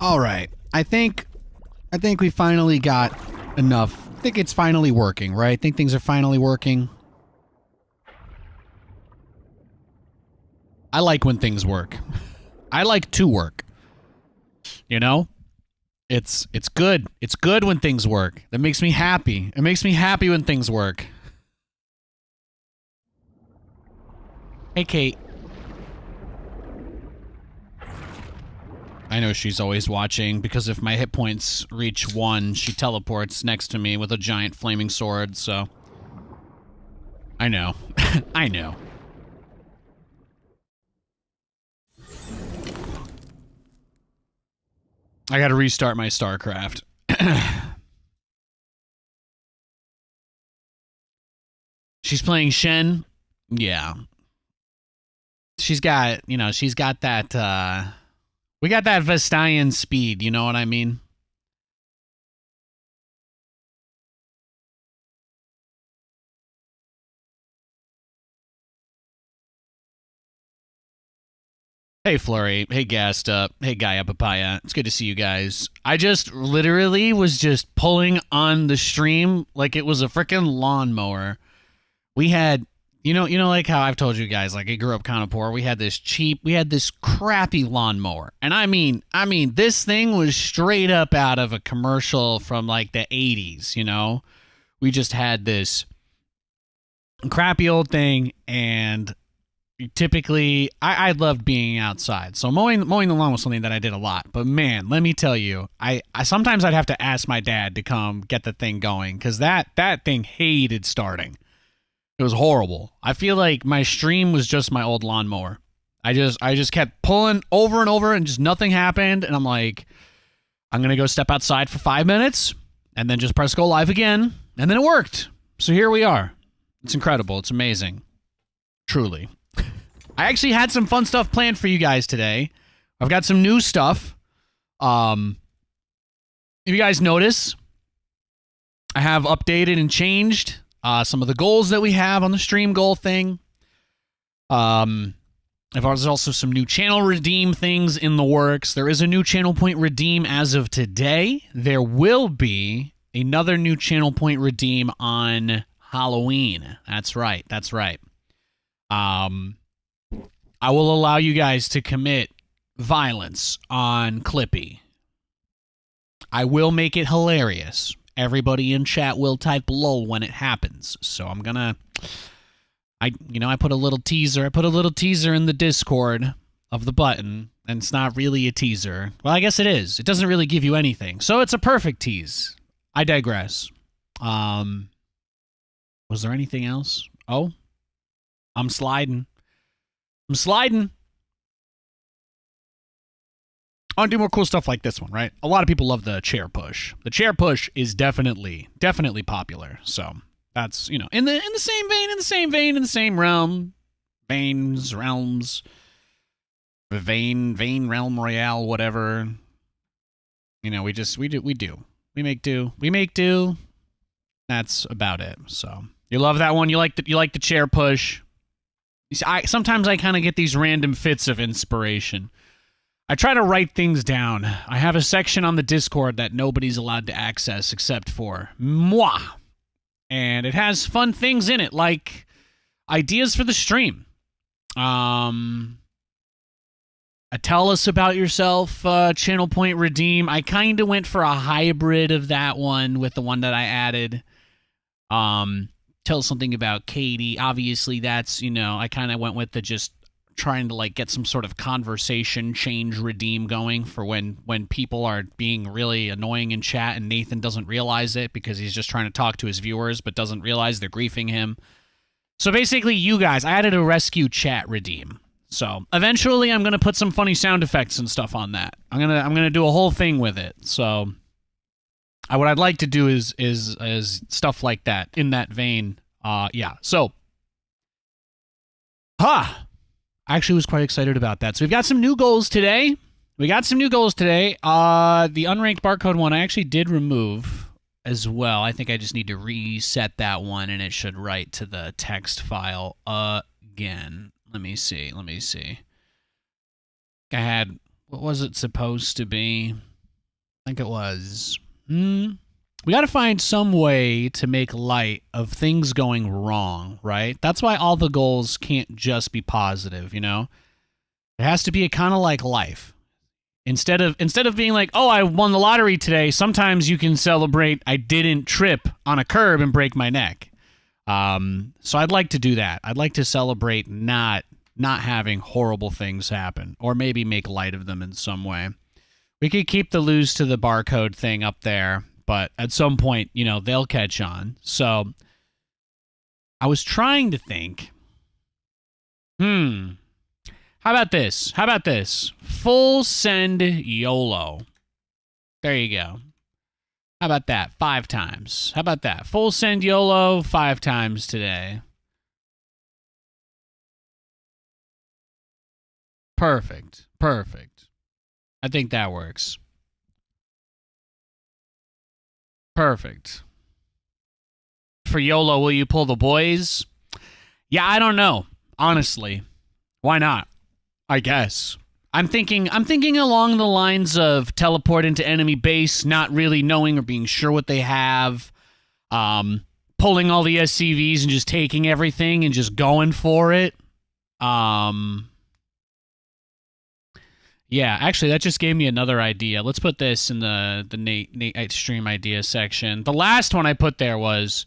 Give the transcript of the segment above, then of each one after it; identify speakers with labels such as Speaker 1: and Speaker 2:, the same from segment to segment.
Speaker 1: All right. I think we finally got enough. I think it's finally working, right? I think things are finally working. I like when things work. I like to work. You know? It's good. It's good when things work. That makes me happy. It makes me happy when things work. Hey, Kate. I know she's always watching because if my hit points reach 1, she teleports next to me with a giant flaming sword, so... I know. I know. I gotta restart my StarCraft. She's playing Shen? Yeah. She's got, you know, she's got that, we got that Vestayan speed, you know what I mean? Hey, Flurry. Hey, Gassed Up. Hey, Gaia Papaya. It's good to see you guys. I just literally was just pulling on the stream like it was a freaking lawnmower. We had, like how I've told you guys, like I grew up kind of poor. We had this crappy lawnmower. And I mean, this thing was straight up out of a commercial from like the 80s, you know? We just had this crappy old thing, and typically I loved being outside, so mowing the lawn was something that I did a lot. But man, let me tell you, I sometimes I'd have to ask my dad to come get the thing going because that thing hated starting. It was horrible. I feel like my stream was just my old lawnmower. I just kept pulling over and over and just nothing happened, and I'm like, I'm gonna go step outside for 5 minutes and then just press go live again, and then it worked. So here we are. It's incredible. It's amazing. Truly. I actually had some fun stuff planned for you guys today. I've got some new stuff. If you guys notice, I have updated and changed some of the goals that we have on the stream goal thing. There's also some new channel redeem things in the works. There is a new channel point redeem as of today. There will be another new channel point redeem on Halloween. That's right. That's right. I will allow you guys to commit violence on Clippy. I will make it hilarious. Everybody in chat will type lol when it happens. So I'm gonna... I put a little teaser. I put a little teaser in the Discord of the button, and it's not really a teaser. Well, I guess it is. It doesn't really give you anything. So it's a perfect tease. I digress. Was there anything else? Oh, I'm sliding. I'm sliding. I want to do more cool stuff like this one, right? A lot of people love the chair push. The chair push is definitely popular. So that's, in the same realm, realms, vein realm royale, whatever. We make do. That's about it. So you love that one. You like the chair push. You see, sometimes I kind of get these random fits of inspiration. I try to write things down. I have a section on the Discord that nobody's allowed to access except for moi. And it has fun things in it, like ideas for the stream. Tell us about yourself, channel point redeem. I kind of went for a hybrid of that one with the one that I added. Tell something about Katie. Obviously, that's, I kind of went with the just trying to like get some sort of conversation change redeem going for when people are being really annoying in chat and Nathan doesn't realize it because he's just trying to talk to his viewers but doesn't realize they're griefing him. So basically, you guys, I added a rescue chat redeem. So eventually I'm going to put some funny sound effects and stuff on that. I'm going to do a whole thing with it. So what I'd like to do is stuff like that in that vein. Yeah. So, I actually was quite excited about that. So we've got some new goals today. The unranked barcode one I actually did remove as well. I think I just need to reset that one and it should write to the text file again. Let me see. I had, what was it supposed to be? think it was. We got to find some way to make light of things going wrong, right? That's why all the goals can't just be positive, you know? It has to be kind of like life. Instead of being like, oh, I won the lottery today, sometimes you can celebrate I didn't trip on a curb and break my neck. So I'd like to do that. I'd like to celebrate not having horrible things happen, or maybe make light of them in some way. We could keep the lose to the barcode thing up there, but at some point, you know, they'll catch on. So I was trying to think, how about this? How about this? Full send YOLO. There you go. How about that? 5 times. How about that? Full send YOLO 5 times today. Perfect. Perfect. I think that works. Perfect. For YOLO, will you pull the boys? Yeah, I don't know. Honestly. Why not? I guess. I'm thinking along the lines of teleport into enemy base, not really knowing or being sure what they have, pulling all the SCVs and just taking everything and just going for it. Yeah, actually, that just gave me another idea. Let's put this in the Nate stream idea section. The last one I put there was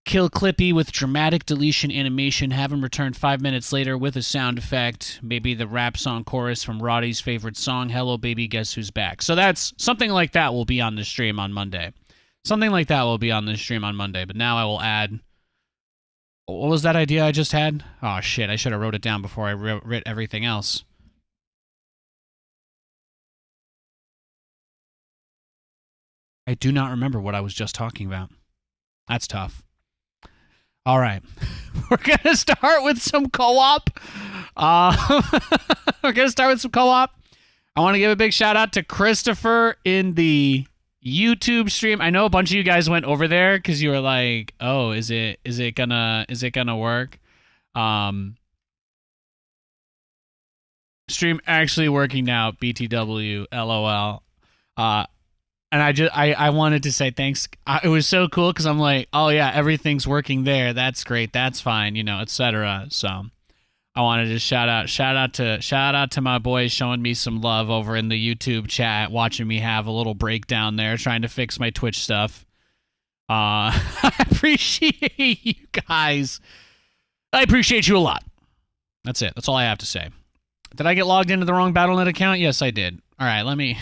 Speaker 1: kill Clippy with dramatic deletion animation, have him return 5 minutes later with a sound effect, maybe the rap song chorus from Roddy's favorite song, Hello Baby, Guess Who's Back. So that's something like that will be on the stream on Monday. Something like that will be on the stream on Monday, but now I will add... What was that idea I just had? Oh, shit, I should have wrote it down before I wrote everything else. I do not remember what I was just talking about. That's tough. All right. We're going to start with some co-op. We're going to start with some co-op. I want to give a big shout out to Christopher in the YouTube stream. I know a bunch of you guys went over there because you were like, "Oh, is it gonna work?" Stream actually working now. BTW. LOL. And I wanted to say thanks. It was so cool because I'm like, oh yeah, everything's working there. That's great. That's fine. You know, etc. So I wanted to shout out to my boys showing me some love over in the YouTube chat, watching me have a little breakdown there, trying to fix my Twitch stuff. I appreciate you guys. I appreciate you a lot. That's it. That's all I have to say. Did I get logged into the wrong Battle.net account? Yes, I did. All right, let me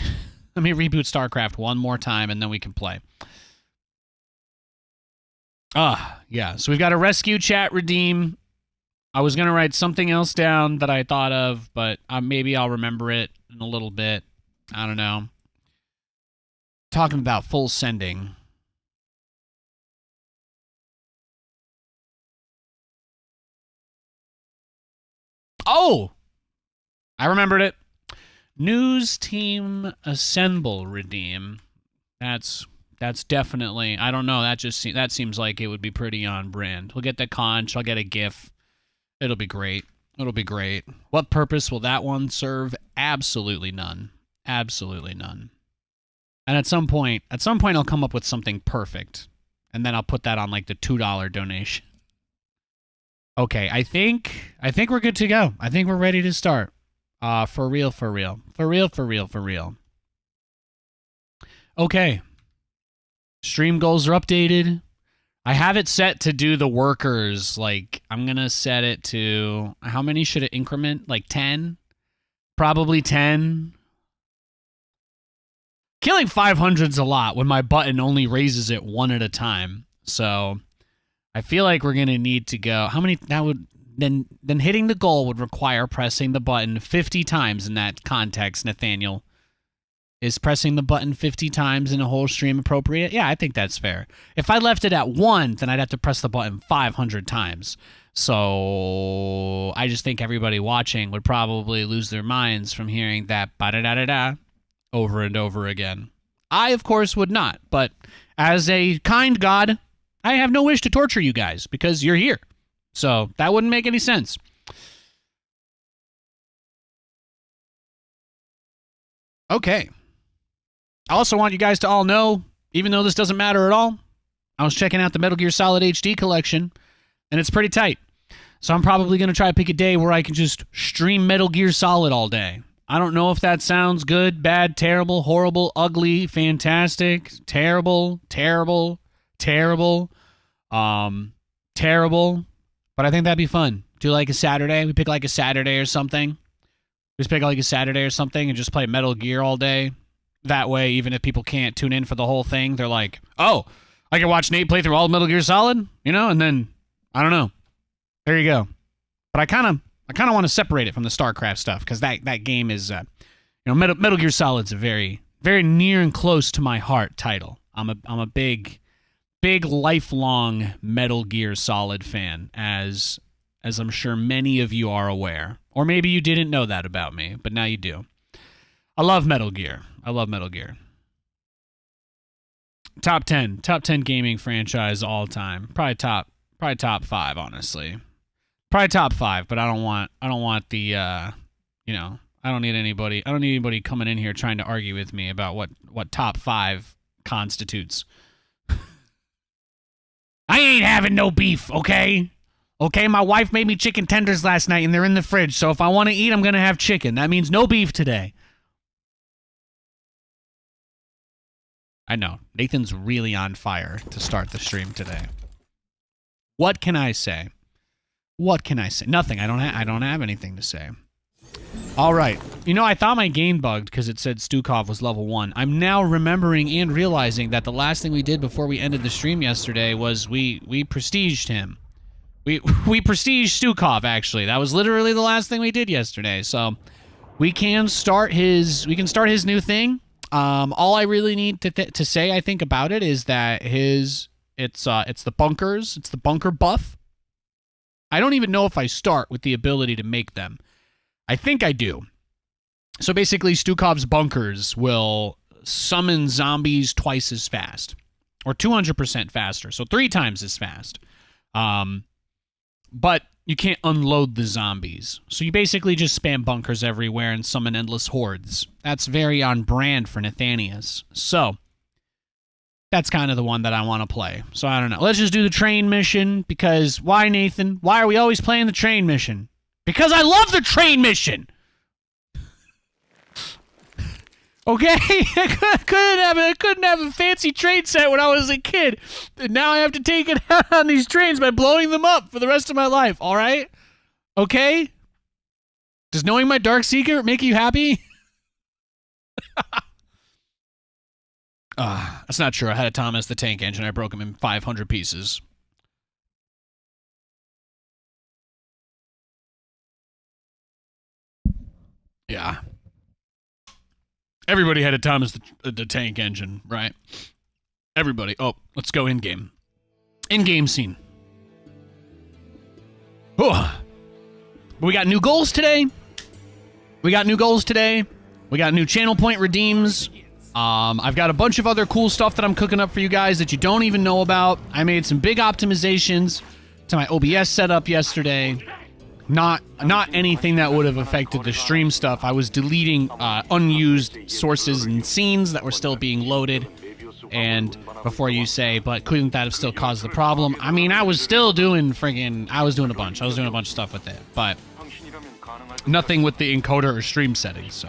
Speaker 1: reboot StarCraft one more time, and then we can play. Yeah. So we've got a rescue chat redeem. I was going to write something else down that I thought of, but maybe I'll remember it in a little bit. I don't know. Talking about full sending. Oh! I remembered it. News team assemble redeem. That's definitely, I don't know, that seems like it would be pretty on brand. We'll get the conch, I'll get a GIF. It'll be great. It'll be great. What purpose will that one serve? Absolutely none. Absolutely none. And at some point I'll come up with something perfect. And then I'll put that on like the $2 donation. Okay, I think we're good to go. I think we're ready to start. For real. Okay. Stream goals are updated. I have it set to do the workers. Like, I'm going to set it to... How many should it increment? Like 10? Probably 10. Killing 500's a lot when my button only raises it one at a time. So, I feel like we're going to need to go... How many... That would... Then hitting the goal would require pressing the button 50 times in that context, Nathaniel. Is pressing the button 50 times in a whole stream appropriate? Yeah, I think that's fair. If I left it at 1, then I'd have to press the button 500 times. So I just think everybody watching would probably lose their minds from hearing that ba-da-da-da-da over and over again. I, of course, would not. But as a kind God, I have no wish to torture you guys because you're here. So that wouldn't make any sense. Okay. I also want you guys to all know, even though this doesn't matter at all, I was checking out the Metal Gear Solid HD collection, and it's pretty tight. So I'm probably going to try to pick a day where I can just stream Metal Gear Solid all day. I don't know if that sounds good, bad, terrible, horrible, ugly, fantastic, terrible, terrible, terrible, terrible. But I think that'd be fun. Do like a Saturday. We pick like a Saturday or something. Just pick like a Saturday or something and just play Metal Gear all day. That way, even if people can't tune in for the whole thing, they're like, oh, I can watch Nate play through all Metal Gear Solid, you know, and then, I don't know. There you go. But I kind of want to separate it from the StarCraft stuff, because that game is, Metal Gear Solid's a very, very near and close to my heart title. I'm a big lifelong Metal Gear Solid fan, as I'm sure many of you are aware. Or maybe you didn't know that about me, but now you do. I love Metal Gear. Top 10 gaming franchise all time. Probably top 5, honestly. Probably top 5, but I don't want the I don't need anybody coming in here trying to argue with me about what top 5 constitutes. I ain't having no beef, okay? Okay, my wife made me chicken tenders last night and they're in the fridge, so if I want to eat, I'm going to have chicken. That means no beef today. I know. Nathan's really on fire to start the stream today. What can I say? Nothing. I don't have anything to say. All right. I thought my game bugged because it said Stukov was level 1. I'm now remembering and realizing that the last thing we did before we ended the stream yesterday was we prestiged him. We prestiged Stukov, actually. That was literally the last thing we did yesterday. So we can start his new thing. All I really need to say, I think, about it is that it's the bunkers. It's the bunker buff. I don't even know if I start with the ability to make them. I think I do. So basically, Stukov's bunkers will summon zombies twice as fast. Or 200% faster. So 3 times as fast. But you can't unload the zombies. So you basically just spam bunkers everywhere and summon endless hordes. That's very on brand for Nathanias. So that's kind of the one that I want to play. So I don't know. Let's just do the train mission, because why, Nathan? Why are we always playing the train mission? Because I love the train mission! Okay? I couldn't have a fancy train set when I was a kid. And now I have to take it out on these trains by blowing them up for the rest of my life, alright? Okay? Does knowing my dark secret make you happy? That's not true. I had a Thomas the Tank Engine. I broke him in 500 pieces. Yeah. Everybody had a Thomas the Tank Engine, right? Everybody. Oh, let's go in-game. In-game scene. Oh. We got new goals today. We got new channel point redeems. I've got a bunch of other cool stuff that I'm cooking up for you guys that you don't even know about. I made some big optimizations to my OBS setup yesterday. Not anything that would have affected the stream stuff. I was deleting unused sources and scenes that were still being loaded. And before you say, but couldn't that have still caused the problem? I mean, I was still doing I was doing a bunch of stuff with it, but nothing with the encoder or stream settings. So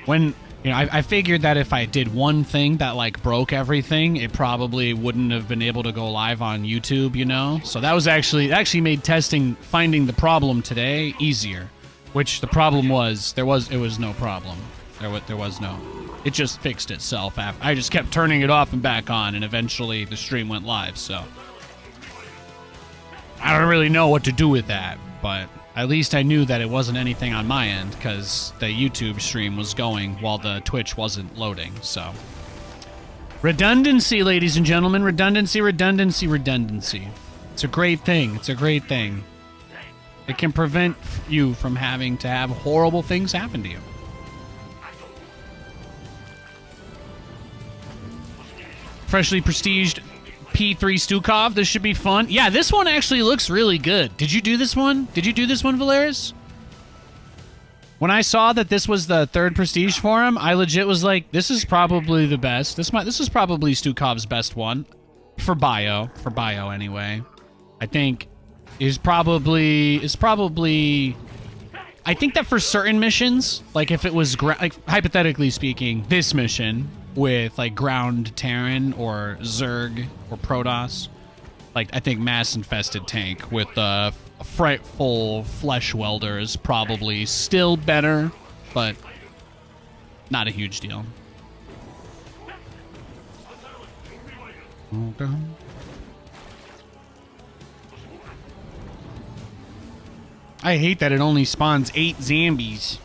Speaker 1: when I figured that if I did one thing that broke everything, it probably wouldn't have been able to go live on YouTube, So that was actually made finding the problem today easier. Which the problem was, it was no problem. There was no. It just fixed itself. I just kept turning it off and back on, and eventually the stream went live. So I don't really know what to do with that, but at least I knew that it wasn't anything on my end, because the YouTube stream was going while the Twitch wasn't loading, so. Redundancy, ladies and gentlemen. Redundancy. It's a great thing. It can prevent you from having to have horrible things happen to you. Freshly prestiged P3 Stukov. This should be fun. Yeah, this one actually looks really good. Did you do this one? Did you do this one, Valeris? When I saw that this was the 3rd prestige for him, I legit was like, this is probably the best. This is probably Stukov's best one. For bio anyway. I think is probably I think that for certain missions, like if it was like hypothetically speaking, this mission with like ground Terran or Zerg or Protoss, like I think mass infested tank with frightful flesh welder is probably still better, but not a huge deal. Okay. I hate that it only spawns 8 zombies.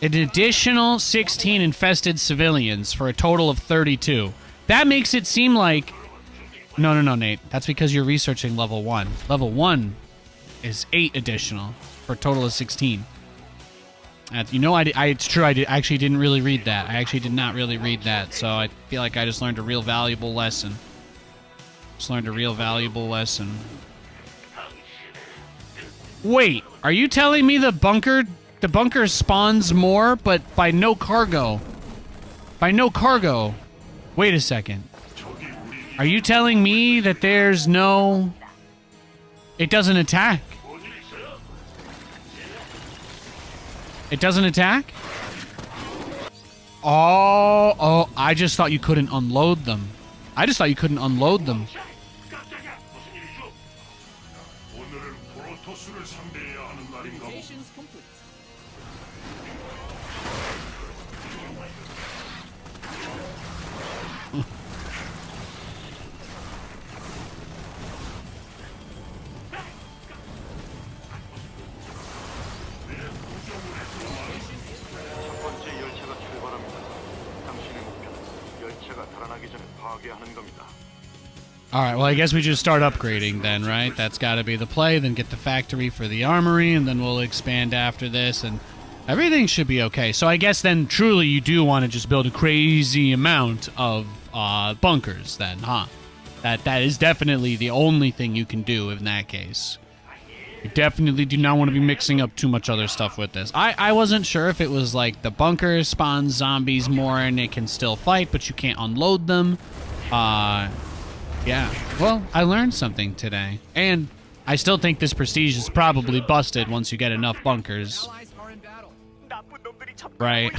Speaker 1: An additional 16 infested civilians for a total of 32. That makes it seem like... No, Nate. That's because you're researching level 1. Level 1 is 8 additional for a total of 16. You know, it's true, I actually didn't really read that. I actually did not really read that, so I feel like I just learned a real valuable lesson. Wait, are you telling me the bunker spawns more, but by no cargo? Wait a second. Are you telling me that there's no... It doesn't attack? It doesn't attack? Oh, I just thought you couldn't unload them. Alright, well, I guess we just start upgrading then, right? That's gotta be the play, then get the factory for the armory, and then we'll expand after this, and everything should be okay. So I guess then, truly, you do want to just build a crazy amount of bunkers then, huh? That is definitely the only thing you can do in that case. You definitely do not want to be mixing up too much other stuff with this. I wasn't sure if it was like the bunker spawns zombies more and it can still fight, but you can't unload them. Yeah, well, I learned something today. And I still think this prestige is probably busted once you get enough bunkers. Right.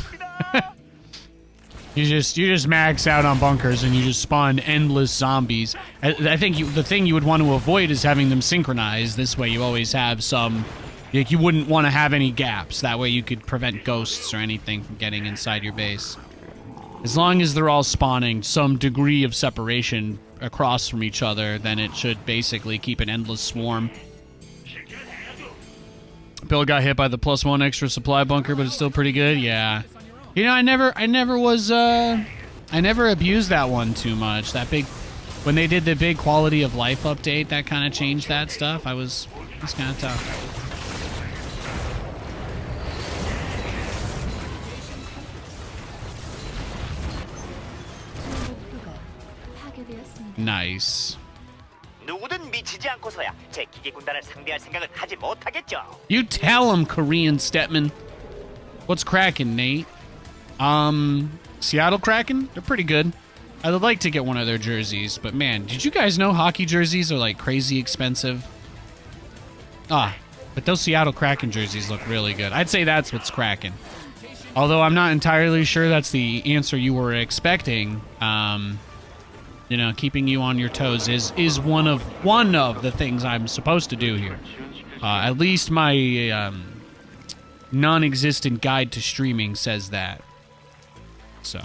Speaker 1: You just max out on bunkers and you just spawn endless zombies. I think the thing you would want to avoid is having them synchronized. This way you always have some... Like, you wouldn't want to have any gaps. That way you could prevent ghosts or anything from getting inside your base. As long as they're all spawning some degree of separation across from each other, then it should basically keep an endless swarm. Bill got hit by the +1 extra supply bunker, but it's still pretty good. Yeah. You know, I never abused that one too much. That big, when they did the big quality of life update, that kind of changed that stuff. It's kind of tough. Nice. You tell him, Korean Stetman. What's cracking, Nate? Seattle Kraken? They're pretty good. I would like to get one of their jerseys, but man, did you guys know hockey jerseys are like crazy expensive? But those Seattle Kraken jerseys look really good. I'd say that's what's cracking. Although I'm not entirely sure that's the answer you were expecting. You know, keeping you on your toes is one of the things I'm supposed to do here. At least my non-existent guide to streaming says that. So,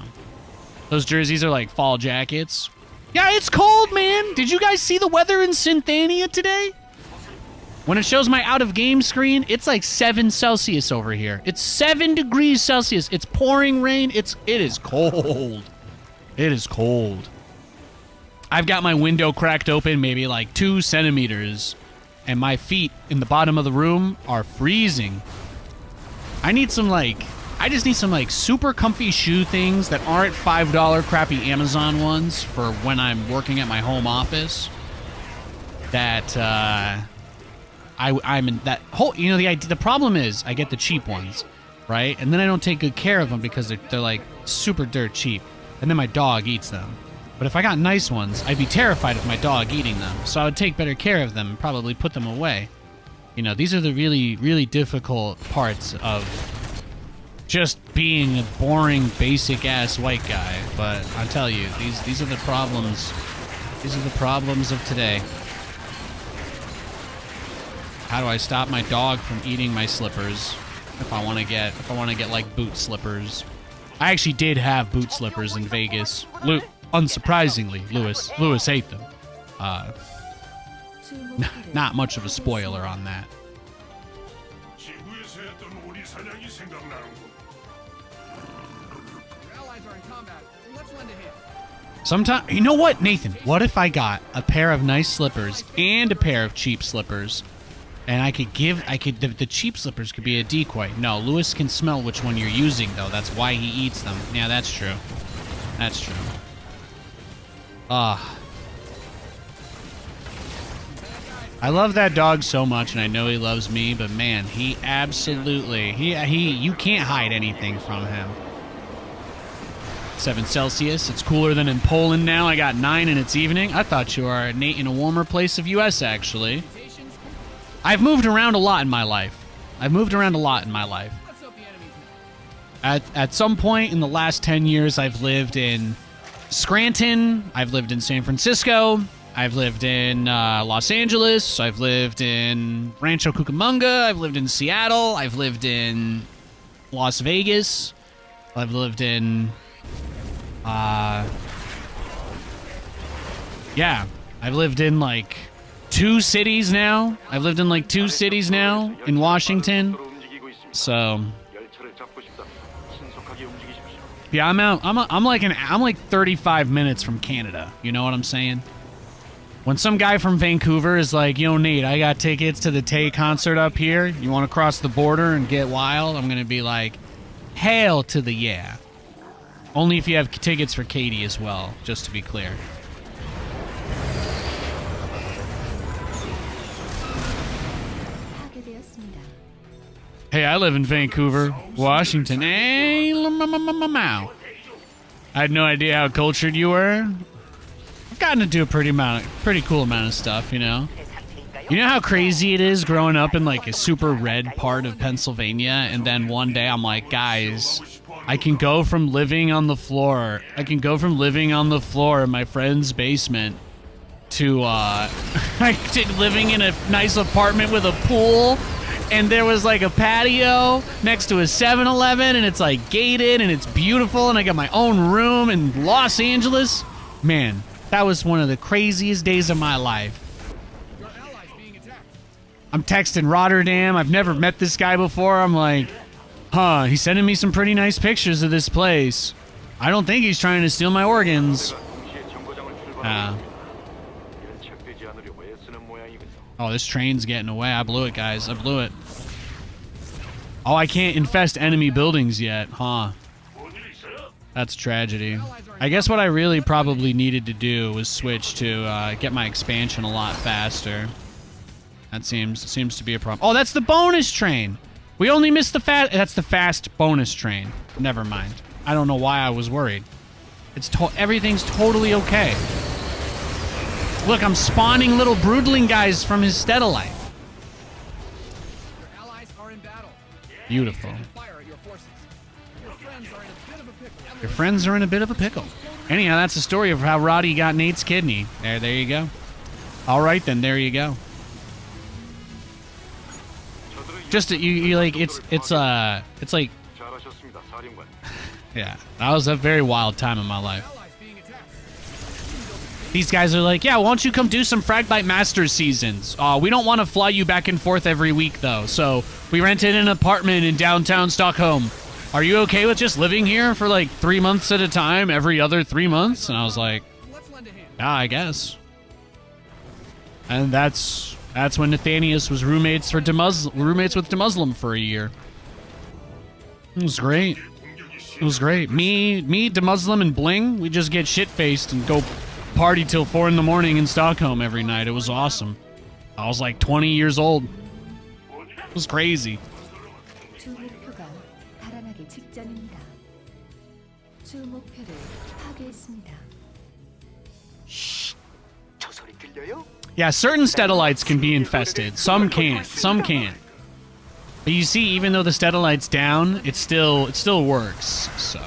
Speaker 1: those jerseys are like fall jackets. Yeah, it's cold, man. Did you guys see the weather in Synthania today? When it shows my out-of-game screen, it's like 7 Celsius over here. It's 7 degrees Celsius. It's pouring rain. It is cold. It is cold. I've got my window cracked open maybe like 2 centimeters, and my feet in the bottom of the room are freezing. I just need some like super comfy shoe things that aren't $5 crappy Amazon ones for when I'm working at my home office. That I'm in that whole, you know, the problem is I get the cheap ones, right? And then I don't take good care of them because they're like super dirt cheap. And then my dog eats them. But if I got nice ones, I'd be terrified of my dog eating them. So I would take better care of them and probably put them away. You know, these are the really, really difficult parts of just being a boring, basic-ass white guy. But I tell you, these are the problems. These are the problems of today. How do I stop my dog from eating my slippers? If I want to get like boot slippers. I actually did have boot slippers in Vegas. Unsurprisingly, Lewis ate them. Not much of a spoiler on that. Sometimes, you know what, Nathan? What if I got a pair of nice slippers and a pair of cheap slippers, and the cheap slippers could be a decoy. No, Lewis can smell which one you're using, though. That's why he eats them. Yeah, that's true. That's true. I love that dog so much, and I know he loves me, but man, he absolutely, you can't hide anything from him. 7 Celsius. It's cooler than in Poland now. I got 9 and it's evening. I thought you were in a warmer place of U.S., actually. I've moved around a lot in my life. At some point in the last 10 years, I've lived in Scranton. I've lived in San Francisco. I've lived in Los Angeles. I've lived in Rancho Cucamonga. I've lived in Seattle. I've lived in Las Vegas. I've lived in... yeah, I've lived in like 2 cities now. I've lived in like 2 cities now in Washington. So yeah, I'm like 35 minutes from Canada. You know what I'm saying? When some guy from Vancouver is like, "Yo, Nate, I got tickets to the Tay concert up here. You want to cross the border and get wild?" I'm gonna be like, "Hail to the yeah." Only if you have tickets for Katie as well, just to be clear. Hey, I live in Vancouver, Washington. Hey, I had no idea how cultured you were. I've gotten to do a pretty cool amount of stuff, you know? You know how crazy it is growing up in like a super red part of Pennsylvania, and then one day I'm like, guys, I can go from living on the floor in my friend's basement to living in a nice apartment with a pool, and there was like a patio next to a 7-Eleven, and it's like gated and it's beautiful, and I got my own room in Los Angeles. Man, that was one of the craziest days of my life. I'm texting Rotterdam. I've never met this guy before. I'm like, huh, he's sending me some pretty nice pictures of this place. I don't think he's trying to steal my organs. Oh, this train's getting away. I blew it, guys. I blew it. Oh, I can't infest enemy buildings yet, huh? That's a tragedy. I guess what I really probably needed to do was switch to get my expansion a lot faster. That seems to be a problem. Oh, that's the bonus train. We only missed the fast. That's the fast bonus train. Never mind. I don't know why I was worried. Everything's totally okay. Look, I'm spawning little broodling guys from his Stedalite.
Speaker 2: Your allies are in battle.
Speaker 1: Beautiful.
Speaker 2: Fire at your forces. Your friends are in a bit of a pickle.
Speaker 1: Your friends are in a bit of a pickle. Anyhow, that's the story of how Roddy got Nate's kidney. There you go. All right, then. There you go. Just you like it's like yeah, that was a very wild time in my life. These guys are like, yeah, why don't you come do some Fragbite Masters seasons? We don't want to fly you back and forth every week though, so we rented an apartment in downtown Stockholm. Are you okay with just living here for like 3 months at a time, every other 3 months? And I was like, yeah, I guess. And that's when Nathanias was roommates with DeMuslim for a year. It was great. It was great. Me, DeMuslim, and Bling, we just get shit-faced and go party till 4 in the morning in Stockholm every night. It was awesome. I was like 20 years old. It was crazy.
Speaker 3: 주 목표가 달아나기 직전입니다. 주 목표를 파괴했습니다.
Speaker 4: 저 소리 들려요?
Speaker 1: Yeah, certain Stedalites can be infested. Some can't. Some can't. But you see, even though the Stedalite's down, it still works. So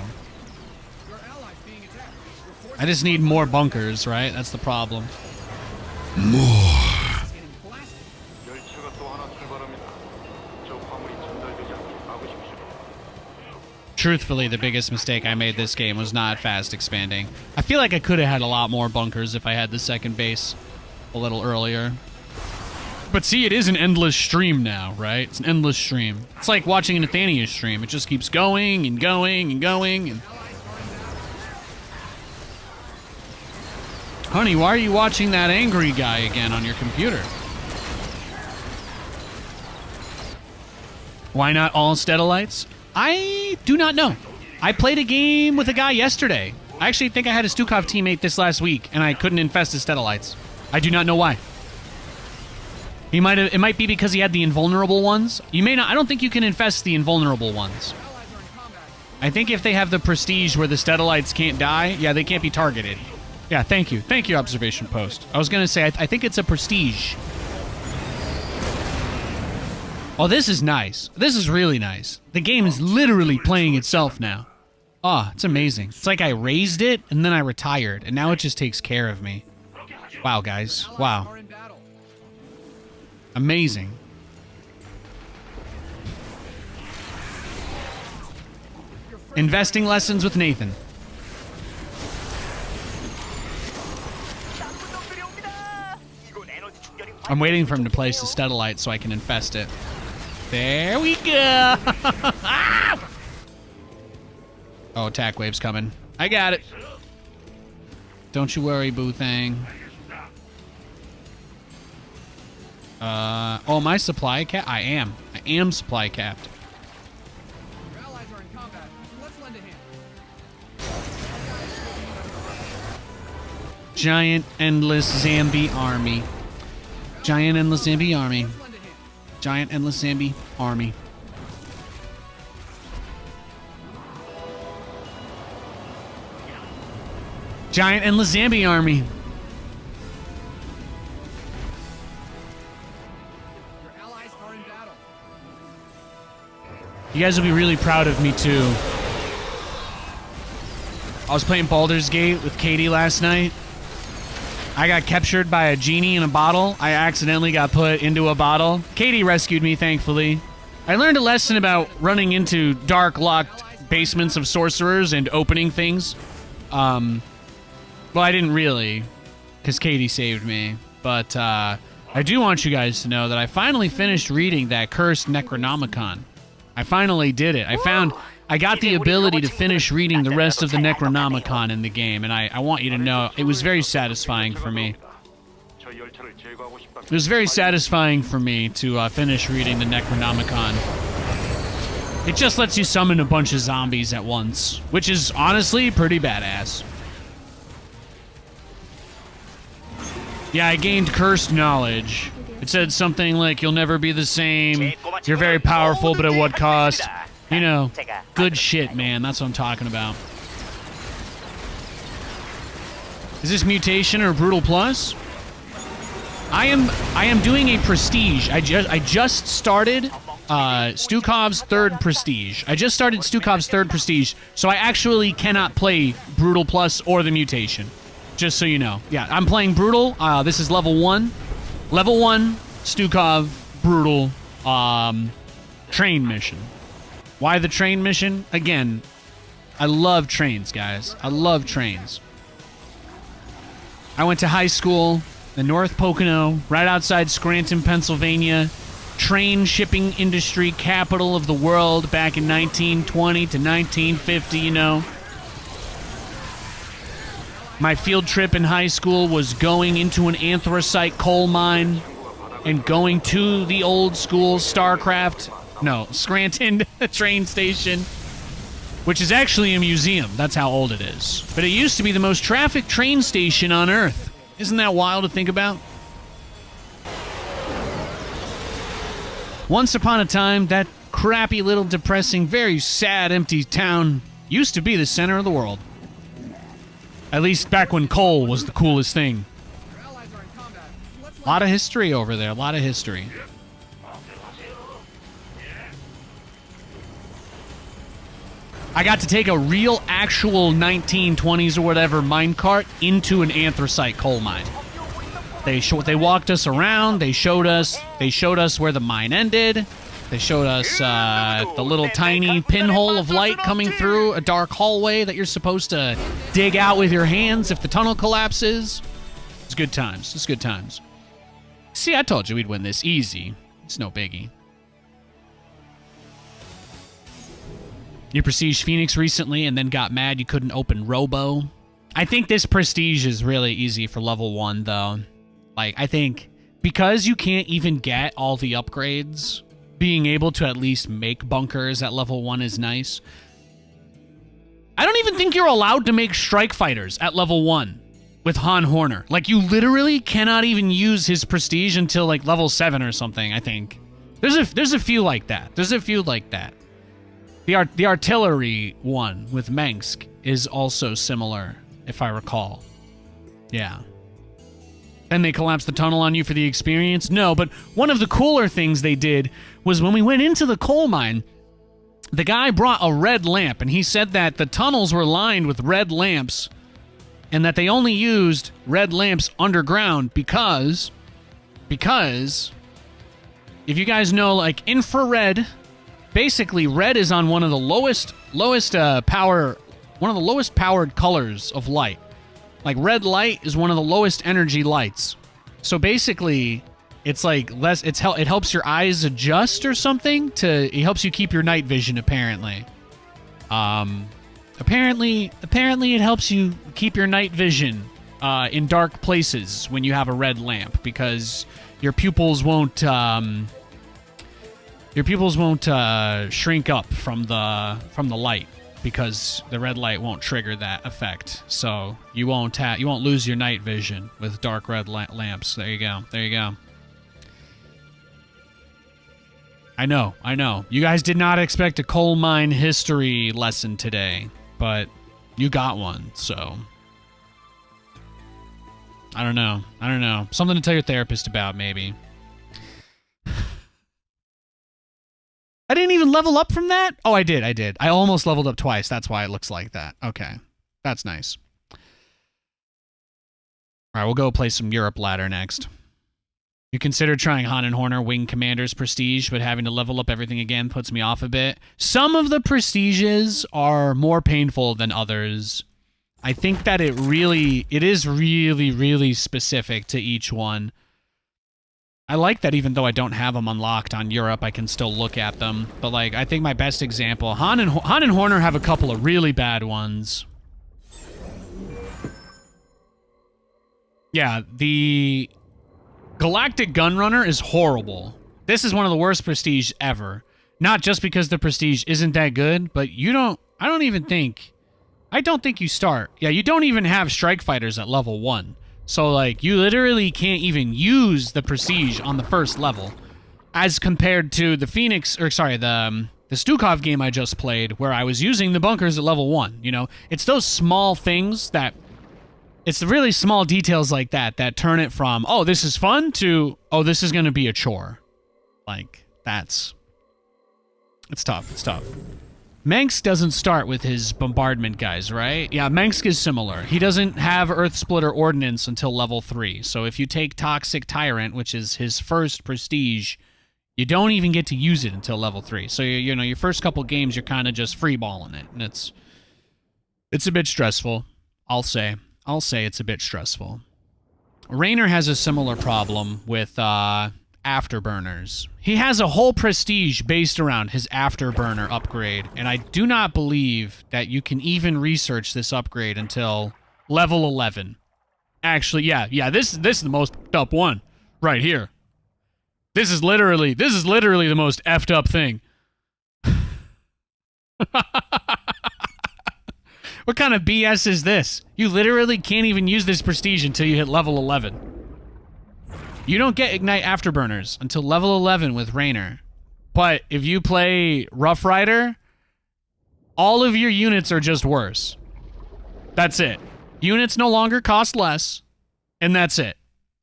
Speaker 2: Your allies being attacked. Your forces
Speaker 1: I just need more bunkers, right? That's the problem.
Speaker 2: getting blasted.
Speaker 4: 열차가 또 하나 출발합니다. 저 화물이 전달되지 않게 막으십시오.
Speaker 1: Truthfully, the biggest mistake I made this game was not fast expanding. I feel like I could have had a lot more bunkers if I had the second base a little earlier. But see, it is an endless stream now, right? It's an endless stream. It's like watching a Nathanias stream. It just keeps going and going and going. And... Honey, why are you watching that angry guy again on your computer? Why not all Stedalites? I do not know. I played a game with a guy yesterday. I actually think I had a Stukov teammate this last week, and I couldn't infest his Stedalites. I do not know why. He might have. It might be because he had the invulnerable ones. You may not. I don't think you can infest the invulnerable ones.
Speaker 2: Allies are in combat.
Speaker 1: I think if they have the prestige where the Stedalites can't die, yeah, they can't be targeted. Yeah, thank you. Thank you, observation post. I was going to say, I think it's a prestige. Oh, this is nice. This is really nice. The game is literally playing itself now. Oh, it's amazing. It's like I raised it, and then I retired, and now it just takes care of me. Wow, guys. Wow.
Speaker 2: Are in battle.
Speaker 1: Amazing. Investing lessons with Nathan.
Speaker 4: 나쁜 놈들이 옵니다. 이건 에너지 충전이
Speaker 1: I'm waiting for him to place the Stedalite so I can infest it. There we go. Oh, attack wave's coming. I got it. Don't you worry, boo thing. Oh, my supply cap? I am supply capped.
Speaker 2: Your allies are in combat. Let's lend a hand.
Speaker 1: Giant endless zombie army. Giant endless zombie army.
Speaker 2: Let's lend a hand.
Speaker 1: Giant endless zombie army. Giant endless zombie army.
Speaker 2: Your allies are in battle.
Speaker 1: You guys will be really proud of me too. I was playing Baldur's Gate with Katie last night. I got captured by a genie in a bottle. I accidentally got put into a bottle. Katie rescued me, thankfully. I learned a lesson about running into dark, locked basements of sorcerers and opening things. Well, I didn't really, because Katie saved me. But I do want you guys to know that I finally finished reading that cursed Necronomicon. I finally did it. I got the ability to finish reading the rest of the Necronomicon in the game, and I want you to know it was very satisfying for me.
Speaker 4: 저 열차를 제거하고 싶다면
Speaker 1: It was very satisfying for me to finish reading the Necronomicon. It just lets you summon a bunch of zombies at once, which is honestly pretty badass. Yeah, I gained cursed knowledge. It said something like, you'll never be the same, you're very powerful, but at what cost? You know, good shit, man. That's what I'm talking about. Is this mutation or brutal plus? I am doing a prestige. I just started Stukov's third prestige. I just started Stukov's third prestige, so I actually cannot play brutal plus or the mutation. Just so you know. Yeah, I'm playing brutal. This is level 1. Level 1 Stukov brutal train mission. Why the train mission? Again, I love trains, guys. I love trains. I went to high school in North Pocono, right outside Scranton, Pennsylvania. Train shipping industry capital of the world back in 1920 to 1950, you know. My field trip in high school was going into an anthracite coal mine and going to the old school Scranton train station, which is actually a museum. That's how old it is. But it used to be the most trafficked train station on Earth. Isn't that wild to think about? Once upon a time, that crappy little depressing, very sad, empty town used to be the center of the world. At least back when coal was the coolest thing.
Speaker 2: Your allies are in combat. Let's
Speaker 1: A lot of history over there, a lot of history. I got to take a real, actual 1920s or whatever minecart into an anthracite coal mine. They walked us around. They showed us where the mine ended. They showed us the little tiny pinhole of light coming through a dark hallway that you're supposed to dig out with your hands if the tunnel collapses. It's good times. It's good times. See, I told you we'd win this easy. It's no biggie. You prestige Phoenix recently and then got mad you couldn't open Robo. I think this prestige is really easy for level 1, though. Like, I think because you can't even get all the upgrades, being able to at least make bunkers at level 1 is nice. I don't even think you're allowed to make strike fighters at level 1 with Han Horner. Like, you literally cannot even use his prestige until, like, level 7 or something, I think. There's a few like that. There's a few like that. The artillery one with Mengsk is also similar, if I recall. Yeah. Then they collapsed the tunnel on you for the experience? No, but one of the cooler things they did was when we went into the coal mine, the guy brought a red lamp, and he said that the tunnels were lined with red lamps, and that they only used red lamps underground because if you guys know, like, infrared... Basically, red is on one of the lowest powered colors of light. Like, red light is one of the lowest energy lights. So basically, it's like it helps your eyes adjust or something it helps you keep your night vision, apparently. Apparently it helps you keep your night vision in dark places when you have a red lamp, because your pupils won't shrink up from the light, because the red light won't trigger that effect. So you won't lose your night vision with dark red lamps. There you go. There you go. I know. You guys did not expect a coal mine history lesson today, but you got one. So I don't know. Something to tell your therapist about, maybe. I didn't even level up from that? Oh, I did. I almost leveled up twice. That's why it looks like that. Okay. That's nice. All right, we'll go play some Europe ladder next. You consider trying Han and Horner Wing Commander's Prestige, but having to level up everything again puts me off a bit. Some of the Prestiges are more painful than others. I think that it is really, really specific to each one. I like that even though I don't have them unlocked on Europe, I can still look at them. But, like, I think my best example... Han and Horner have a couple of really bad ones. Yeah, the Galactic Gunrunner is horrible. This is one of the worst Prestige ever. Not just because the Prestige isn't that good, but I don't think you start. Yeah, you don't even have Strike Fighters at level 1. So, like, you literally can't even use the Prestige on the first level, as compared to the the Stukov game I just played, where I was using the bunkers at level 1, you know? It's those small things it's the really small details like that turn it from, oh, this is fun, to, oh, this is going to be a chore. Like, it's tough. Mengsk doesn't start with his bombardment guys, right? Yeah, Mengsk is similar. He doesn't have Earth Splitter Ordnance until level 3. So if you take Toxic Tyrant, which is his first prestige, you don't even get to use it until level 3. So, you know, your first couple games, you're kind of just freeballing it. And it's a bit stressful, I'll say. It's a bit stressful. Raynor has a similar problem with afterburners. He has a whole prestige based around his afterburner upgrade, and I do not believe that you can even research this upgrade until level 11. Actually, yeah, this is the most effed up one right here. This is literally the most effed up thing. What kind of BS is this? You literally can't even use this prestige until you hit level 11. You don't get Ignite Afterburners until level 11 with Raynor. But if you play Rough Rider, all of your units are just worse. That's it. Units no longer cost less, and that's it.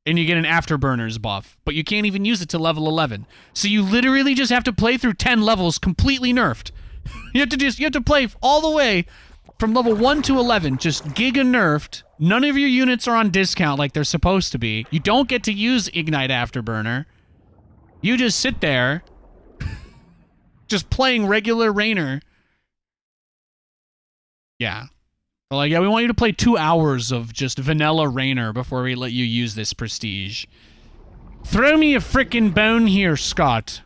Speaker 1: And you get an Afterburners buff, but you can't even use it to level 11. So you literally just have to play through 10 levels completely nerfed. You have to play all the way from level 1 to 11, just giga nerfed. None of your units are on discount like they're supposed to be. You don't get to use Ignite Afterburner. You just sit there just playing regular Rainer. Yeah. They're like, yeah, we want you to play 2 hours of just vanilla Rainer before we let you use this prestige. Throw me a frickin' bone here, Scott.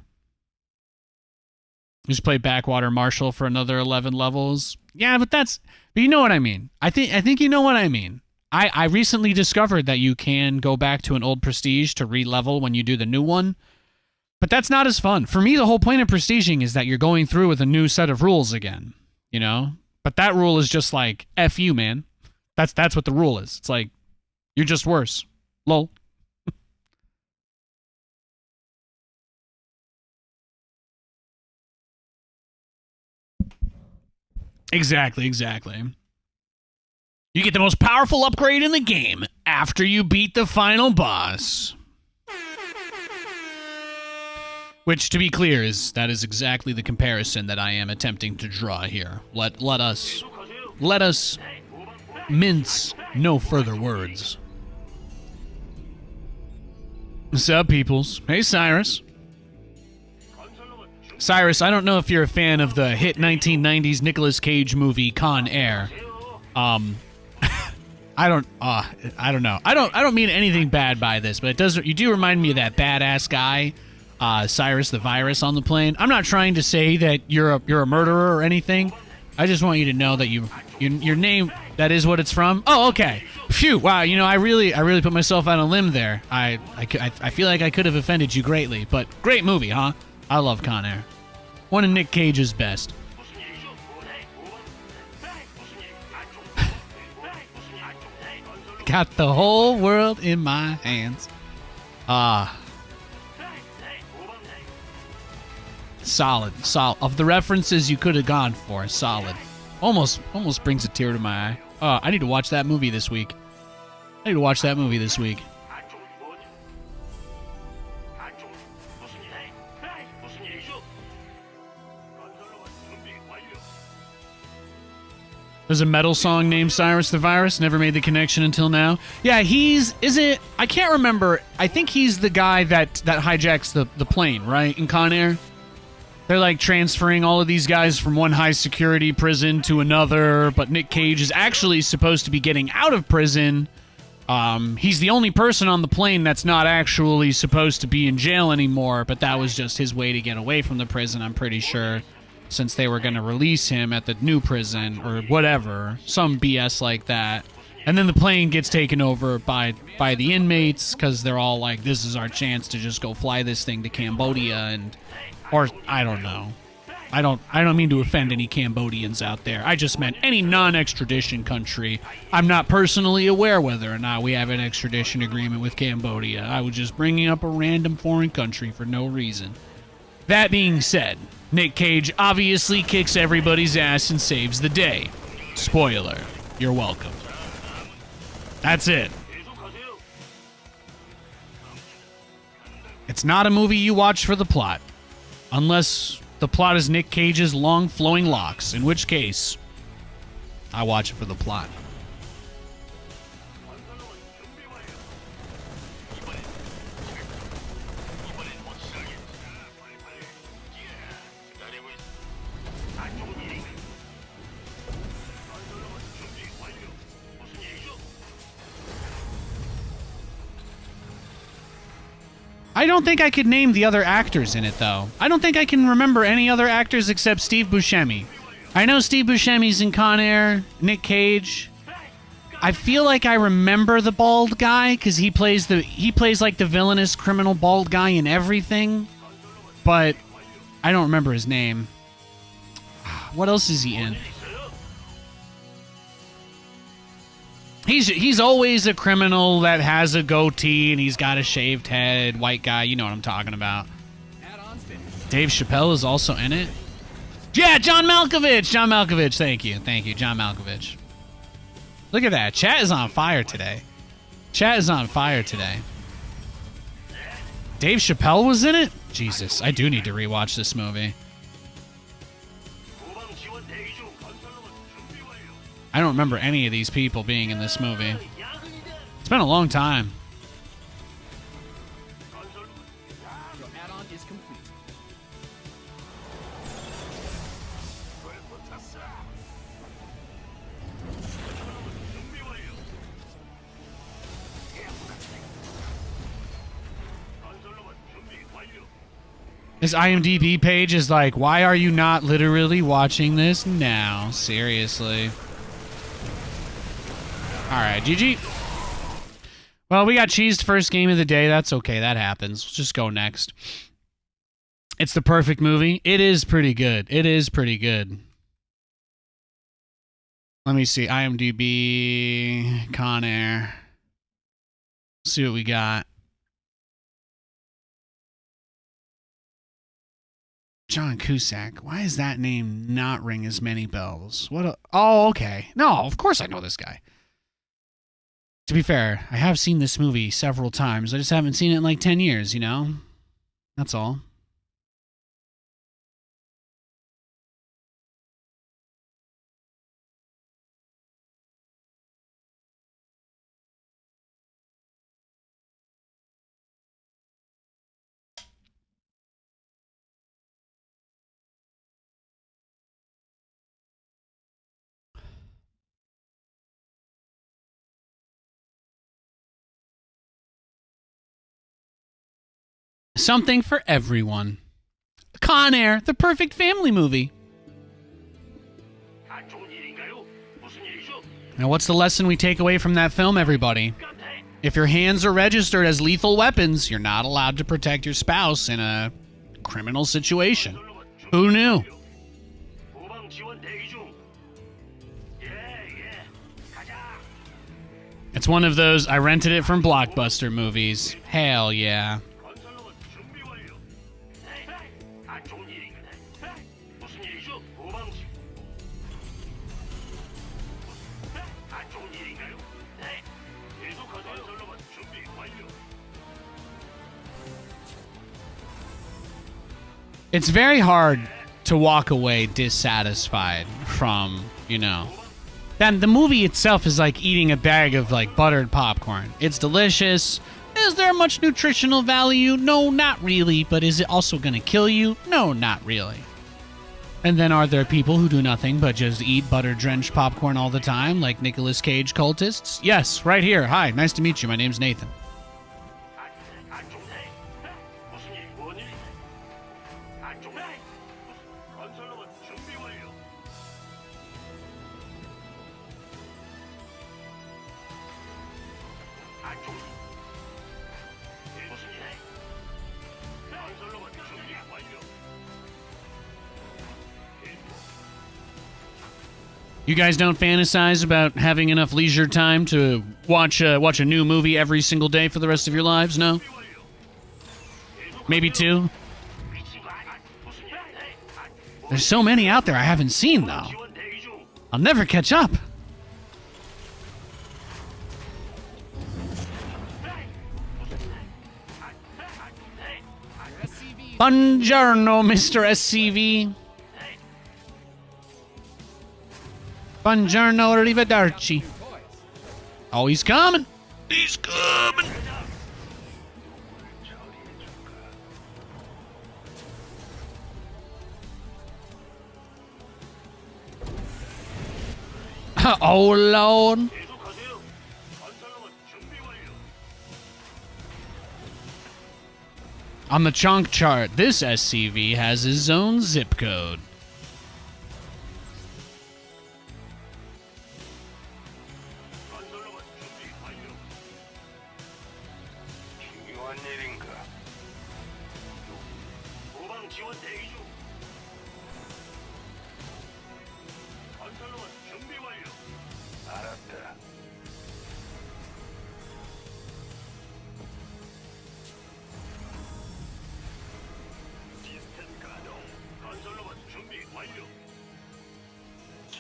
Speaker 1: Just play Backwater Marshal for another 11 levels. Yeah, but you know what I mean. I think you know what I mean. I recently discovered that you can go back to an old prestige to re-level when you do the new one. But that's not as fun. For me, the whole point of prestiging is that you're going through with a new set of rules again, you know? But that rule is just like, F you, man. That's what the rule is. It's like, you're just worse. Lol. Exactly. You get the most powerful upgrade in the game after you beat the final boss. Which, to be clear, that is exactly the comparison that I am attempting to draw here. Let us mince no further words. What's up, peoples? Hey, Cyrus. Cyrus, I don't know if you're a fan of the hit 1990s Nicolas Cage movie Con Air. I don't know. I don't mean anything bad by this, but you do remind me of that badass guy, Cyrus the Virus on the plane. I'm not trying to say that you're a murderer or anything. I just want you to know that your name, that is what it's from. Oh, okay. Phew. Wow. You know, I really put myself on a limb there. I feel like I could have offended you greatly, but great movie, huh? I love Con Air. One of Nick Cage's best. Got the whole world in my hands. Solid. Of the references you could have gone for, solid. Almost brings a tear to my eye. I need to watch that movie this week. There's a metal song named Cyrus the Virus. Never made the connection until now. Yeah, I can't remember. I think he's the guy that hijacks the plane, right? In Con Air? They're like transferring all of these guys from one high security prison to another, but Nick Cage is actually supposed to be getting out of prison. He's the only person on the plane that's not actually supposed to be in jail anymore, but that was just his way to get away from the prison, I'm pretty sure. Since they were going to release him at the new prison or whatever, some BS like that. And then the plane gets taken over by the inmates because they're all like, this is our chance to just go fly this thing to Cambodia or I don't know. I don't mean to offend any Cambodians out there. I just meant any non-extradition country. I'm not personally aware whether or not we have an extradition agreement with Cambodia. I was just bringing up a random foreign country for no reason. That being said, Nick Cage obviously kicks everybody's ass and saves the day. Spoiler. You're welcome. That's it. It's not a movie you watch for the plot. Unless the plot is Nick Cage's long flowing locks, in which case, I watch it for the plot. I don't think I could name the other actors in it, though. I don't think I can remember any other actors except Steve Buscemi. I know Steve Buscemi's in Con Air, Nick Cage. I feel like I remember the bald guy because he plays like the villainous criminal bald guy in everything, but I don't remember his name. What else is he in? He's always a criminal that has a goatee and he's got a shaved head, white guy. You know what I'm talking about. Dave Chappelle is also in it. Yeah, John Malkovich. John Malkovich. Thank you, John Malkovich. Look at that. Chat is on fire today. Chat is on fire today. Dave Chappelle was in it? Jesus, I do need to rewatch this movie. I don't remember any of these people being in this movie. It's been a long time.
Speaker 2: Your add-on is complete.
Speaker 1: This IMDb page is like, why are you not literally watching this now? Seriously. Alright, GG. Well, we got cheesed first game of the day. That's okay. That happens. Let's just go next. It's the perfect movie. It is pretty good. It is pretty good. Let me see. IMDb, Con Air. See what we got. John Cusack. Why does that name not ring as many bells? Oh, okay. No, of course I know this guy. To be fair, I have seen this movie several times. I just haven't seen it in like 10 years, you know? That's all. Something for everyone. Con Air, the perfect family movie. Now, what's the lesson we take away from that film, everybody? If your hands are registered as lethal weapons, you're not allowed to protect your spouse in a criminal situation. Who knew? It's one of those, I rented it from Blockbuster movies. Hell yeah. It's very hard to walk away dissatisfied from, you know. Then the movie itself is like eating a bag of like buttered popcorn. It's delicious. Is there much nutritional value? No, not really. But is it also going to kill you? No, not really. And then are there people who do nothing but just eat butter-drenched popcorn all the time, like Nicolas Cage cultists? Yes, right here. Hi, nice to meet you. My name's Nathan. You guys don't fantasize about having enough leisure time to watch a new movie every single day for the rest of your lives, no? Maybe two? There's so many out there I haven't seen, though. I'll never catch up. Buongiorno, Mr. SCV. Buongiorno, arrivederci. Oh, he's coming. He's coming. Oh, Lord. On the chunk chart, this SCV has his own zip code.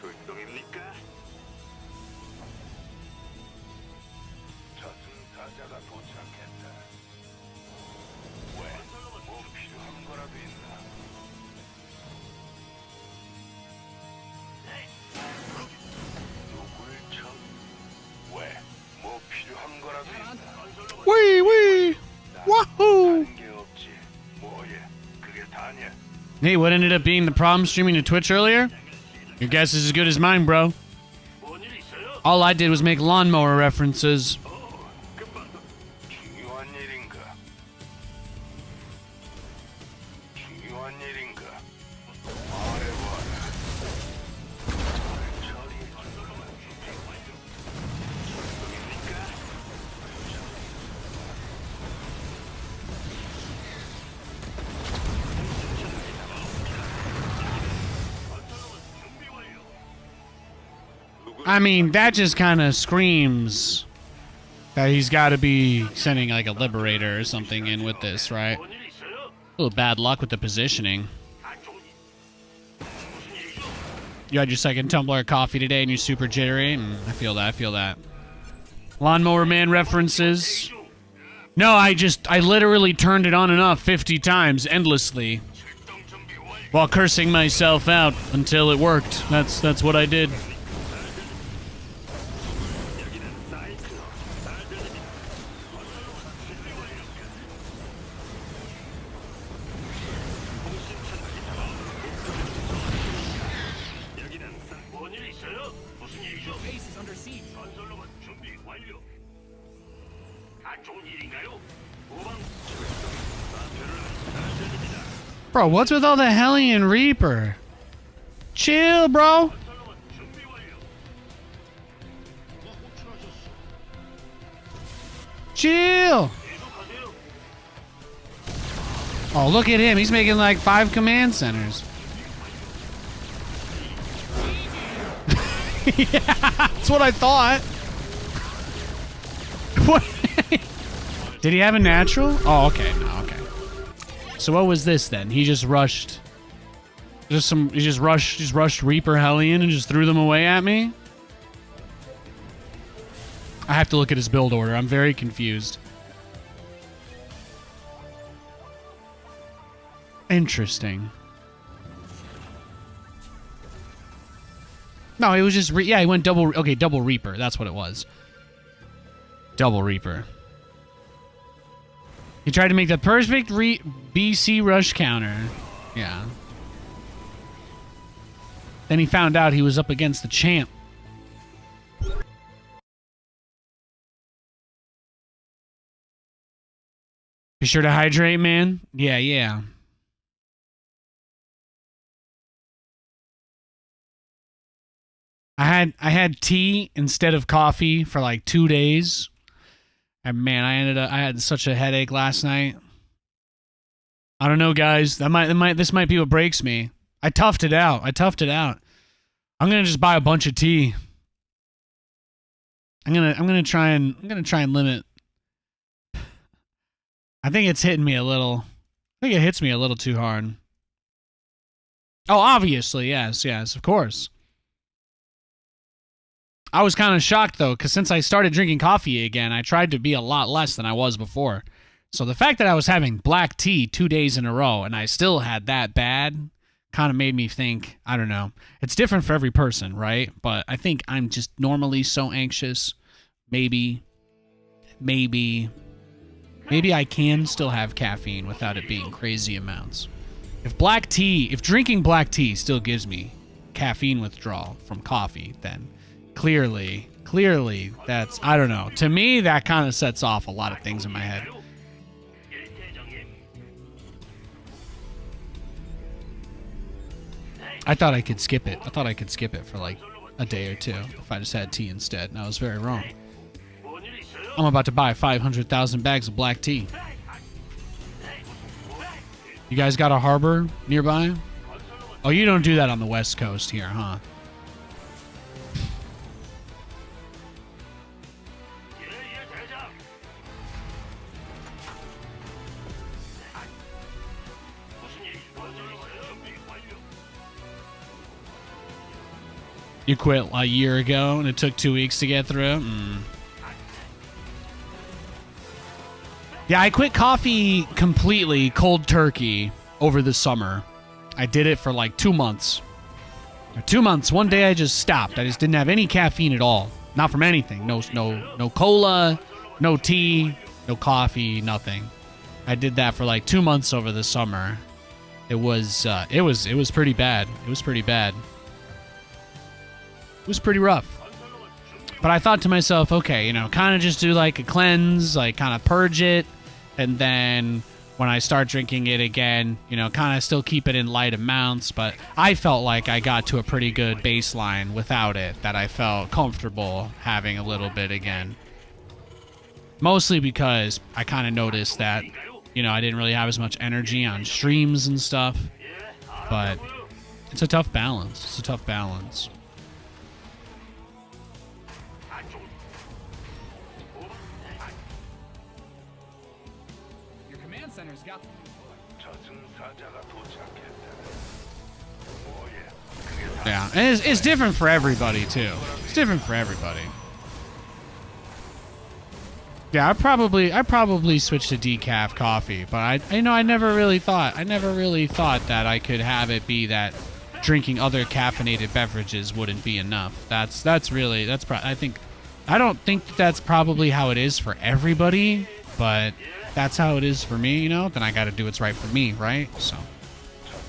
Speaker 4: 출동입니까? 저승사자가 도착했다. 왜? 뭐 필요한 거라도 있나? 누굴 쳐? 왜? 뭐 필요한 거라도 있나?
Speaker 1: Wee wee. Wahoo.
Speaker 4: 다른 게 없지. 뭐야? 그게 다냐?
Speaker 1: Hey, what ended up being the problem streaming to Twitch earlier? Your guess is as good as mine, bro.
Speaker 4: 뭔일 있어요?
Speaker 1: All I did was make lawnmower references.
Speaker 4: 금방 중요한 일인가? 중요한 일인가? 말해봐라. 출동입니까?
Speaker 1: I mean, that just kind of screams that he's got to be sending like a liberator or something in with this, right?
Speaker 4: 뭔일 있어요?
Speaker 1: A little bad luck with the positioning.
Speaker 4: 안 좋은 일. 무슨 일이죠?
Speaker 1: You had your second tumbler of coffee today and you're super jittery. I feel that. I feel that. Lawnmower Man references. No, I literally turned it on and off 50 times endlessly
Speaker 4: 출동 준비 완료.
Speaker 1: while cursing myself out until it worked. That's what I did.
Speaker 4: 여기는 사이클. 잘 들립니다. 준비 완료. 여기는 뭔일 있어요? 무슨 일이죠?
Speaker 2: Base is under siege.
Speaker 4: 건설로만 준비 완료. 안 좋은 일인가요? 후방 잘 들립니다.
Speaker 1: Bro, what's with all the Hellion Reaper? Chill, bro.
Speaker 4: 건설로만 준비 완료. 호출하셨어.
Speaker 1: Chill.
Speaker 4: 계속하세요.
Speaker 1: Oh, look at him. He's making like 5 command centers. Yeah, that's what I thought. What? Did he have a natural? Oh, okay. No, okay. So what was this then? He just rushed. He just rushed Reaper Hellion and just threw them away at me? I have to look at his build order. I'm very confused. Interesting. No, it was just yeah. He went double. Okay, double Reaper. That's what it was. Double Reaper. He tried to make the perfect BC rush counter. Yeah. Then he found out he was up against the champ. Be sure to hydrate, man. Yeah, yeah. I had tea instead of coffee for like 2 days. And man, I had such a headache last night. I don't know, guys. This might be what breaks me. I toughed it out. I'm gonna just buy a bunch of tea. I'm gonna try and limit. I think it's hitting me a little. I think it hits me a little too hard. Oh, obviously, yes, of course. I was kind of shocked, though, because since I started drinking coffee again, I tried to be a lot less than I was before. So the fact that I was having black tea 2 days in a row and I still had that bad kind of made me think, I don't know. It's different for every person, right? But I think I'm just normally so anxious. Maybe I can still have caffeine without it being crazy amounts. If drinking black tea still gives me caffeine withdrawal from coffee, then clearly that's, I don't know. To me, that kind of sets off a lot of things in my head. I thought I could skip it. For like a day or two if I just had tea instead, and I was very wrong. I'm about to buy 500,000 bags of black tea. You guys got a harbor nearby? Oh, you don't do that on the West Coast here, huh? You quit a year ago and it took 2 weeks to get through? Yeah, I quit coffee completely cold turkey over the summer. I did it for like 2 months. 2 months. One day I just stopped. I just didn't have any caffeine at all. Not from anything. No cola, no tea, no coffee, nothing. I did that for like 2 months over the summer. It was pretty bad. It was pretty bad. It was pretty rough. But I thought to myself, okay, you know, kind of just do like a cleanse, like kind of purge it. And then when I start drinking it again, you know, kind of still keep it in light amounts. But I felt like I got to a pretty good baseline without it, that I felt comfortable having a little bit again. Mostly because I kind of noticed that, you know, I didn't really have as much energy on streams and stuff. But it's a tough balance. It's a tough balance.
Speaker 2: Your command center's got
Speaker 1: Yeah, and it's different for everybody, too. It's different for everybody. Yeah, I probably switched to decaf coffee, but I never really thought that I could have it be that drinking other caffeinated beverages wouldn't be enough. I don't think that's probably how it is for everybody, but that's how it is for me, you know? Then I got to do what's right for me, right? So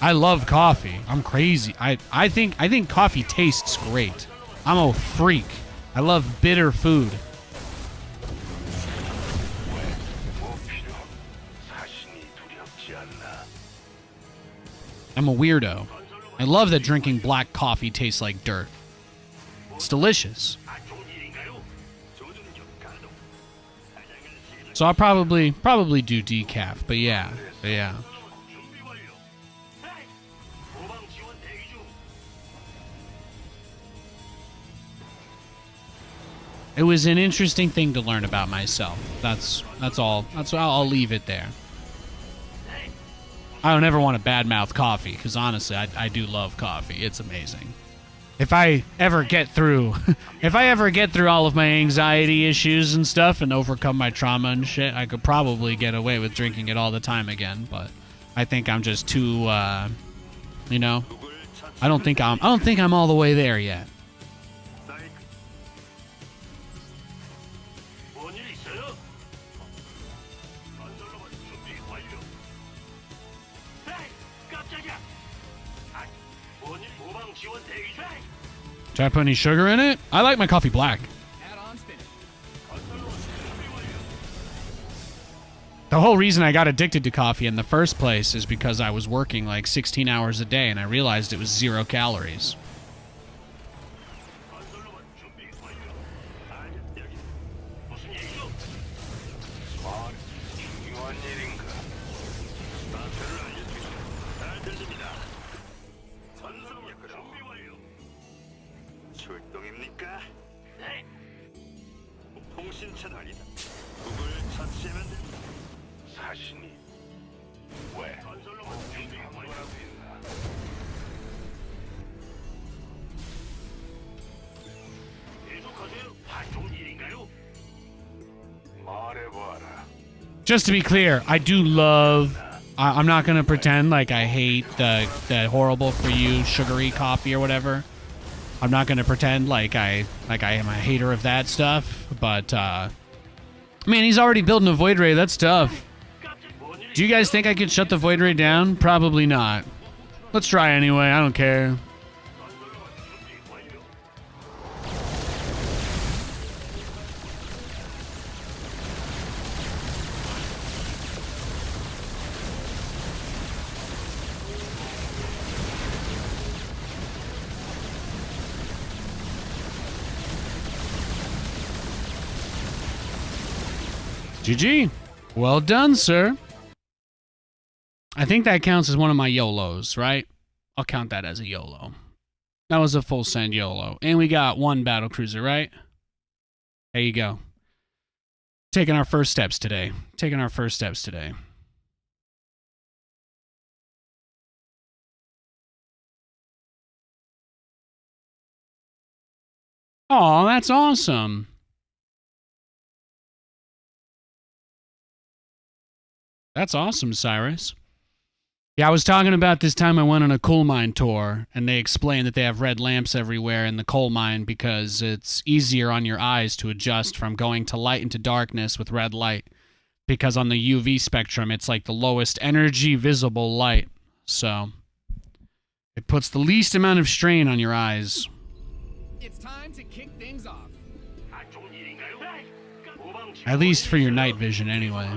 Speaker 1: I love coffee. I'm crazy. I think coffee tastes great. I'm a freak. I love bitter food. I'm a weirdo. I love that drinking black coffee tastes like dirt. It's delicious. So I'll probably do decaf, but yeah. It was an interesting thing to learn about myself. That's all. I'll leave it there. I don't ever want to badmouth coffee, because honestly, I do love coffee. It's amazing. If I ever get through all of my anxiety issues and stuff and overcome my trauma and shit, I could probably get away with drinking it all the time again. But I think I'm just too, you know, I don't think I'm all the way there yet. Should I put any sugar in it? I like my coffee black.
Speaker 2: add-ons finished.
Speaker 1: The whole reason I got addicted to coffee in the first place is because I was working like 16 hours a day and I realized it was 0 calories. Just to be clear, I do love... I'm not going to pretend like I hate the horrible for you sugary coffee or whatever. I'm not going to pretend like I am a hater of that stuff. But, man, he's already building a void ray. That's tough. Do you guys think I could shut the void ray down? Probably not. Let's try anyway. I don't care. GG. Well done, sir. I think that counts as one of my YOLOs, right? I'll count that as a YOLO. That was a full send YOLO. And we got 1 battle cruiser, right? There you go. Taking our first steps today. Oh, that's awesome. That's awesome, Cyrus. Yeah, I was talking about this time I went on a coal mine tour, and they explained that they have red lamps everywhere in the coal mine because it's easier on your eyes to adjust from going to light into darkness with red light. Because on the UV spectrum, it's like the lowest energy visible light. So it puts the least amount of strain on your eyes.
Speaker 2: It's time to kick things off.
Speaker 1: At least for your night vision, anyway.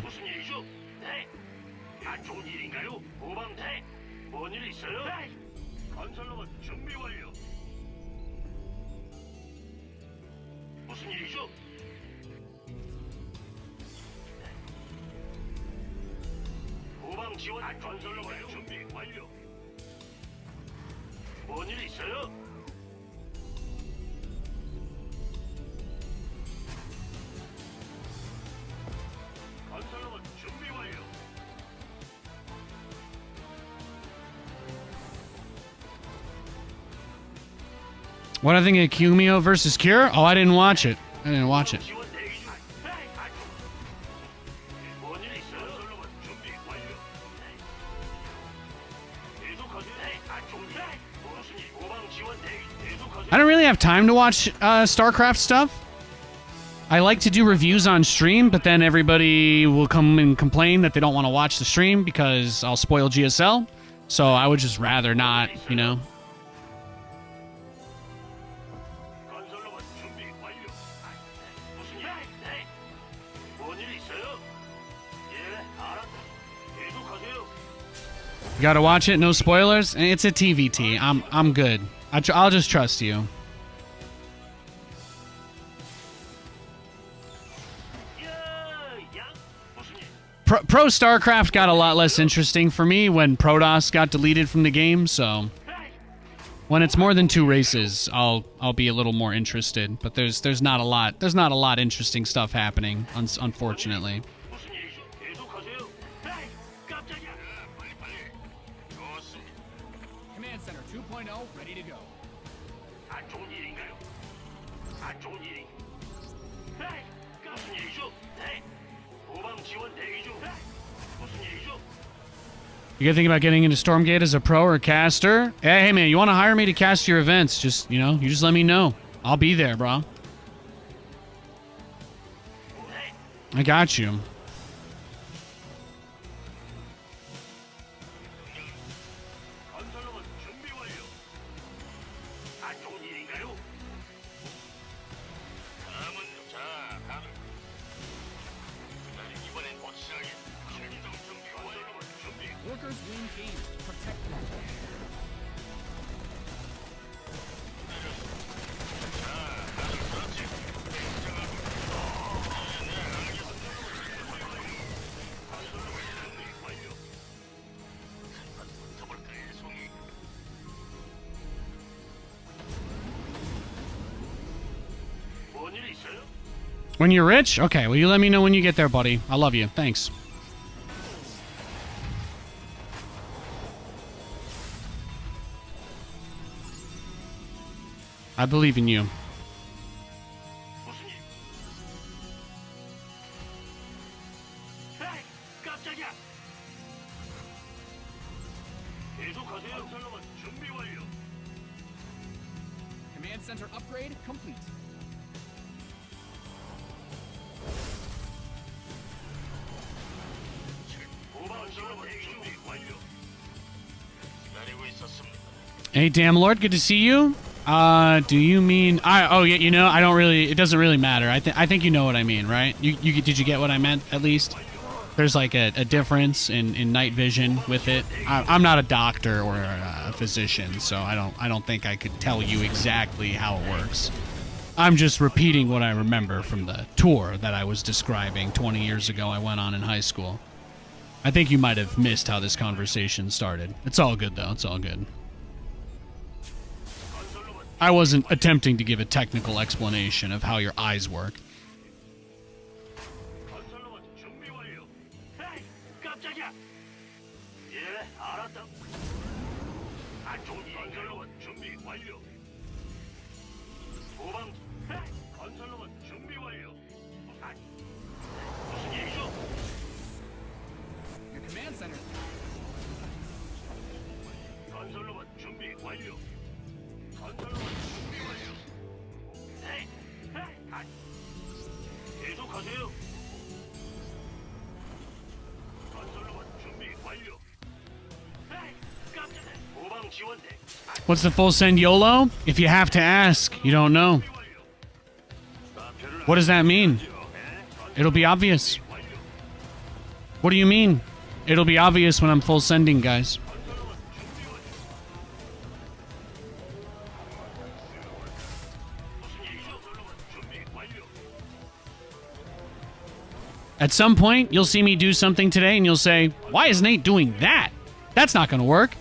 Speaker 1: What I think of Kumio versus Cure? Oh, I didn't watch it. I didn't watch it. I don't really have time to watch StarCraft stuff. I like to do reviews on stream, but then everybody will come and complain that they don't want to watch the stream because I'll spoil GSL. So I would just rather not, you know. You gotta watch it, no spoilers. It's a TVT. I'm good. I'll just trust you. Pro StarCraft got a lot less interesting for me when Protoss got deleted from the game, so when it's more than 2 races, I'll be a little more interested. But there's not a lot interesting stuff happening, unfortunately.
Speaker 2: Command Center 2.0 ready to go.
Speaker 1: You gotta think about getting into Stormgate as a pro or caster? Hey man, you want to hire me to cast your events? Just, you know, you just let me know. I'll be there, bro. I got you.
Speaker 2: Workers win games to protect them.
Speaker 1: When you're rich? Okay, well, you let me know when you get there, buddy. I love you. Thanks. I believe in you.
Speaker 2: Command Center upgrade complete.
Speaker 1: Hey, damn Lord, good to see you. Do you mean? Oh, yeah. You know, I don't really. It doesn't really matter. I think you know what I mean, right? Did you get what I meant at least? There's like a difference in night vision with it. I'm not a doctor or a physician, so I don't think I could tell you exactly how it works. I'm just repeating what I remember from the tour that I was describing 20 years ago I went on in high school. I think you might have missed how this conversation started. It's all good, though. It's all good. I wasn't attempting to give a technical explanation of how your eyes work.
Speaker 5: 건설로봇 준비 완료. 무슨 일이죠?
Speaker 2: Your command center.
Speaker 5: 건설로봇 준비 완료. 건설로봇 준비 완료. 네. 계속하세요. 건설로봇 준비 완료. 깜짝이야. 후방 지원대.
Speaker 1: What's the full send YOLO? If you have to ask, you don't know. What does that mean? It'll be obvious. What do you mean? It'll be obvious when I'm full sending, guys. At some point, you'll see me do something today and you'll say, why is Nate doing that? That's not going to work.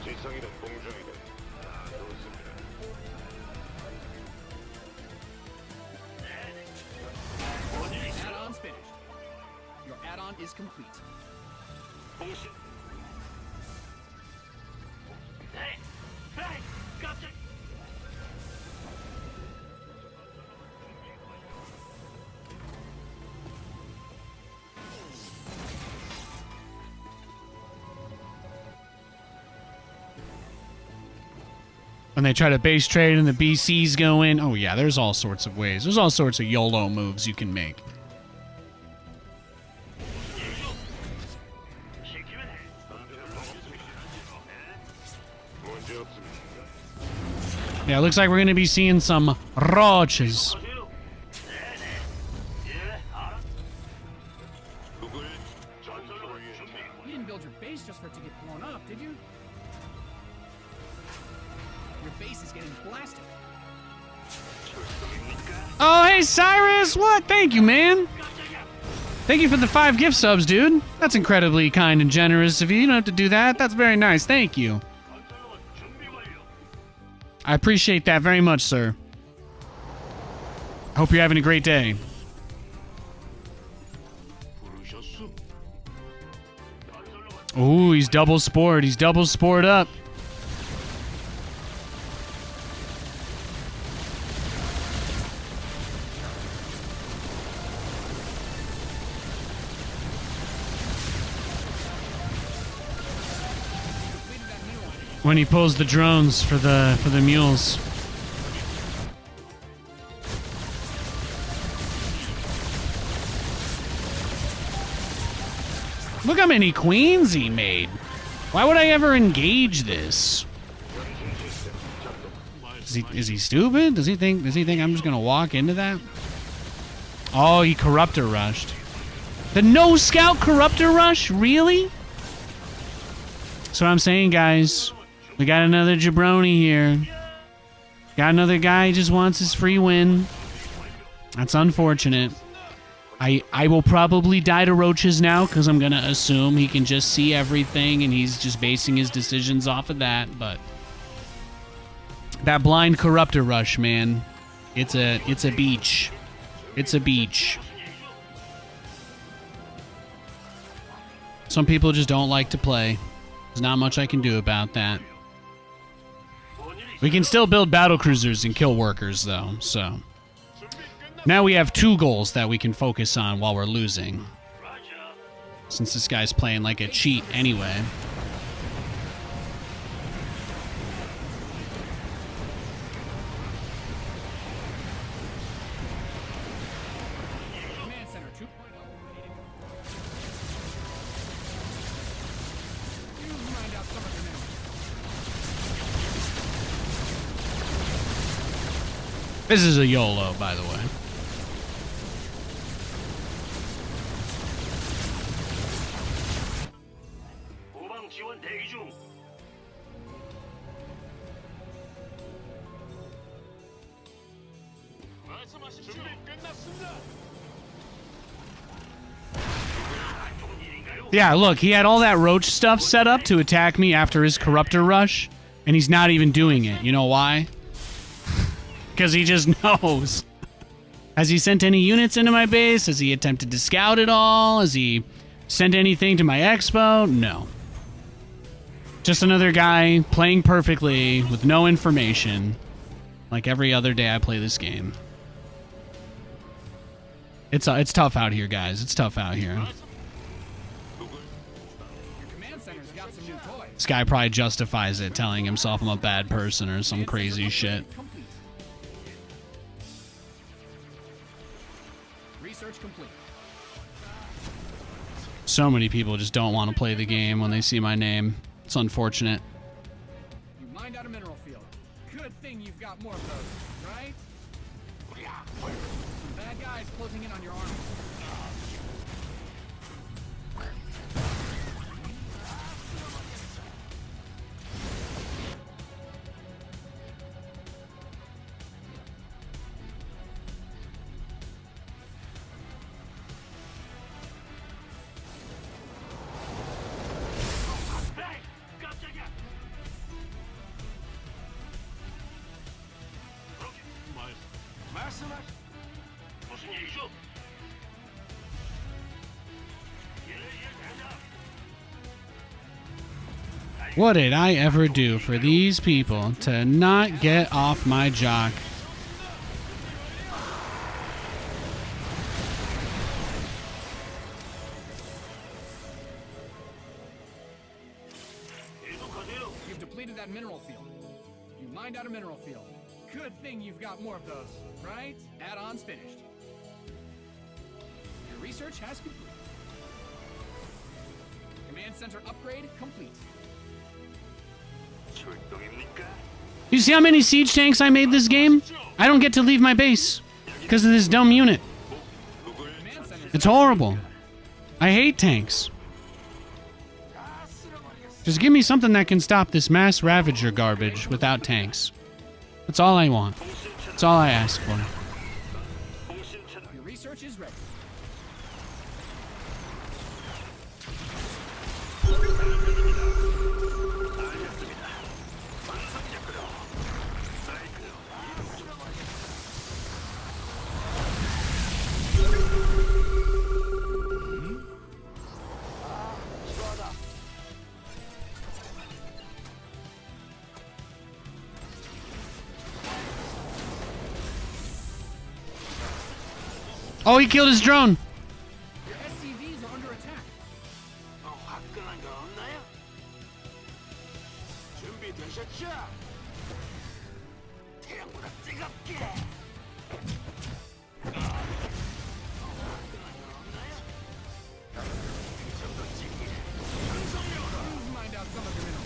Speaker 4: 지성이든 공중이든 다 좋습니다.
Speaker 2: Add-on's finished. Your add-on is complete.
Speaker 5: 공식. 네. 깜짝.
Speaker 1: When they try to base trade and the BCs go in. Oh, yeah, there's all sorts of ways. There's all sorts of YOLO moves you can make.
Speaker 4: 문제 없습니다.
Speaker 1: Yeah, it looks like we're going to be seeing some roaches.
Speaker 4: 누굴 전투를 위해
Speaker 2: You didn't build your base just for it to get blown up, did you? Your base is getting blasted.
Speaker 1: Oh, hey, Cyrus! What? Thank you, man. Thank you for the 5 gift subs, dude. That's incredibly kind and generous of you. You don't have to do that. That's very nice. Thank you. I appreciate that very much, sir. Hope you're having a great day. Ooh, he's double spored. He's double spored up. When he pulls the drones for the mules. Look how many queens he made. Why would I ever engage this? Is he stupid? Does he think I'm just gonna walk into that? Oh, he corruptor rushed. The no scout corruptor rush? Really? That's what I'm saying, guys. We got another jabroni here. Got another guy who just wants his free win. That's unfortunate. I will probably die to roaches now because I'm going to assume he can just see everything and he's just basing his decisions off of that. But that blind corruptor rush, man, it's a beach. It's a beach. Some people just don't like to play. There's not much I can do about that. We can still build battle cruisers and kill workers, though, so. Now we have 2 goals that we can focus on while we're losing. Since this guy's playing like a cheat anyway.
Speaker 2: Command center 2.0 ready to go. You mind out some of your men.
Speaker 1: This is a YOLO, by the way.
Speaker 5: 후방 지원 대기 중. 말씀하십시오. 준비 끝났습니다. 좋은 일인가요?
Speaker 1: Yeah, look, he had all that roach stuff set up to attack me after his corruptor rush, and he's not even doing it. You know why? Because he just knows. Has he sent any units into my base? Has he attempted to scout at all? Has he sent anything to my expo? No. Just another guy playing perfectly with no information, like every other day I play this game. It's tough out here, guys. It's tough out here.
Speaker 2: Your command center's got some new toys.
Speaker 1: This guy probably justifies it, telling himself I'm a bad person or some crazy shit.
Speaker 2: Complete. Research complete.
Speaker 1: So many people just don't want to play the game when they see my name. It's unfortunate.
Speaker 2: You mined out a mineral field. Good thing you've got more of those, right? Some bad guys closing in on your army.
Speaker 5: 에이, 깜짝이야. 그렇게 말씀하시. 무슨 일이죠? 예, 대장.
Speaker 1: What did I ever do for these people to not get off my jock?
Speaker 5: 계속하세요.
Speaker 2: You've depleted that mineral field. You mined out a mineral field. Good thing you've got more of those, right? Add-ons finished. Your research has complete. Command center upgrade complete.
Speaker 5: 출동입니까?
Speaker 1: You see how many siege tanks I made this game? I don't get to leave my base because of this dumb unit.
Speaker 2: Command center.
Speaker 1: It's horrible. I hate tanks. Just give me something that can stop this mass ravager garbage without tanks. That's all I want. That's all I ask for.
Speaker 5: 통신차다.
Speaker 2: Your research is ready.
Speaker 1: Oh, he killed his drone.
Speaker 2: Your SCVs are under attack.
Speaker 5: 화끈한 거 없나요? 준비되셨죠? 태양보다 뜨겁게.
Speaker 2: You've mined out some of your minerals.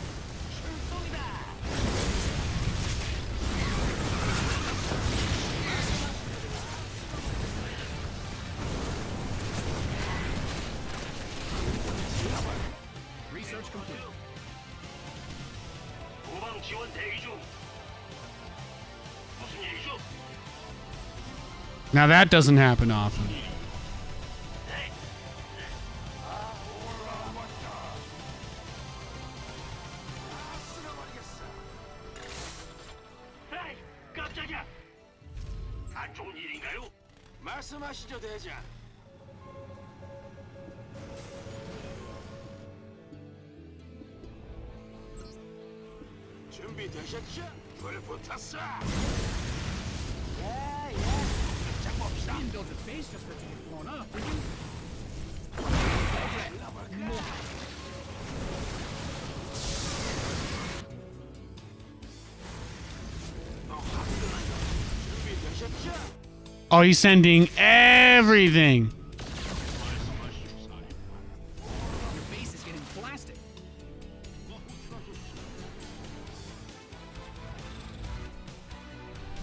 Speaker 2: Research complete.
Speaker 5: 후방 지원 대기 중. 무슨 일이죠?
Speaker 1: Now that doesn't happen often.
Speaker 5: 에이, 깜짝이야. 안 좋은 일인가요? 말씀하시죠, 대장. 준비되셨죠? 불 붙었어.
Speaker 2: You didn't build a base just for it to get blown up, did you?
Speaker 5: 준비되셨죠?
Speaker 1: Oh, he's sending everything.
Speaker 2: Your base is getting blasted.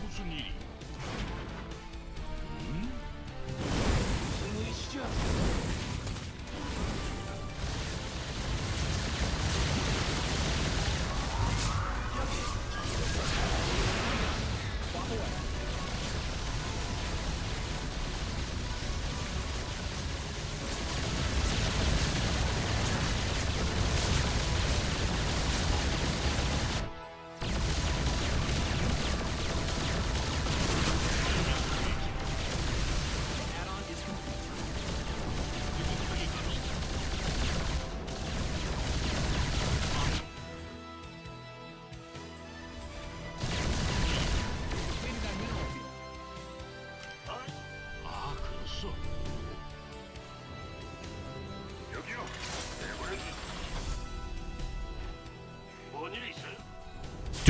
Speaker 5: 무슨 일이? 무슨 일이시죠?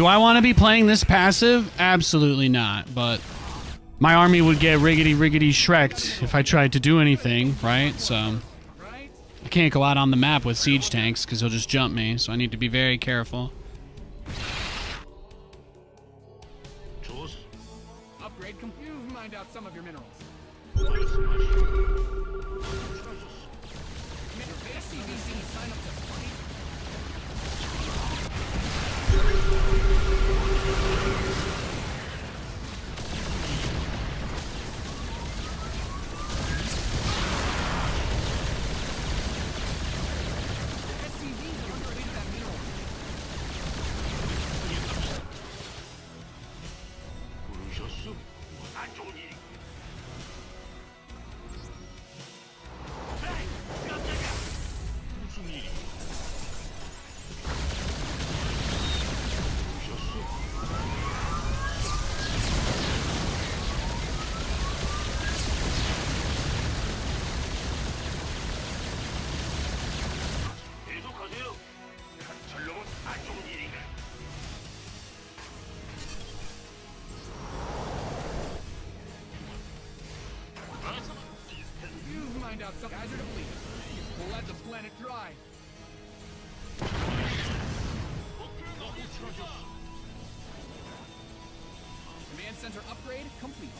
Speaker 1: Do I want to be playing this passive? Absolutely not, but my army would get riggedy Shrek'd if I tried to do anything, right? So
Speaker 2: Right?
Speaker 1: I can't go out on the map with siege tanks because he'll just jump me, so I need to be very careful.
Speaker 5: 좋았어.
Speaker 2: Upgrade complete. You've mined out some of your minerals. SCVC sign up to fight. SCVs are upgrading that mineral.
Speaker 5: 부르셨어? 안 좋은 일이. 에이, 깜짝이야. 무슨 일이? 부르셨어? 계속하세요. 전력은 안 좋은 일인가?
Speaker 2: You've mined out some. Guys are depleted. We'll let the planet dry.
Speaker 5: 너무 추워졌어.
Speaker 2: Command center upgrade complete.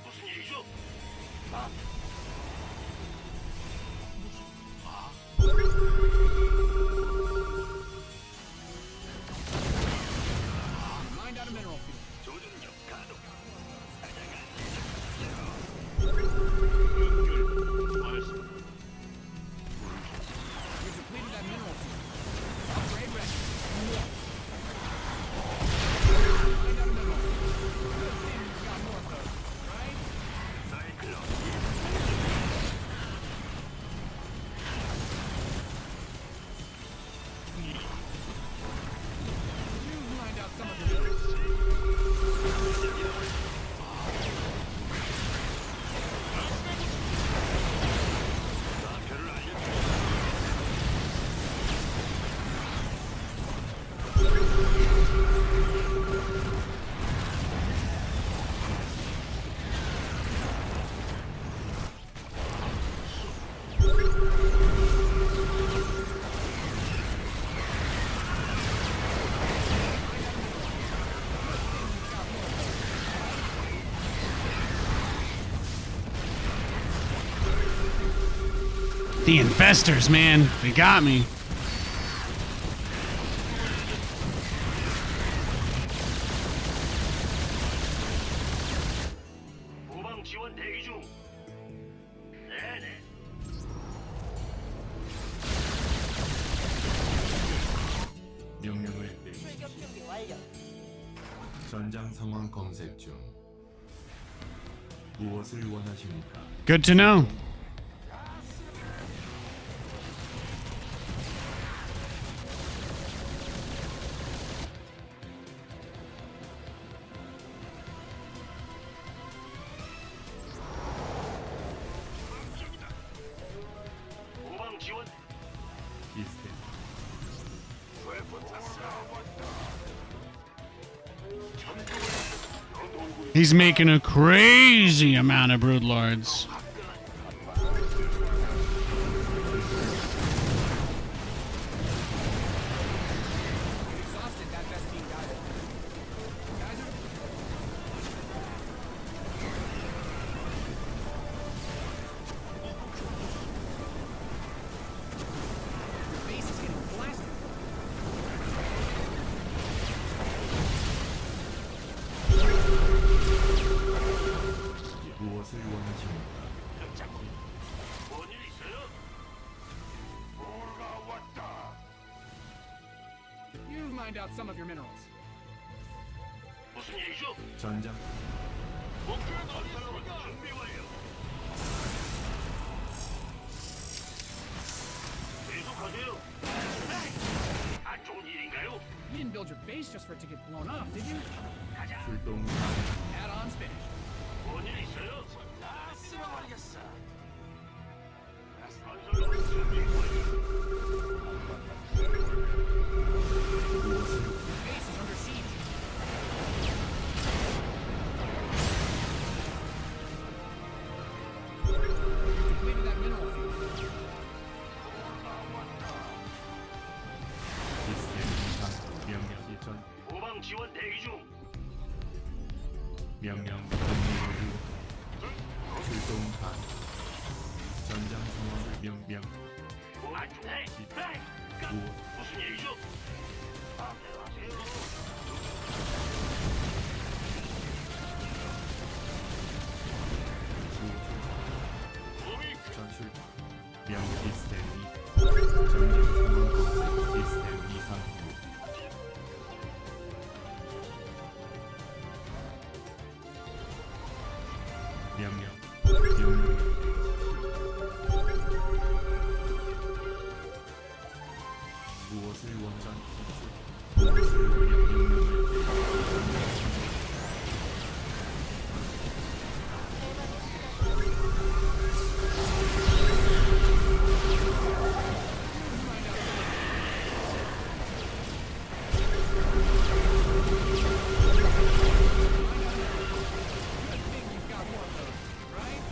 Speaker 5: 무슨 일이죠?
Speaker 2: Mined out a mineral field.
Speaker 5: 조준력 가동. 말씀.
Speaker 2: You've depleted that mineral field. Upgrade ready. Mined out a mineral field. Good thing you've got more of those, right?
Speaker 5: 사이클론.
Speaker 2: You've mined out some of your minerals.
Speaker 5: 좌표를 알려줘.
Speaker 1: The infestors, man, they got me.
Speaker 5: 후방 지원 대기 중. 네네.
Speaker 6: 명령을 내리십시오. 전장 상황 검색 중. 무엇을 원하십니까?
Speaker 1: Good to know.
Speaker 5: 후방 지원.
Speaker 6: 시스템
Speaker 5: 왜 붙었어?
Speaker 1: He's making a crazy amount of broodlords.
Speaker 2: Exhausted that best team, guys. Guys are Your base is getting blasted.
Speaker 6: 무엇을 원하십니까?
Speaker 5: 뭔일 있어요? 뭐가 왔다.
Speaker 2: You've mined out some of your minerals.
Speaker 5: 무슨 일이죠?
Speaker 6: 전장
Speaker 5: 목표 건설로 준비 완료. 계속하세요. 에이, 안 좋은 일인가요?
Speaker 2: You didn't build your base just for it to get blown up, did you?
Speaker 5: 가자.
Speaker 6: 출동
Speaker 2: Add-ons finished.
Speaker 5: 뭔일 있어요? 다 쓸어버리겠어. 건설로 준비 완료.
Speaker 6: 무엇을
Speaker 2: Base is under siege.
Speaker 6: 명령
Speaker 5: 아, 좀. 네. 무슨 일이죠? 마음대로 하세요. 몸이
Speaker 6: 전술 명 시스템 전진 상황 검색 시스템 이상 후 명령 무엇을 원하는지 무엇을 명령을
Speaker 2: Good thing you've got more of those, right?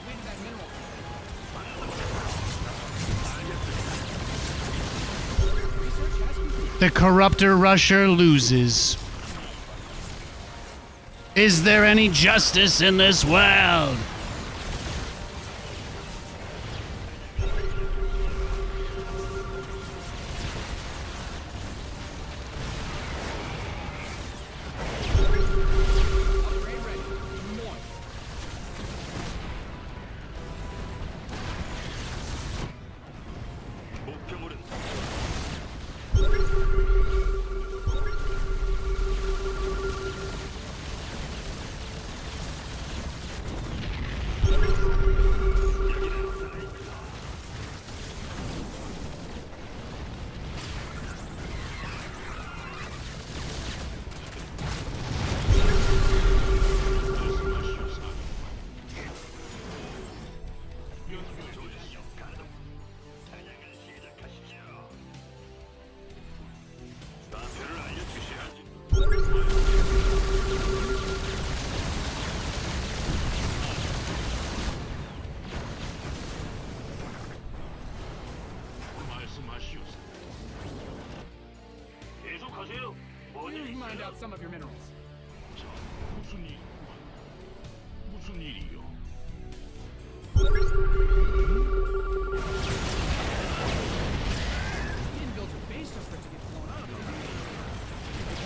Speaker 2: Win that mineral. Research has completed.
Speaker 1: The corruptor rusher loses. Is there any justice in this world?
Speaker 2: Upgrade ready. More.
Speaker 5: 목표물은 사냥을 시작하시죠. 사태를 알려주셔야지. 말씀하시오소. 계속하세요. 뭔일
Speaker 2: We've mined
Speaker 5: 있어요?
Speaker 2: out some of your minerals.
Speaker 5: 저, 무슨 일? 무슨 일이요?
Speaker 2: You didn't build your base just for it to get blown up, did you?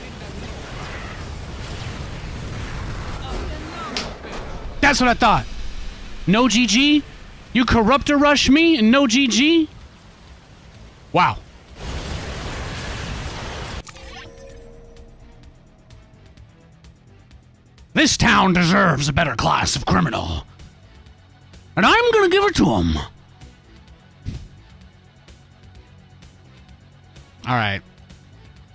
Speaker 2: Win that mineral. A phenomenal finish.
Speaker 1: That's what I thought. No GG? You corruptor rush me and no GG? Wow. This town deserves a better class of criminal. And I'm gonna give it to him. Alright.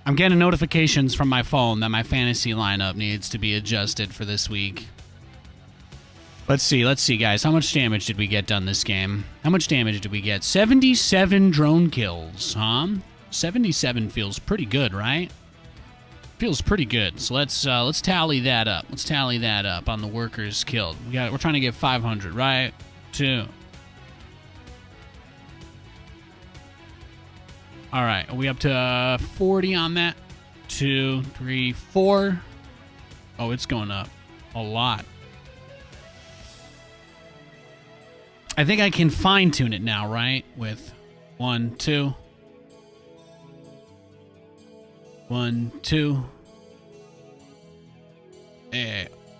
Speaker 1: I'm getting notifications from my phone that my fantasy lineup needs to be adjusted for this week. Let's see, guys. How much damage did we get done this game? How much damage did we get? 77 drone kills, huh? 77 feels pretty good, right? Feels pretty good. So let's tally that up. Let's tally that up on the workers killed. We're trying to get 500, right? 2. All right, are we up to 40 on that? 2, 3, 4. Oh, it's going up a lot. I think I can fine tune it now, right? With 1, 2. 1, 2.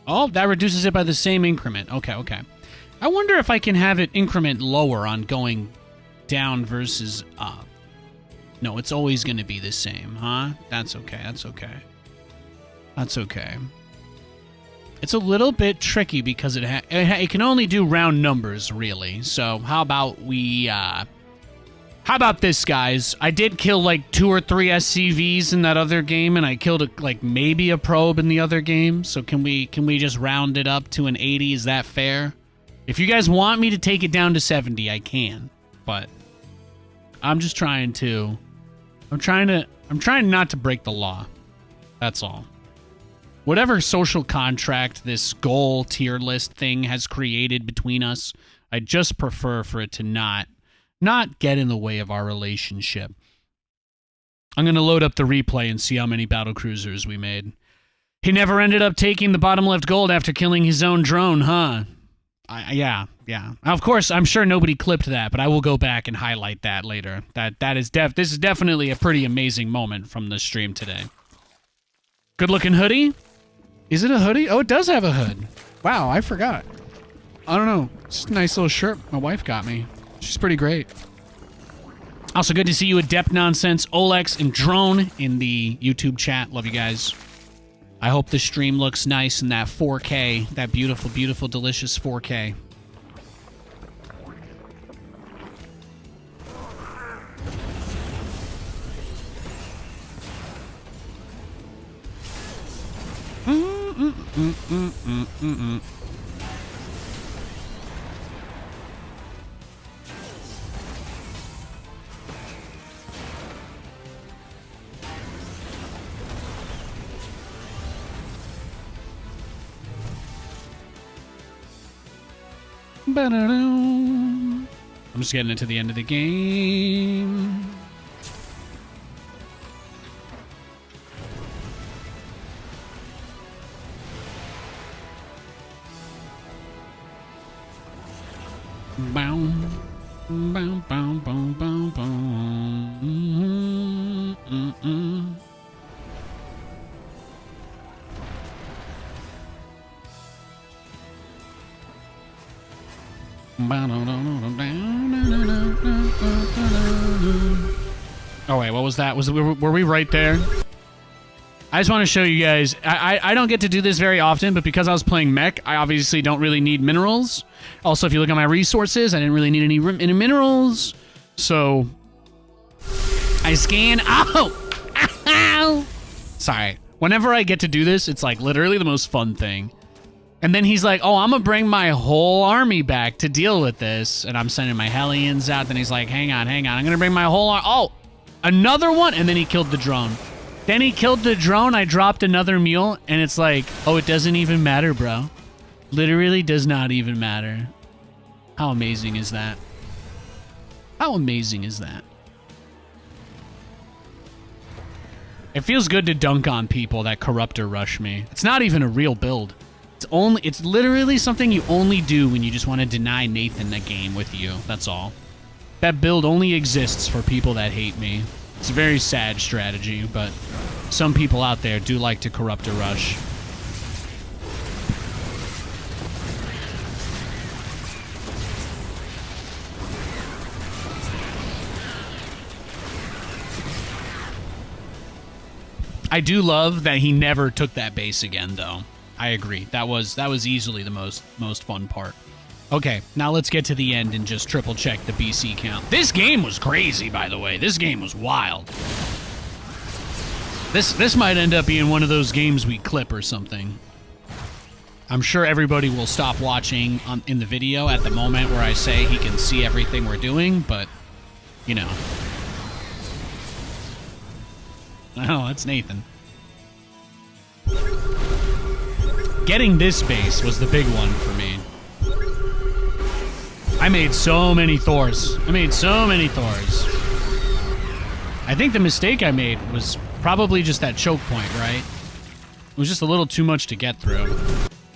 Speaker 1: Oh, that reduces it by the same increment. Okay, okay. I wonder if I can have it increment lower on going down versus up. No, it's always going to be the same, huh? That's okay, that's okay. That's okay. It's a little bit tricky because it can only do round numbers, really. So how about we, how about this, guys? I did kill like 2 or 3 SCVs in that other game, and I killed like maybe a probe in the other game. So can we just round it up to an 80? Is that fair? If you guys want me to take it down to 70, I can. But I'm just trying to, I'm trying not to break the law. That's all. Whatever social contract this goal tier list thing has created between us, I just prefer for it to not get in the way of our relationship. I'm going to load up the replay and see how many battle cruisers we made. He never ended up taking the bottom left gold after killing his own drone, huh? Yeah. Of course, I'm sure nobody clipped that, but I will go back and highlight that later. This is definitely a pretty amazing moment from the stream today. Good looking hoodie. Is it a hoodie? Oh, it does have a hood. Wow, I forgot. I don't know. It's just a nice little shirt my wife got me. She's pretty great. Also, good to see you, Adept Nonsense, Olex, and Drone in the YouTube chat. Love you guys. I hope the stream looks nice in that 4K, that beautiful, beautiful, delicious 4K. I'm just getting into the end of the game. Bow, bow, bow, bow, bow, bow. Oh wait, what was that? Were we right there? I just want to show you guys. I don't get to do this very often, but because I was playing mech, I obviously don't really need minerals. Also, if you look at my resources, I didn't really need any minerals. So I scan. Ow! Ow! Sorry. Whenever I get to do this, it's like literally the most fun thing. And then he's like, oh, I'm going to bring my whole army back to deal with this. And I'm sending my Hellions out. Then he's like, hang on. I'm going to bring my whole army. Oh, another one. And then he killed the drone. Then he killed the drone. I dropped another mule. And it's like, oh, it doesn't even matter, bro. Literally does not even matter. How amazing is that? How amazing is that? It feels good to dunk on people that corrupt or rush me. It's not even a real build. It's literally something you only do when you just want to deny Nathan a game with you. That's all. That build only exists for people that hate me. It's a very sad strategy, but some people out there do like to corrupt a rush. I do love that he never took that base again, though. I agree. That was easily the most fun part. Okay, now let's get to the end and just triple check the BC count. This game was crazy, by the way. This game was wild. This might end up being one of those games we clip or something. I'm sure everybody will stop watching in the video at the moment where I say he can see everything we're doing, but, you know. Oh, that's Nathan. Getting this base was the big one for me. I made so many Thors. I think the mistake I made was probably just that choke point, right? It was just a little too much to get through.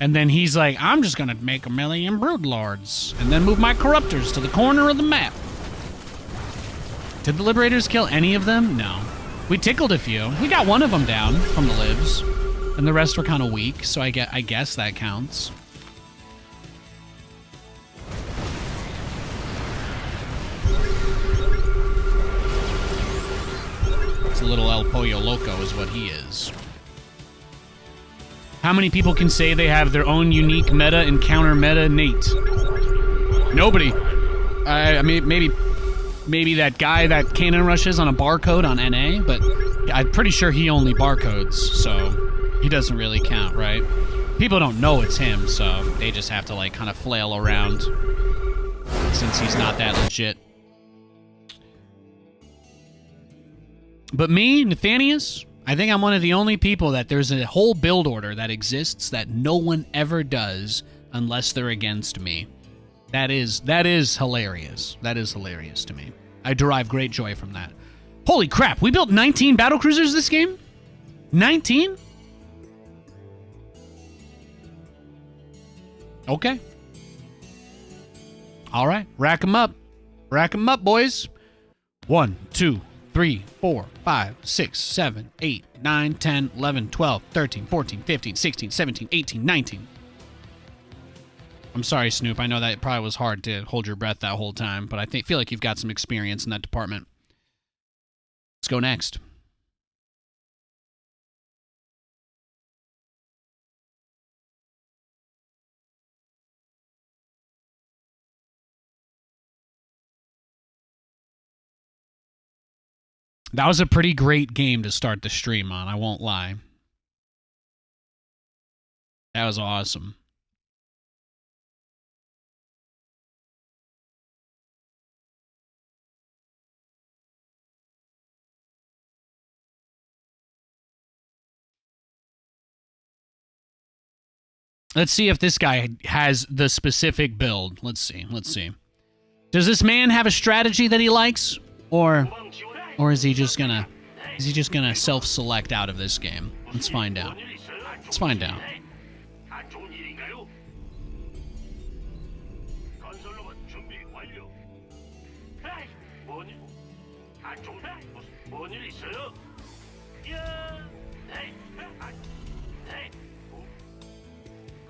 Speaker 1: And then he's like, I'm just gonna make 1,000,000 Broodlords and then move my Corruptors to the corner of the map. Did the Liberators kill any of them? No. We tickled a few. We got one of them down from the libs. And the rest were kind of weak, so I guess that counts. It's a little El Pollo Loco is what he is. How many people can say they have their own unique meta and counter meta Nate? Nobody. I mean, maybe that guy that cannon rushes on a barcode on NA, but I'm pretty sure he only barcodes, so he doesn't really count, right? People don't know it's him, so they just have to like kind of flail around since he's not that legit. But me, Nathanias, I think I'm one of the only people that there's a whole build order that exists that no one ever does unless they're against me. That is hilarious. That is hilarious to me. I derive great joy from that. Holy crap, we built 19 battlecruisers this game? 19? Okay. All right, rack them up. Rack them up, boys. 1, 2, 3, 4, 5, 6, 7, 8, 9, 10, 11, 12, 13, 14, 15, 16, 17, 18, 19. I'm sorry, Snoop. I know that it probably was hard to hold your breath that whole time, but I feel like you've got some experience in that department. Let's go next. That was a pretty great game to start the stream on, I won't lie. That was awesome. Let's see if this guy has the specific build. Let's see. Does this man have a strategy that he likes? Or is he just gonna self-select out of this game? Let's find out. Let's find out.
Speaker 5: 안 좋은 일인가요? 건설로봇 준비 완료. 에이, 뭔 일? 안 좋은 뭔 일 있어요? 야, 에이, 에이,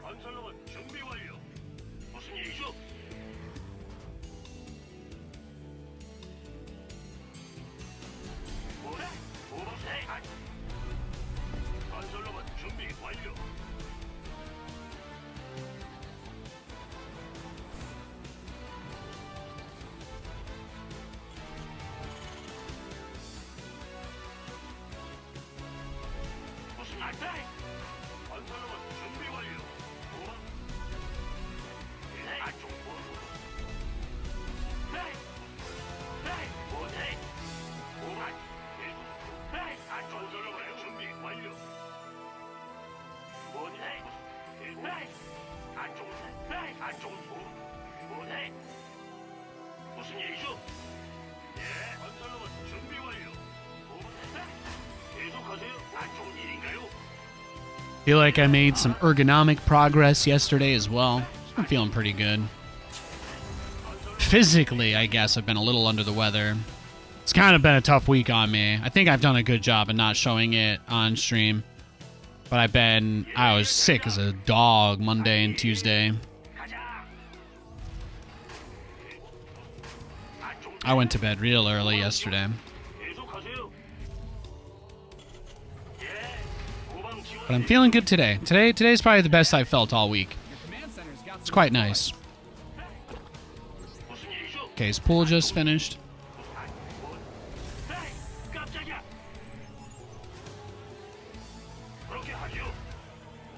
Speaker 5: 건설로봇 준비 완료. 무슨 일이죠? 뭐래? 에이, 건설로봇 준비 완료. 무슨 말이야? 건설로봇 준비 완료. 네, 안쪽 보수. 네, 네, 뭐네? 오만. 네, 안쪽 건설로봇 준비 완료. 뭐네? 네, 안쪽. 네, 안쪽 뭐네? 무슨 일이죠? 예, 건설로봇 준비 완료. 계속하세요. 안 좋은 일인가요?
Speaker 1: Feel like I made some ergonomic progress yesterday as well. I'm feeling pretty good. Physically, I guess I've been a little under the weather. It's kind of been a tough week on me. I think I've done a good job of not showing it on stream. But I was sick as a dog Monday and Tuesday. I went to bed real early yesterday.
Speaker 5: 계속하세요.
Speaker 1: But I'm feeling good today. Today's probably the best I've felt all week.
Speaker 2: Your command center's got
Speaker 1: It's quite nice.
Speaker 5: 무슨 일이죠?
Speaker 1: Okay, his pool just finished.
Speaker 5: 에이, 깜짝이야. 그렇게 하죠.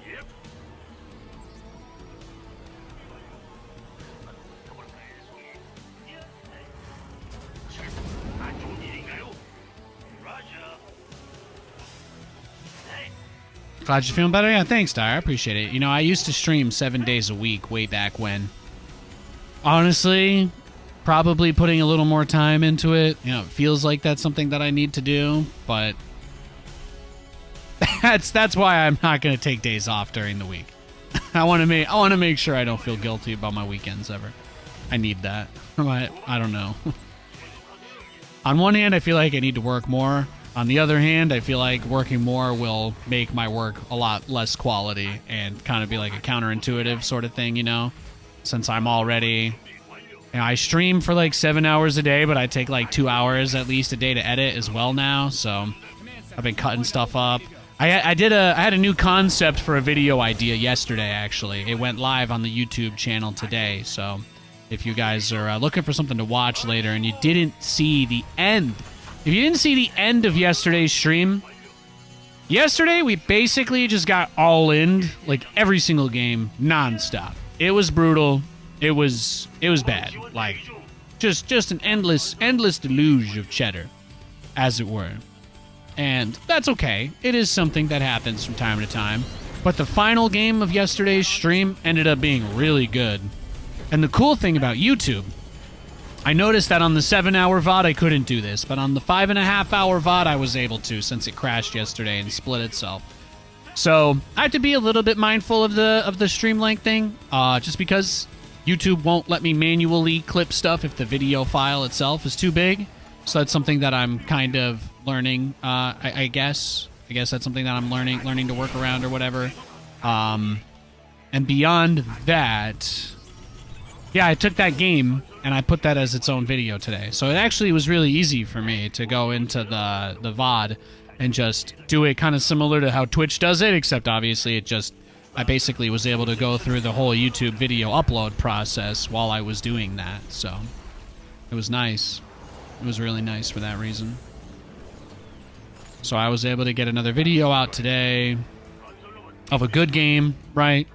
Speaker 5: 예. 안 좋은 일인가요? 라자.
Speaker 1: Glad you're feeling better. Yeah, thanks, Dyer. I appreciate it. You know, I used to stream 7 days a week way back when. Honestly, probably putting a little more time into it. You know, it feels like that's something that I need to do, but that's why I'm not going to take days off during the week. I want to make sure I don't feel guilty about my weekends ever. I need that. I don't know. On one hand, I feel like I need to work more. On the other hand, I feel like working more will make my work a lot less quality and kind of be like a counterintuitive sort of thing, you know? Since I'm already... You know, I stream for like 7 hours a day, but I take like 2 hours at least a day to edit as well now, so I've been cutting stuff up. I had a new concept for a video idea yesterday, actually. It went live on the YouTube channel today, so if you guys are looking for something to watch later and you didn't see the end... If you didn't see the end of yesterday's stream, yesterday we basically just got all in, like every single game, nonstop. It was brutal. It was bad. Like just an endless deluge of cheddar, as it were. And that's okay. It is something that happens from time to time. But the final game of yesterday's stream ended up being really good. And the cool thing about YouTube, I noticed that on the 7-hour VOD I couldn't do this, but on the 5.5-hour VOD I was able to, since it crashed yesterday and split itself. So I have to be a little bit mindful of the stream length thing, just because YouTube won't let me manually clip stuff if the video file itself is too big. So that's something that I'm kind of learning, I guess. I guess that's something that I'm learning to work around or whatever. And beyond that, yeah, I took that game and I put that as its own video today. So it actually was really easy for me to go into the VOD and just do it kind of similar to how Twitch does it, except obviously I basically was able to go through the whole YouTube video upload process while I was doing that. So it was nice. It was really nice for that reason. So I was able to get another video out today of a good game, right?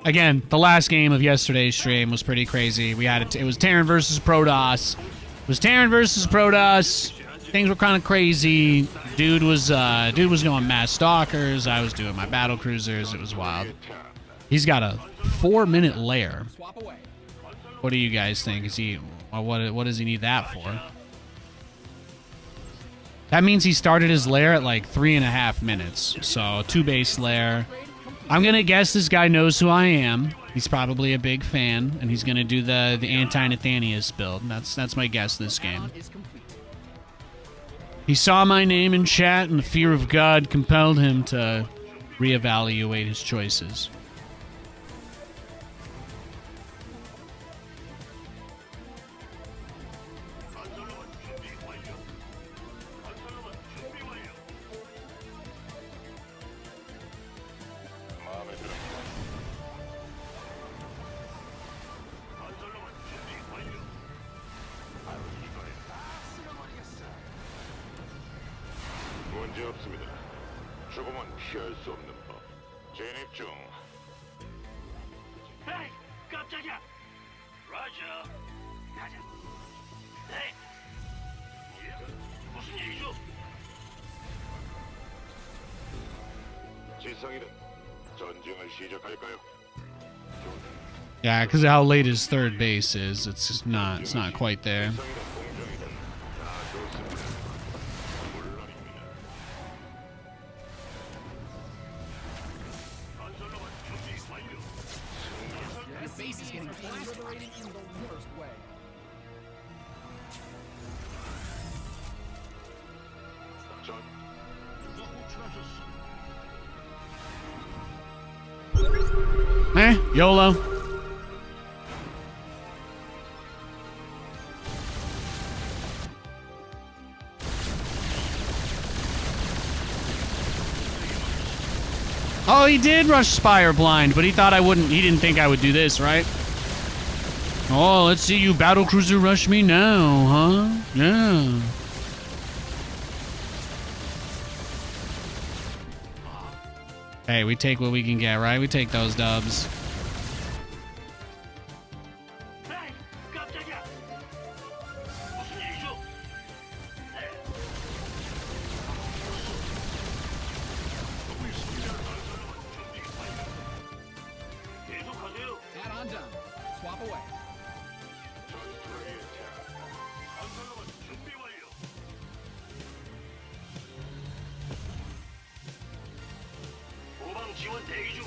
Speaker 1: Again, the last game of yesterday's stream was pretty crazy. We had it was Terran versus Protoss. It was Terran versus Protoss. Things were kind of crazy. Dude was going mass stalkers. I was doing my battle cruisers. It was wild. He's got a 4-minute lair.
Speaker 2: Swap away.
Speaker 1: What do you guys think? What does he need that for? That means he started his lair at like 3.5 minutes. So 2 base lair. I'm gonna guess this guy knows who I am. He's probably a big fan, and he's gonna do the anti-Nathanias build. That's my guess this game.
Speaker 2: Is complete.
Speaker 1: He saw my name in chat, and the fear of God compelled him to reevaluate his choices.
Speaker 7: 문제 없습니다. 죽음은 피할 수 없는 법. 진입 중.
Speaker 5: 에이, 깜짝이야. 라자. 가자. 네. 무슨 일이죠?
Speaker 7: 지성이든 전쟁을 시작할까요?
Speaker 1: Yeah, because of how late his third base is, it's not quite there.
Speaker 7: 지성이든 공정이든 다 좋습니다. 물론입니다.
Speaker 5: 건설로만 준비 완료.
Speaker 2: Your base is getting liberated in the worst way.
Speaker 7: 전
Speaker 1: YOLO. Oh, he did rush Spire blind, but he thought I wouldn't. He didn't think I would do this, right? Oh, let's see you battle cruiser rush me now, huh? Yeah. Hey, we take what we can get, right? We take those dubs.
Speaker 5: 에이, 깜짝이야. 무슨 일이죠? 네. 계속하세요.
Speaker 2: Add-on done. Swap away.
Speaker 5: 건설로만 준비 완료. 후방 지원 대기 중.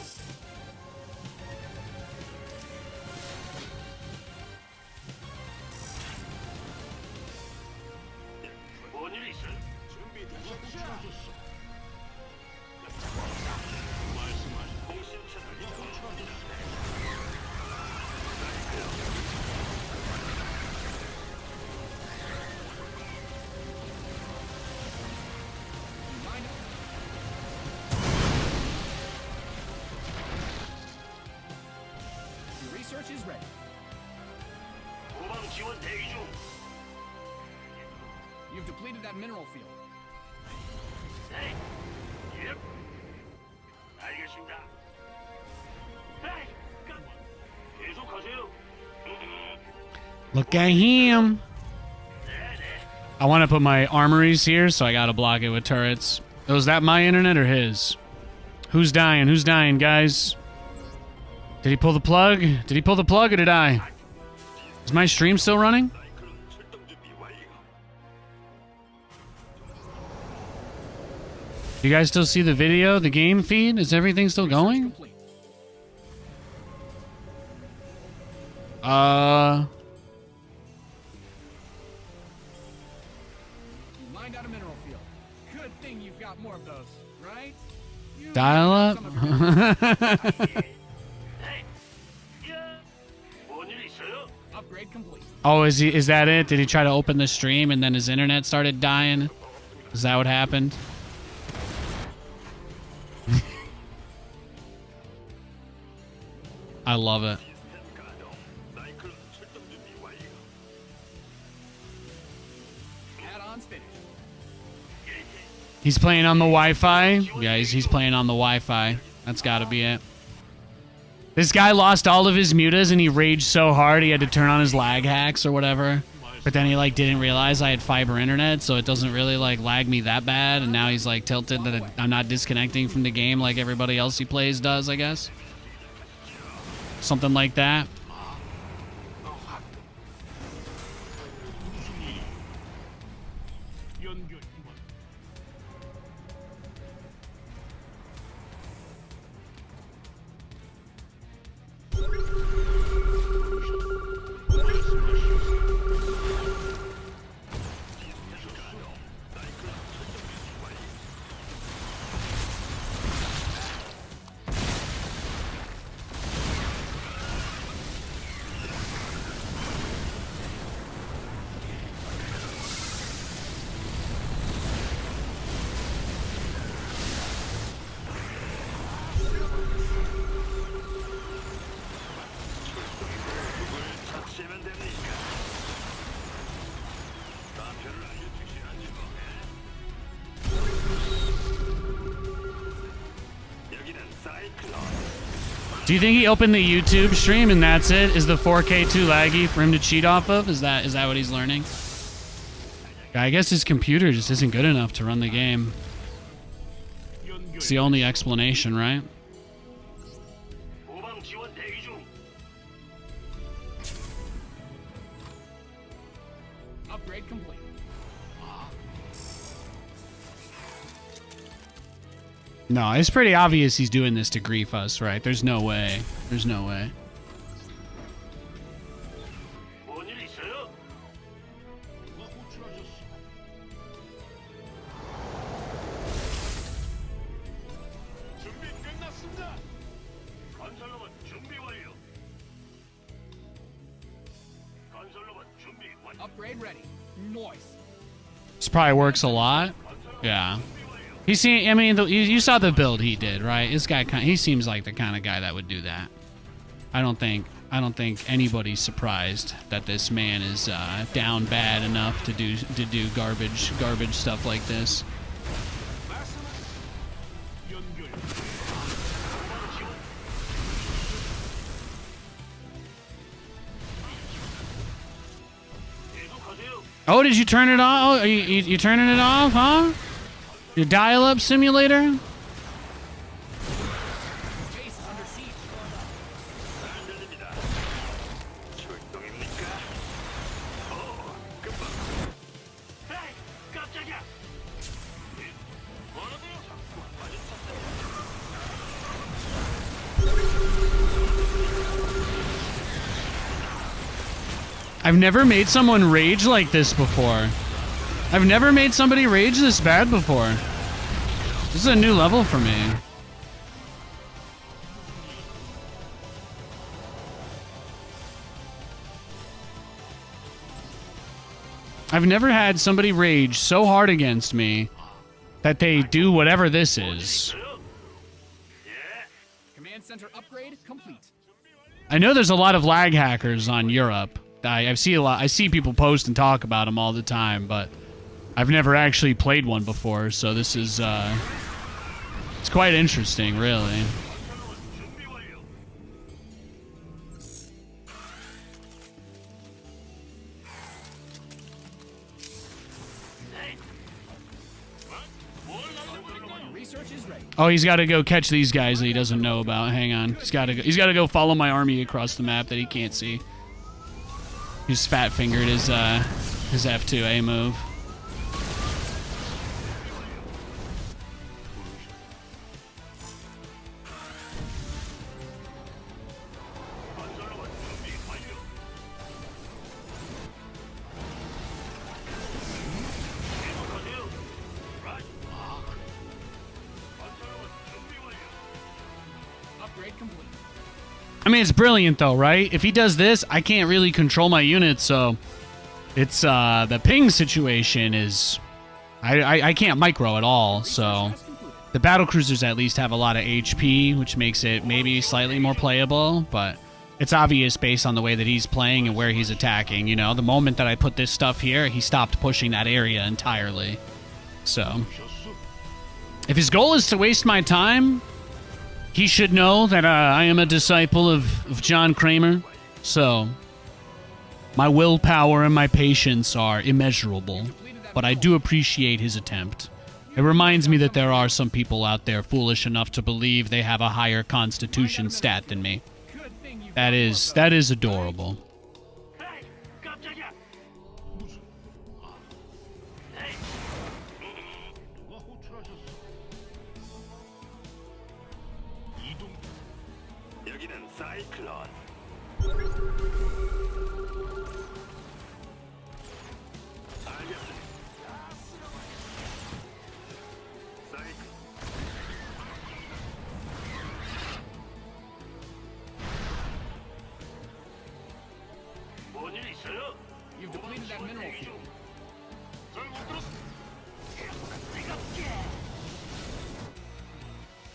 Speaker 5: 뭔 일 있어요? 준비됐어. 말씀하신 공신차를 호출합니다.
Speaker 2: Your research is ready.
Speaker 5: 후방 지원 대기 중.
Speaker 2: You've depleted that mineral field.
Speaker 5: 네. 예. 알겠습니다. 에이, 계속하세요.
Speaker 1: Look at him.
Speaker 5: 네네.
Speaker 1: I want to put my armories here, so I gotta block it with turrets. Oh, is that my internet or his? Who's dying? Who's dying, guys? Did he pull the plug? Did he pull the plug or did I? Is my stream still running? You guys still see the video, the game feed? Is everything still going?
Speaker 2: Complete. You mined out a mineral field. Good thing you've got more of those, right? You
Speaker 1: Dial up?
Speaker 2: some of your
Speaker 5: 뭔일 있어요?
Speaker 2: upgrade complete.
Speaker 1: Oh, is that it? Did he try to open the stream and then his internet started dying? Is that what happened? I love it.
Speaker 2: Add-ons finished.
Speaker 1: He's playing on the Wi-Fi? Yeah, he's playing on the Wi-Fi. That's gotta be it. This guy lost all of his mutas and he raged so hard he had to turn on his lag hacks or whatever. But then he like didn't realize I had fiber internet, so it doesn't really like lag me that bad. And now he's like tilted that I'm not disconnecting from the game like everybody else he plays does, I guess. Something like that.
Speaker 5: 찾으면 됩니까? 좌표를 알려주시라지 뭐. 여기는 사이클론.
Speaker 1: Do you think he opened the YouTube stream and that's it? Is the 4K too laggy for him to cheat off of? Is that what he's learning? I guess his computer just isn't good enough to run the game. It's the only explanation, right?
Speaker 5: 후방 지원 대기 중.
Speaker 2: Upgrade complete.
Speaker 1: No, it's pretty obvious he's doing this to grief us, right? There's no way. There's no way.
Speaker 5: 뭔일 있어요? 누가 호출하셨어? 준비 끝났습니다. 건설로봇 준비 완료. 건설로봇 준비 완료.
Speaker 2: Upgrade ready. Nice.
Speaker 1: This probably works a lot. Yeah. I mean, you saw the build he did, right? This guy, he seems like the kind of guy that would do that. I don't think anybody's surprised that this man is down bad enough to do garbage stuff like this. Oh, did you turn it off? Oh, you turning it off, huh? Your dial-up simulator?
Speaker 2: Base is under siege.
Speaker 5: 출동입니까? 금방. 에이, 깜짝이야. 뭐라고요?
Speaker 1: I've never made someone rage like this before. I've never made somebody rage this bad before. This is a new level for me. I've never had somebody rage so hard against me that they do whatever this is.
Speaker 2: Command center upgrade complete.
Speaker 1: I know there's a lot of lag hackers on Europe. I see people post and talk about them all the time, but I've never actually played one before, so this is it's quite interesting, really.
Speaker 2: research is ready.
Speaker 1: Oh, he's got to go catch these guys that he doesn't know about. Hang on. He's got to go follow my army across the map that he can't see. He's fat fingered his F2A move.
Speaker 5: 건설로봇 준비 완료. 계속하세요. 라이. 건설로봇 준비 완료.
Speaker 2: Upgrade complete.
Speaker 1: I mean, it's brilliant though, right? If he does this, I can't really control my units, so it's the ping situation is I can't micro at all, so the battle cruisers at least have a lot of HP, which makes it maybe slightly more playable, but it's obvious based on the way that he's playing and where he's attacking. You know, the moment that I put this stuff here, he stopped pushing that area entirely. So if his goal is to waste my time, he should know that I am a disciple of John Kramer, so my willpower and my patience are immeasurable, but I do appreciate his attempt. It reminds me that there are some people out there foolish enough to believe they have a higher constitution stat than me.
Speaker 2: Good thing you've
Speaker 1: That is adorable.
Speaker 5: 에이, 깜짝이야. 무슨? 에이. 누가 호출하셨어? 이동. 여기는 사이클론. 알겠습니다. 사이클. 뭔일 있어요?
Speaker 2: You've depleted that mineral field.
Speaker 5: 잘못 들었어. 뜨겁게.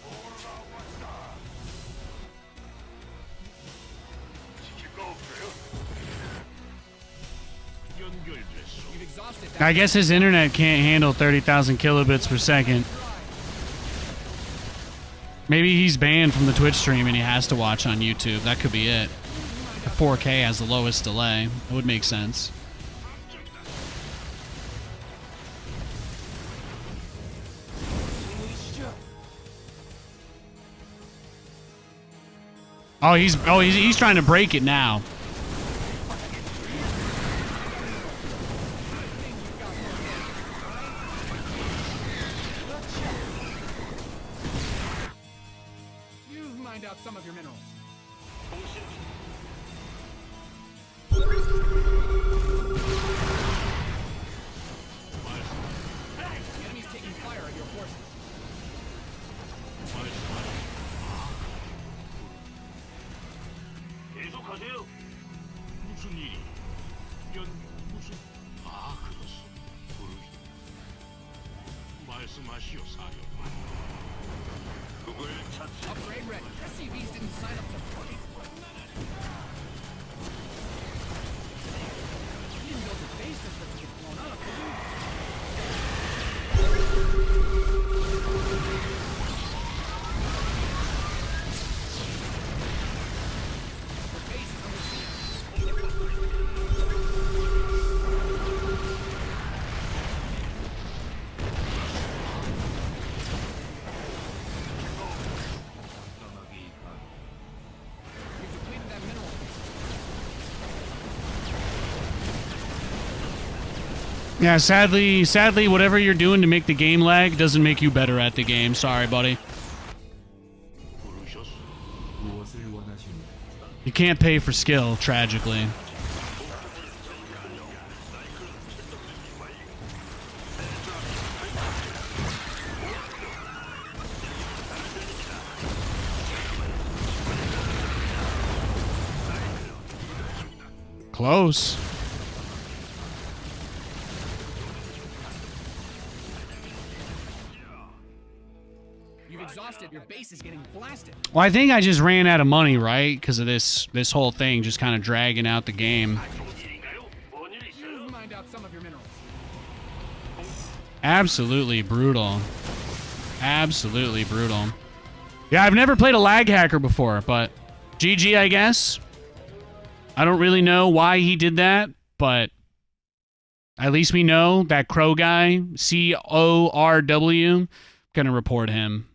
Speaker 5: 올라왔다. 지킬 거 없어요? 연결됐어.
Speaker 2: You've exhausted that.
Speaker 1: I guess his internet can't handle 30,000 kilobits per second. Maybe he's banned from the Twitch stream and he has to watch on YouTube. That could be it. The 4K has the lowest delay. It would make sense. He's trying to break it now.
Speaker 2: You've mined out some of your minerals. The enemy's taking fire at your forces.
Speaker 5: 계속하세요. 무슨 일이? 무슨? 그렇소. 말씀하시오, 사령관. 누굴 찾지?
Speaker 2: Upgrade ready. SCVs didn't sign up to fight. You didn't build a base that's supposed to get blown up, did you? The base is under siege. You've depleted that mineral field.
Speaker 1: Yeah, sadly, whatever you're doing to make the game lag doesn't make you better at the game. Sorry, buddy.
Speaker 5: 부르셨소.
Speaker 6: 무엇을 원하십니까?
Speaker 1: You can't pay for skill, tragically. Close.
Speaker 2: You've exhausted. Your base is getting blasted.
Speaker 1: Well, I think I just ran out of money, right? Because of this whole thing just kind of dragging out the game.
Speaker 5: 일인가요? 뭔일 있어요?
Speaker 2: You've mined out some of your minerals.
Speaker 1: Absolutely brutal. Absolutely brutal. Yeah, I've never played a lag hacker before, but GG, I guess. I don't really know why he did that, but at least we know that Crow guy, CORW, Gonna report him.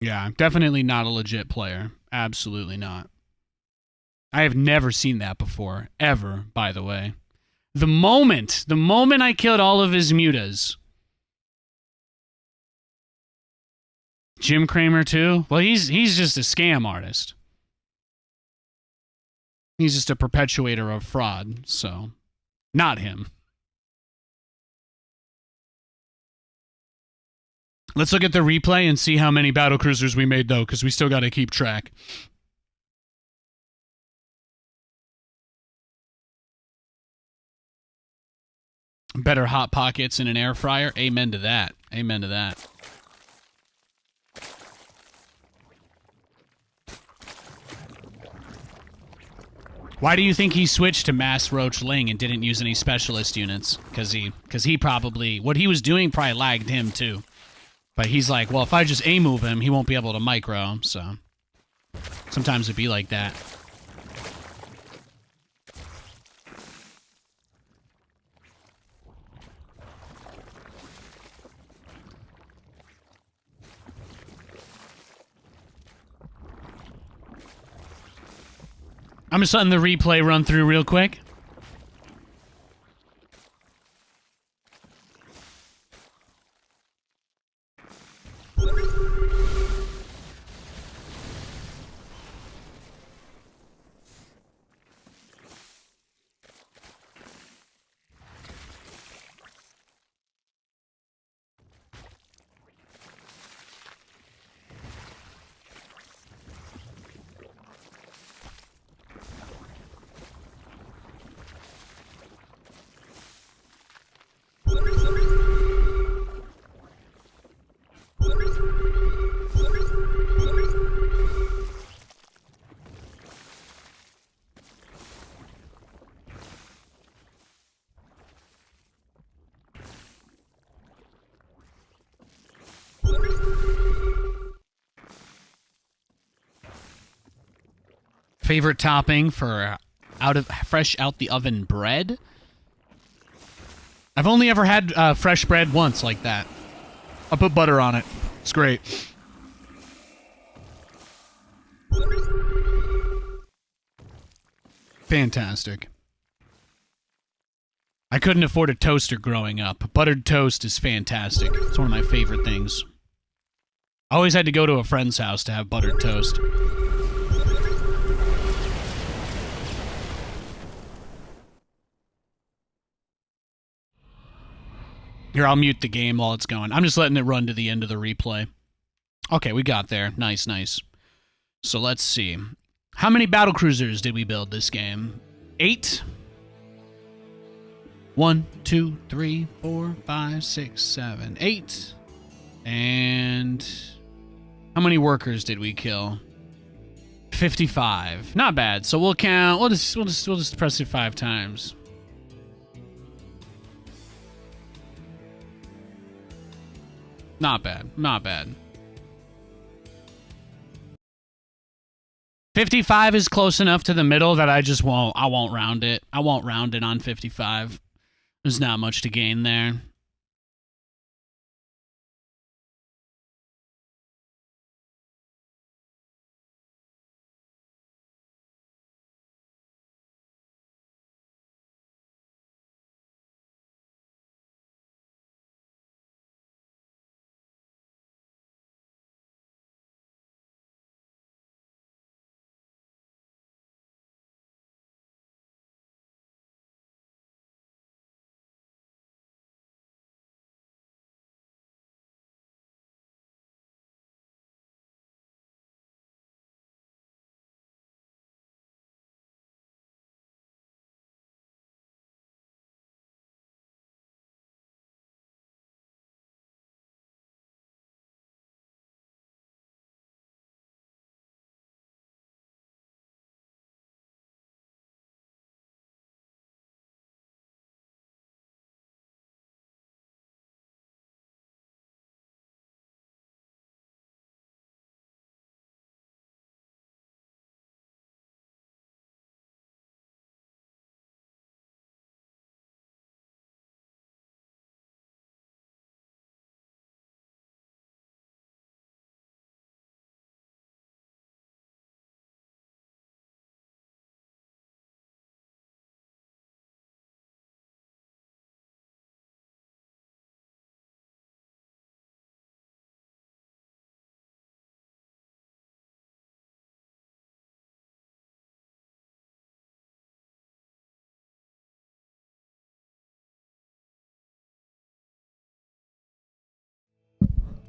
Speaker 1: Yeah, definitely not a legit player. Absolutely not. I have never seen that before. Ever, by the way. The moment I killed all of his mutas. Jim Cramer too? Well, he's just a scam artist. He's just a perpetuator of fraud, so not him. Let's look at the replay and see how many battlecruisers we made, though, because we still got to keep track. Better hot pockets in an air fryer. Amen to that. Amen to that. Why do you think he switched to Mass Roach Ling and didn't use any specialist units? Because he probably, what he was doing probably lagged him too. But he's like, well, if I just A-move him, he won't be able to micro, so sometimes it'd be like that. I'm just letting the replay run through real quick. Favorite topping for fresh out the oven bread? I've only ever had fresh bread once like that. I put butter on it. It's great. Fantastic. I couldn't afford a toaster growing up. Buttered toast is fantastic. It's one of my favorite things. I always had to go to a friend's house to have buttered toast. Here, I'll mute the game while it's going. I'm just letting it run to the end of the replay. Okay, we got there. Nice, nice. So let's see. How many battlecruisers did we build this game? 8? 1, 2, 3, 4, 5, 6, 7, 8. And how many workers did we kill? 55. Not bad. So we'll count. We'll just press it 5 times. Not bad. Not bad. 55 is close enough to the middle that I won't round it. I won't round it on 55. There's not much to gain there.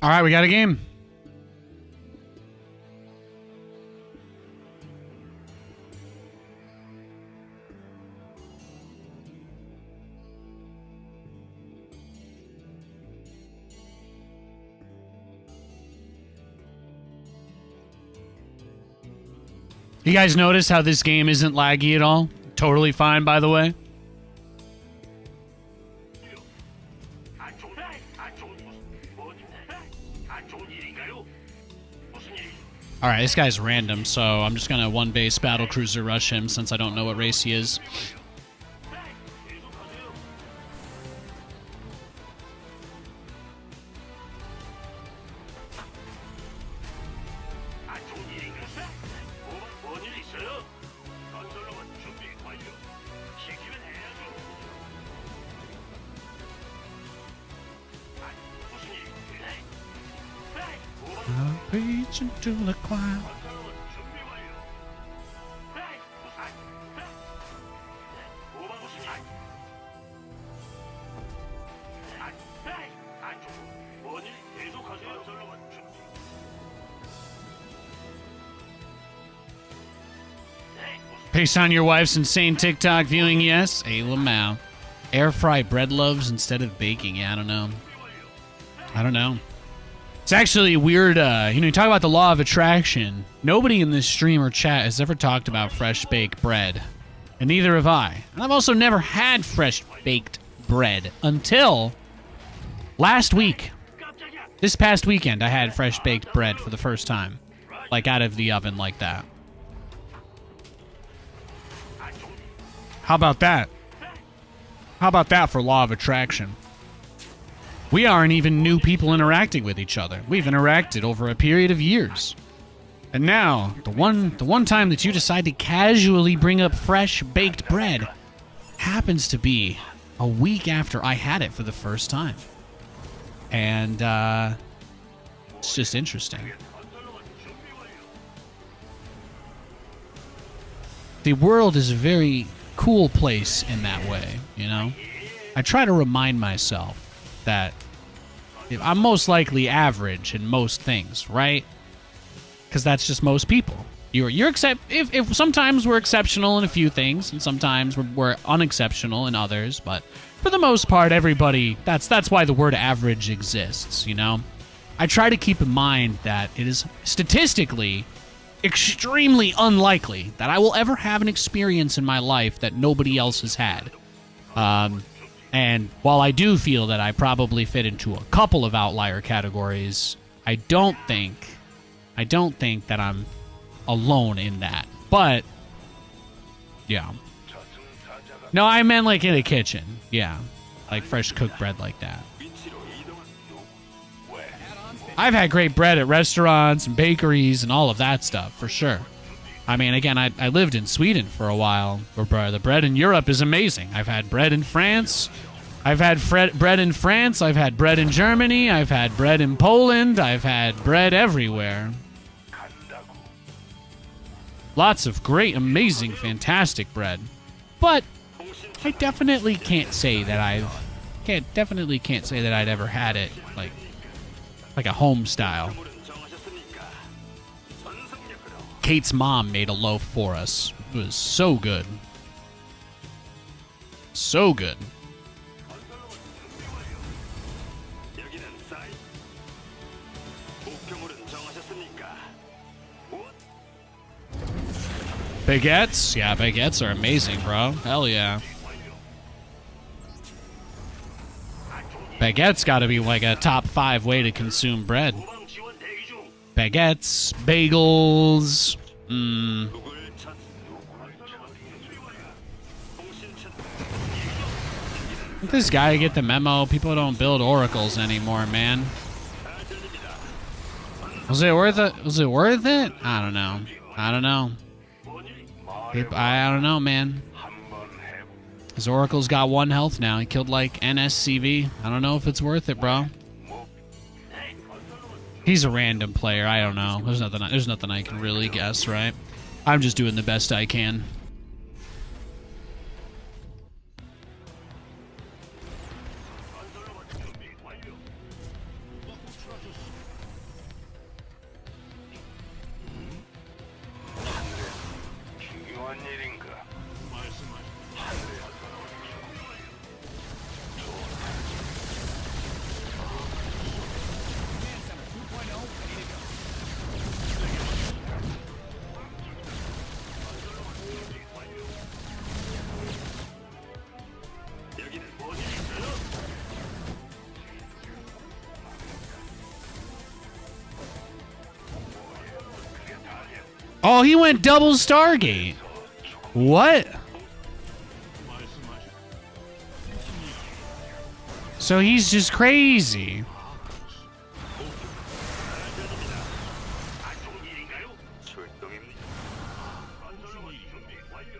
Speaker 1: All right, we got a game. You guys notice how this game isn't laggy at all? Totally fine, by the way.
Speaker 5: 안 좋은 안 좋은 안 좋은 일인가요? 무슨 일?
Speaker 1: All right, this guy's random, so I'm just gonna one base battle cruiser rush him since I don't know what race he is.
Speaker 5: 계속하세요. 안 좋은 일인가? 뭔일 있어요? 건설로만 준비 완료. 시키면 해야죠. 무슨 일?
Speaker 1: Reach into the cloud.
Speaker 5: 건설로만 준비 완료. 무슨 일? 안 좋은 뭔일? 계속하세요. 건설로만 준비.
Speaker 1: Based on your wife's insane TikTok viewing, yes. Hey, Lamau. Air fry bread loaves instead of baking. Yeah, I don't know. I don't know. It's actually weird. You talk about the law of attraction. Nobody in this stream or chat has ever talked about fresh baked bread. And neither have I. And I've also never had fresh baked bread until last week. This past weekend, I had fresh baked bread for the first time. Like out of the oven like that. How about that? How about that for law of attraction? We aren't even new people interacting with each other. We've interacted over a period of years. And now, the one time that you decide to casually bring up fresh baked bread happens to be a week after I had it for the first time. And it's just interesting. The world is a very cool place in that way, you know? I try to remind myself that I'm most likely average in most things, right? Because that's just most people. If sometimes we're exceptional in a few things, and sometimes we're unexceptional in others, but for the most part, everybody. That's why the word average exists, you know. I try to keep in mind that it is statistically extremely unlikely that I will ever have an experience in my life that nobody else has had. And while I do feel that I probably fit into a couple of outlier categories, I don't think that I'm alone in that. But yeah. No, I meant like in a kitchen. Yeah. Like fresh cooked bread like that. I've had great bread at restaurants and bakeries and all of that stuff, for sure. I mean, again, I lived in Sweden for a while, where the bread in Europe is amazing. I've had bread in France. I've had bread in France. I've had bread in Germany. I've had bread in Poland. I've had bread everywhere. Lots of great, amazing, fantastic bread. But I definitely can't say that I'd ever had it like a home style. Kate's mom made a loaf for us. It was so good. So good. Baguettes? Yeah, baguettes are amazing, bro. Hell yeah. Baguettes gotta be like a top 5 way to consume bread. Baguettes, bagels. Let this guy get the memo. People don't build oracles anymore, man. Was it worth it? Was it worth it? I don't know. I don't know. I don't know, man. His oracle's got 1 health now. He killed like NSCV. I don't know if it's worth it, bro. He's a random player. I don't know. There's nothing I can really guess, right? I'm just doing the best I can. Oh, he went double Stargate. What? So he's just crazy.
Speaker 5: 안 좋은 일인가요? 출동입니다. 건설로봇 준비 완료.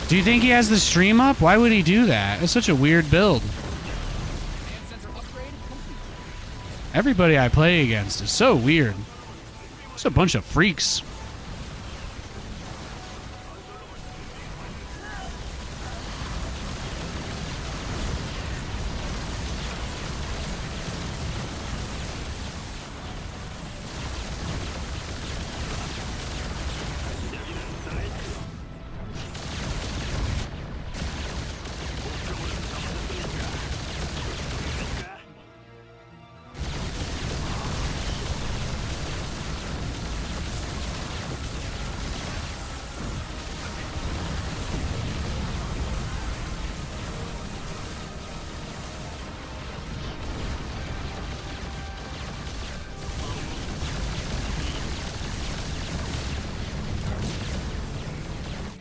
Speaker 1: Do you think he has the stream up? Why would he do that? It's such a weird build.
Speaker 2: Command center upgrade complete.
Speaker 1: Everybody I play against is so weird. It's a bunch of freaks.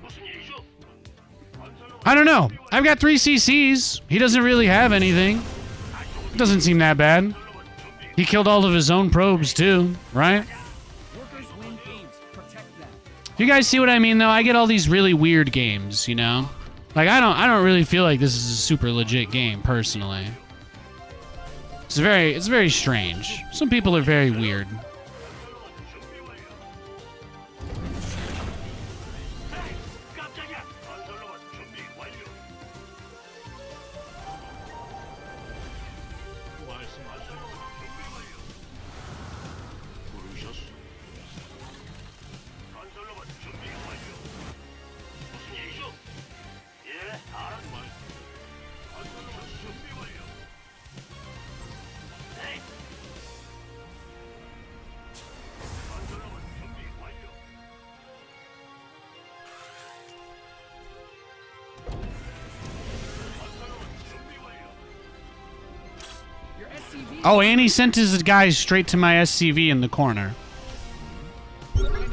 Speaker 5: 무슨 일이죠?
Speaker 1: I don't know. I've got 3 CCs. He doesn't really have anything. Doesn't seem that bad. He killed all of his own probes too, right?
Speaker 2: Workers win games. Protect them.
Speaker 1: You guys see what I mean though? I get all these really weird games, you know? Like I don't really feel like this is a super legit game personally. It's very strange. Some people are very weird.
Speaker 5: 깜짝이야. 건설로봇 준비 완료. 말씀하세요. 준비 완료. 부르셨소. 건설로봇 준비 완료. 무슨 일이죠? 예, 알았. 건설로봇 준비 완료. 네. 건설로봇 준비 완료. 건설로봇 준비 완료.
Speaker 2: Your SCV.
Speaker 1: Oh, and he sent his guys straight to my SCV in the corner.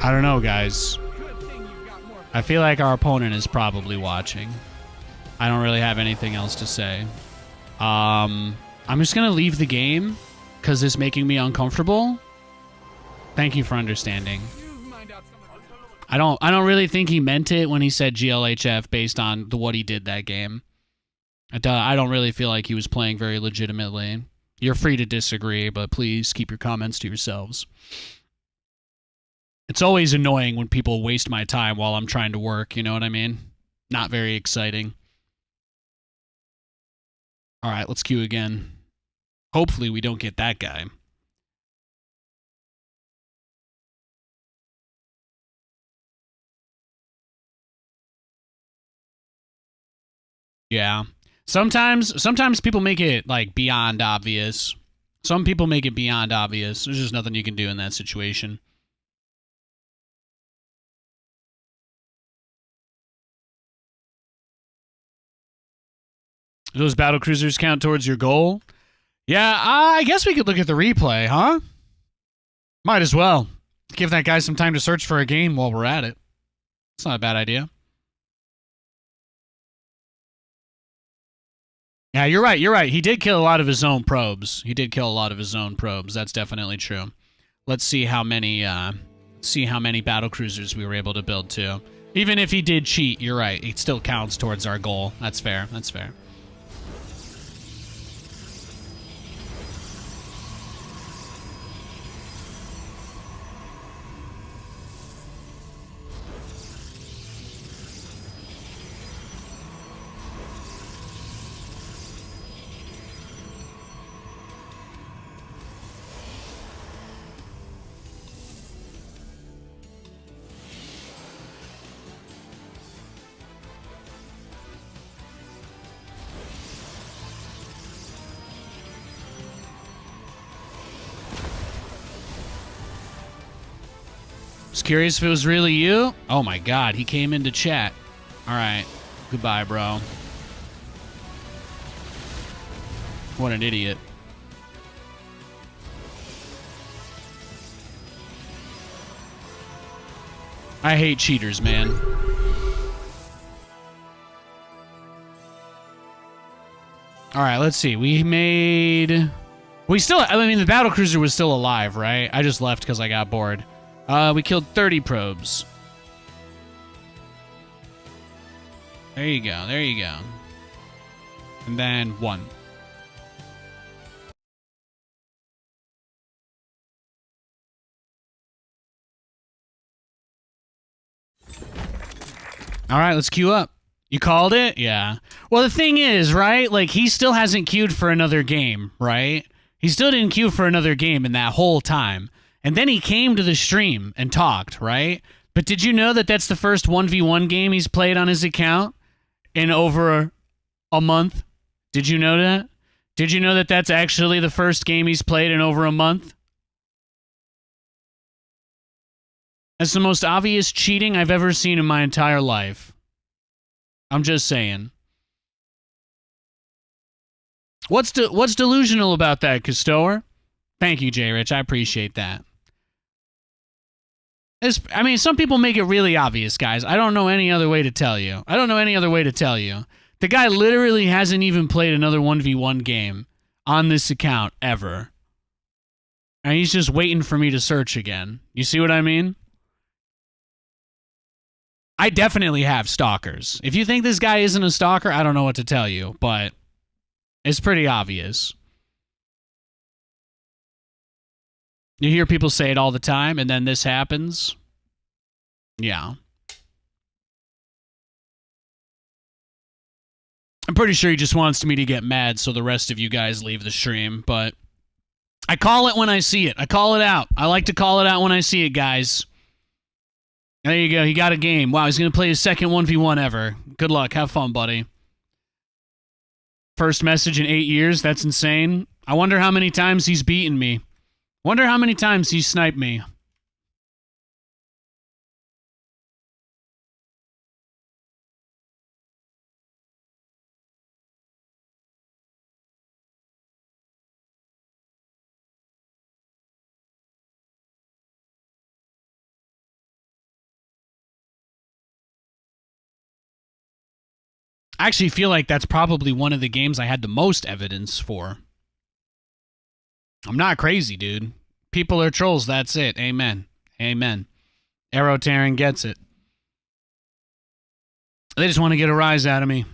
Speaker 1: I don't know, guys.
Speaker 2: Good thing you've got more.
Speaker 1: I feel like our opponent is probably watching. I don't really have anything else to say. I'm just gonna leave the game because it's making me uncomfortable. Thank you for understanding.
Speaker 2: You've mined out some of the
Speaker 1: I don't really think he meant it when he said GLHF based on what he did that game. I don't really feel like he was playing very legitimately. You're free to disagree, but please keep your comments to yourselves. It's always annoying when people waste my time while I'm trying to work, you know what I mean? Not very exciting. All right, let's queue again. Hopefully we don't get that guy. Yeah. Sometimes people make it like beyond obvious. Some people make it beyond obvious. There's just nothing you can do in that situation. Do those battle cruisers count towards your goal? Yeah, I guess we could look at the replay, huh? Might as well. Give that guy some time to search for a game while we're at it. It's not a bad idea. Yeah, you're right. You're right. He did kill a lot of his own probes. That's definitely true. Let's see how many battle cruisers we were able to build too. Even if he did cheat, you're right. It still counts towards our goal. That's fair. That's fair. Just curious if it was really you. Oh my god, he came into chat. All right, goodbye, bro. What an idiot. I hate cheaters, man. All right, let's see. We still, I mean, the battlecruiser was still alive, right? I just left because I got bored. We killed 30 probes. There you go. There you go. And then 1. All right, let's queue up. You called it? Yeah. Well, the thing is, right? Like, he still hasn't queued for another game, right? He still didn't queue for another game in that whole time. And then he came to the stream and talked, right? But did you know that that's the first 1v1 game he's played on his account in over a month? Did you know that? Did you know that that's actually the first game he's played in over a month? That's the most obvious cheating I've ever seen in my entire life. I'm just saying. What's delusional about that, Custoer? Thank you, J. Rich. I appreciate that. I mean, some people make it really obvious, guys. I don't know any other way to tell you. I don't know any other way to tell you. The guy literally hasn't even played another 1v1 game on this account ever. And he's just waiting for me to search again. You see what I mean? I definitely have stalkers. If you think this guy isn't a stalker, I don't know what to tell you, but it's pretty obvious. You hear people say it all the time, and then this happens. Yeah. I'm pretty sure he just wants me to get mad so the rest of you guys leave the stream, but I call it when I see it. I call it out. I like to call it out when I see it, guys. There you go. He got a game. Wow, he's going to play his second 1v1 ever. Good luck. Have fun, buddy. First message in 8 years. That's insane. I wonder how many times he's beaten me. Wonder how many times he's sniped me. I actually feel like that's probably one of the games I had the most evidence for. I'm not crazy, dude. People are trolls, that's it. Amen. Amen. Arrow Terran gets it. They just want to get a rise out of me.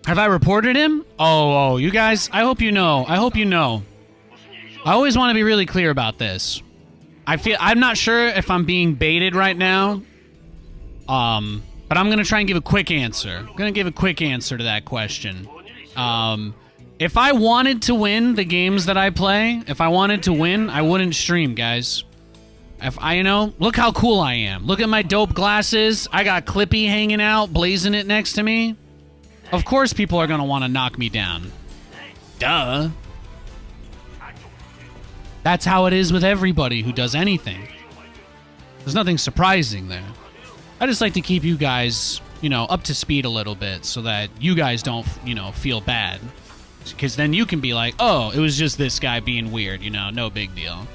Speaker 1: Have I reported him? Oh, you guys, I hope you know. I hope you know. I always want to be really clear about this. I'm not sure if I'm being baited right now. But I'm going to try and give a quick answer. I'm going to give a quick answer to that question. If I wanted to win the games that I play, if I wanted to win, I wouldn't stream, guys. If I, look how cool I am. Look at my dope glasses. I got Clippy hanging out, blazing it next to me. Of course people are going to want to knock me down. Duh. That's how it is with everybody who does anything. There's nothing surprising there. I just like to keep you guys, up to speed a little bit so that you guys don't, feel bad. Because then you can be like, oh, it was just this guy being weird, no big deal.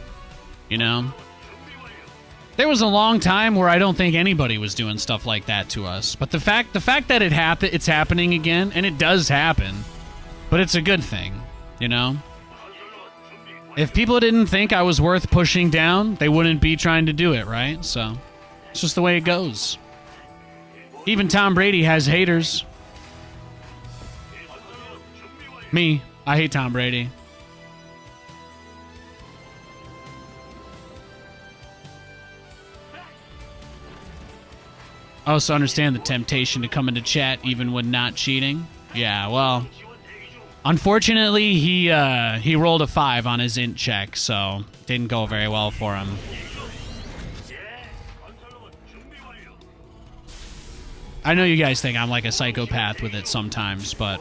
Speaker 1: There was a long time where I don't think anybody was doing stuff like that to us. But the fact that it's happening again, and it does happen, but it's a good thing, If people didn't think I was worth pushing down, they wouldn't be trying to do it, right? So, it's just the way it goes. Even Tom Brady has haters. Me, I hate Tom Brady. I also understand the temptation to come into chat even when not cheating. Yeah, well, unfortunately, he rolled a 5 on his int check, so didn't go very well for him. I know you guys think I'm like a psychopath with it sometimes, but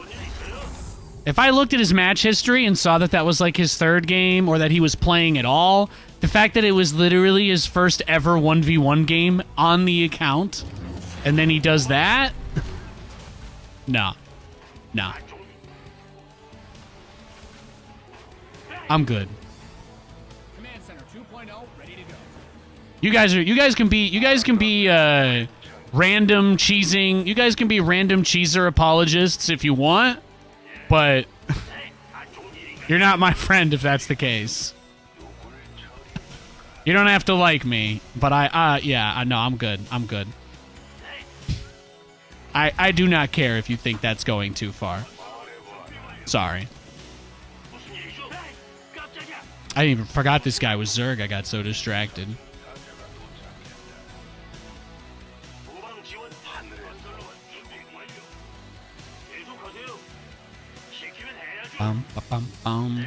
Speaker 1: if I looked at his match history and saw that that was like his third game or that he was playing at all, the fact that it was literally his first ever 1v1 game on the account, and then he does that? No. No. I'm good.
Speaker 2: Command Center 2.0 ready to go.
Speaker 1: You guys can be random cheesing. You guys can be random cheeser apologists if you want, but you're not my friend if that's the case. You don't have to like me, but I know I'm good. I'm good. I do not care if you think that's going too far. Sorry. I even forgot this guy was Zerg. I got so distracted. Bum, ba, bum, bum.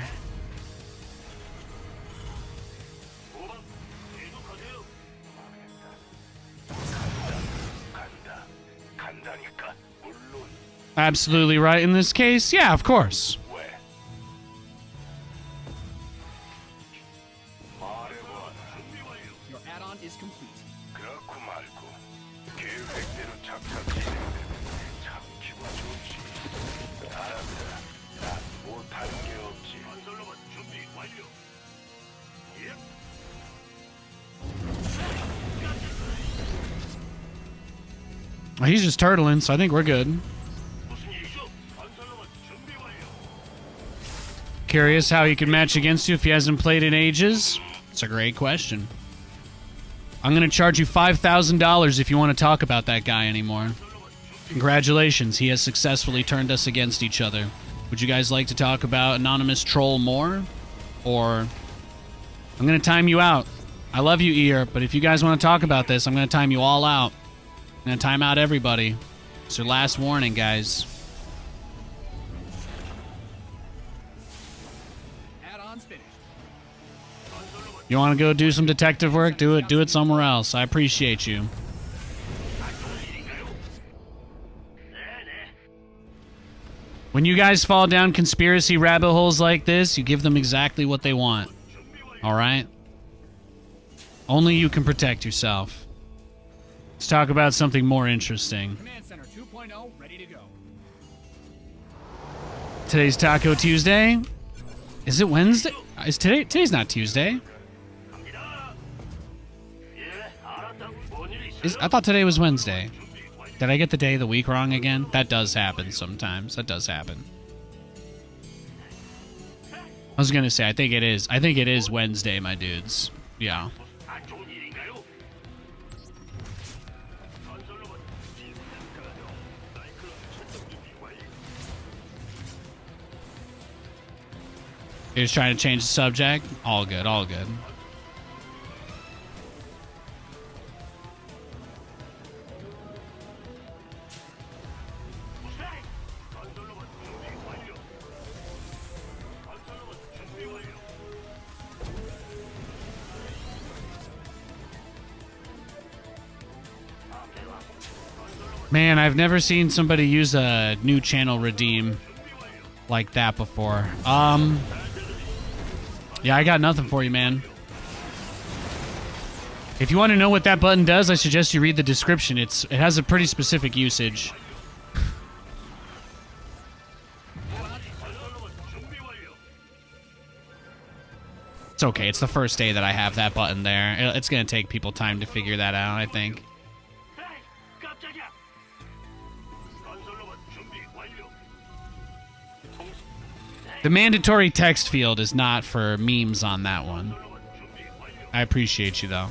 Speaker 1: Absolutely right in this case. Yeah, of course.
Speaker 2: Your add-on is complete.
Speaker 5: 건설로봇 준비 완료. 예.
Speaker 1: He's just turtling, so I think we're good.
Speaker 5: 무슨 일이죠? 건설로봇 준비 완료.
Speaker 1: Curious how he could match against you if he hasn't played in ages? It's a great question. I'm going to charge you $5,000 if you want to talk about that guy anymore. Congratulations, he has successfully turned us against each other. Would you guys like to talk about Anonymous Troll more? Or... I'm going to time you out. I love you, Ear, but if you guys want to talk about this, I'm going to time you all out. I'm going to time out everybody. It's your last warning, guys.
Speaker 2: Add-on's finished.
Speaker 1: You want to go do some detective work? Do it somewhere else. I appreciate you. When you guys fall down conspiracy rabbit holes like this, you give them exactly what they want. Alright? Only you can protect yourself. Let's talk about something more interesting.
Speaker 2: Command Center 2.0 ready to go.
Speaker 1: Today's Taco Tuesday. Is it Wednesday? Is today's not Tuesday. I thought today was Wednesday. Did I get the day of the week wrong again? That does happen sometimes. That does happen. I was gonna say, I think it is. I think it is Wednesday, my dudes. Yeah. You're just trying to change the subject? All good, all good. Man, I've never seen somebody use a new channel redeem like that before. Yeah, I got nothing for you, man. If you want to know what that button does, I suggest you read the description. It has a pretty specific usage. It's okay. It's the first day that I have that button there. It's going to take people time to figure that out, I think. The mandatory text field is not for memes on that one. I appreciate you, though.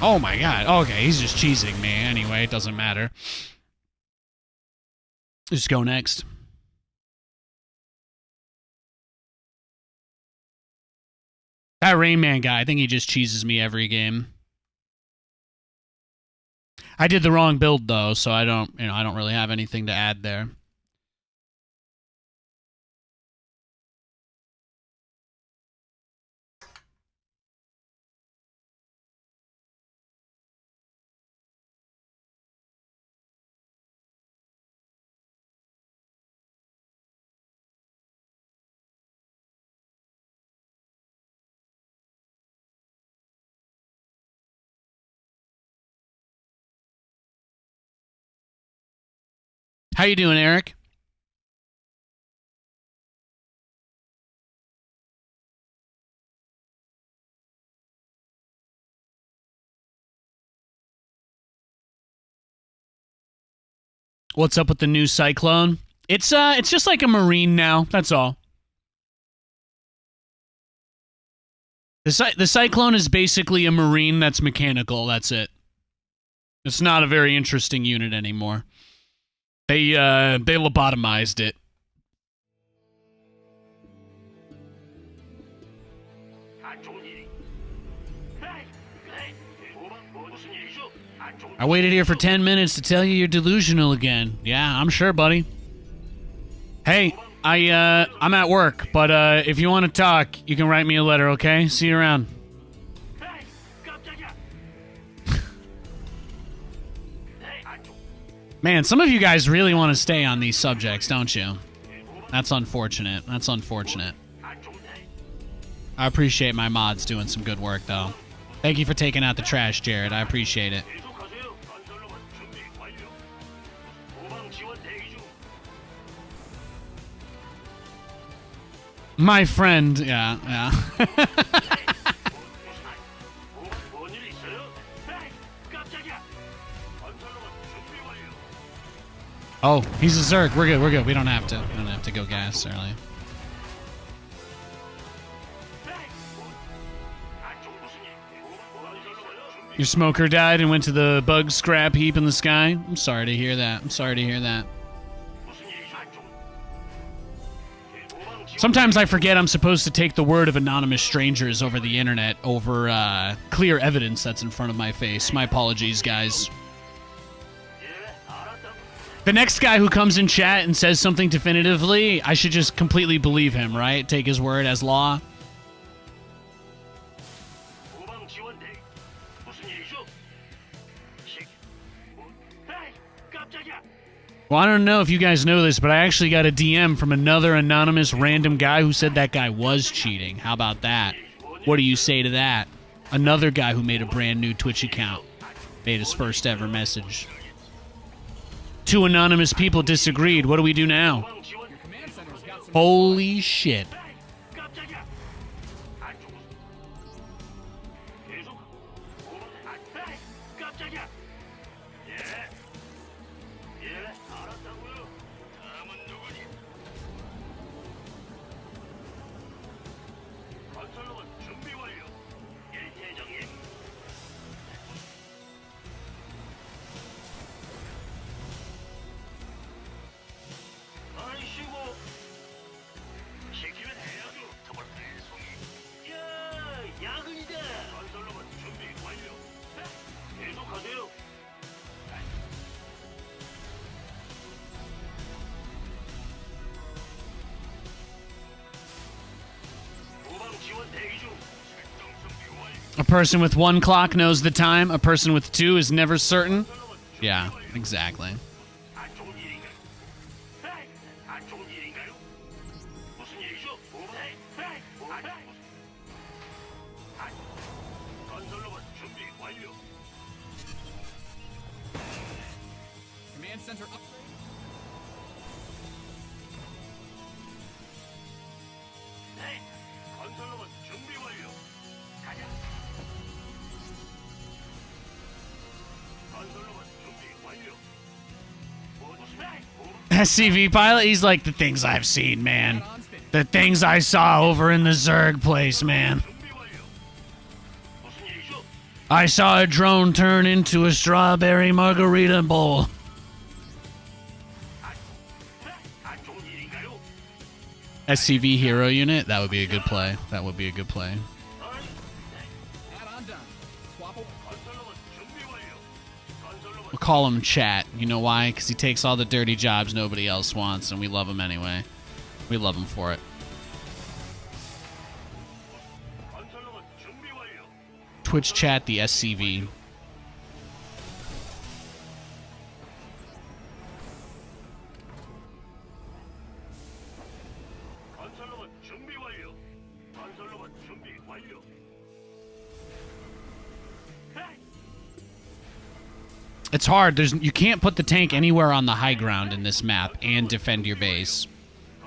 Speaker 1: Oh my god. Okay, he's just cheesing me. Anyway, it doesn't matter. Just go next. That Rain Man guy, I think he just cheeses me every game. I did the wrong build though, so I don't really have anything to add there. How you doing, Eric? What's up with the new Cyclone? It's just like a Marine now. That's all. The Cyclone is basically a Marine that's mechanical. That's it. It's not a very interesting unit anymore. They lobotomized it. I waited here for 10 minutes to tell you you're delusional again. Yeah, I'm sure, buddy. Hey, I'm at work, but if you want to talk, you can write me a letter, okay? See you around. Man, some of you guys really want to stay on these subjects, don't you? That's unfortunate. That's unfortunate. I appreciate my mods doing some good work, though. Thank you for taking out the trash, Jared. I appreciate it. My friend, yeah. Oh, he's a Zerg. We're good. We don't have to go gas early. Your smoker died and went to the bug scrap heap in the sky? I'm sorry to hear that. Sometimes I forget I'm supposed to take the word of anonymous strangers over the internet over clear evidence that's in front of my face. My apologies, guys. The next guy who comes in chat and says something definitively, I should just completely believe him, right? Take his word as law. Well, I don't know if you guys know this, but I actually got a DM from another anonymous random guy who said that guy was cheating. How about that? What do you say to that? Another guy who made a brand new Twitch account made his first ever message. Two anonymous people disagreed. What do we do now? Holy shit. A person with one clock knows the time. A person with two is never certain. Yeah, exactly.
Speaker 2: Command center up.
Speaker 1: SCV pilot, he's like, the things I've seen, man. The things I saw over in the Zerg place, man. I saw a drone turn into a strawberry margarita bowl. SCV hero unit. That would be a good play. That would be a good play.
Speaker 2: Add-on done. Swapple.
Speaker 5: 건설로봇 준비 완료. 건설로봇
Speaker 1: We'll call him Chat. You know why? Because he takes all the dirty jobs nobody else wants, and we love him anyway. We love him for it.
Speaker 5: 건설로봇 준비 완료.
Speaker 1: Twitch Chat, the SCV.
Speaker 5: 건설로봇 준비 완료. 건설로봇 준비 완료.
Speaker 1: It's hard. You can't put the tank anywhere on the high ground in this map and defend your base.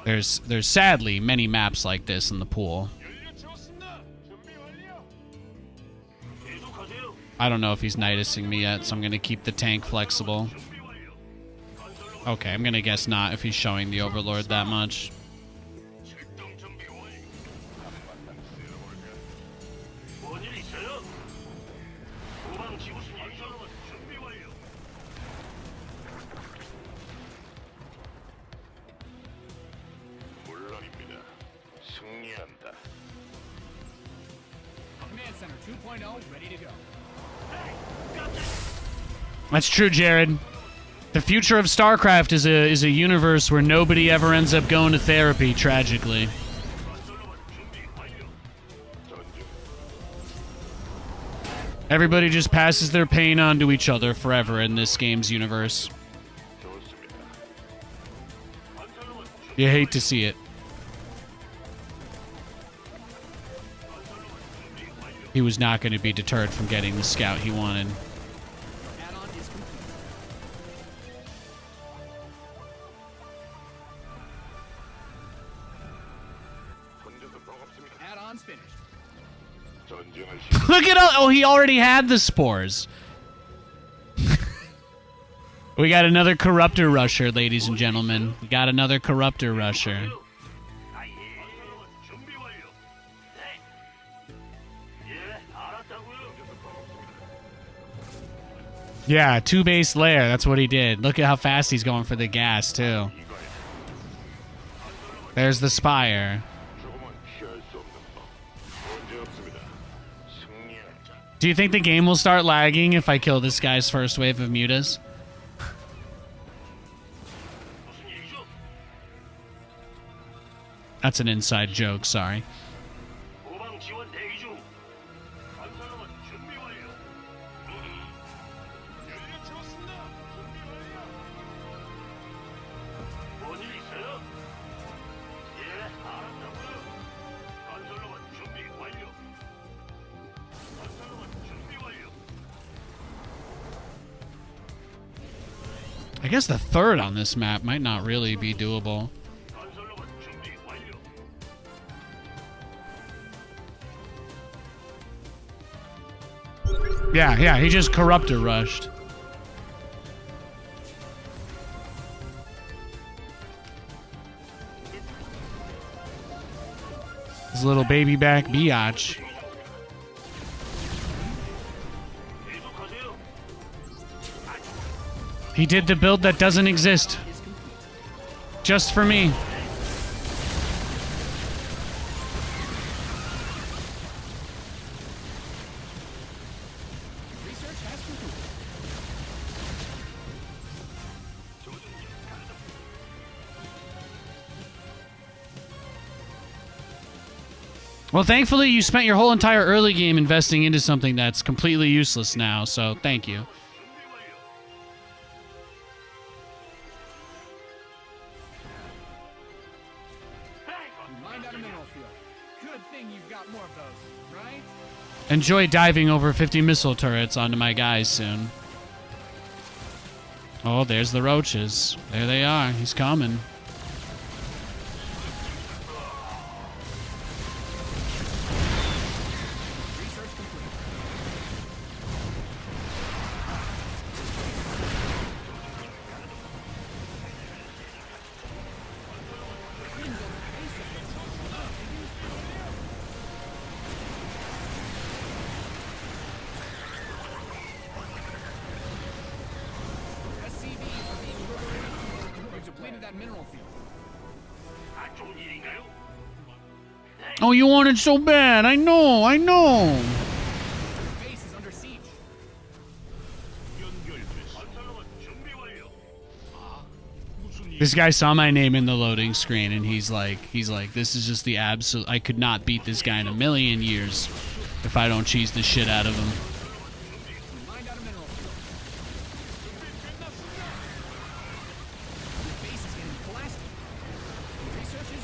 Speaker 1: There's sadly many maps like this in the pool.
Speaker 5: 계속하세요.
Speaker 1: I don't know if he's nidusing me yet, so I'm gonna keep the tank flexible.
Speaker 5: 준비 완료. 건설로봇
Speaker 1: Okay, I'm gonna guess not if he's showing the Overlord that much.
Speaker 5: 출동 준비 완료. 뭔일 있어요? 후방 지구순 건설로봇 준비 완료.
Speaker 7: 물론입니다. 승리한다.
Speaker 2: Command Center 2.0 ready to go.
Speaker 1: That's true, Jared. The future of StarCraft is a universe where nobody ever ends up going to therapy, tragically.
Speaker 5: 건설로봇 준비 완료.
Speaker 7: 전진.
Speaker 1: Everybody just passes their pain on to each other forever in this game's universe.
Speaker 7: 좋습니다.
Speaker 5: 건설로봇 준비
Speaker 1: You hate to see it. He was not going to be deterred from getting the scout he wanted.
Speaker 2: Add-on is complete.
Speaker 7: 혼자서 버겁습니다.
Speaker 2: Add-on's finished.
Speaker 7: 전쟁을
Speaker 1: Look at all. Oh, he already had the spores. We got another corruptor rusher, ladies and gentlemen. We got another corruptor rusher.
Speaker 5: 아예. 건설로봇 준비 완료. 네. 예, 알았다고요.
Speaker 1: Yeah, 2-base lair. That's what he did. Look at how fast he's going for the gas, too. There's the spire.
Speaker 7: 조금은 피할 수 없는 법. 문제 없습니다. 승리하자.
Speaker 1: Do you think the game will start lagging if I kill this guy's first wave of mutas?
Speaker 5: 무슨 일이죠?
Speaker 1: That's an inside joke, sorry.
Speaker 5: 후방 지원 대기 중. 건설로봇 준비 완료. 연료 채웠습니다. 준비 완료. 뭔일 있어요? 예, 알았다고요. 건설로봇 준비 완료. 건설로봇 준비 완료.
Speaker 1: I guess the third on this map might not really be doable.
Speaker 5: 건설로봇 준비 완료.
Speaker 1: Yeah, he just corruptor rushed. His little baby back biatch.
Speaker 5: 계속하세요.
Speaker 1: He did the build that doesn't exist. Just for me.
Speaker 2: Research has concluded.
Speaker 1: Well, thankfully, you spent your whole entire early game investing into something that's completely useless now, so thank you.
Speaker 2: You mined out a mineral field. Good thing you've got more of those, right?
Speaker 1: Enjoy diving over 50 missile turrets onto my guys soon. Oh, there's the roaches. There they are. He's coming.
Speaker 2: Research complete. SCVs are being liberated. We've depleted that mineral field.
Speaker 5: 안 좋은 일인가요?
Speaker 1: Oh, you want it so bad. I know.
Speaker 2: Base is under siege.
Speaker 5: 건설로봇 준비 완료.
Speaker 1: This guy saw my name in the loading screen, and he's like, this is just the absolute. I could not beat this guy in a million years if I don't cheese the shit out of him.
Speaker 2: Mined out a mineral field. Your base is getting blasted. Research is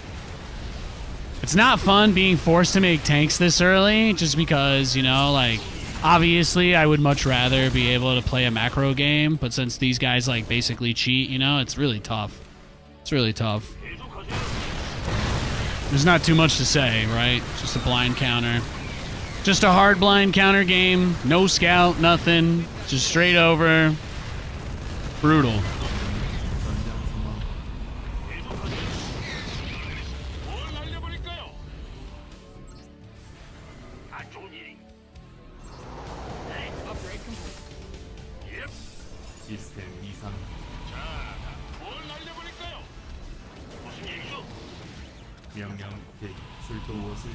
Speaker 1: It's not fun being forced to make tanks this early, just because, you know, like, obviously I would much rather be able to play a macro game, but since these guys, like, basically cheat, you know, it's really tough. It's really tough. There's not too much to say, right? Just a blind counter. Just a hard blind counter game. No scout, nothing. Just straight over. Brutal.
Speaker 5: 뭘 날려버릴까요? 안 좋은 일이.
Speaker 2: upgrade complete.
Speaker 5: 예.
Speaker 6: 시스템 이상.
Speaker 5: 뭘 날려버릴까요? 무슨 얘기죠?
Speaker 6: 명령 대기. 출동 무엇을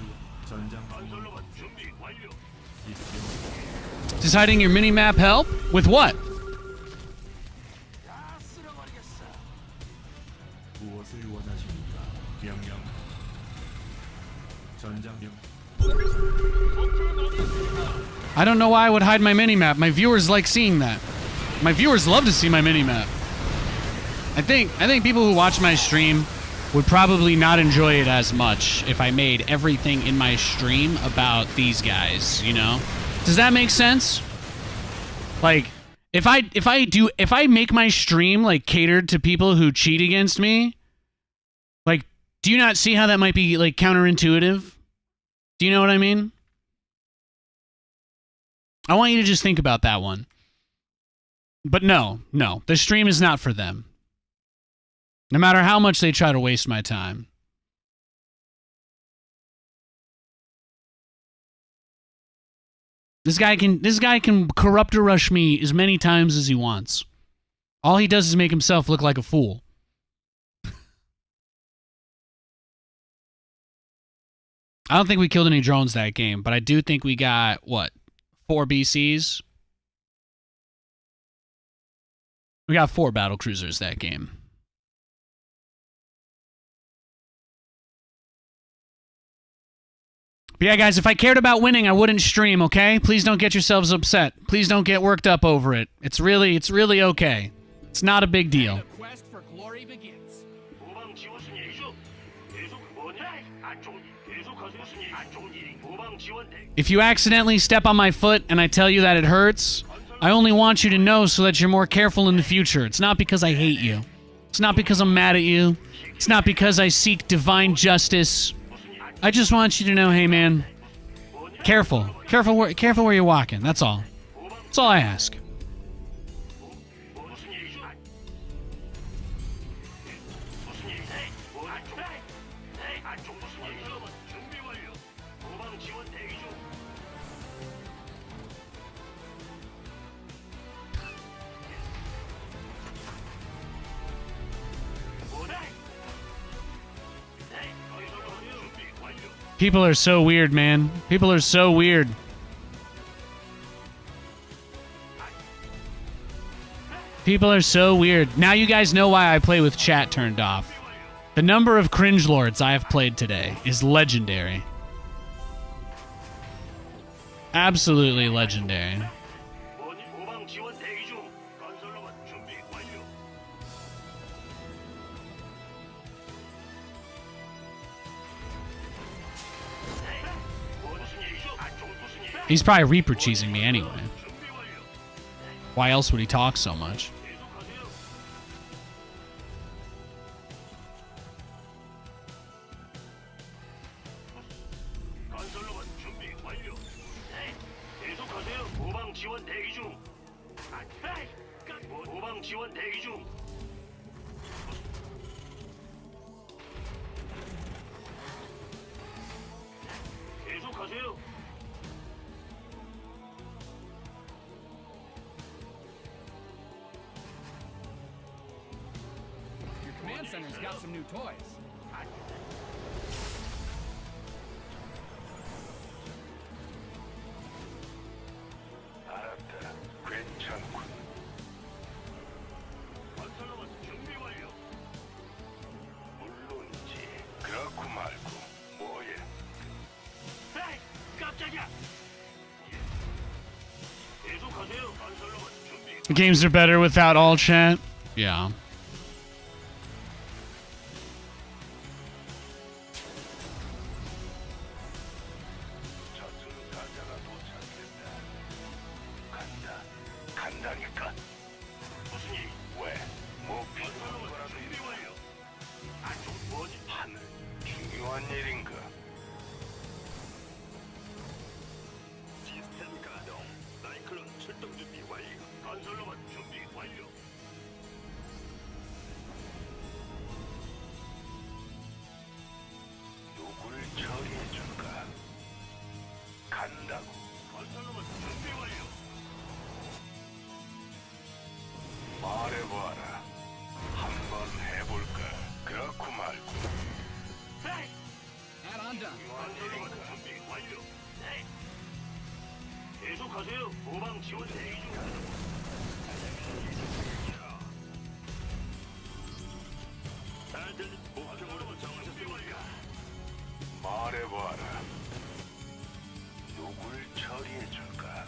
Speaker 6: 전장 상황
Speaker 5: 건설로봇 준비 완료.
Speaker 6: 시스템
Speaker 1: Does hiding your mini-map help? With what?
Speaker 5: 다 쓸어버리겠어.
Speaker 6: 무엇을 원하십니까? 명령. 전장령.
Speaker 1: I don't know why I would hide my mini-map. My viewers like seeing that. My viewers love to see my mini-map. I think people who watch my stream would probably not enjoy it as much if I made everything in my stream about these guys, you know? Does that make sense? Like, if I make my stream like catered to people who cheat against me, like, do you not see how that might be like counterintuitive? Do you know what I mean? I want you to just think about that one. But no, the stream is not for them. No matter how much they try to waste my time. This guy can corruptor rush me as many times as he wants. All he does is make himself look like a fool. I don't think we killed any drones that game, but I do think we got, what, 4 BCs? We got 4 battle cruisers that game. But yeah, guys, if I cared about winning, I wouldn't stream, okay? Please don't get yourselves upset. Please don't get worked up over it. It's really okay. It's not a big deal.
Speaker 2: The quest for glory begins.
Speaker 5: 후방 지원 무슨 일이죠? 계속 뭐냐? 안 좋은 일. 계속하세요. 무슨 일? 안 좋은 일이. 후방 지원 대기.
Speaker 1: If you accidentally step on my foot and I tell you that it hurts, I only want you to know so that you're more careful in the future. It's not because I hate you. It's not because I'm mad at you. It's not because I seek divine justice. I just want you to know, hey man, careful where you're walking. That's all. That's all I ask.
Speaker 5: 무슨 일이죠? 무슨 일? 안 좋은 일. 안 좋은 무슨 일이죠? 준비 완료. 후방 지원 대기 중.
Speaker 1: People are so weird, man. People are so weird. People are so weird. Now you guys know why I play with chat turned off. The number of cringe lords I have played today is legendary. Absolutely legendary.
Speaker 5: 후방 지원 대기 중. 건설로봇 준비 완료. 무슨 일이죠? 안 좋은 무슨 일?
Speaker 1: He's probably reaper cheesing me anyway.
Speaker 5: 준비 완료.
Speaker 1: Why else would he talk so much?
Speaker 5: 계속하세요. 건설로봇 준비 완료. 계속하세요. 후방 지원 대기 중. 후방 지원 대기 중. 계속하세요.
Speaker 2: Your command center's got some new toys.
Speaker 7: 알았다. 괜찮군.
Speaker 5: 건설로봇 준비 완료.
Speaker 7: 물론이지. 그렇고 말고 뭐해?
Speaker 5: 에이, 깜짝이야. 계속하세요. 건설로봇 준비.
Speaker 1: The games are better without all chat. Yeah.
Speaker 7: 저승사자가 도착했다. 간다. 간다니까.
Speaker 5: 무슨 일?
Speaker 7: 왜? 뭐 필요한
Speaker 5: 건설로봇
Speaker 7: 거라도
Speaker 5: 준비 완료. 안쪽 뭐지?
Speaker 7: 하늘 중요한 일인가?
Speaker 5: 시스템 가동. 사이클론 출동 준비 완료. 건설로봇 준비 완료.
Speaker 7: 누굴 처리해줄까? 간다고.
Speaker 5: 건설로봇 준비 완료.
Speaker 7: 말해봐라. 한번 해볼까? 그렇고 말고.
Speaker 5: 에이,
Speaker 2: Add-on done.
Speaker 5: 건설로봇 준비 완료. 네. 계속하세요. 후방 지원 대기 중. 다들 목표로 정하셨습니까?
Speaker 7: 말해봐라. 누굴 처리해줄까?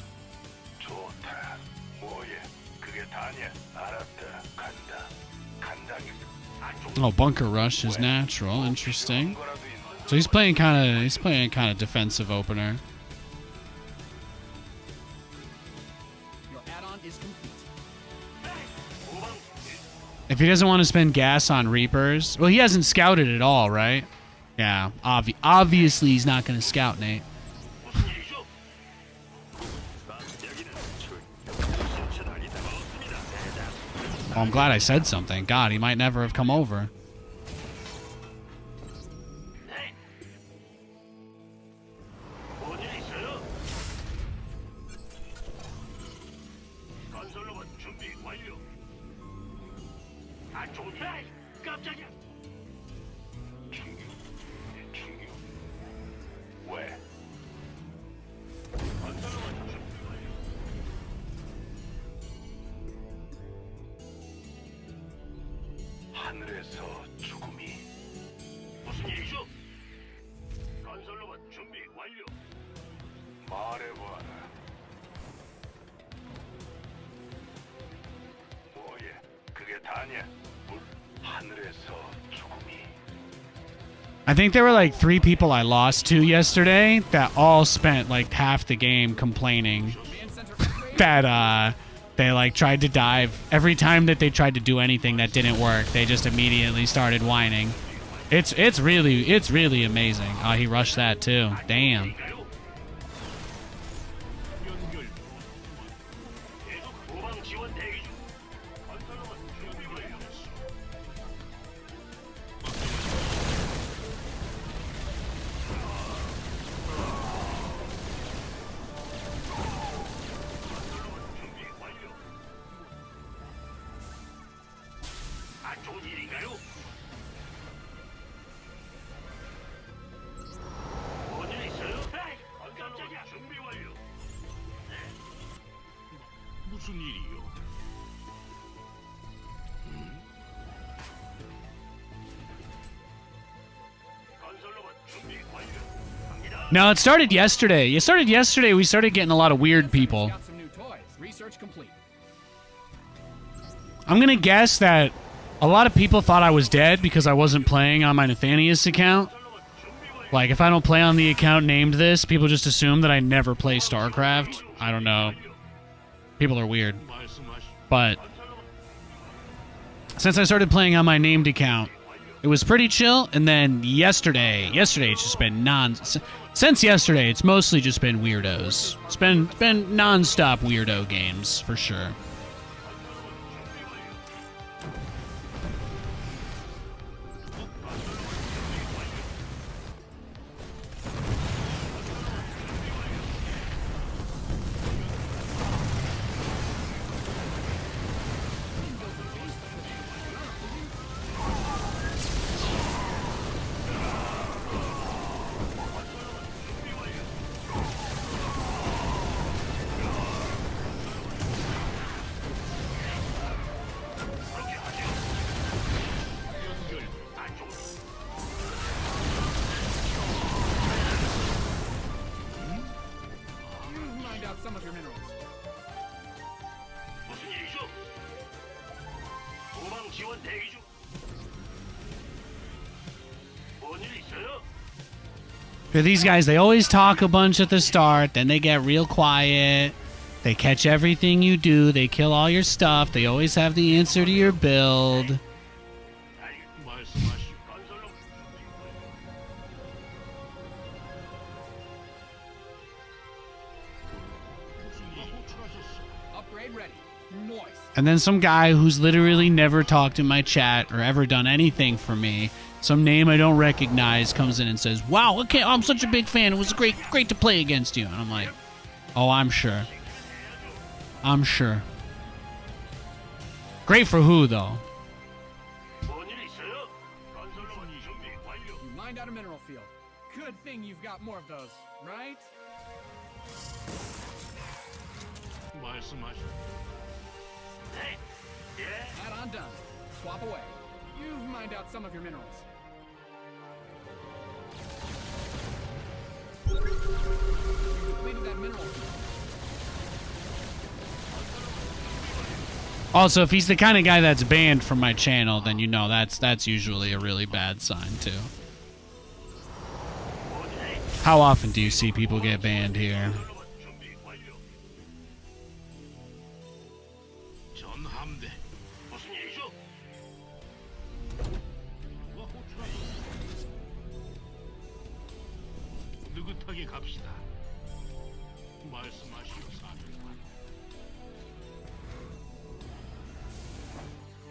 Speaker 7: 좋다. 뭐해? 그게 다냐? 알았다. 간다. 간다니까.
Speaker 1: Oh, bunker rush is natural. Interesting.
Speaker 7: 거라도 있나?
Speaker 1: So he's playing kind of defensive opener.
Speaker 2: Your add-on is complete.
Speaker 5: 후방
Speaker 1: If he doesn't want to spend gas on Reapers, well, he hasn't scouted at all, right? Yeah, obviously he's not going to scout, Nate.
Speaker 5: 무슨 일이죠? 여기는 신천하게 잡아왔습니다.
Speaker 1: Well, I'm glad I said something. God, he might never have come over.
Speaker 5: 네. 뭔일 있어요? 건설로봇 준비 완료. 안 좋은 일. 깜짝이야.
Speaker 7: 중요. 왜?
Speaker 5: 건설로봇 준비 완료.
Speaker 7: 하늘에서 죽음이.
Speaker 5: 무슨 일이죠? 건설로봇 준비 완료.
Speaker 7: 말해봐라. 뭐해? 그게 다냐? 하늘에서 죽음이.
Speaker 1: I think there were like 3 people I lost to yesterday that all spent like half the game complaining
Speaker 2: Command center upgrade.
Speaker 1: that they like tried to dive. Every time that they tried to do anything that didn't work, they just immediately started whining. It's really amazing. Oh, he rushed that too. Damn.
Speaker 5: 가요? 연결. 계속 후방 지원 대기 중. 건설로봇 준비 완료. 준비 완료. 안 좋은 일인가요? 뭔일 있어요? 에이, 깜짝이야. 준비 완료. 무슨 일이요? 건설로봇 준비 완료. 갑니다.
Speaker 1: No, it started yesterday. It started yesterday. We started getting a lot of weird people.
Speaker 2: Got some new toys. Research complete.
Speaker 1: I'm gonna guess that a lot of people thought I was dead because I wasn't playing on my Nathanias account.
Speaker 5: 건설로봇 준비 완료.
Speaker 1: Like, if I don't play on the account named this, people just assume that I never play StarCraft. I don't know. People are weird. But since I started playing on my named account, it was pretty chill. And then yesterday it's just been since yesterday, it's mostly just been weirdos. It's been non-stop weirdo games for sure. For these guys, they always talk a bunch at the start, then they get real quiet. They catch everything you do. They kill all your stuff. They always have the answer to your build.
Speaker 5: 말씀하시오. 건설로
Speaker 2: Upgrade ready. Noise.
Speaker 1: And then some guy who's literally never talked in my chat or ever done anything for me, some name I don't recognize, comes in and says, "Wow, okay, I'm such a big fan. It was great to play against you." And I'm like, "Oh, I'm sure. I'm sure." Great for who, though?
Speaker 5: 뭔일 있어요? 건설로 준비 완료.
Speaker 2: You mined out a mineral field. Good thing you've got more of those, right?
Speaker 5: 말씀하시오. 네. 예.
Speaker 2: Add-on done. Swap away. You've mined out some of your minerals. You completed that mineral field.
Speaker 1: Also, if he's the kind of guy that's banned from my channel, then you know that's usually a really bad sign too. How often do you see people get banned here?
Speaker 5: 준비 완료. 전함대. 무슨 일이죠? 누가 호출하셨어? 느긋하게 갑시다. 말씀하시오, 사령관.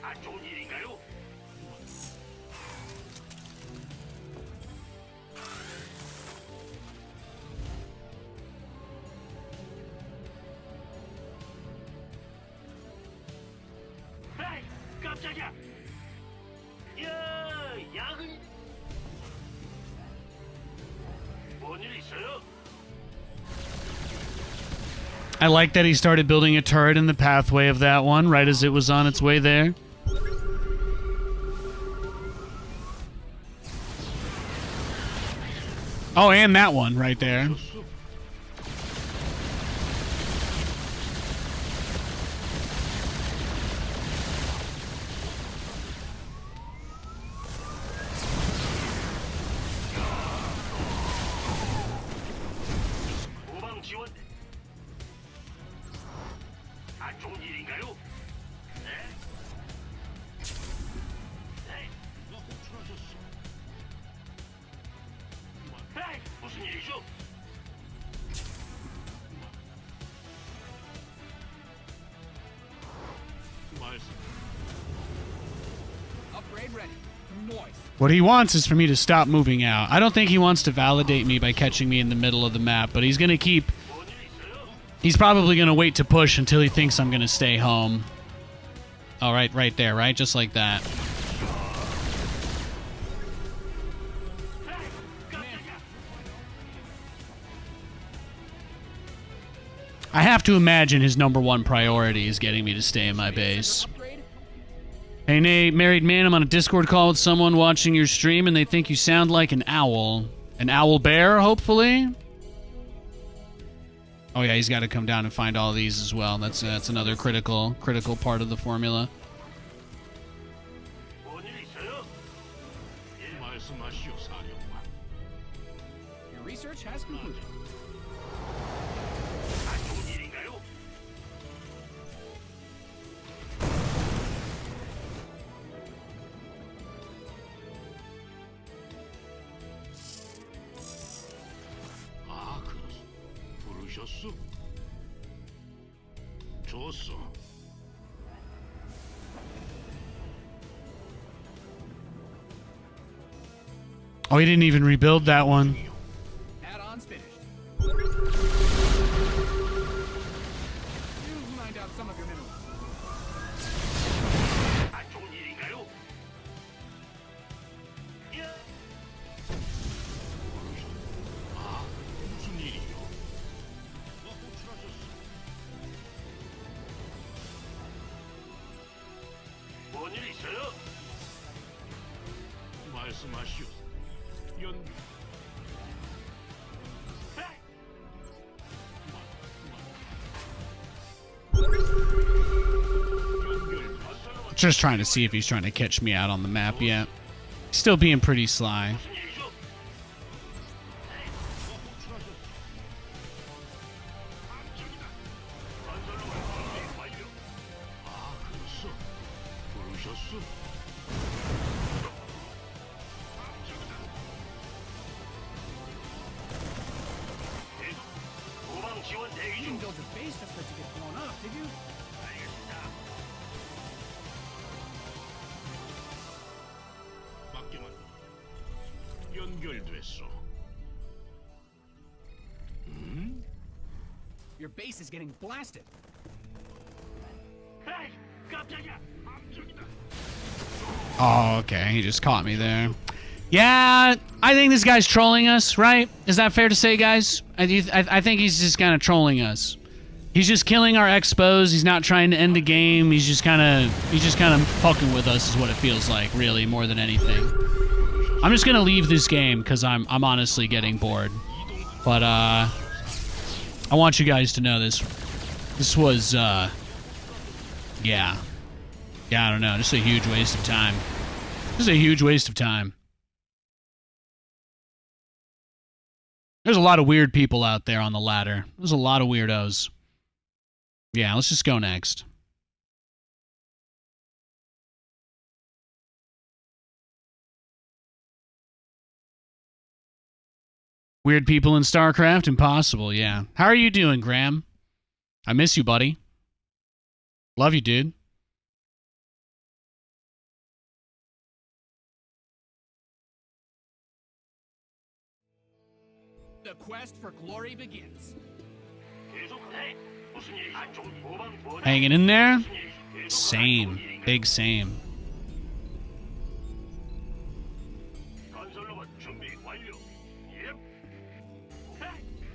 Speaker 5: 안 좋은 일인가요? 에이, 깜짝이야. 야, 야근. 뭔일 있어요?
Speaker 1: I like that he started building a turret in the pathway of that one right as it was on its way there. Oh, and that one right there.
Speaker 5: 후방 지원. 안 좋은 일인가요? 네. 네. 누가 호출하셨어? 에이, 무슨 일이죠? 말씀.
Speaker 2: Upgrade ready. Noise.
Speaker 1: What he wants is for me to stop moving out. I don't think he wants to validate me by catching me in the middle of the map, but he's going to keep...
Speaker 5: 뭔일 있어요?
Speaker 1: He's probably going to wait to push until he thinks I'm going to stay home. Oh, right there, right? Just like that.
Speaker 5: 에이, 깜짝이야.
Speaker 1: I have to imagine his #1 priority is getting me to stay in my base.
Speaker 2: Upgrade.
Speaker 1: Hey, Nate, married man, I'm on a Discord call with someone watching your stream, and they think you sound like an owl. An owl bear, hopefully? Oh yeah, he's got to come down and find all these as well. That's another critical part of the formula.
Speaker 5: 뭔일 있어요? 예. 말씀하시오, 사령관.
Speaker 2: Your research has concluded.
Speaker 5: 안 좋은 일인가요? 아, 부르셨어? 좋소.
Speaker 1: Oh, he didn't even rebuild that one.
Speaker 2: Add-ons finished. You've mined out some of your minerals.
Speaker 5: 안 좋은 일인가요? 예. 아, 무슨 일이요? 누가 호출하셨어? 뭔일 있어요? 말씀하시오. 연비.
Speaker 1: Just trying to see if he's trying to catch me out on the map yet. Still being pretty sly.
Speaker 5: 무슨 일이죠?
Speaker 2: build your base just for it to get blown up, did you?
Speaker 7: 맡겨만 연결됐어.
Speaker 2: Your base is getting blasted.
Speaker 5: 에이, 깜짝이야. 함정이다.
Speaker 1: Oh, okay. He just caught me there. Yeah, I think this guy's trolling us, right? Is that fair to say, guys? I think he's just kind of trolling us. He's just killing our expos. He's not trying to end the game. He's just kind of fucking with us, is what it feels like, really, more than anything. I'm just gonna leave this game because I'm honestly getting bored. But I want you guys to know this. This was yeah. Yeah, I don't know. Just a huge waste of time. Just a huge waste of time. There's a lot of weird people out there on the ladder. There's a lot of weirdos. Yeah, let's just go next. Weird people in StarCraft? Impossible, yeah. How are you doing, Graham? I miss you, buddy. Love you, dude.
Speaker 2: The quest for glory begins.
Speaker 5: 계속해. 무슨 일이 안쪽 모방 보내.
Speaker 1: Hanging in there?
Speaker 5: 무슨 일이 계속
Speaker 1: Same.
Speaker 5: 안쪽 일인가?
Speaker 1: Big same.
Speaker 5: 건설로봇 준비 완료. 예.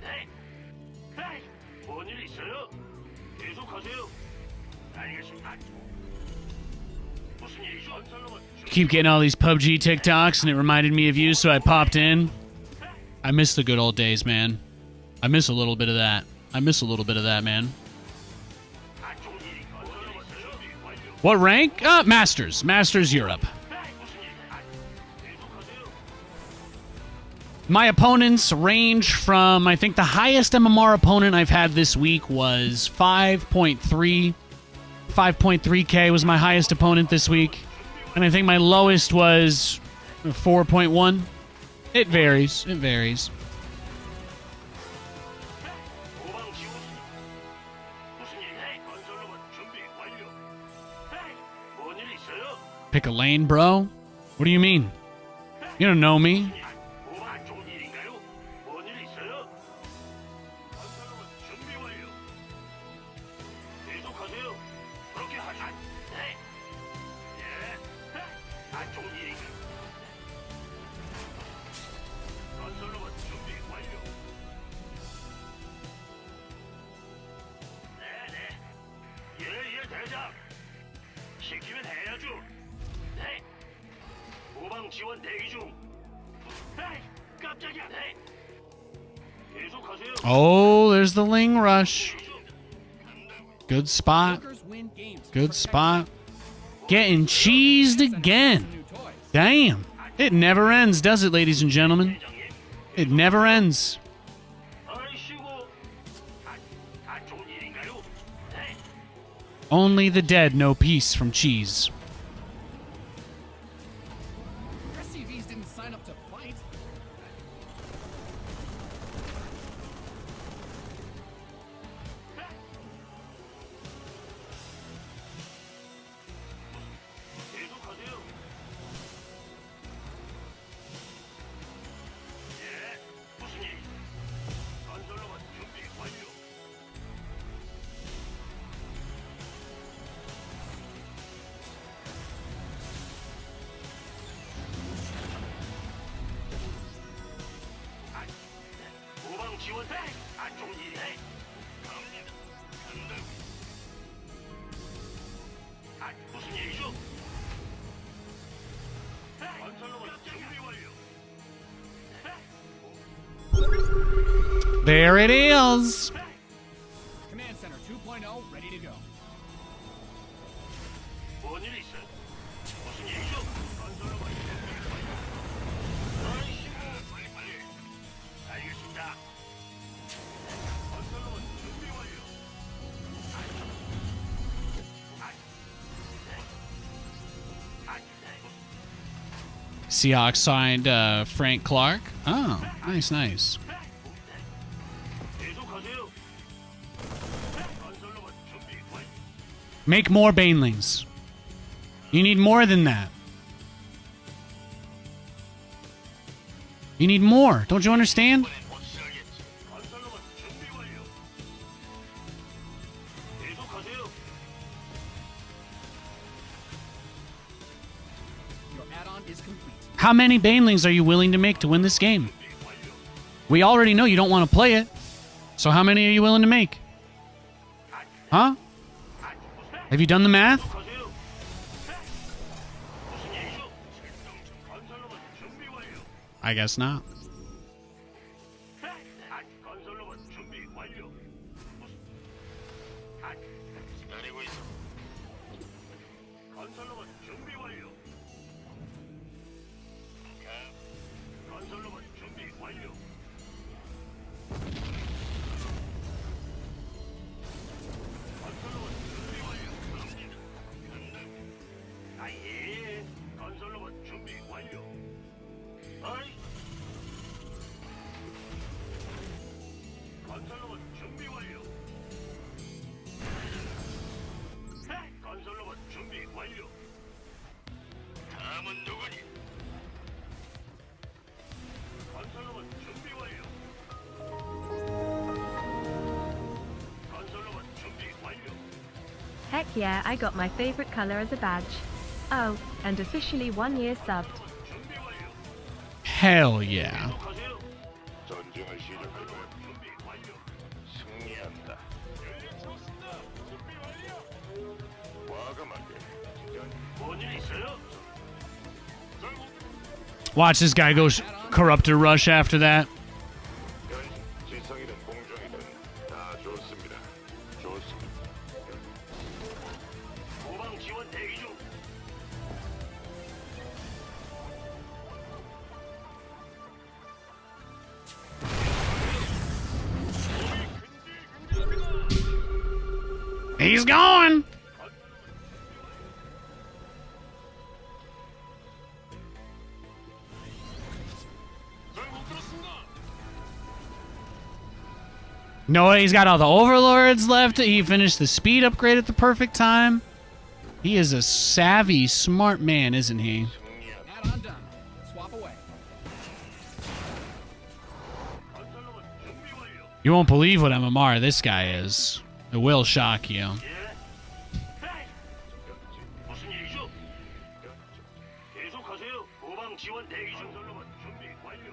Speaker 5: 네. 네. 뭔일 있어요? 계속하세요. 알겠습니다. 무슨 일이죠? 건설로봇 준비.
Speaker 1: Keep getting all these PUBG TikToks, and it reminded me of you, so I popped in. I miss the good old days, man. I miss a little bit of that. I miss a little bit of that, man.
Speaker 5: 안쪽 일이 건설로봇 준비 완료.
Speaker 1: What rank? Masters. Masters Europe.
Speaker 5: 네. 무슨 일? 계속하세요.
Speaker 1: My opponents range from, I think the highest MMR opponent I've had this week was 5.3. 5.3k was my highest opponent this week. And I think my lowest was 4.1. It varies. It varies.
Speaker 5: 모방 지원. 무슨 일? 네. 건설로봇 준비 완료. 네. 뭔일 있어요?
Speaker 1: Pick a lane, bro? What do you mean? You don't know me.
Speaker 5: 모방 안쪽 일인가요? 뭔일 있어요? 건설로봇 준비 완료. 계속하세요. 그렇게 하자. 네. 예. 네. 안쪽 일인가? 건설로봇 준비 완료. 네네. 예예 대장. 시키면 해야죠. 네. 모방 지원 대기 중. 에이, 깜짝이야. 네. 계속하세요.
Speaker 1: Oh, there's the Ling Rush. Good spot.
Speaker 2: Workers win games.
Speaker 1: Good
Speaker 2: Protect
Speaker 1: spot. Getting cheesed again.
Speaker 2: new toys.
Speaker 1: Damn. It never ends, does it, ladies and gentlemen?
Speaker 5: 대장님.
Speaker 1: It never ends.
Speaker 5: 아이씨고. 안 좋은 일인가요? 네.
Speaker 1: Only the dead know peace from cheese.
Speaker 2: SCVs didn't sign up to fight.
Speaker 5: 계속하세요. 예. 무슨 일? 건설로봇 준비 완료. 모방 지원. 안 좋은 일이네. 갑니다. 간다. 무슨 일이죠? 건설로봇 준비 완료.
Speaker 1: There it is.
Speaker 2: Command Center 2.0 ready to go.
Speaker 5: 뭔일 있어? 무슨 일이죠? 건설로봇 준비 완료. 아이씨고, 빨리. 알겠습니다. 건설로봇 준비 완료.
Speaker 1: Seahawks signed Frank Clark. Oh, nice, nice.
Speaker 5: 계속하세요.
Speaker 1: Make more banelings. You need more than that. You need more. Don't you understand?
Speaker 5: 이번엔 확실하겠지. 건설로봇 준비 완료. 계속하세요.
Speaker 2: Your add-on is complete.
Speaker 1: How many banelings are you willing to make to win this game? We already know you don't want to play it. So how many are you willing to make? Huh? Have you done the math?
Speaker 5: 계속하세요. 무슨 일이죠? 건설로봇 준비 완료.
Speaker 1: I guess not.
Speaker 5: 건설로봇 준비 완료. 기다리고 있어. 건설로봇 준비 완료. 건설로봇 준비 완료. 건설로봇 준비 완료. 갑니다. 아예. 건설로봇 준비 완료. 아이. 건설로봇 준비 완료. 건설로봇 준비 완료. 다음은 누구니? 건설로봇 준비 완료. 건설로봇 준비 완료.
Speaker 8: Heck yeah, I got my favorite color as a badge. Oh, and officially 1 year subbed.
Speaker 5: 준비 완료.
Speaker 1: Hell yeah.
Speaker 5: 계속하세요.
Speaker 7: 전쟁을 시작할 거야.
Speaker 5: 준비 완료.
Speaker 7: 승리한다.
Speaker 5: 준비 완료.
Speaker 7: 과감하게.
Speaker 5: 뭔일 있어요?
Speaker 1: Watch this guy go corruptor rush after that.
Speaker 7: 지성이든 공정이든 다 좋습니다. 좋습니다.
Speaker 5: 후방 지원 대기 중.
Speaker 1: He's going. No, he's got all the overlords left. He finished the speed upgrade at the perfect time. He is a savvy, smart man, isn't he?
Speaker 2: Add-on done. Swap away.
Speaker 5: 건설로봇 준비 완료.
Speaker 1: You won't believe what MMR this guy is. It will shock you.
Speaker 5: 무슨 일이죠? 계속하세요. 후방 지원 대기 중. 건설로봇 준비 완료.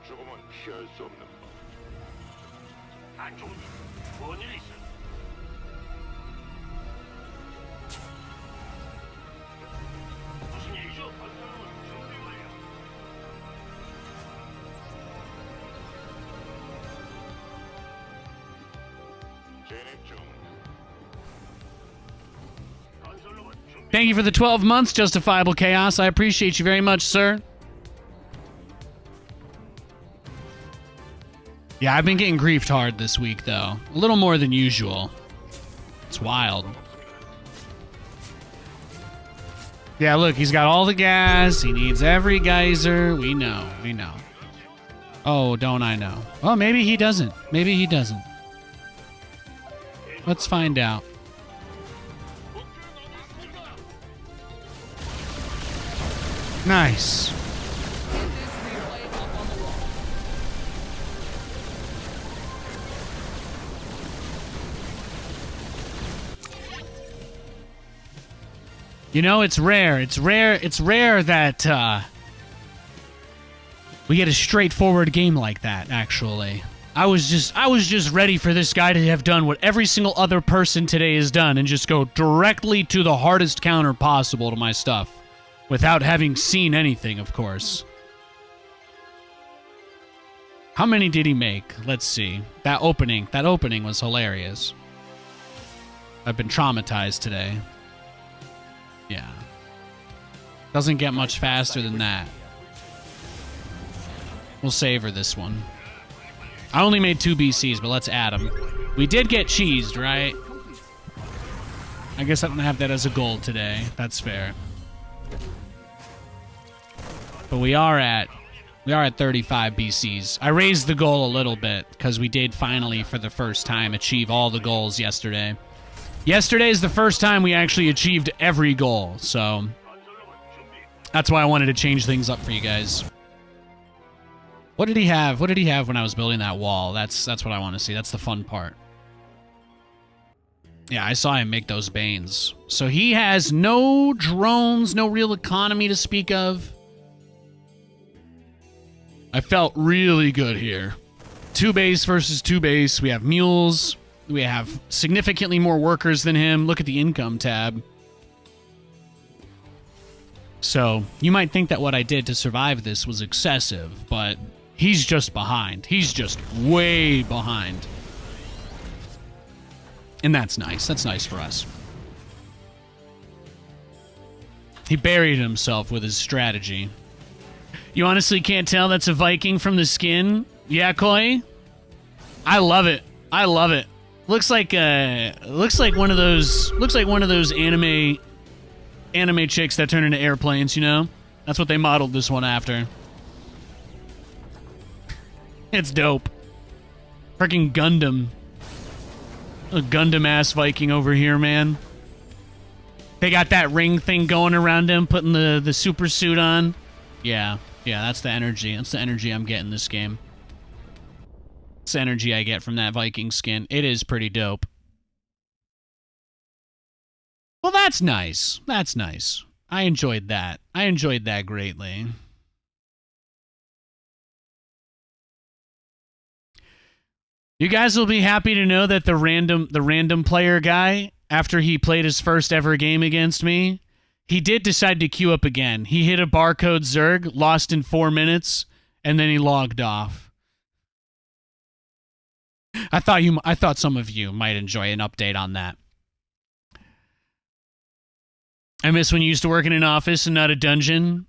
Speaker 7: 죽음은 피할 수 없는 법.
Speaker 5: 안 좋은 일. 뭔일 있어? 무슨 일이죠? 건설로봇 준비 완료.
Speaker 7: 진입 중.
Speaker 5: 건설로봇 준비.
Speaker 1: Thank you for the 12 months, Justifiable Chaos. I appreciate you very much, sir. Yeah, I've been getting griefed hard this week, though. A little more than usual. It's wild. Yeah, look, he's got all the gas. He needs every geyser. We know. We know. Oh, don't I know? Well, maybe he doesn't. Maybe he doesn't. Let's find out. Nice.
Speaker 2: Get this replay up on the wall.
Speaker 1: You know, it's rare. It's rare that we get a straightforward game like that, actually. I was just ready for this guy to have done what every single other person today has done and just go directly to the hardest counter possible to my stuff without having seen anything, of course. How many did he make? Let's see. That opening was hilarious. I've been traumatized today. Yeah. Doesn't get much faster than that. We'll savor this one. I only made 2 BCs, but let's add them. We did get cheesed, right? I guess I don't have that as a goal today. That's fair. But we are at 35 BCs. I raised the goal a little bit because we did finally, for the first time, achieve all the goals yesterday. Yesterday is the first time we actually achieved every goal, so that's why I wanted to change things up for you guys. What did he have? What did he have when I was building that wall? That's what I want to see. That's the fun part. Yeah, I saw him make those Banes. So he has no drones, no real economy to speak of. I felt really good here. 2 base versus 2 base. We have mules. We have significantly more workers than him. Look at the income tab. So you might think that what I did to survive this was excessive, but he's just behind. He's just way behind. And that's nice. That's nice for us. He buried himself with his strategy. You honestly can't tell that's a Viking from the skin? Yeah, Koi? I love it. I love it. Looks like one of those anime chicks that turn into airplanes, you know? That's what they modeled this one after. It's dope. Freaking Gundam. A Gundam-ass Viking over here, man. They got that ring thing going around him, putting the super suit on. Yeah, that's the energy. That's the energy I'm getting this game. It's the energy I get from that Viking skin. It is pretty dope. Well, that's nice. That's nice. I enjoyed that. I enjoyed that greatly. You guys will be happy to know that the random player guy, after he played his first ever game against me, he did decide to queue up again. He hit a barcode Zerg, lost in 4 minutes, and then he logged off. I thought some of you might enjoy an update on that. I miss when you used to work in an office and not a dungeon.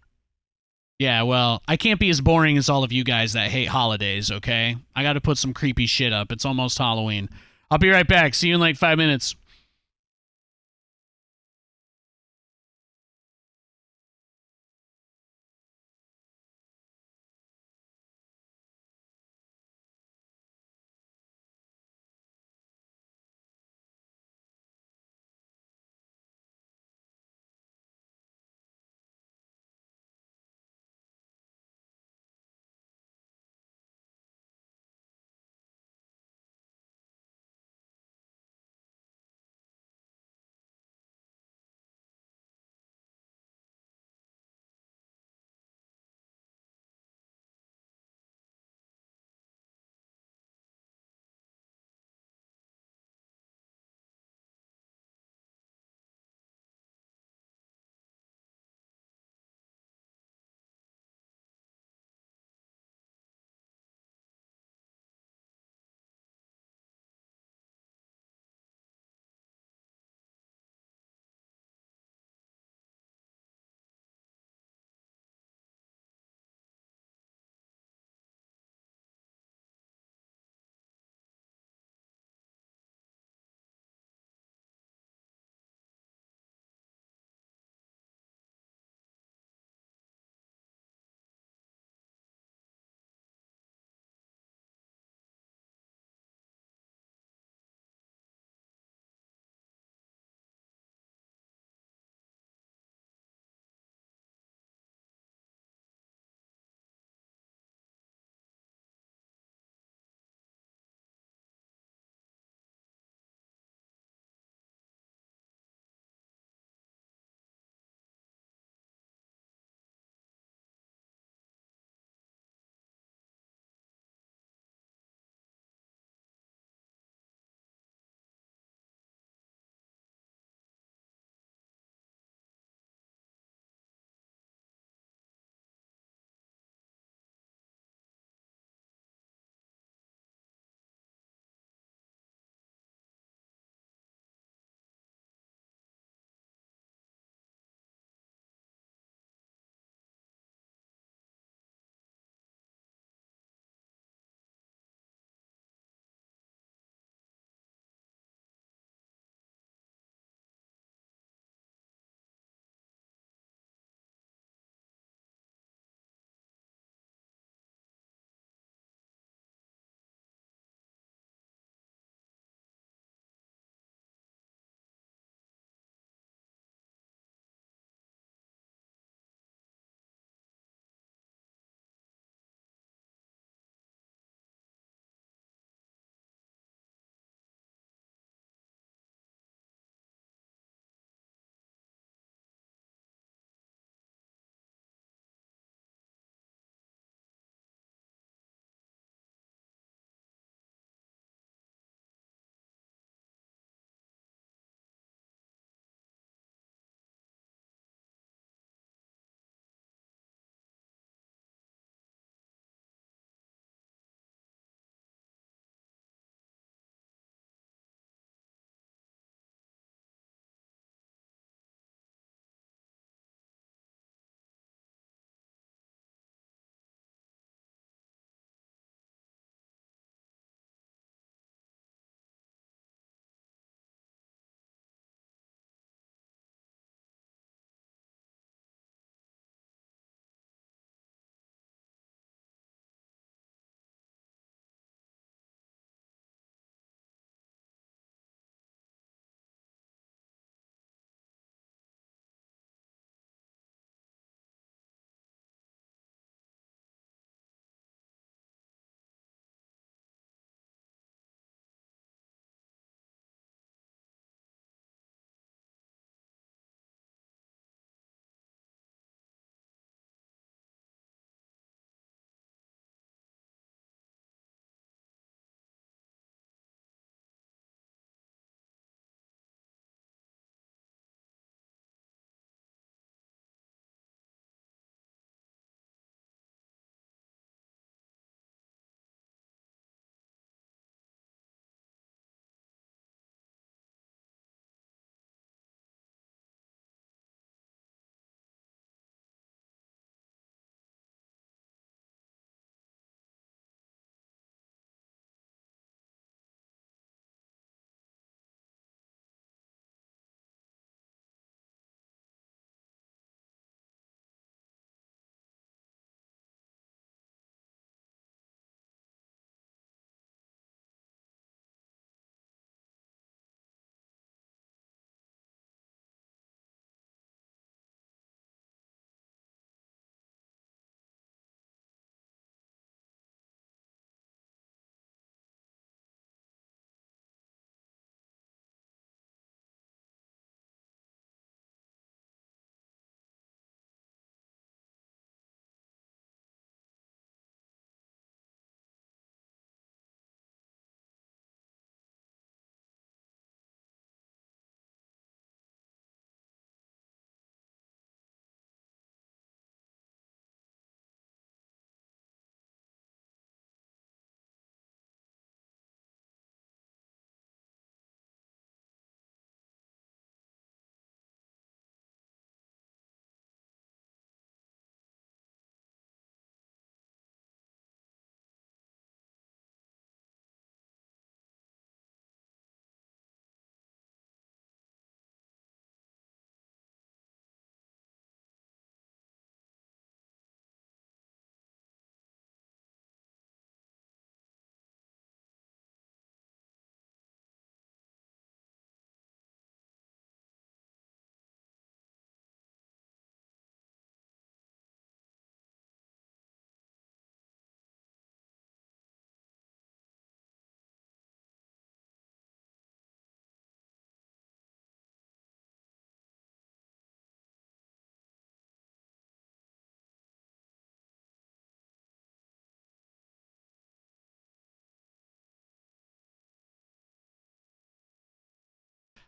Speaker 1: Yeah, well, I can't be as boring as all of you guys that hate holidays, okay? I gotta put some creepy shit up. It's almost Halloween. I'll be right back. See you in like 5 minutes.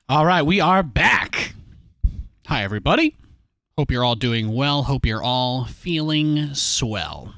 Speaker 1: All right, we are back. Hi, everybody. Hope you're all doing well. Hope you're all feeling swell.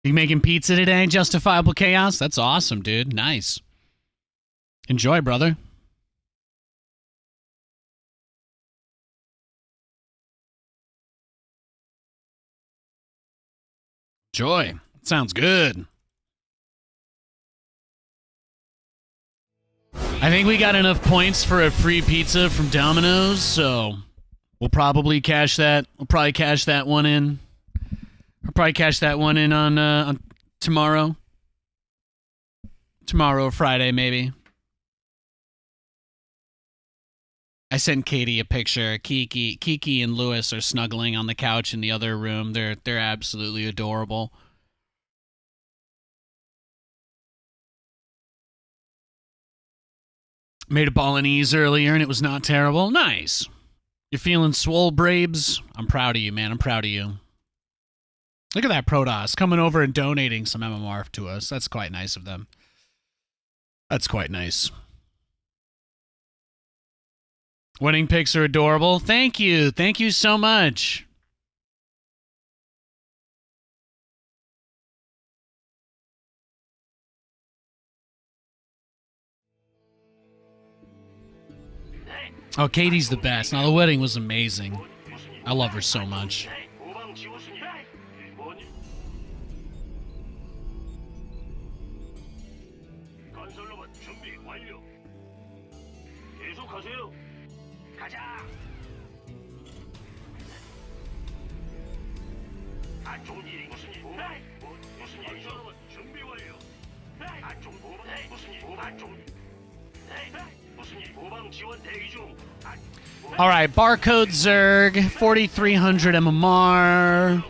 Speaker 1: You making pizza today, Justifiable Chaos? That's awesome, dude. Nice. Enjoy, brother. Enjoy. Sounds good. I think we got enough points for a free pizza from Domino's, so we'll probably cash that. We'll probably cash that one in. I'll probably cash that one in on tomorrow. Tomorrow or Friday, maybe. I sent Katie a picture. Kiki and Lewis are snuggling on the couch in the other room. They're absolutely adorable. Made a bolognese earlier and it was not terrible. Nice. You're feeling swole, Brabes? I'm proud of you, man. I'm proud of you. Look at that Protoss coming over and donating some MMR to us. That's quite nice of them. That's quite nice. Winning picks are adorable. Thank you. Thank you so much. Oh, Katie's the best. Now, the wedding was amazing. I love her so much. All right, Barcode Zerg, 4,300 MMR.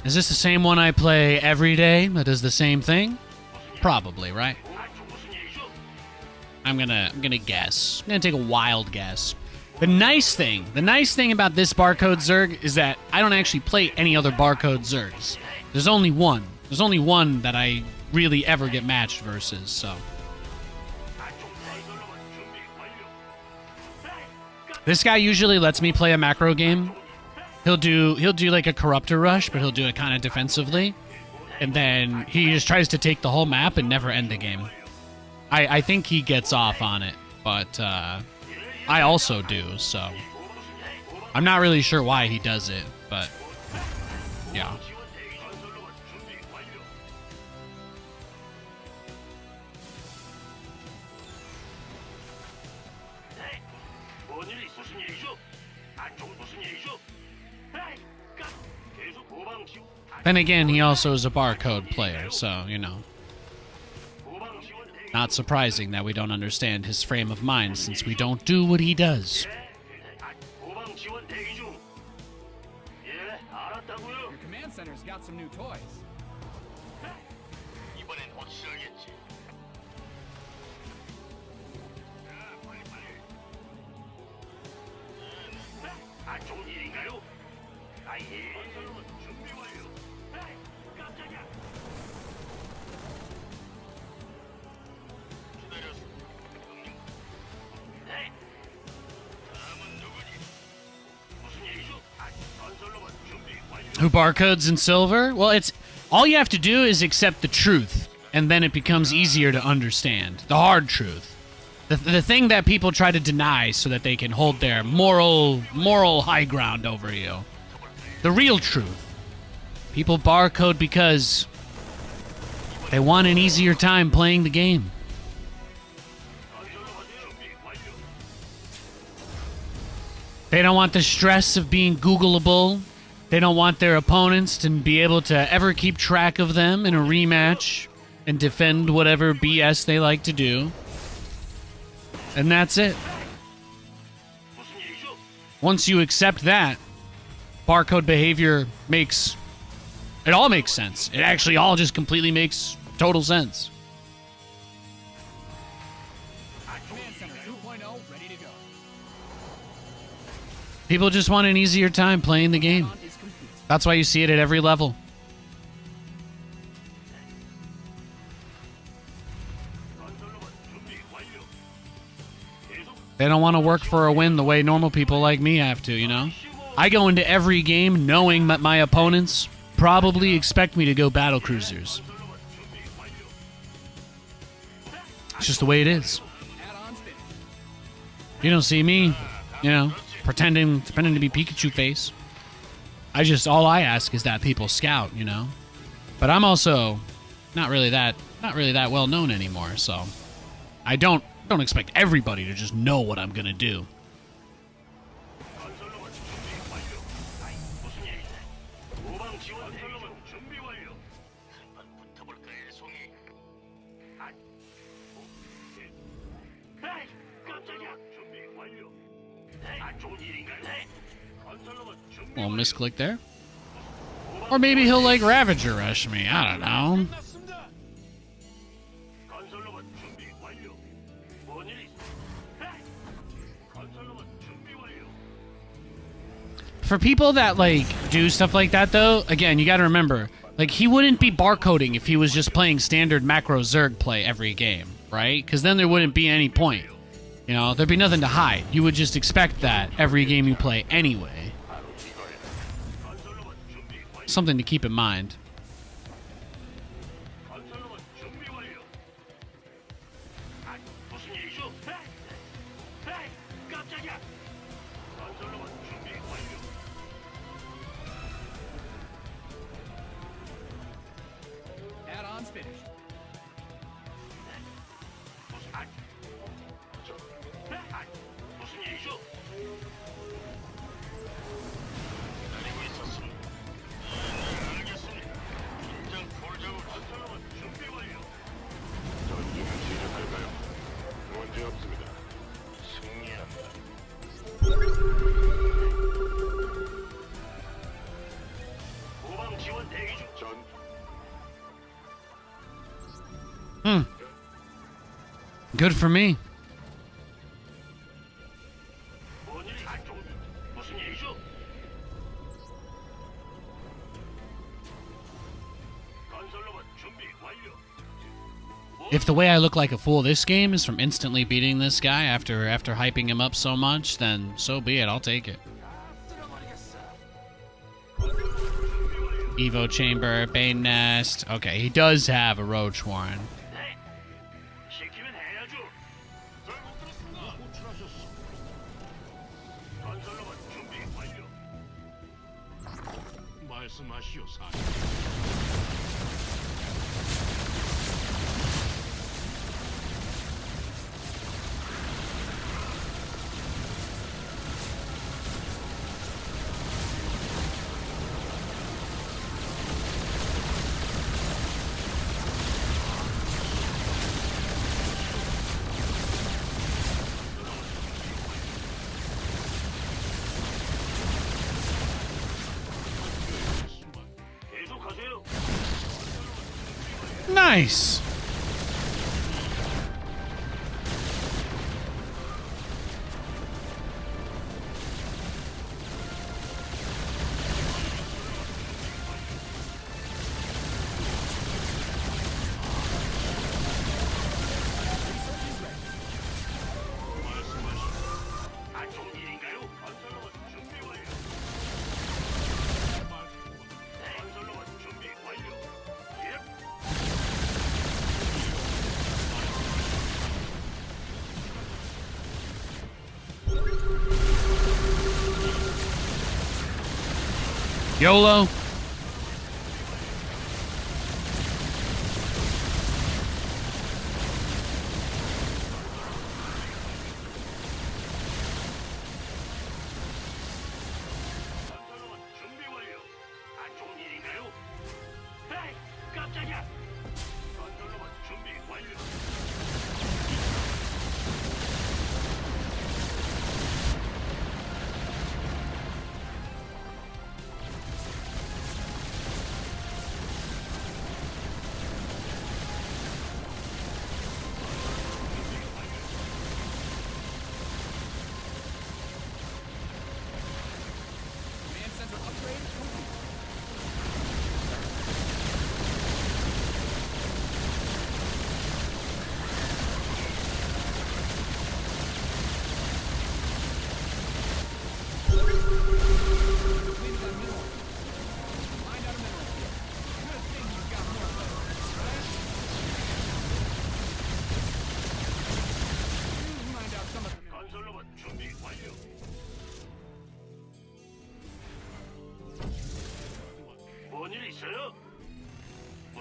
Speaker 1: Is this the same one I play every day that does the same thing? Probably, right? I'm gonna guess. I'm gonna take a wild guess. The nice thing about this Barcode Zerg is that I don't actually play any other Barcode Zergs. There's only one. There's only one that I really ever get matched versus, so. This guy usually lets me play a macro game. He'll do like a Corruptor Rush, but he'll do it kind of defensively. And then he just tries to take the whole map and never end the game. I think he gets off on it, but I also do, so. I'm not really sure why he does it, but yeah. Then again, he also is a barcode player, so, you know. Not surprising that we don't understand his frame of mind since we don't do what he does.
Speaker 2: Your command center's got some new toys.
Speaker 1: Who barcodes in silver? Well, it's all you have to do is accept the truth, and then it becomes easier to understand. The hard truth. The thing that people try to deny so that they can hold their moral high ground over you. The real truth. People barcode because they want an easier time playing the game. They don't want the stress of being Googleable. They don't want their opponents to be able to ever keep track of them in a rematch and defend whatever BS they like to do. And that's it.
Speaker 5: 무슨 일이죠?
Speaker 1: Once you accept that, barcode behavior makes... It all makes sense. It actually all just completely makes total sense.
Speaker 2: Command Center 2.0 ready to go.
Speaker 1: People just want an easier time playing the game.
Speaker 2: Add-on is complete.
Speaker 1: That's why you see it at every level.
Speaker 5: 건설로봇 준비 완료. 계속
Speaker 1: They don't want to work for a win the way normal people like me have to, you know? I go into every game knowing that my opponents probably expect me to go battle cruisers.
Speaker 5: 건설로봇 준비 완료.
Speaker 1: It's just the way it is.
Speaker 2: Add-ons finished.
Speaker 1: You don't see me, you know, pretending to be Pikachu face. All I ask is that people scout, you know? But I'm also not really that well known anymore, so I don't expect everybody to just know what I'm gonna do.
Speaker 5: 건설로봇 준비 완료. 무슨 일이죠? 후방 지원 건설로봇 준비 완료. 한번 붙어볼까요, 송이? 아, 에이, 깜짝이야. 준비 완료. 아, 좋은 일인가? 네. 건설로봇 준비
Speaker 1: Little
Speaker 5: 완료.
Speaker 1: misclick there. Or maybe he'll like Ravager Rush me. I don't know.
Speaker 5: 건설로봇 준비 완료. 뭔 일이 있어? 에이, 건설로봇 준비 완료.
Speaker 1: For people that like do stuff like that though, again, you gotta remember, like he wouldn't be barcoding if he was just playing standard macro Zerg play every game, right? Because then there wouldn't be any point. You know, there'd be nothing to hide. You would just expect that every game you play anyway.
Speaker 5: 건설로봇 준비 완료.
Speaker 1: Something to keep in mind.
Speaker 5: 건설로봇 준비 완료. 아, 무슨 일이죠? 에이, 깜짝이야. 건설로봇 준비 완료.
Speaker 2: Add-ons finished.
Speaker 5: 무슨 무슨 일이죠? 기다리고 있었습니다. 알겠습니다. 긴장 풀자고. 건설로봇 준비 완료.
Speaker 7: 전쟁을 시작할까요? 문제 없습니다.
Speaker 5: 승리한다. 후방 지원 대기 중.
Speaker 7: 전
Speaker 1: Good for me.
Speaker 5: 뭔 일이 안 좋은 무슨 일이죠? 건설로봇 준비 완료.
Speaker 1: If the way I look like a fool this game is from instantly beating this guy after hyping him up so much, then so be it. I'll take it. Evo Chamber, Bane Nest. Okay, he does have a Roach Warren.
Speaker 5: 네. 시키면 해야죠. 잘못 들었습니다. 호출하셨어. 건설로봇 준비 완료. 말씀하시오, 사장. 계속하세요.
Speaker 1: Nice.
Speaker 5: 아, 좋은 일인가요? 건설로봇 준비 완료. 네, 건설로봇 준비 완료. 예.
Speaker 1: YOLO.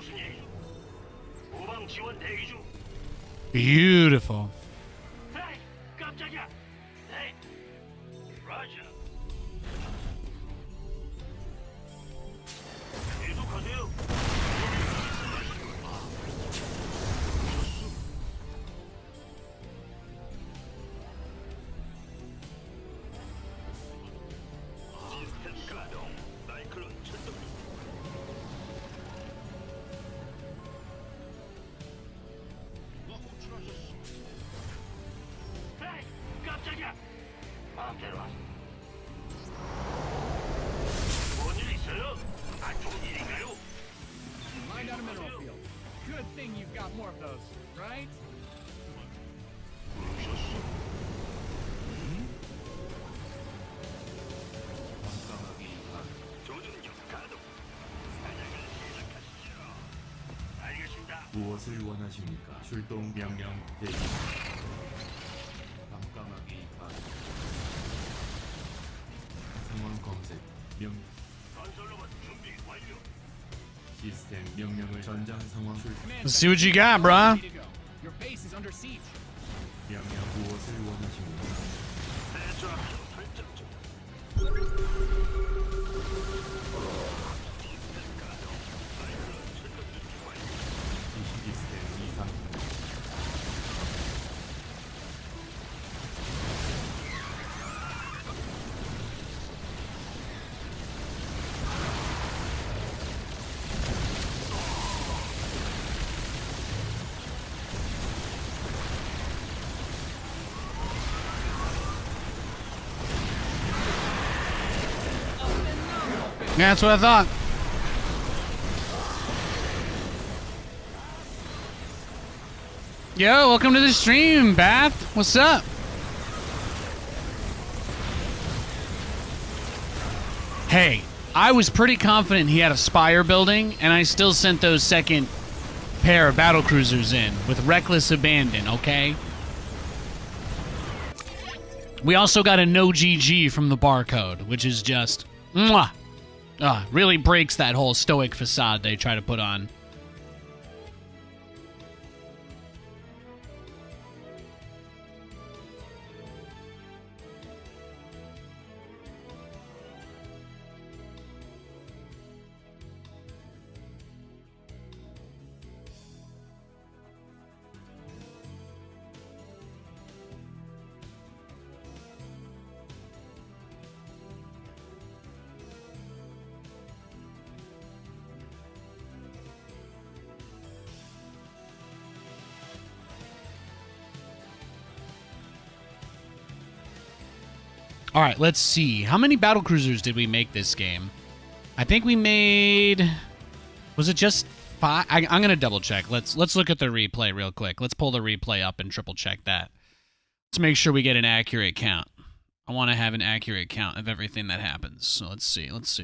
Speaker 5: 무슨 일이죠? 후방 지원 대기 중.
Speaker 1: Beautiful.
Speaker 5: 에이, 깜짝이야. 네. 라자. 계속하세요. 시스템 가동. 나이클론 출동. 에이, 깜짝이야. 마음대로 하세요. 뭔일 있어요? 안 좋은 일인가요?
Speaker 2: You mined out a mineral field. Good thing you've got more of those, right?
Speaker 5: 조준력 가동. 사냥을 시작하시죠. 알겠습니다.
Speaker 6: 무엇을 원하십니까? 출동 명령 대기. 깜깜하게 가. 상황 검색.
Speaker 5: 건설로봇 준비 완료.
Speaker 6: 시스템 명령을 전장 상황 출동.
Speaker 2: Command
Speaker 1: Let's see what you
Speaker 2: center,
Speaker 1: got, bruh.
Speaker 2: ready to go. Your base is under siege.
Speaker 6: 명령 무엇을 원하십니까?
Speaker 5: 대조합 설정 중.
Speaker 6: 시스템 이상.
Speaker 1: Yeah, that's what I thought. Yo, welcome to the stream, Bath. What's up? Hey, I was pretty confident he had a spire building, and I still sent those second pair of battle cruisers in with reckless abandon, okay? We also got a no GG from the barcode, which is just mwah. Really breaks that whole stoic facade they try to put on. All right, let's see. How many battle cruisers did we make this game? I think we made... Was it just 5? I'm going to double check. Let's look at the replay real quick. Let's pull the replay up and triple check that. Let's make sure we get an accurate count. I want to have an accurate count of everything that happens. So let's see. Let's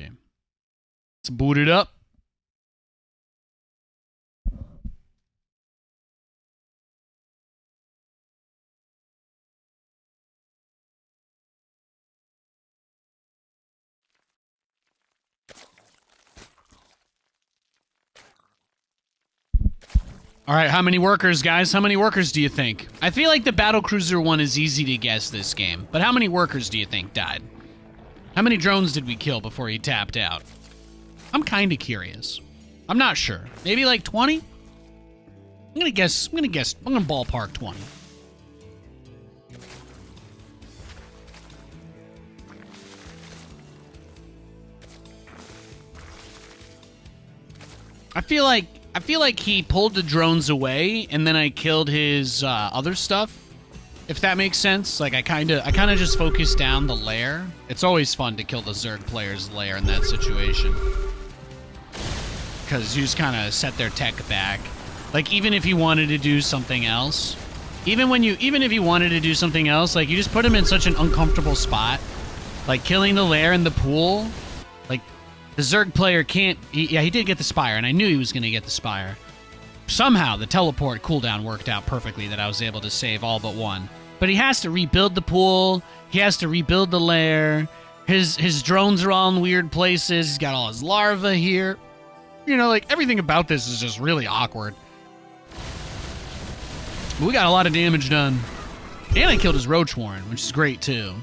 Speaker 1: boot it up. All right, how many workers, guys? How many workers do you think? I feel like the battlecruiser one is easy to guess this game, but how many workers do you think died? How many drones did we kill before he tapped out? I'm kind of curious. I'm not sure. Maybe like 20? I'm gonna ballpark 20. I feel like he pulled the drones away, and then I killed his other stuff. If that makes sense. Like I kind of just focused down the lair. It's always fun to kill the Zerg player's lair in that situation, because you just kind of set their tech back. Like even if you wanted to do something else, even if you wanted to do something else, like you just put him in such an uncomfortable spot, like killing the lair in the pool. Like the Zerg player can't. He did get the Spire, and I knew he was going to get the Spire. Somehow, the teleport cooldown worked out perfectly that I was able to save all but one. But he has to rebuild the pool. He has to rebuild the lair. His drones are all in weird places. He's got all his larvae here. You know, like, everything about this is just really awkward. But we got a lot of damage done. And I killed his Roach Warren, which is great, too.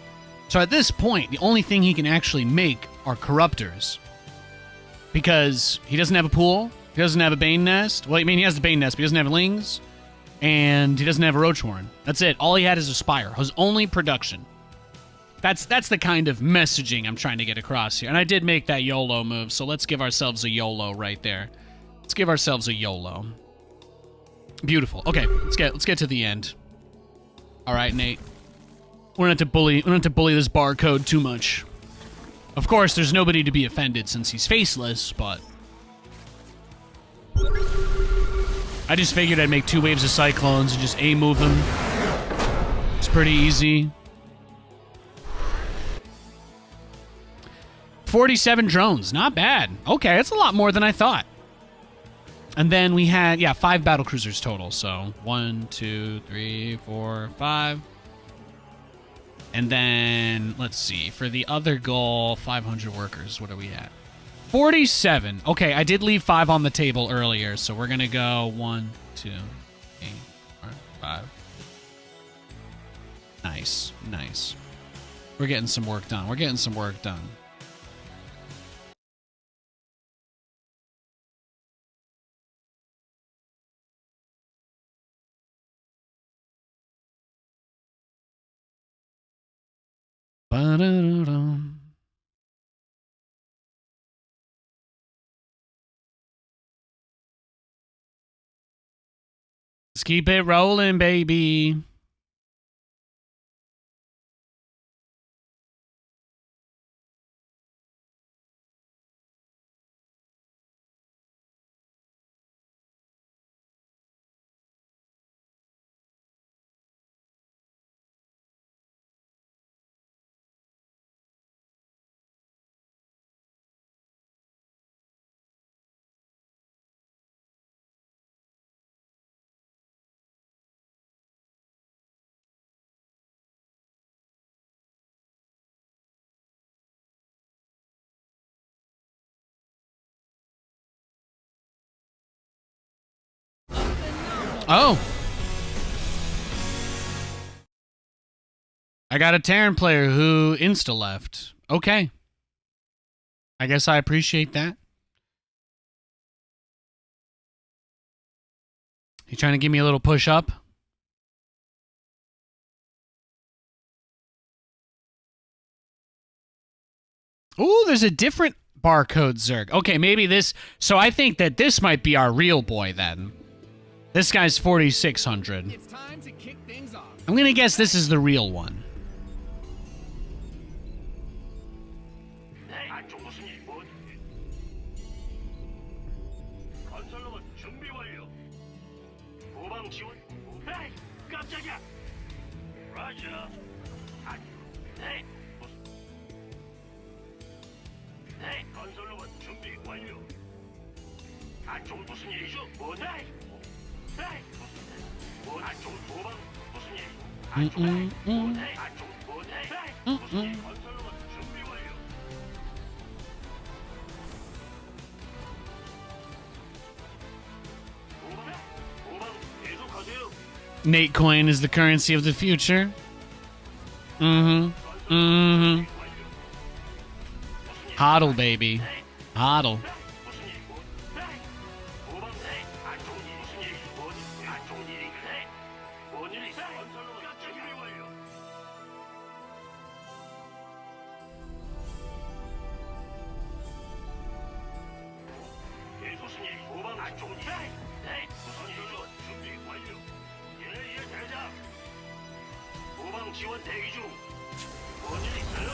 Speaker 1: So at this point, the only thing he can actually make are Corruptors. Because he doesn't have a pool. He doesn't have a Bane Nest. Well, I mean, he has the Bane Nest, but he doesn't have Lings. And he doesn't have a Roach Warren. That's it. All he had is a Spire. His only production. That's the kind of messaging I'm trying to get across here. And I did make that YOLO move, so let's give ourselves a YOLO right there. Let's give ourselves a YOLO. Beautiful. Okay, let's get to the end. All right, Nate. We don't have to bully this barcode too much. Of course, there's nobody to be offended since he's faceless, but I just figured I'd make 2 waves of Cyclones and just A-move them. It's pretty easy. 47 drones. Not bad. Okay, that's a lot more than I thought. And then we had, 5 battlecruisers total. So 1, 2, 3, 4, 5. And then, let's see. For the other goal, 500 workers. What are we at? 47. Okay, I did leave 5 on the table earlier. So we're going to go 1, 2, 3, 4, 5. Nice. Nice. We're getting some work done. We're getting some work done. Ba-da-da-dum. Let's keep it rolling, baby. Oh. I got a Terran player who insta-left. Okay. I guess I appreciate that. You trying to give me a little push up? Ooh, there's a different barcode Zerg. Okay, maybe this... So I think that this might be our real boy then. This guy's 4,600.
Speaker 2: It's time to kick things off.
Speaker 1: I'm gonna guess this is the real one.
Speaker 5: 안쪽 무슨 일? 뭐? 건설로봇 준비 완료. 후방 지원. 에이, 깜짝이야. 라자. 네. 네, 건설로봇 준비 완료. 안쪽 무슨 일이죠? 뭐? 네. 네. 뭐 안쪽 후방 무슨 일? 안쪽 네. 안쪽 뭐? 네. 무슨 일? 건설로봇 준비 완료.
Speaker 1: Nate coin is the currency of the future. Mm-hmm. Mm-hmm. Hodl, baby. Hodl.
Speaker 5: 지원 대기 중. 뭔 일 있어요?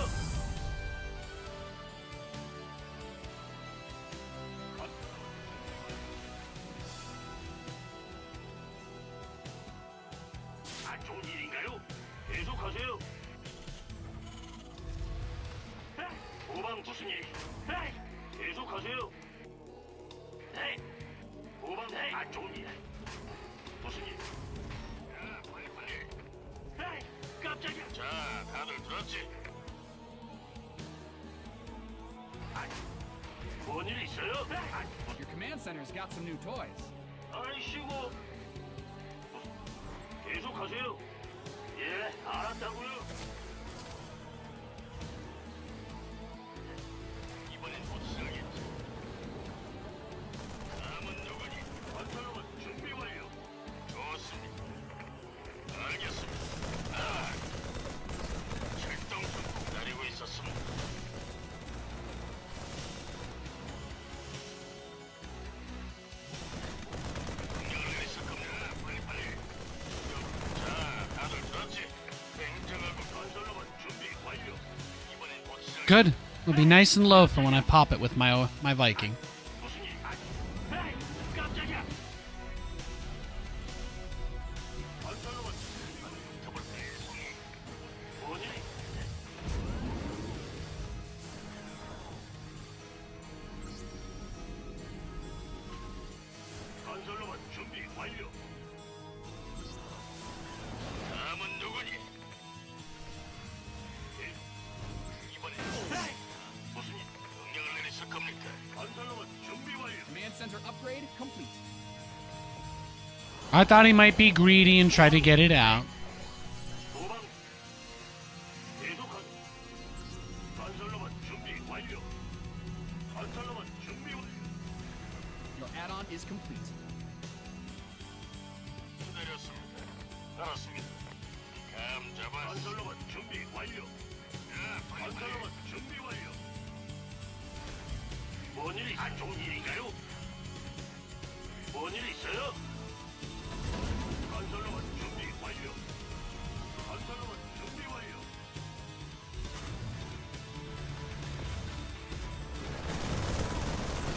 Speaker 5: 안 좋은 일인가요? 계속하세요. 후방 무슨 일? 계속하세요. 네. 후방 안 좋은 일. 무슨 일? 자, 빨리. 깜짝이야. 자, 다들 들었지? 뭔일 있어요?
Speaker 2: Your command center's got some new toys.
Speaker 5: 아이씨고. 계속하세요. 예, 알았다고요. 이번엔 못 쓰겠지. 다음은 누구니? 건설로봇 준비 완료. 좋습니다. 알겠습니다. 출동 중 기다리고 있었습니다. 명령을 내리실 겁니다. 빨리빨리. 자, 다들 들었지? 냉정하고 건설로봇 준비 완료. 이번엔 못 쓰겠지.
Speaker 1: Good. It'll be nice and low for when I pop it with my Viking.
Speaker 5: 무슨 일? 에이, 깜짝이야. 건설로봇 더블 배송이. 뭔 일이? 건설로봇 준비 완료. 다음은 누구니? 이번엔 무슨 일? 명령을 내리실 겁니까? 건설로봇 준비 완료.
Speaker 2: Command center upgrade complete.
Speaker 1: I thought he might be greedy and try to get it out.
Speaker 5: 도방 계속한 건설로봇 준비 완료. 건설로봇 준비 완료.
Speaker 2: Your add-on is complete.
Speaker 5: 기다렸습니다. 알았습니다. 감 잡아. 건설로봇 준비 완료. 건설로봇 준비 완료. 뭔 일이 안 좋은 일인가요? 뭔 일 있어요? 건설로봇 준비 완료. 건설로봇 준비 완료.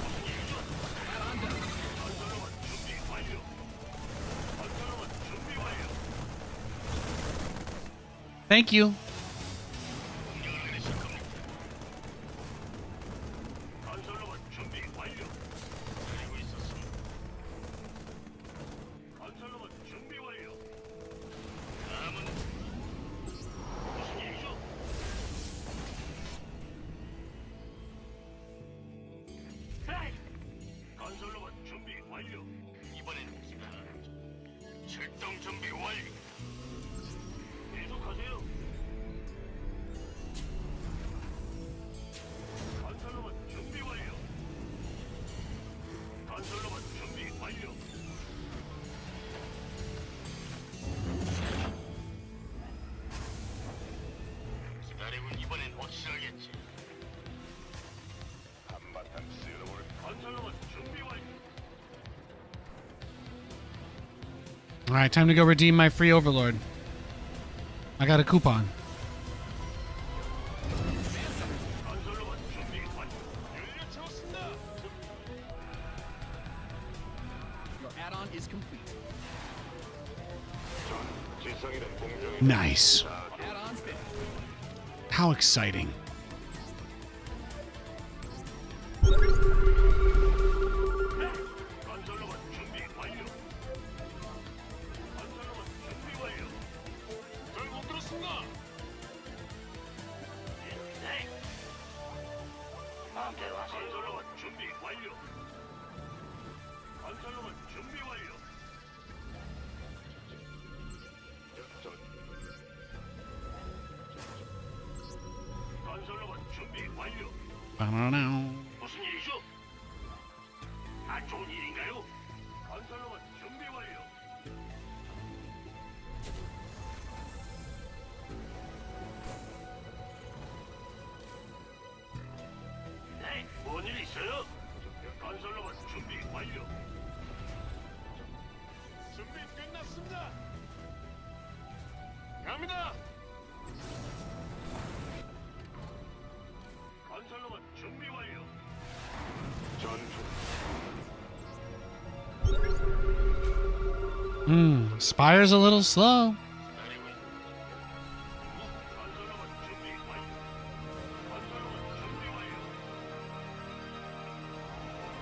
Speaker 5: 무슨 일이죠?
Speaker 2: Add-on done.
Speaker 5: 건설로봇 준비 완료. 건설로봇 준비 완료.
Speaker 1: Thank you.
Speaker 5: 명령을 내리실 겁니까? 건설로봇 준비 완료. 기다리고 있었습니다. 건설로봇 준비 완료. 다음은 무슨 일이죠? 에이! 건설로봇 준비 완료. 이번엔 출동 준비 완료. 계속하세요. 건설로봇 준비 완료. 건설로봇 준비 완료. 기다리고 이번엔 확실하겠지. 한바탕 쓸어볼. 건설로봇 준비 완료.
Speaker 1: All right, time to go redeem my free overlord. I got a coupon.
Speaker 5: 건설로봇 준비 완료. 연료 채웠습니다.
Speaker 2: Your add-on is complete.
Speaker 7: 지성이는 공정이
Speaker 1: Nice.
Speaker 2: Add-ons finished.
Speaker 1: How exciting.
Speaker 5: 건설로봇 준비 완료. 건설로봇 준비 완료. 잘못 들었습니다. 네. 마음대로 하세요. 건설로봇 준비 완료. 건설로봇 준비 완료. 건설로봇 준비 완료.
Speaker 1: Ba-da-da.
Speaker 5: 무슨 일이죠? 안 좋은 일인가요? 건설로봇 준비 완료. 네, 뭔 일 있어요? 건설로봇 준비 완료. 준비 끝났습니다. 갑니다. 건설로봇 준비 완료.
Speaker 7: 전투
Speaker 1: Spire's a little slow.
Speaker 5: 기다리고 있. 건설로봇 준비 완료. 건설로봇 준비 완료.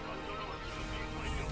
Speaker 5: 건설로봇 준비 완료.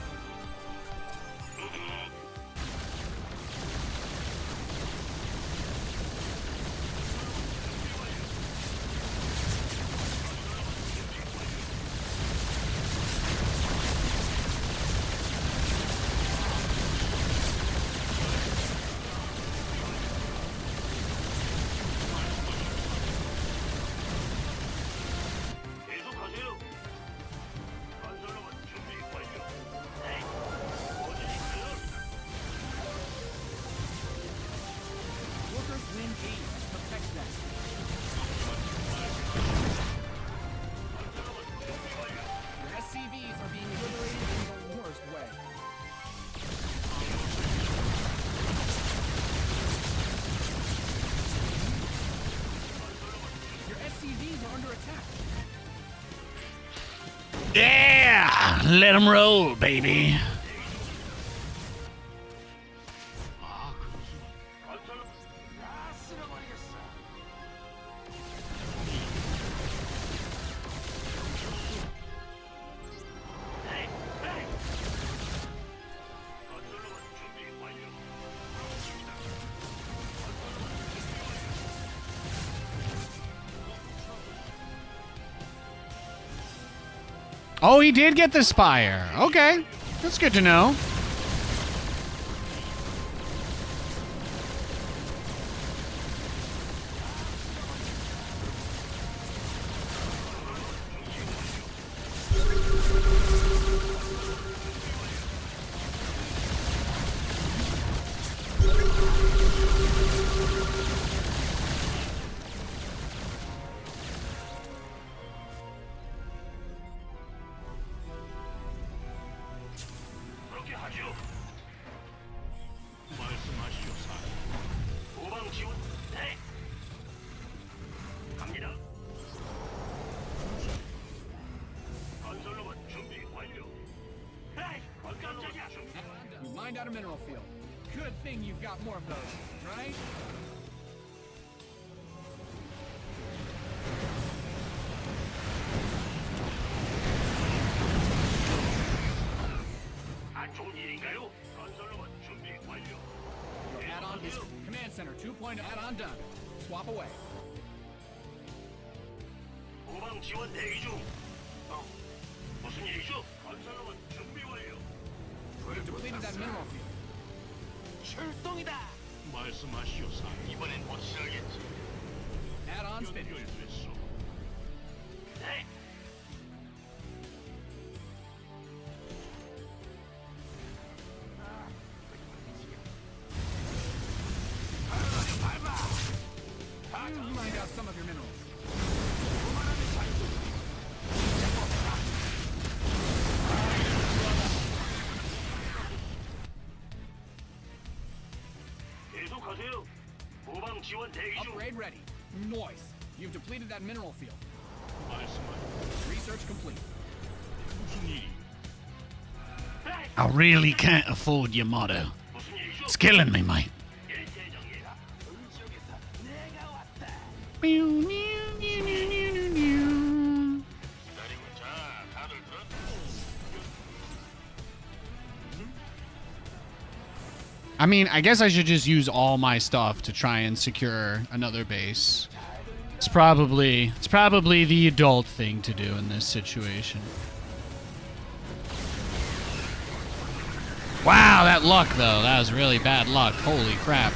Speaker 1: Yeah! Let him roll, baby. Oh, he did get the spire. Okay. That's good to know.
Speaker 5: 그렇게 하죠. 말씀하시오, 사령. 도방 지원. 네. 갑니다. 건설로봇 준비 완료. 에이, 깜짝이야.
Speaker 2: You mined out a mineral field. Good thing you've got more of those, right?
Speaker 5: 안 좋은 일인가요? 건설로봇 준비 완료.
Speaker 2: Your add-on is Command Center 2.0 add-on done. Swap away.
Speaker 5: 도방 지원 대기 중. 무슨 일이죠? 건설로봇 준비 완료.
Speaker 2: You've depleted that mineral field.
Speaker 5: 출동이다. 말씀하시오, 사. 이번엔 확실하겠지.
Speaker 2: Add-on's finished.
Speaker 5: 연결됐어. 네.
Speaker 2: You mined out some of your minerals.
Speaker 5: 계속하세요. 도방 지원 대기 중.
Speaker 2: Upgrade ready. Noise. You've depleted that mineral field.
Speaker 5: 말씀하시오.
Speaker 2: Research complete.
Speaker 5: 무슨 일이?
Speaker 1: I really can't afford your motto.
Speaker 5: 무슨 일이죠?
Speaker 1: It's killing me, mate.
Speaker 5: 일대장이다. 음쪽에서 내가 왔다. 기다리고 자, 다들 들었?
Speaker 1: I mean, I guess I should just use all my stuff to try and secure another base. It's probably the adult thing to do in this situation. Wow, that luck though. That was really bad luck. Holy crap.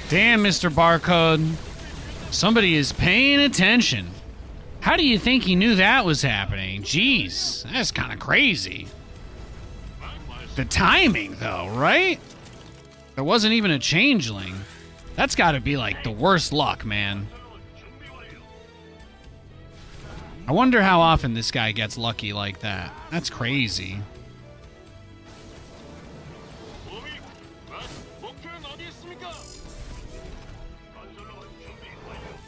Speaker 1: Damn, Mr. Barcode. Somebody is paying attention. How do you think he knew that was happening? Jeez, that's kind of crazy. The timing, though, right? There wasn't even a changeling. That's got to be like the worst luck, man. I wonder how often this guy gets lucky like that. That's crazy.
Speaker 5: 목표는 어디 있습니까? 건설로봇 준비 완료.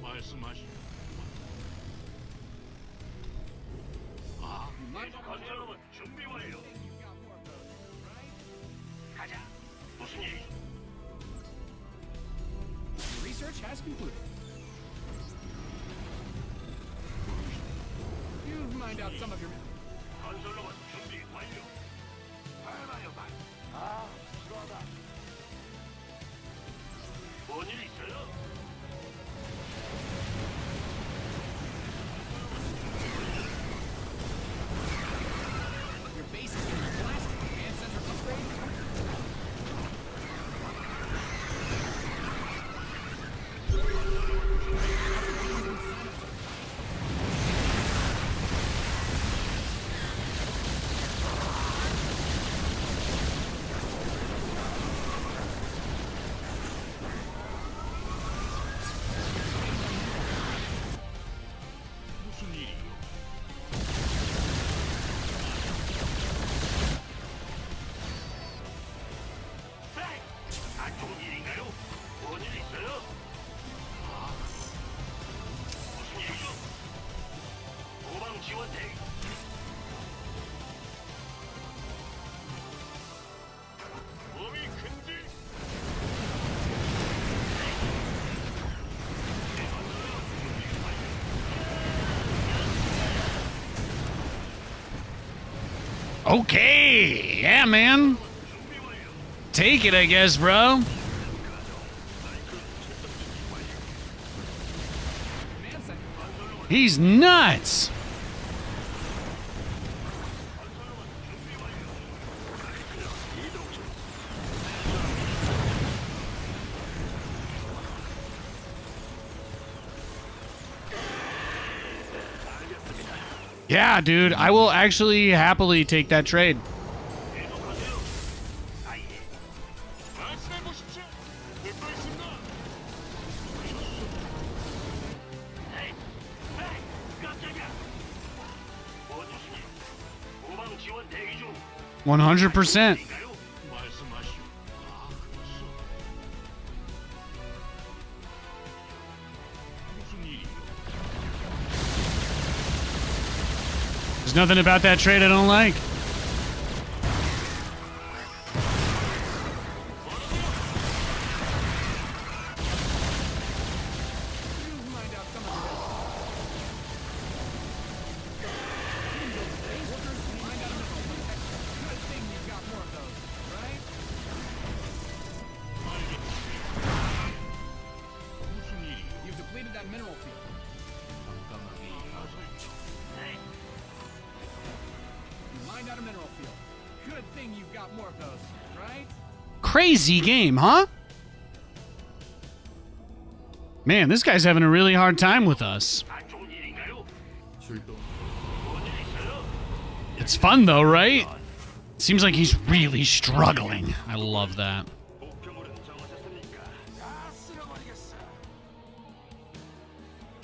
Speaker 5: 말씀하시오. 건설로봇 준비 완료. 가자. 무슨 일이죠?
Speaker 2: Research has concluded. You've mined out some of your minerals.
Speaker 5: 건설로봇 준비 완료. 밟아요, 밟. 아, 싫어하다. 뭔일 있어요?
Speaker 2: Your base is getting blasted. Command Center upgrade.
Speaker 1: Okay. Yeah, man. Take it, I guess, bro.
Speaker 2: Command center.
Speaker 1: He's nuts. Yeah, dude. I will actually happily take that trade.
Speaker 5: 계속하세요. 아예. 말씀해 보십시오. 듣고 있습니다. 에이, 에이, 깜짝이야. 무슨 일? 후방 지원 대기 중.
Speaker 1: 100%.
Speaker 5: 인가요? 말씀하시오. 아, 그렇소. 무슨 일이요?
Speaker 1: There's nothing about that trade I don't like.
Speaker 2: You mind out some of your base workers, mind out a mineral field. Good thing you've got more of those, right?
Speaker 5: 무슨 일이요?
Speaker 2: You've depleted that mineral field.
Speaker 5: 깜깜하게 가서. 에이,
Speaker 2: You mined out a mineral field. Good thing you've got more of those, right?
Speaker 1: Crazy game, huh? Man, this guy's having a really hard time with us.
Speaker 5: 안 좋은 일인가요?
Speaker 6: 출동.
Speaker 5: 뭔일 있어요?
Speaker 1: It's fun though, right? Seems like he's really struggling. I love that.
Speaker 5: 목표물은 정하셨습니까? 다 쓸어버리겠어.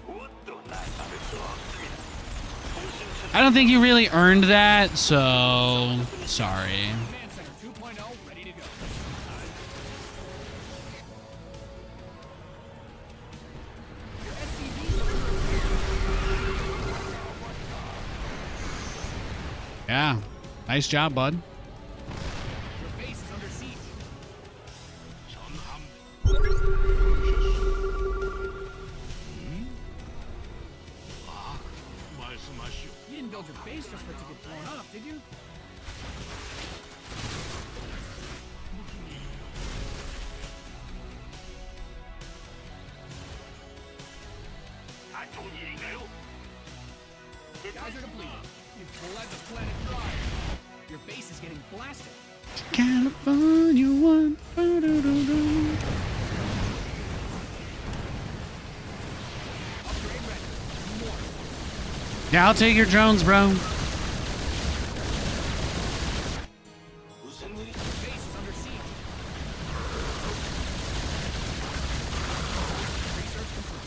Speaker 5: 무엇도 나타낼 수 없습니다. 통신
Speaker 1: I don't think you really earned that, so sorry.
Speaker 2: Command center 2.0 ready to go. Your SCVs are under
Speaker 1: Yeah. Nice job, bud.
Speaker 2: your base is under siege.
Speaker 5: 말씀하시오.
Speaker 2: You didn't build your base just for it to get blown up, did you?
Speaker 5: 안 좋은 일인가요?
Speaker 2: Guys are depleted. You've bled the planet dry. Your base is getting blasted.
Speaker 1: California one. Ba-do-do-do.
Speaker 2: Upgrade ready. More.
Speaker 1: Yeah, I'll take your drones, bro.
Speaker 5: 무슨 일이?
Speaker 2: Your base is under siege. Research complete.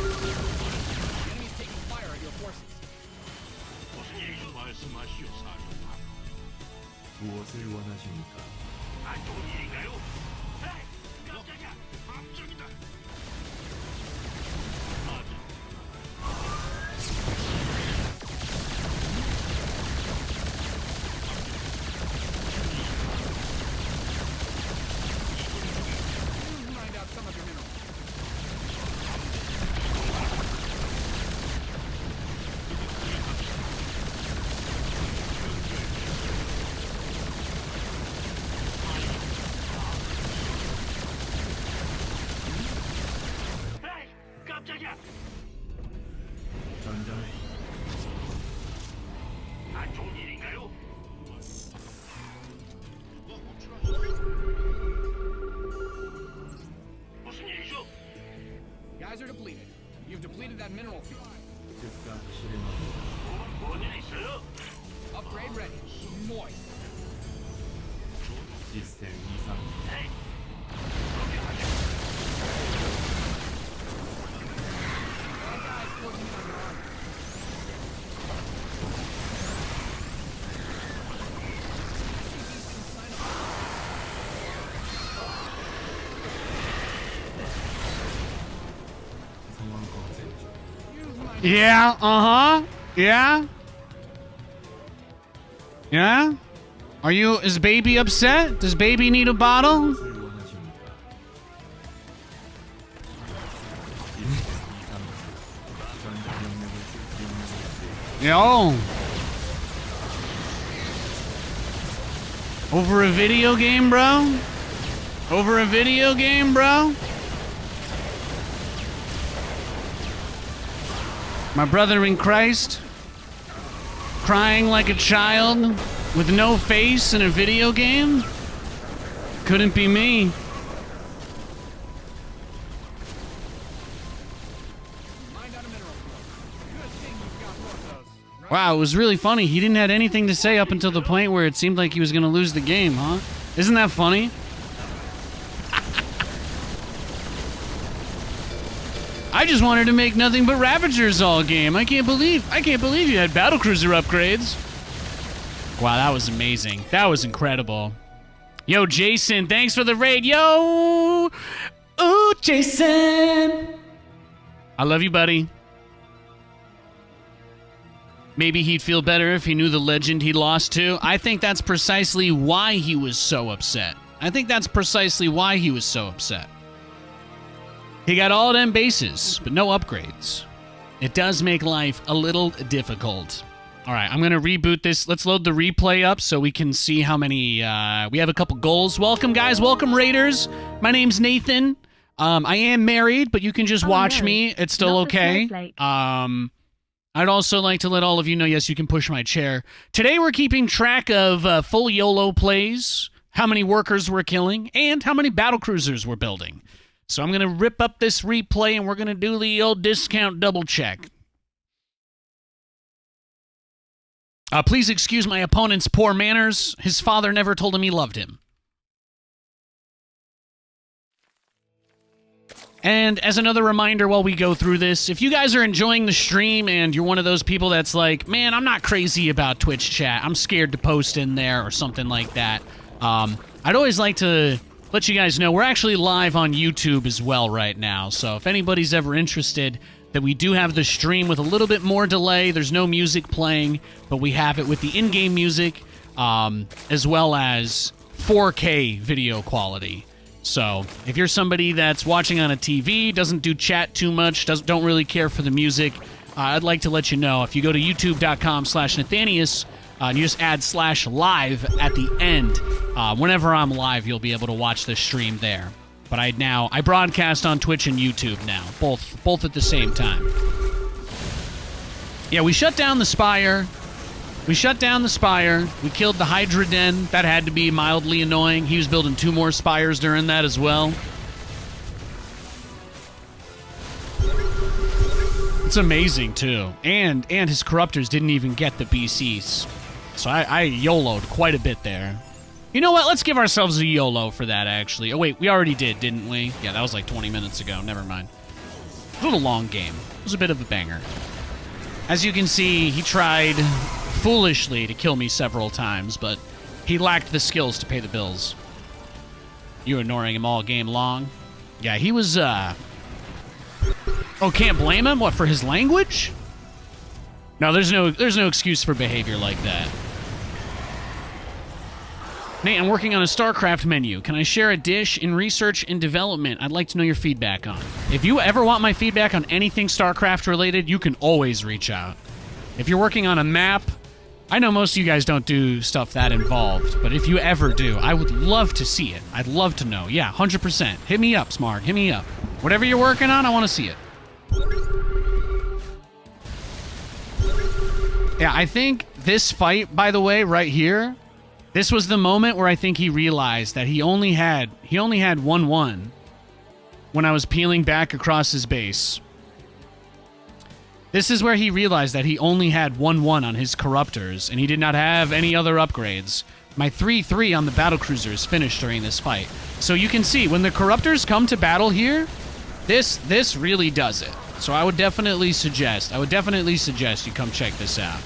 Speaker 2: The enemy's taking fire at your forces.
Speaker 5: 무슨 일이죠? 말씀하시오, 사령관.
Speaker 6: 무엇을 원하십니까?
Speaker 5: 안 좋은 일인가요? 에이, 깜짝이야. 함정이다.
Speaker 2: You mined out some of your minerals.
Speaker 5: 에이, 깜짝이야.
Speaker 6: 전장
Speaker 5: 안 좋은 일인가요? 무슨 일이죠?
Speaker 2: Guys are depleted. You've depleted that mineral field.
Speaker 6: 즉각 실행합니다.
Speaker 5: 뭔일 있어요?
Speaker 2: Upgrade ready. Moist.
Speaker 6: 시스템 이상.
Speaker 5: 에이, 그렇게 하죠.
Speaker 2: Bad guys closing in on your army.
Speaker 1: Yeah, uh-huh. Yeah. Yeah? Is baby upset? Does baby need a bottle? Yo. Over a video game, bro? Over a video game, bro? My brother in Christ, crying like a child with no face in a video game? Couldn't be me. Wow, it was really funny. He didn't have anything to say up until the point where it seemed like he was going to lose the game, huh? Isn't that funny? I just wanted to make nothing but Ravagers all game. I can't believe you had battlecruiser upgrades. Wow, that was amazing. That was incredible. Yo, Jason, thanks for the raid. Yo! Ooh, Jason! I love you, buddy. Maybe he'd feel better if he knew the legend he lost to. I think that's precisely why he was so upset. He got all them bases, but no upgrades. It does make life a little difficult. All right, I'm going to reboot this. Let's load the replay up so we can see how many... we have a couple goals. Welcome, guys. Welcome, Raiders. My name's Nathan. I am married, but you can just watch me. It's still okay. I'd also like to let all of you know, yes, you can push my chair. Today we're keeping track of full YOLO plays, how many workers we're killing, and how many battlecruisers we're building. So I'm going to rip up this replay, and we're going to do the old discount double check. Please excuse my opponent's poor manners. His father never told him he loved him. And as another reminder while we go through this, if you guys are enjoying the stream and you're one of those people that's like, man, I'm not crazy about Twitch chat, I'm scared to post in there or something like that, I'd always like to let you guys know we're actually live on YouTube as well right now. So if anybody's ever interested, that we do have the stream with a little bit more delay. There's no music playing, but we have it with the in-game music, as well as 4K video quality. So if you're somebody that's watching on a TV, doesn't do chat too much, don't really care for the music, I'd like to let you know, if you go to youtube.com/Nathanias, and you just add /live at the end, whenever I'm live, you'll be able to watch the stream there. But I broadcast on Twitch and YouTube now, both at the same time. Yeah, we shut down the Spire. We killed the Hydra Den. That had to be mildly annoying. He was building 2 more spires during that as well. It's amazing, too. And his corruptors didn't even get the BCs. So I YOLO'd quite a bit there. You know what? Let's give ourselves a YOLO for that, actually. Oh, wait, we already did, didn't we? Yeah, that was like 20 minutes ago. Never mind. It was a long game. It was a bit of a banger. As you can see, he tried foolishly to kill me several times, but he lacked the skills to pay the bills. You were ignoring him all game long. Yeah, he was, Oh, can't blame him? What, for his language? No, there's no excuse for behavior like that. Nate, I'm working on a StarCraft menu. Can I share a dish in research and development? I'd like to know your feedback on. If you ever want my feedback on anything StarCraft related, you can always reach out. If you're working on a map, I know most of you guys don't do stuff that involved, but if you ever do, I would love to see it. I'd love to know. Yeah, 100%. Hit me up, Smarg. Hit me up. Whatever you're working on, I want to see it. Yeah, I think this fight, by the way, right here, this was the moment where I think he realized that he only had 1-1 when I was peeling back across his base. This is where he realized that he only had 1-1 on his corruptors, and he did not have any other upgrades. My 3-3 on the battlecruisers finished during this fight. So you can see, when the corruptors come to battle here, this really does it. So I would definitely suggest you come check this out.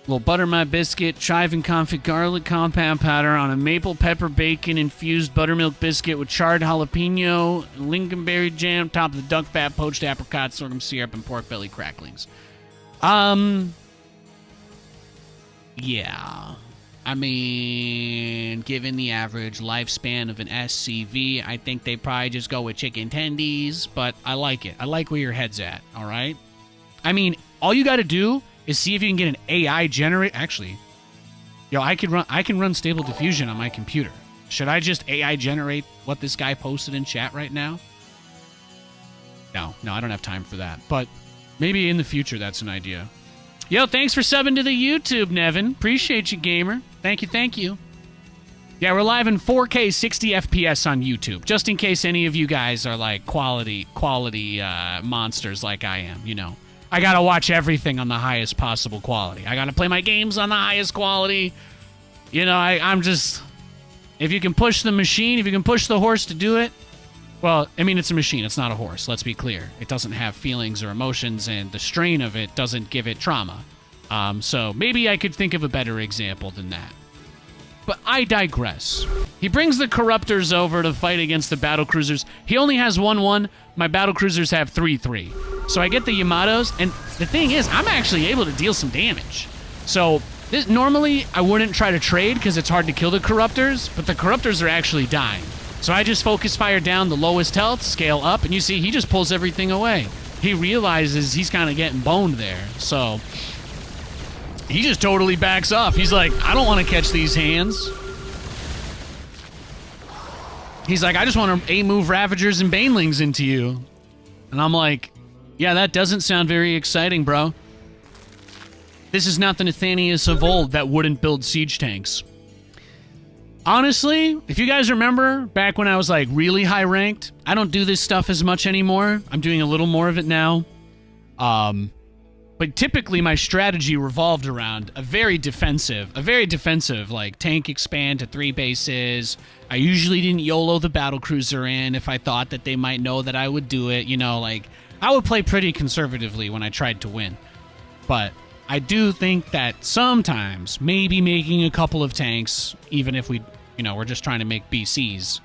Speaker 1: Will butter my biscuit, chive and confit garlic compound powder on a maple pepper bacon infused buttermilk biscuit with charred jalapeno, lingonberry jam, top of the duck fat, poached apricot, sorghum syrup, and pork belly cracklings. Yeah. I mean, given the average lifespan of an SCV, I think they probably just go with chicken tendies, but I like it. I like where your head's at, all right? I mean, all you got to do is see if you can get an AI generate. Actually, yo, I can run Stable Diffusion on my computer. Should I just AI generate what this guy posted in chat right now? No, I don't have time for that. But maybe in the future, that's an idea. Yo, thanks for subbing to the YouTube, Nevin. Appreciate you, gamer. Thank you. Yeah, we're live in 4K 60 FPS on YouTube, just in case any of you guys are like quality monsters like I am, you know. I gotta watch everything on the highest possible quality. I gotta play my games on the highest quality. You know, I'm just... If you can push the machine, if you can push the horse to do it... Well, I mean, it's a machine. It's not a horse. Let's be clear. It doesn't have feelings or emotions, and the strain of it doesn't give it trauma. So maybe I could think of a better example than that. But I digress. He brings the Corruptors over to fight against the Battlecruisers. He only has 1-1. My Battlecruisers have 3-3. So I get the Yamatos, and the thing is, I'm actually able to deal some damage. So normally, I wouldn't try to trade because it's hard to kill the Corruptors, but the Corruptors are actually dying. So I just focus fire down the lowest health, scale up, and you see he just pulls everything away. He realizes he's kind of getting boned there, so he just totally backs off. He's like, I don't want to catch these hands. He's like, I just want to A-move Ravagers and Banelings into you. And I'm like, yeah, that doesn't sound very exciting, bro. This is not the Nathanias of old that wouldn't build siege tanks. Honestly, if you guys remember, back when I was like really high ranked, I don't do this stuff as much anymore. I'm doing a little more of it now. But typically my strategy revolved around a very defensive, like tank expand to 3 bases. I usually didn't YOLO the battlecruiser in if I thought that they might know that I would do it. You know, like I would play pretty conservatively when I tried to win. But I do think that sometimes maybe making a couple of tanks, even if we, you know, we're just trying to make BCs.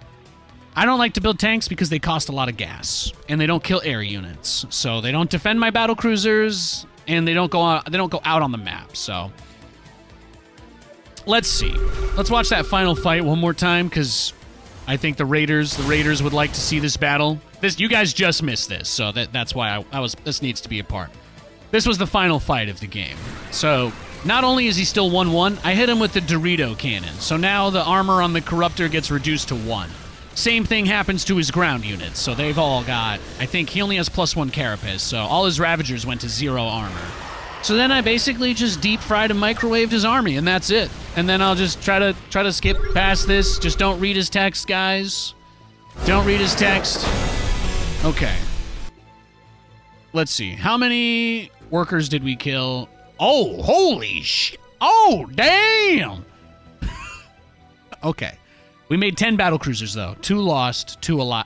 Speaker 1: I don't like to build tanks because they cost a lot of gas and they don't kill air units. So they don't defend my battle cruisers and they don't go out on the map. So let's see. Let's watch that final fight one more time because I think the Raiders would like to see this battle. You guys just missed this, so that's why this needs to be a part. This was the final fight of the game. So, not only is he still 1-1, I hit him with the Dorito cannon. So now the armor on the Corruptor gets reduced to 1. Same thing happens to his ground units. So they've all got, I think he only has +1 Carapace. So all his Ravagers went to 0 armor. So then I basically just deep fried and microwaved his army, and that's it. And then I'll just try to skip past this. Just don't read his text, guys. Don't read his text. Okay. Let's see. How many workers did we kill? Oh, holy shit. Oh, damn. Okay. We made 10 battlecruisers, though. 2 lost,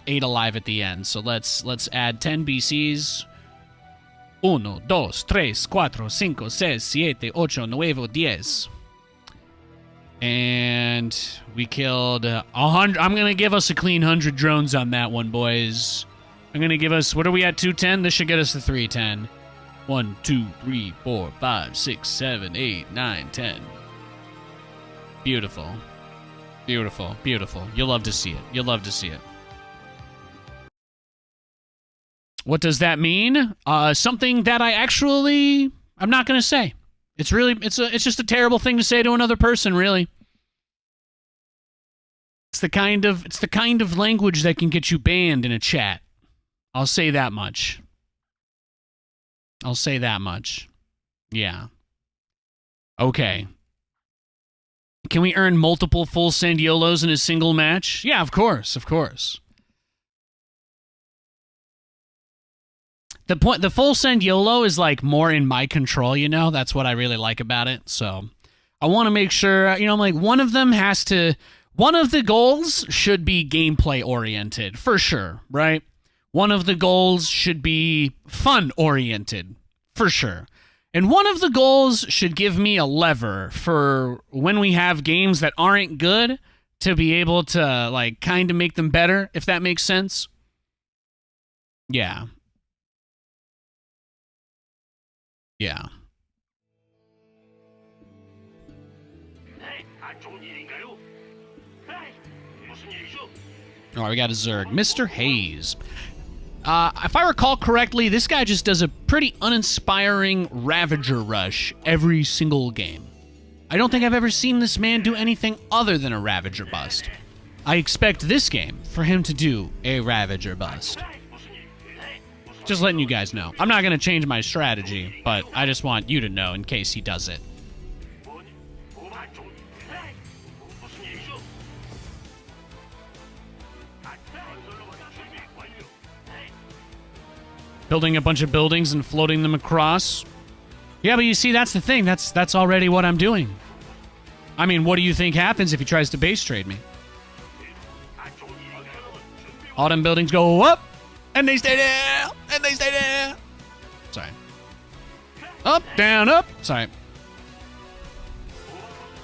Speaker 1: 8 alive at the end. So let's add 10 BCs. 1, 2, 3, 4, 5, 6, 7, 8, 9, 10. And we killed 100. I'm going to give us a clean 100 drones on that one, boys. I'm going to give us, what are we at, 210? This should get us to 310. 1, 2, 3, 4, 5, 6, 7, 8, 9, 10. Beautiful. Beautiful. Beautiful. You'll love to see it. You'll love to see it. What does that mean? Something that I'm not going to say. It's just a terrible thing to say to another person, really. It's the kind of language that can get you banned in a chat. I'll say that much. Yeah. Okay. Can we earn multiple full send YOLOs in a single match? Yeah, of course. The full send YOLO is like more in my control, you know? That's what I really like about it. So I want to make sure, you know, like one of the goals should be gameplay oriented, for sure, right? One of the goals should be fun oriented, for sure. And one of the goals should give me a lever for when we have games that aren't good to be able to, like, kind of make them better, if that makes sense. Yeah. Yeah.
Speaker 5: 네, 안 좋은 일인가요? 에이, 무슨 일이죠?
Speaker 1: All right, we got a Zerg. Mr. Hayes. If I recall correctly, this guy just does a pretty uninspiring Ravager rush every single game. I don't think I've ever seen this man do anything other than a Ravager bust. I expect this game for him to do a Ravager bust.
Speaker 5: 무슨 일? 네, 무슨
Speaker 1: Just letting you guys know. I'm not going to change my strategy, but I just want you to know in case he does it.
Speaker 5: 뭐니? 뭐가 안 좋은? 에이, 무슨 일이죠? 건설로봇 준비 완료. 네,
Speaker 1: Building a bunch of buildings and floating them across. Yeah, but you see, that's the thing. That's already what I'm doing. I mean, what do you think happens if he tries to base trade me?
Speaker 5: 안 좋은 일인가요? 준비
Speaker 1: All them buildings go up, and they stay there, and they stay there. Sorry. Up, down, up. Sorry.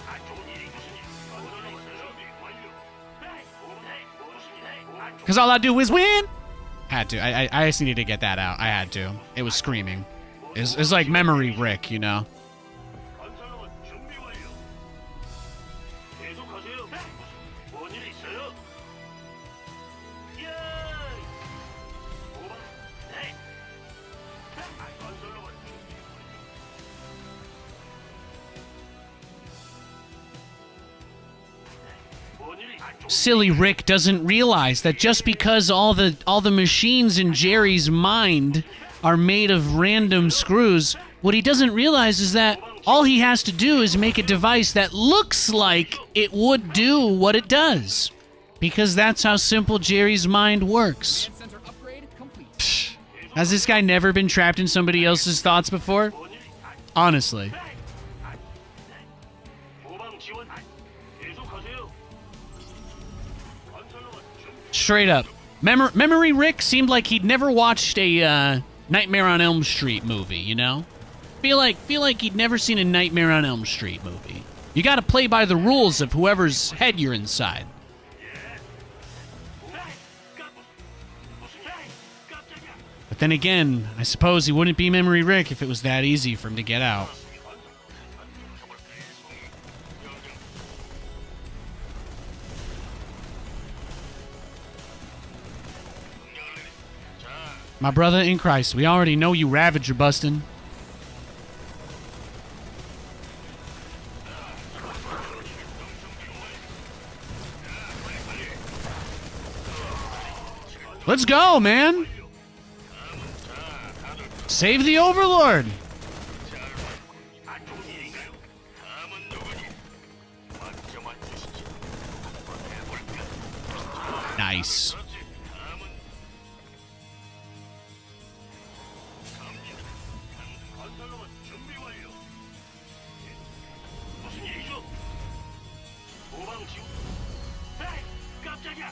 Speaker 5: 안 좋은 일이 무슨 일? 건설로봇 준비 완료. 에이, 무슨 일? 안 좋은
Speaker 1: Because all I do is win. Had to. I just needed to get that out. I had to. It was screaming. It's like memory Rick, you know.
Speaker 5: 건설로봇 준비 완료. 계속하세요. 뭔 일 있어요? 예. 오바. 네. 건설로봇 준비 완료. 뭔 일이 안 좋은
Speaker 1: Silly Rick doesn't realize that just because all the machines in Jerry's mind are made of random screws, what he doesn't realize is that all he has to do is make a device that looks like it would do what it does. Because that's how simple Jerry's mind works.
Speaker 2: Command center upgrade complete.
Speaker 1: Has this guy never been trapped in somebody else's thoughts before? Honestly.
Speaker 5: 도방 지원. 계속하세요. 건설로봇 준비
Speaker 1: Straight up. Memory Rick seemed like he'd never watched a Nightmare on Elm Street movie, you know? Feel like he'd never seen a Nightmare on Elm Street movie. You gotta play by the rules of whoever's head you're inside. But then again, I suppose he wouldn't be Memory Rick if it was that easy for him to get out. My brother in Christ, we already know you Ravager bustin'. Let's go, man! Save the Overlord!
Speaker 5: 안 좋은 일인가요? 다음은 누구니? 맡겨만 주시지. 한번 해볼까?
Speaker 1: Nice.
Speaker 5: 그렇지. 다음은 갑니다. 건설로봇 준비 완료. 무슨 일이죠? 도방 지원. 에이, 깜짝이야.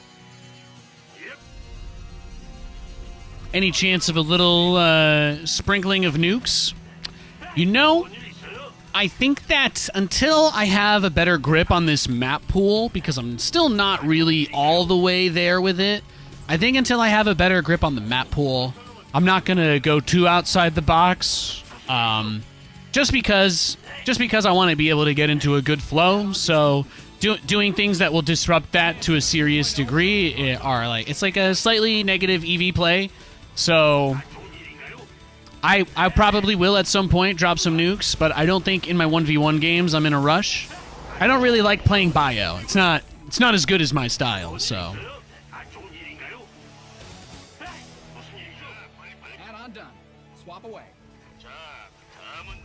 Speaker 5: 예.
Speaker 1: Any chance of a little sprinkling of nukes? You know,
Speaker 5: 뭔일 있어요?
Speaker 1: I think that until I have a better grip on this map pool, because I'm still not really all the way there with it, I think until I have a better grip on the map pool, I'm not gonna go too outside the box. Just because I want to be able to get into a good flow. So doing things that will disrupt that to a serious degree are like, it's like a slightly negative EV play. So I probably will at some point drop some nukes, but I don't think in my 1v1 games I'm in a rush. I don't really like playing bio. It's not as good as my style, so.
Speaker 5: 안 좋은 일인가요? 에이, 무슨 일이죠?
Speaker 2: Add-on done. Swap away.
Speaker 5: 자, 다음은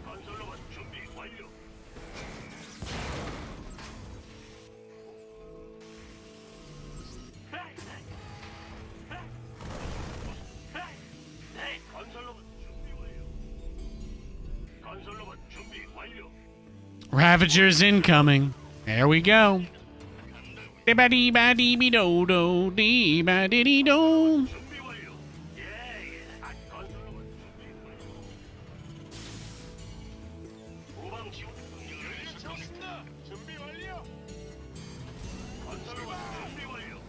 Speaker 5: 건설로봇 준비 완료. 네, 건설로봇 준비 완료. 건설로봇 준비 완료.
Speaker 1: Ravagers incoming. There we go. Dee-ba-dee-ba-dee-be-do-do, dee-ba-dee-dee-do.
Speaker 5: 준비 완료. 예, 예. 건설로봇 준비 완료. 후방 지원 명령을 내리셨습니다. 준비 완료. 건설로봇 준비 완료.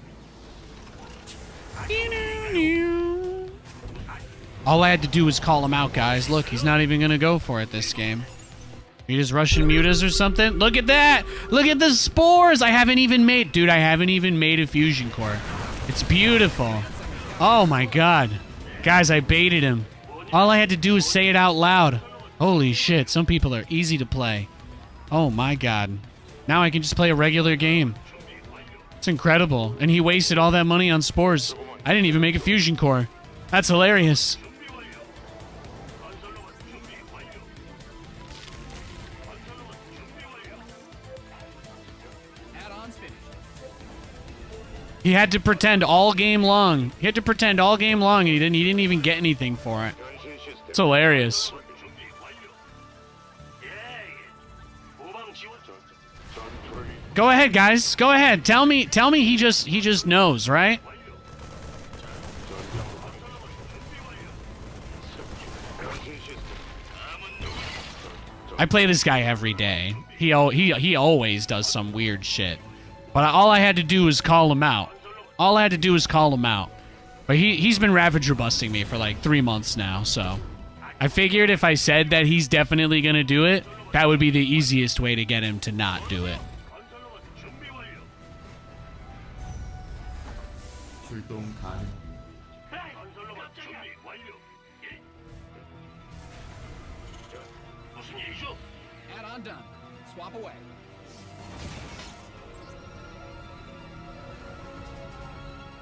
Speaker 1: All I had to do was call him out, guys. Look, he's not even gonna go for it this game. He just Russian mutas or something. Look at that! Look at the spores! I haven't even made a fusion core. It's beautiful. Oh my god. Guys, I baited him. All I had to do was say it out loud. Holy shit, some people are easy to play. Oh my god. Now I can just play a regular game. It's incredible. And he wasted all that money on spores. I didn't even make a fusion core. That's hilarious.
Speaker 2: Add-ons finished.
Speaker 1: He had to pretend all game long. He had to pretend all game long, and he didn't even get anything for it.
Speaker 7: 변신 시스템
Speaker 1: It's hilarious.
Speaker 5: 준비 완료. 예. 후방 지원
Speaker 7: 전투를
Speaker 1: Go ahead, guys. Go ahead. Tell me he just knows, right?
Speaker 7: 변신 시스템
Speaker 1: I play this guy every day. He always does some weird shit. But all I had to do was call him out. All I had to do was call him out. But he's been Ravager busting me for like 3 months now, so I figured if I said that he's definitely gonna do it, that would be the easiest way to get him to not do it.
Speaker 5: 건설로봇 준비 완료.
Speaker 6: 출동 가능.
Speaker 5: 건설로봇 준비 완료. 예. 무슨 일이죠?
Speaker 2: Add-on done. Swap away.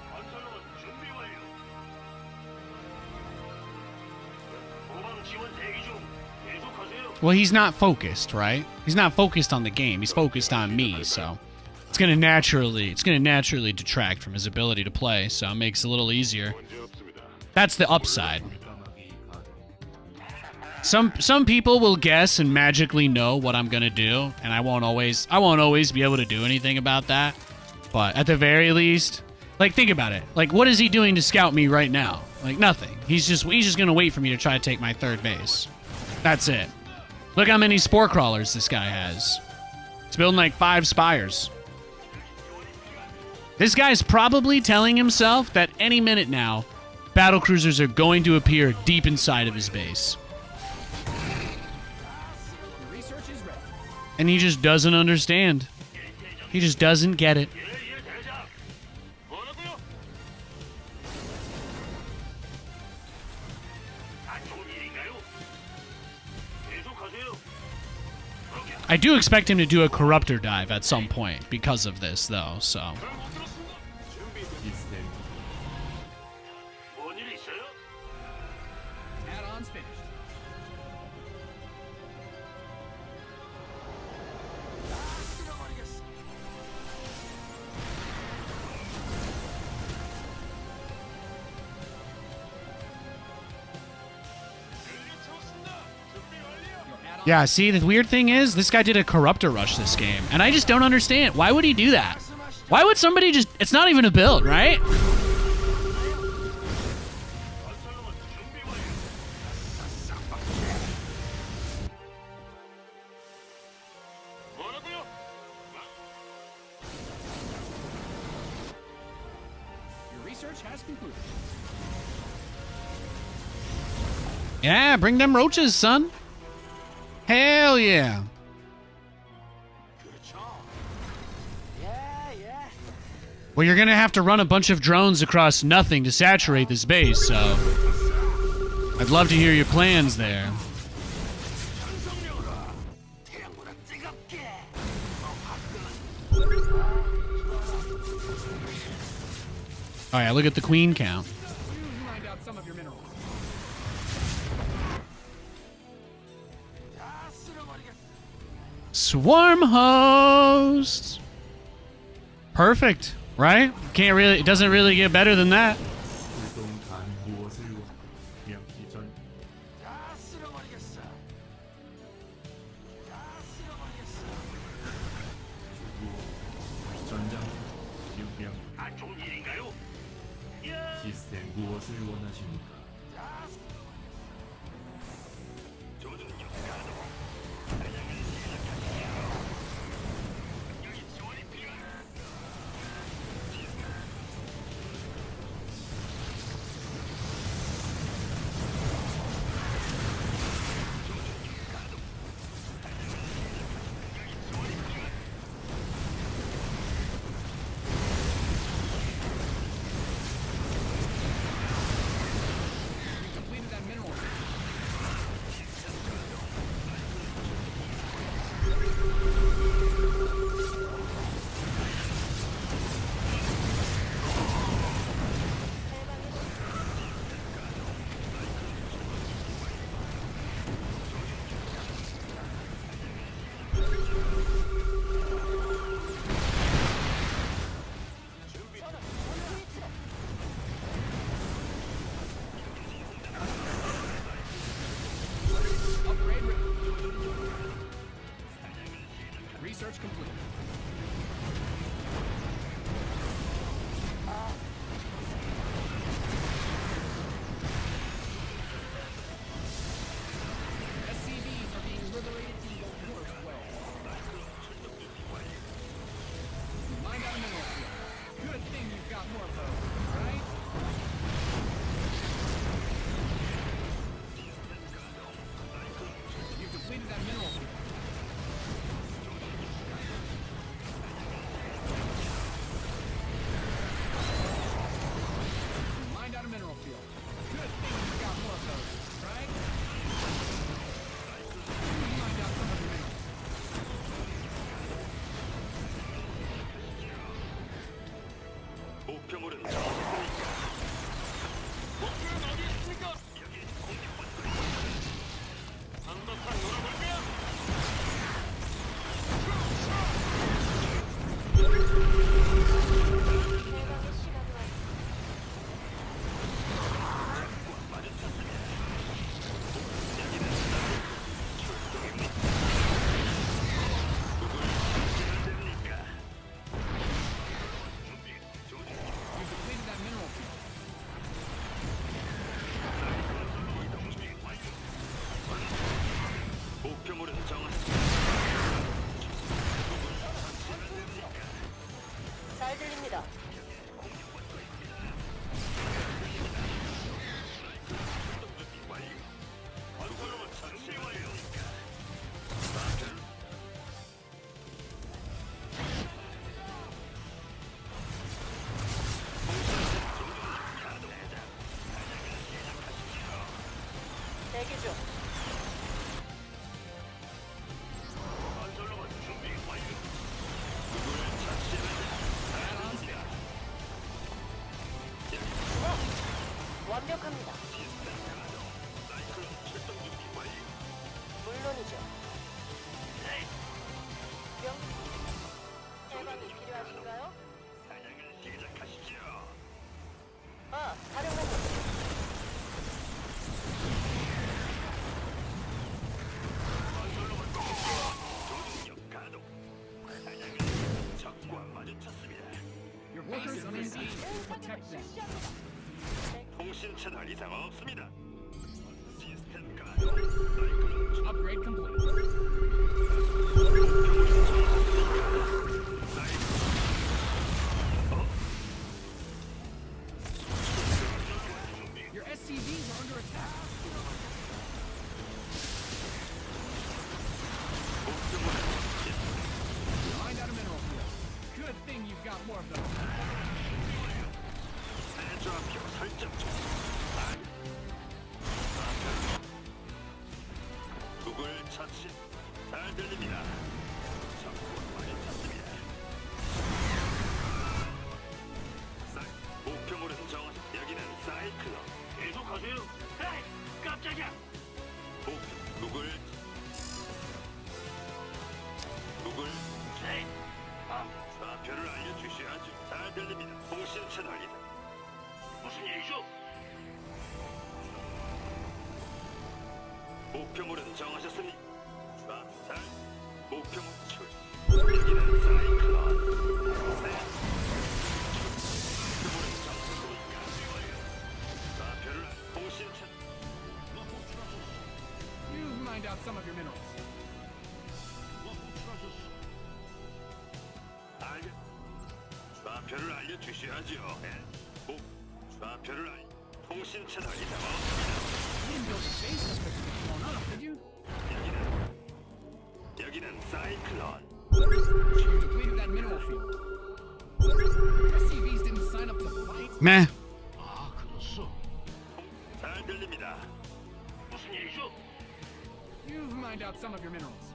Speaker 5: 건설로봇 준비 완료. 후방 지원 대기 중. 계속하세요.
Speaker 1: Well, he's not focused, right? He's not focused on the game. He's focused on me, so it's gonna naturally detract from his ability to play. So it makes it a little easier.
Speaker 7: 문제 없습니다.
Speaker 1: That's the upside.
Speaker 6: 까마귀 가동.
Speaker 1: Some people will guess and magically know what I'm gonna do, and I won't always be able to do anything about that. But at the very least, like, think about it. Like, what is he doing to scout me right now? Like, nothing. He's just gonna wait for me to try to take my third base. That's it. Look how many spore crawlers this guy has. He's building like 5 spires. This guy's probably telling himself that any minute now, battle cruisers are going to appear deep inside of his base.
Speaker 2: Your research is ready.
Speaker 1: And he just doesn't understand. He just doesn't get it.
Speaker 5: 예, 대장. 뭐라고요? 안 좋은 일인가요? 계속하세요. 그렇게
Speaker 1: I do expect him to do a corruptor dive at some point because of this, though, so.
Speaker 5: 못 들었습니다. 준비
Speaker 6: 시스템
Speaker 5: 뭔일 있어요?
Speaker 2: Add-ons finished.
Speaker 1: Yeah, see, the weird thing is, this guy did a corruptor rush this game, and I just don't understand. Why would he do that? Why would somebody just... It's not even a build, right?
Speaker 5: 뭐라고요?
Speaker 2: Your research has concluded.
Speaker 1: Yeah, bring them roaches, son. Hell yeah. Well, you're gonna have to run a bunch of drones across nothing to saturate this base, so... I'd love to hear your plans there. Oh yeah, look at the queen count.
Speaker 2: You mined out some of your minerals.
Speaker 1: Swarm hosts. Perfect, right? Can't really. It doesn't really get better than that.
Speaker 6: 출동 가능. 무엇을 원? 명기 전 전장 명
Speaker 5: 안 좋은 일인가요?
Speaker 6: 시스템 무엇을 원하십니까?
Speaker 5: 조준력 가동.
Speaker 2: Upgrade ready. Research complete. SCVs are being liberated in the worst way. Mind out a mineral field. Good thing you've got more of those, right? You've depleted that mineral field. Mind out a mineral field. Good thing you've got more of those, right? Mind out some of your minerals.
Speaker 7: 목표물은 정했습니까? 목표는 어디 있습니까? 여기 공격받고 있습니다. 한바탕 놀아볼까요?
Speaker 2: You've depleted that mineral field.
Speaker 7: 목표물은 정한.
Speaker 9: 잘 들립니다.
Speaker 7: 건설로만 전시 완료.
Speaker 9: 대기 중.
Speaker 7: 건설로만 준비 완료. 누구를 처치하느냐?
Speaker 9: 완벽합니다.
Speaker 7: 사이클론 출동 준비 완료.
Speaker 9: 물론이죠. 명. 해방이 필요하신가요?
Speaker 7: 사냥을 시작하시죠.
Speaker 9: 아, 사령관님.
Speaker 7: 건설로만 조준력 가동. 사냥을 적과 마주쳤습니다.
Speaker 2: Your base is under siege. Protect them.
Speaker 7: 통신 채널 이상 없습니다. 시스템 가동. 사이클론 출-
Speaker 2: Upgrade complete. Your SCVs are under attack. Mind out a mineral field. Good thing you've got more of those.
Speaker 7: 좌표 설정 중. 누굴 처치? 잘 들립니다. 적과 마주쳤습니다. 목표물은 정한. 여기는 사이클론. 계속하세요. 에이, 깜짝이야. 누굴? 에이, 좌표를 알려주셔야죠. 잘 들립니다. 통신 채널 이상. 무슨 일이죠? 목표물은 정하셨습니까? 잘 목표물 출. 여기는 사이클론. 목표물은 정하셨습니까? 좌표를 통신 채널.
Speaker 2: You've mined out some of your minerals.
Speaker 7: 좌표를 알려주셔야죠. 좌표를 통신 채널 이상 없습니다.
Speaker 2: You didn't build a base just to get blown up, did you?
Speaker 7: 여기는 사이클론.
Speaker 2: You depleted that mineral field. SCVs didn't sign up to fight.
Speaker 1: Meh.
Speaker 7: 잘 들립니다. 무슨 일이죠?
Speaker 2: You've mined out some of your minerals.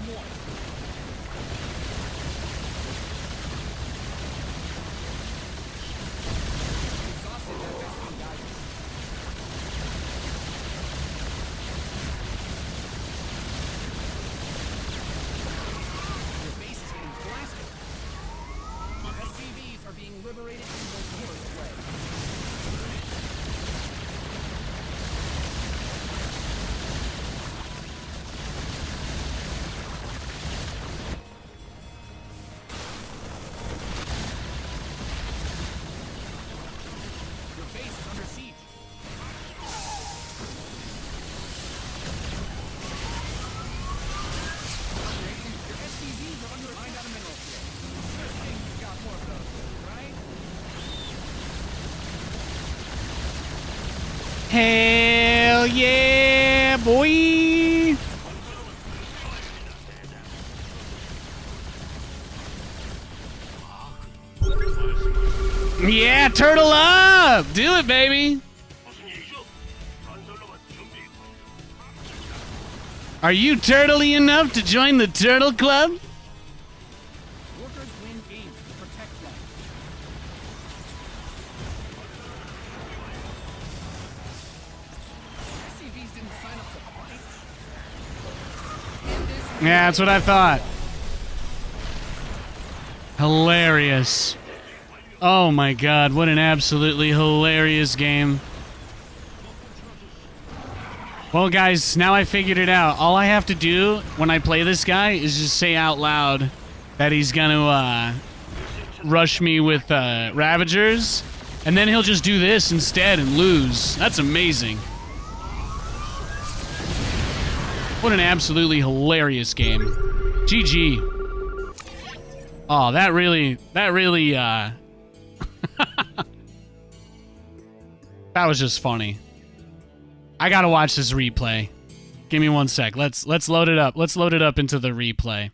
Speaker 2: more. Exhausted that Vespene guys. Your base is getting blasted. SCVs are being liberated in the worst way. Your base is under siege. Your SCVs are under mined out a mineral field. Good thing you've got more of those, right?
Speaker 1: Hell yeah, boy! Yeah, turtle up! Do it, baby!
Speaker 7: 무슨 일이죠? 건설로봇 준비 완료.
Speaker 1: Are you turtly enough to join the Turtle Club?
Speaker 2: Workers win games to protect life. SCVs didn't sign up to fight. And this
Speaker 1: Yeah, that's what I thought. Hilarious. Oh my god, what an absolutely hilarious game. Well, guys, now I figured it out. All I have to do when I play this guy is just say out loud that he's gonna rush me with Ravagers, and then he'll just do this instead and lose. That's amazing. What an absolutely hilarious game. GG. Oh, that really that was just funny. I gotta watch this replay. Give me 1 sec. Let's load it up. Let's load it up into the replay.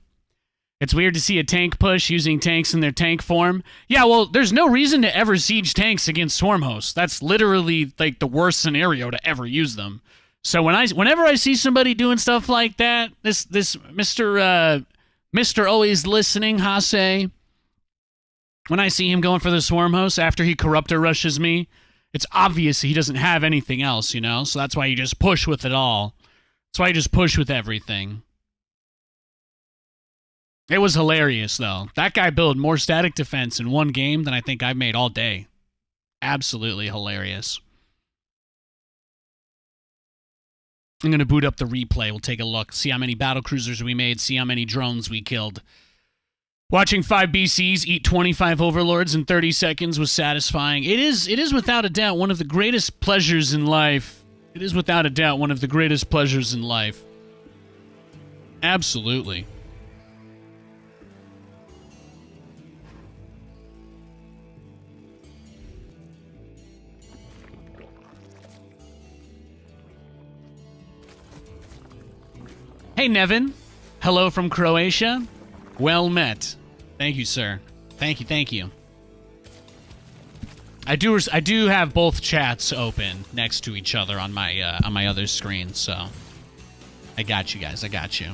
Speaker 1: It's weird to see a tank push using tanks in their tank form. Yeah, well, there's no reason to ever siege tanks against swarm hosts. That's literally like the worst scenario to ever use them. So whenever I see somebody doing stuff like that, this Mr. Always Listening, Hase, when I see him going for the swarm host after he corruptor rushes me, it's obvious he doesn't have anything else, you know? So that's why you just push with it all. That's why you just push with everything. It was hilarious, though. That guy built more static defense in one game than I think I've made all day. Absolutely hilarious. I'm going to boot up the replay. We'll take a look. See how many battlecruisers we made. See how many drones we killed. Watching 5 BCs eat 25 overlords in 30 seconds was satisfying. It is without a doubt one of the greatest pleasures in life. It is without a doubt one of the greatest pleasures in life. Absolutely. Hey, Nevin. Hello from Croatia. Well met. Thank you, sir. Thank you. I do have both chats open next to each other on my other screen, so I got you guys. I got you.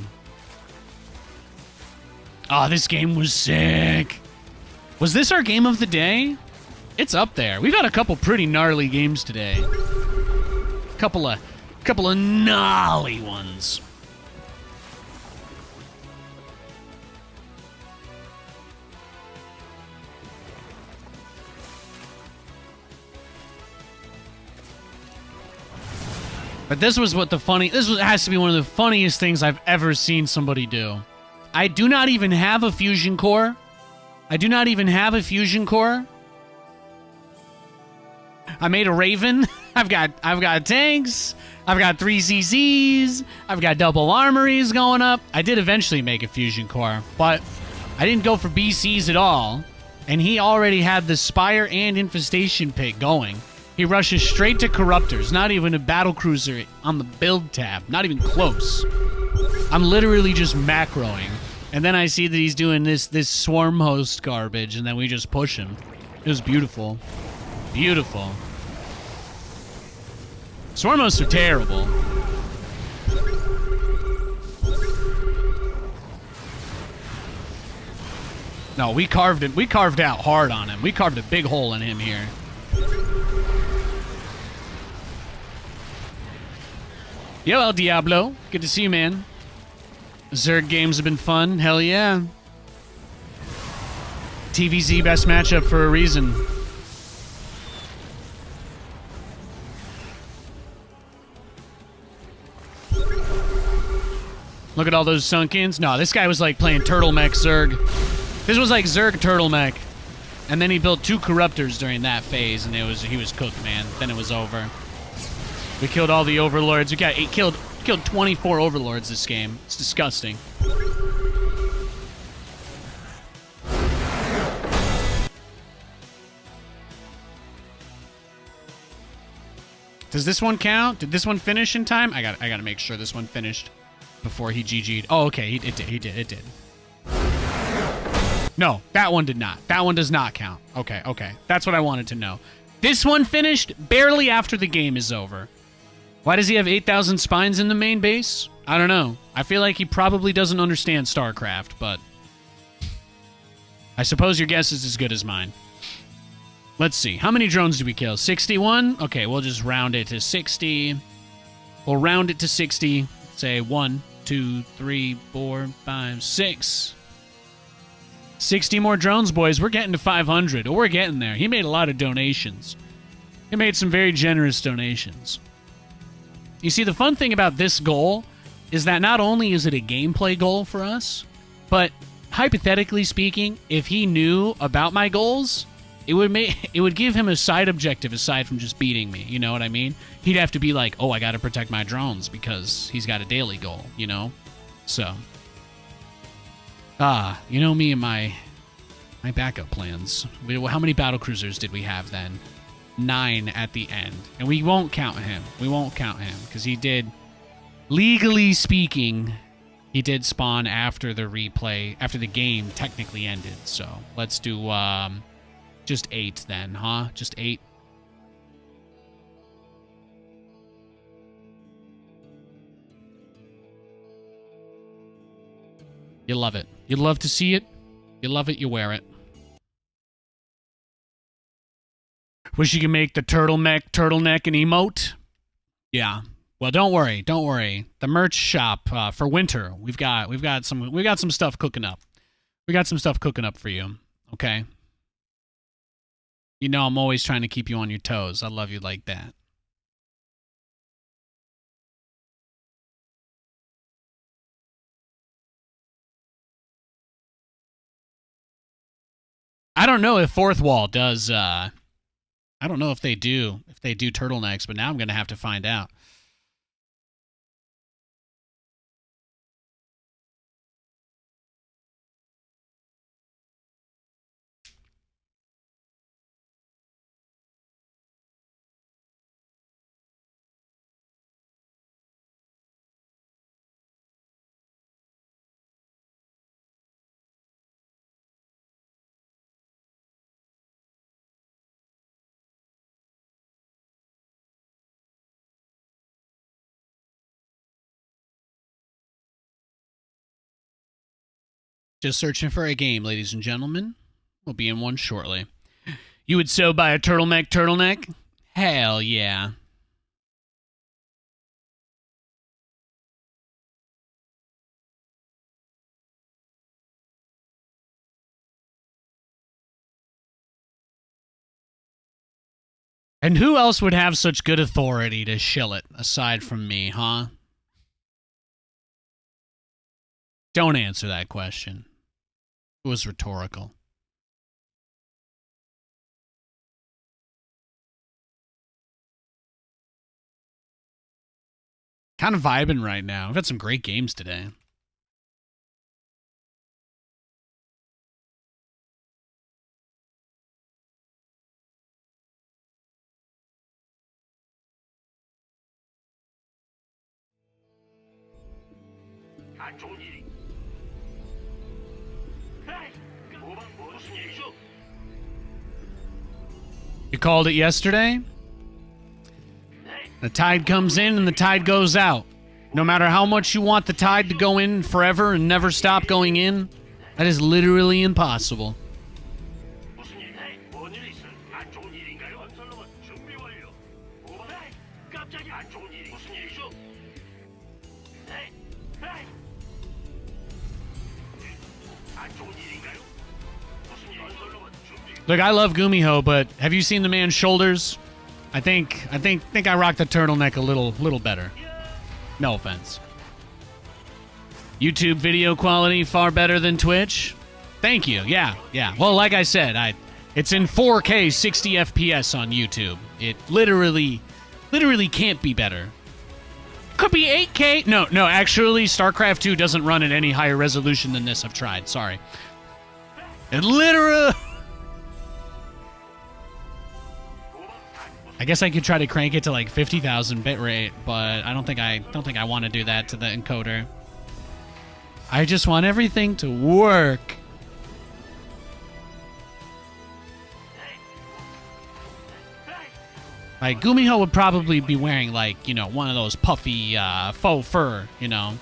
Speaker 1: Oh, this game was sick. Was this our game of the day? It's up there. We've had a couple pretty gnarly games today. Couple of gnarly ones. But this was has to be one of the funniest things I've ever seen somebody do. I do not even have a fusion core. I made a Raven. I've got tanks. I've got 3 ZZs. I've got double armories going up. I did eventually make a fusion core, but I didn't go for BCs at all. And he already had the Spire and Infestation pick going. He rushes straight to Corruptors, not even a battlecruiser on the build tab, not even close. I'm literally just macroing. And then I see that he's doing this swarm host garbage, and then we just push him. It was beautiful. Beautiful. Swarm hosts are terrible. No, we carved it. We carved out hard on him. We carved a big hole in him here. Yo, El Diablo. Good to see you, man. Zerg games have been fun. Hell yeah. TVZ best matchup for a reason. Look at all those sunk-ins. No, this guy was like playing Turtlemech Zerg. This was like Zerg Turtlemech. And then he built 2 Corruptors during that phase, and he was cooked, man. Then it was over. We killed all the Overlords. We got killed 24 Overlords this game. It's disgusting. Does this one count? Did this one finish in time? I gotta make sure this one finished before he GG'd. Oh, okay, it did. No, that one did not. That one does not count. Okay. That's what I wanted to know. This one finished barely after the game is over. Why does he have 8,000 spines in the main base? I don't know. I feel like he probably doesn't understand StarCraft, but I suppose your guess is as good as mine. Let's see. How many drones did we kill? 61? Okay, we'll just round it to 60. We'll round it to 60. Say 1, 2, 3, 4, 5, 6. 60 more drones, boys. We're getting to 500. We're getting there. He made a lot of donations. He made some very generous donations. You see, the fun thing about this goal is that not only is it a gameplay goal for us, but hypothetically speaking, if he knew about my goals, it would give him a side objective aside from just beating me. You know what I mean? He'd have to be like, oh, I got to protect my drones because he's got a daily goal, you know? So, you know me and my backup plans. How many battlecruisers did we have then? 9 at the end. And we won't count him. Because he did, legally speaking, he did spawn after the replay, after the game technically ended. So let's do just 8 then, huh? Just 8. You love it. You love to see it. You love it, you wear it. Wish you could make the turtleneck an emote. Yeah. Well, don't worry. The merch shop for winter. We've got some stuff cooking up. We got some stuff cooking up for you. Okay. You know I'm always trying to keep you on your toes. I love you like that. I don't know if Fourth Wall does I don't know if they do turtlenecks, but now I'm going to have to find out. Just searching for a game, ladies and gentlemen. We'll be in one shortly. You would so buy a turtleneck? Hell yeah. And who else would have such good authority to shill it aside from me, huh? Don't answer that question. It was rhetorical. Kind of vibing right now. We've had some great games today.
Speaker 5: 안 좋은 일이. 에이, 무슨 일이죠?
Speaker 1: You called it yesterday? The tide comes in and the tide goes out. No matter how much you want the tide to go in forever and never stop going in, That is literally impossible.
Speaker 5: 무슨 일? 네, 뭔일 있어? 안 좋은 일인가요? 건설로봇 준비 완료. 오바. 네, 깜짝이야. 안 좋은 일이 무슨 일이죠? 네, 네. 안 좋은 일인가요? 무슨 일? 건설로봇 준비.
Speaker 1: Look, I love Gumiho, but have you seen the man's shoulders? I think I rock the turtleneck a little better. No offense. YouTube video quality far better than Twitch. Thank you. Yeah. Well, like I said, it's in 4K 60 FPS on YouTube. It literally can't be better. Could be 8K. No, actually StarCraft 2 doesn't run at any higher resolution than this. I've tried. Sorry. It literally I guess I could try to crank it to like 50,000 bitrate, but I don't think I want to do that to the encoder. I just want everything to work. Like Gumiho would probably be wearing like, you know, one of those puffy faux fur, you know.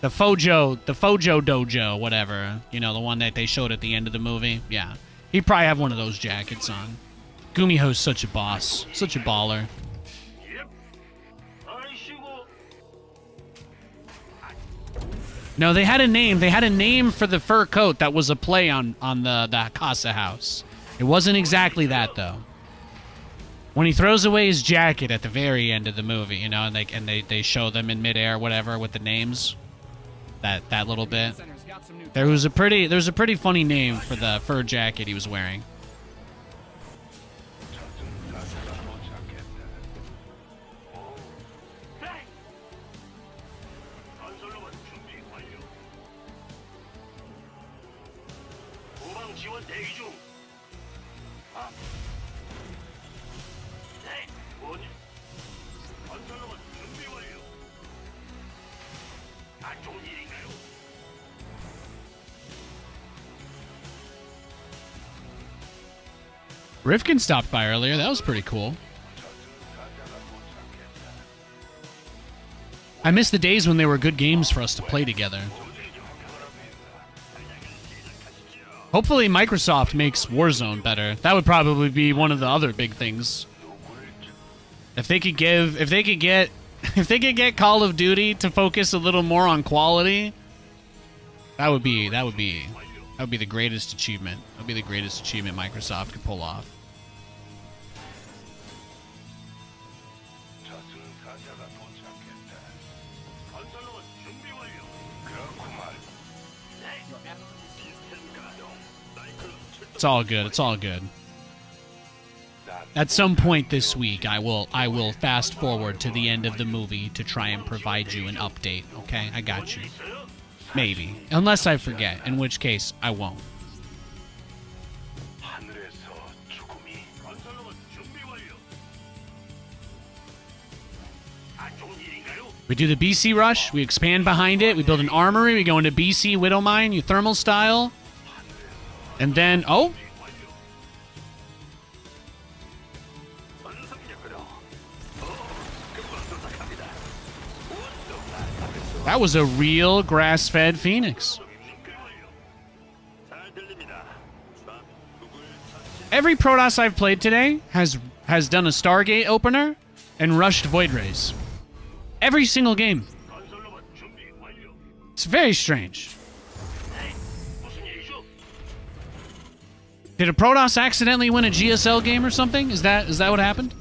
Speaker 1: The Fojo Dojo, whatever. You know, the one that they showed at the end of the movie. Yeah. He'd probably have one of those jackets on. Gumiho's such a boss. Such a baller. No, they had a name. They had a name for the fur coat that was a play on the Casa house. It wasn't exactly that, though. When he throws away his jacket at the very end of the movie, you know, and they show them in midair, whatever, with the names. That little bit. There's a pretty funny name for the fur jacket he was wearing. Rifkin stopped by earlier. That was pretty cool. I miss the days when there were good games for us to play together. Hopefully Microsoft makes Warzone better. That would probably be one of the other big things. If they could get Call of Duty to focus a little more on quality, that would be the greatest achievement. That would be the greatest achievement Microsoft could pull off. It's all good. It's all good. At some point this week, I will fast forward to the end of the movie to try and provide you an update. Okay, I got you. Maybe, unless I forget, in which case I won't. We do the BC rush. We expand behind it. We build an armory. We go into BC Widow Mine, you thermal style. And then, oh. That was a real grass-fed Phoenix. Every Protoss I've played today has done a Stargate opener and rushed Void Rays. Every single game. It's very strange. Did a Protoss accidentally win a GSL game or something? Is that what happened?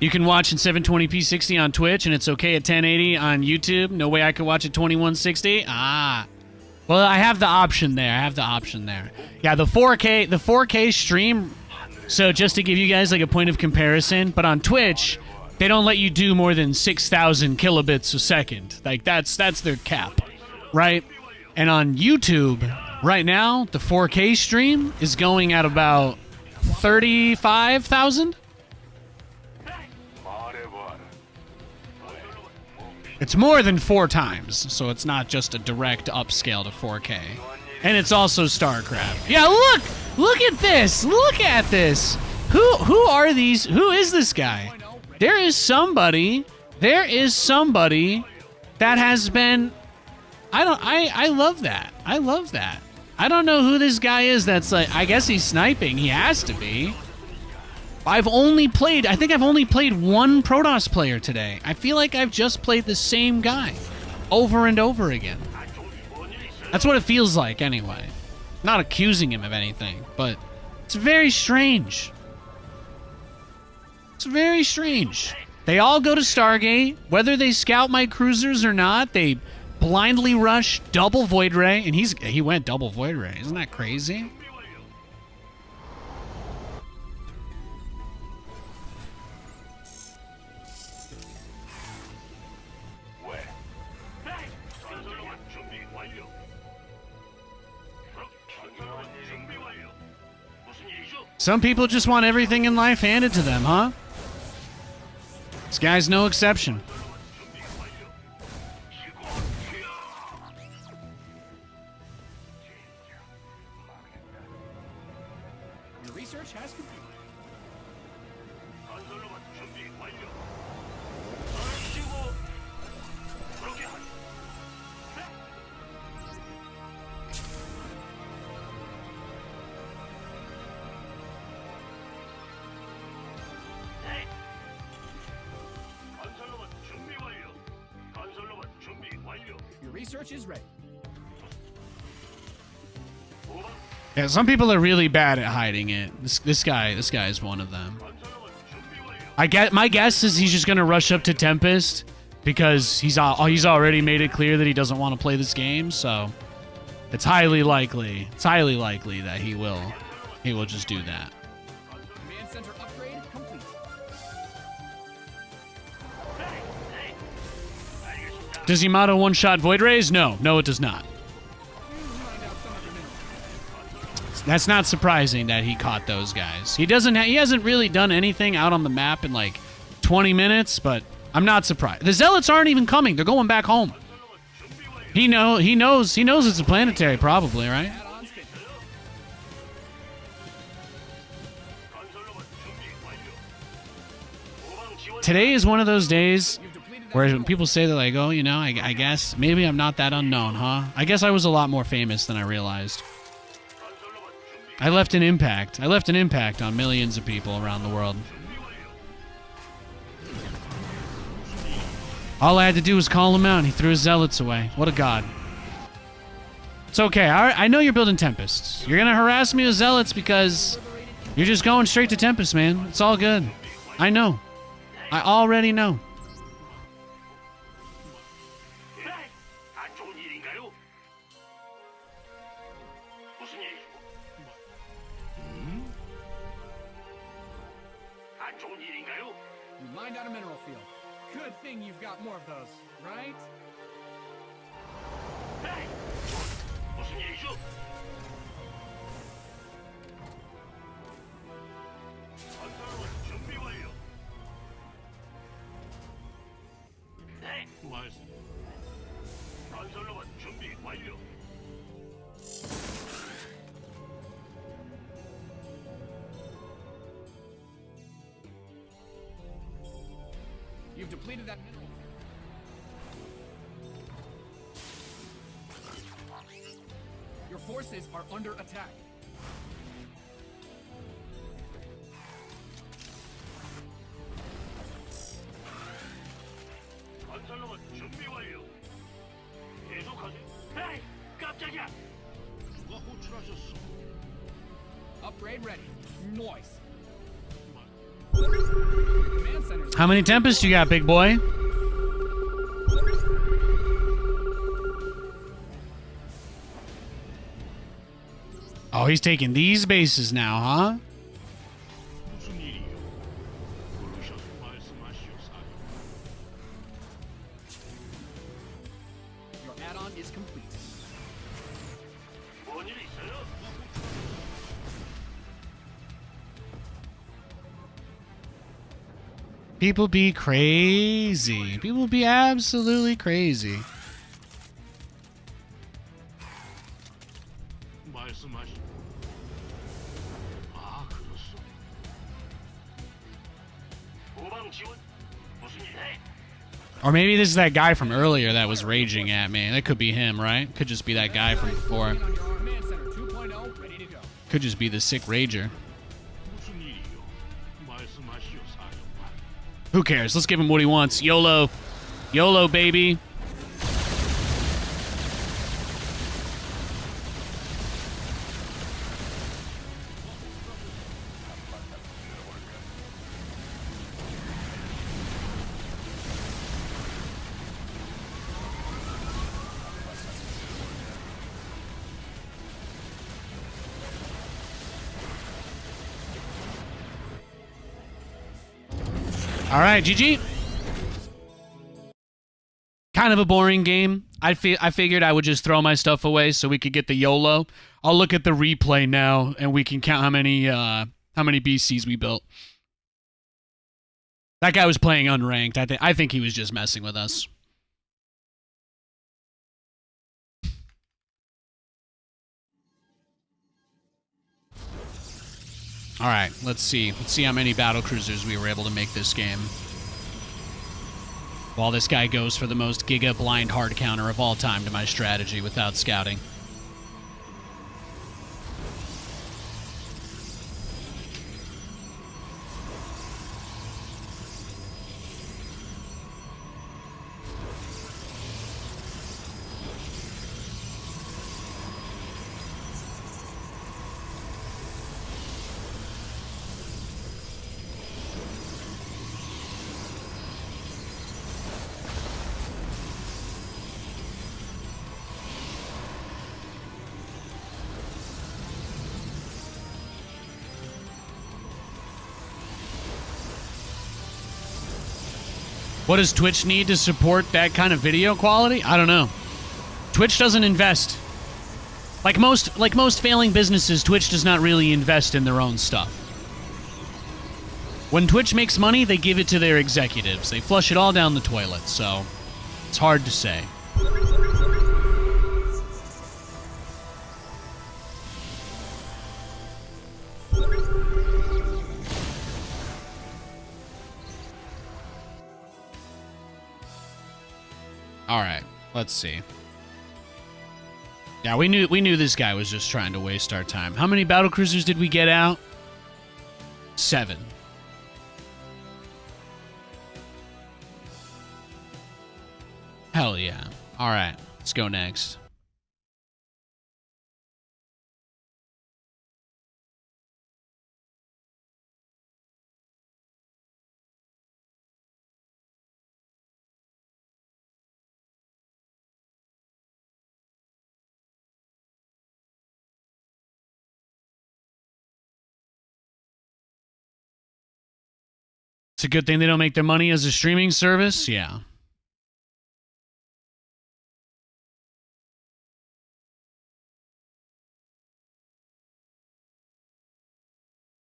Speaker 1: You can watch in 720p 60 on Twitch, and it's okay at 1080 on YouTube. No way I could watch at 2160. Ah. Well, I have the option there. Yeah, the 4K stream. So just to give you guys like a point of comparison, but on Twitch, they don't let you do more than 6,000 kilobits a second. Like that's their cap, right? And on YouTube, right now, the 4K stream is going at about 35,000. It's more than 4 times, so it's not just a direct upscale to 4K. And it's also StarCraft. Yeah, look at this. Look at this. Who are these? Who is this guy? There is somebody There is somebody that has been... I love that. I love that. I don't know who this guy is that's like... I guess he's sniping. He has to be. I think I've only played one Protoss player today. I feel like I've just played the same guy over and over again. That's what it feels like anyway. Not accusing him of anything, but it's very strange. It's very strange. They all go to Stargate, whether they scout my cruisers or not. They blindly rush double Void Ray, and he went double Void Ray. Isn't that crazy? Some people just want everything in life handed to them, huh? This guy's no exception.
Speaker 2: Your research has completed. Your research is ready.
Speaker 1: Yeah, some people are really bad at hiding it. This guy is one of them. My guess is he's just gonna rush up to Tempest because he's already made it clear that he doesn't want to play this game. So it's highly likely that he will just do that.
Speaker 2: Command center upgrade complete.
Speaker 1: Does Yamato one-shot Void Rays? No, it does not. That's not surprising that he caught those guys. He hasn't really done anything out on the map in like 20 minutes, but I'm not surprised. The Zealots aren't even coming. They're going back home. He knows it's a planetary probably, right? Today is one of those days where when people say they're like, oh, you know, I guess maybe I'm not that unknown, huh? I guess I was a lot more famous than I realized. I left an impact. I left an impact on millions of people around the world. All I had to do was call him out, and he threw his Zealots away. What a god. It's okay. I know you're building Tempests. You're going to harass me with Zealots because you're just going straight to Tempest, man. It's all good. I know. I already know.
Speaker 2: You mined out a mineral field. Good thing you've got more of those, right?
Speaker 5: 무슨 일이죠? 건설로봇 준비 완료. 네. 말씀. 건설로봇 준비 완료.
Speaker 2: You've depleted that mineral. Your forces are under attack.
Speaker 5: 건설로봇 준비 완료. 계속하세요. 에이, 깜짝이야. 누가 호출하셨어?
Speaker 2: Upgrade ready. Noise. Command centers.
Speaker 1: How many Tempests you got, big boy? Oh, he's taking these bases now, huh?
Speaker 5: 무슨 일이요? 부르셔서 말씀하시오, 사령.
Speaker 2: Your add-on is complete.
Speaker 5: 뭔일 있어요?
Speaker 1: People be crazy. People be absolutely crazy.
Speaker 5: 말씀하시. 아, 그렇소. 후방 지원. 무슨 일 해?
Speaker 1: Or maybe this is that guy from earlier that was raging at me. That could be him, right? Could just be that guy from before.
Speaker 2: On your arm man center 2.0, ready to go.
Speaker 1: Could just be the sick rager.
Speaker 5: 무슨 일이요? 말씀하시오, 사령관.
Speaker 1: Who cares? Let's give him what he wants. YOLO. YOLO, baby. All right, GG. Kind of a boring game. I figured I would just throw my stuff away so we could get the YOLO. I'll look at the replay now, and we can count how many BCs we built. That guy was playing unranked. I think he was just messing with us. All right, let's see. Let's see how many battle cruisers we were able to make this game. While this guy goes for the most giga blind hard counter of all time to my strategy without scouting. What does Twitch need to support that kind of video quality? I don't know. Twitch doesn't invest. Like most failing businesses, Twitch does not really invest in their own stuff. When Twitch makes money, they give it to their executives. They flush it all down the toilet, so it's hard to say. All right, let's see. Yeah, we knew this guy was just trying to waste our time. How many battle cruisers did we get out? 7. Hell yeah. All right, let's go next. It's a good thing they don't make their money as a streaming service. Yeah.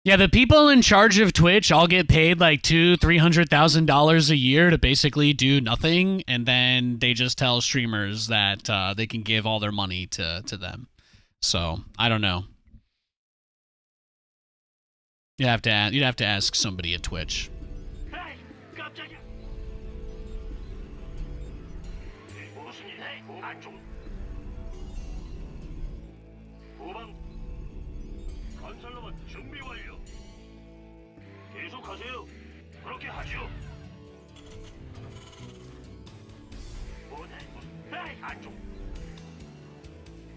Speaker 1: Yeah, the people in charge of Twitch all get paid like $200,000-$300,000 a year to basically do nothing, and then they just tell streamers that they can give all their money to them. So I don't know. You'd have to ask somebody at Twitch.
Speaker 5: 에이, 깜짝이야. 무슨 일 해? 안 좀. 후방 건설로봇 준비 완료. 계속하세요. 그렇게 하죠. 뭐네? 에이, 안 좀.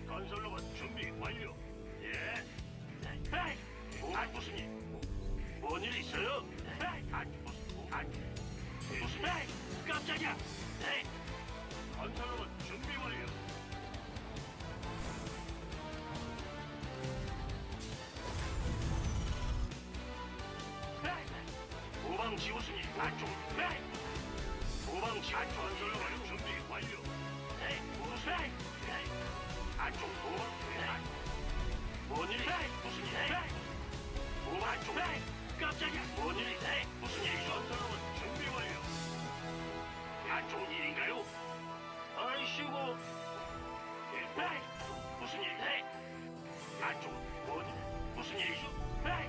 Speaker 5: 건설로봇 준비 완료. 예. 에이, 무슨 일? 뭔 일 있어요? 무슨 깜짝이야! 건설로봇 준비 완료. 후방 지우스니 안쪽. 후방 지우 건설로봇 준비 완료. 무슨 안쪽 후방. 뭔 일이? 무슨 일? 후방 안쪽. 깜짝이야! 뭔 일이? 무슨 일이? 건설로봇 준비 완료. 안 좋은 일인가요? 아이씨고. 무슨 일이? 안 좋은 뭔 일? 무슨 일이죠?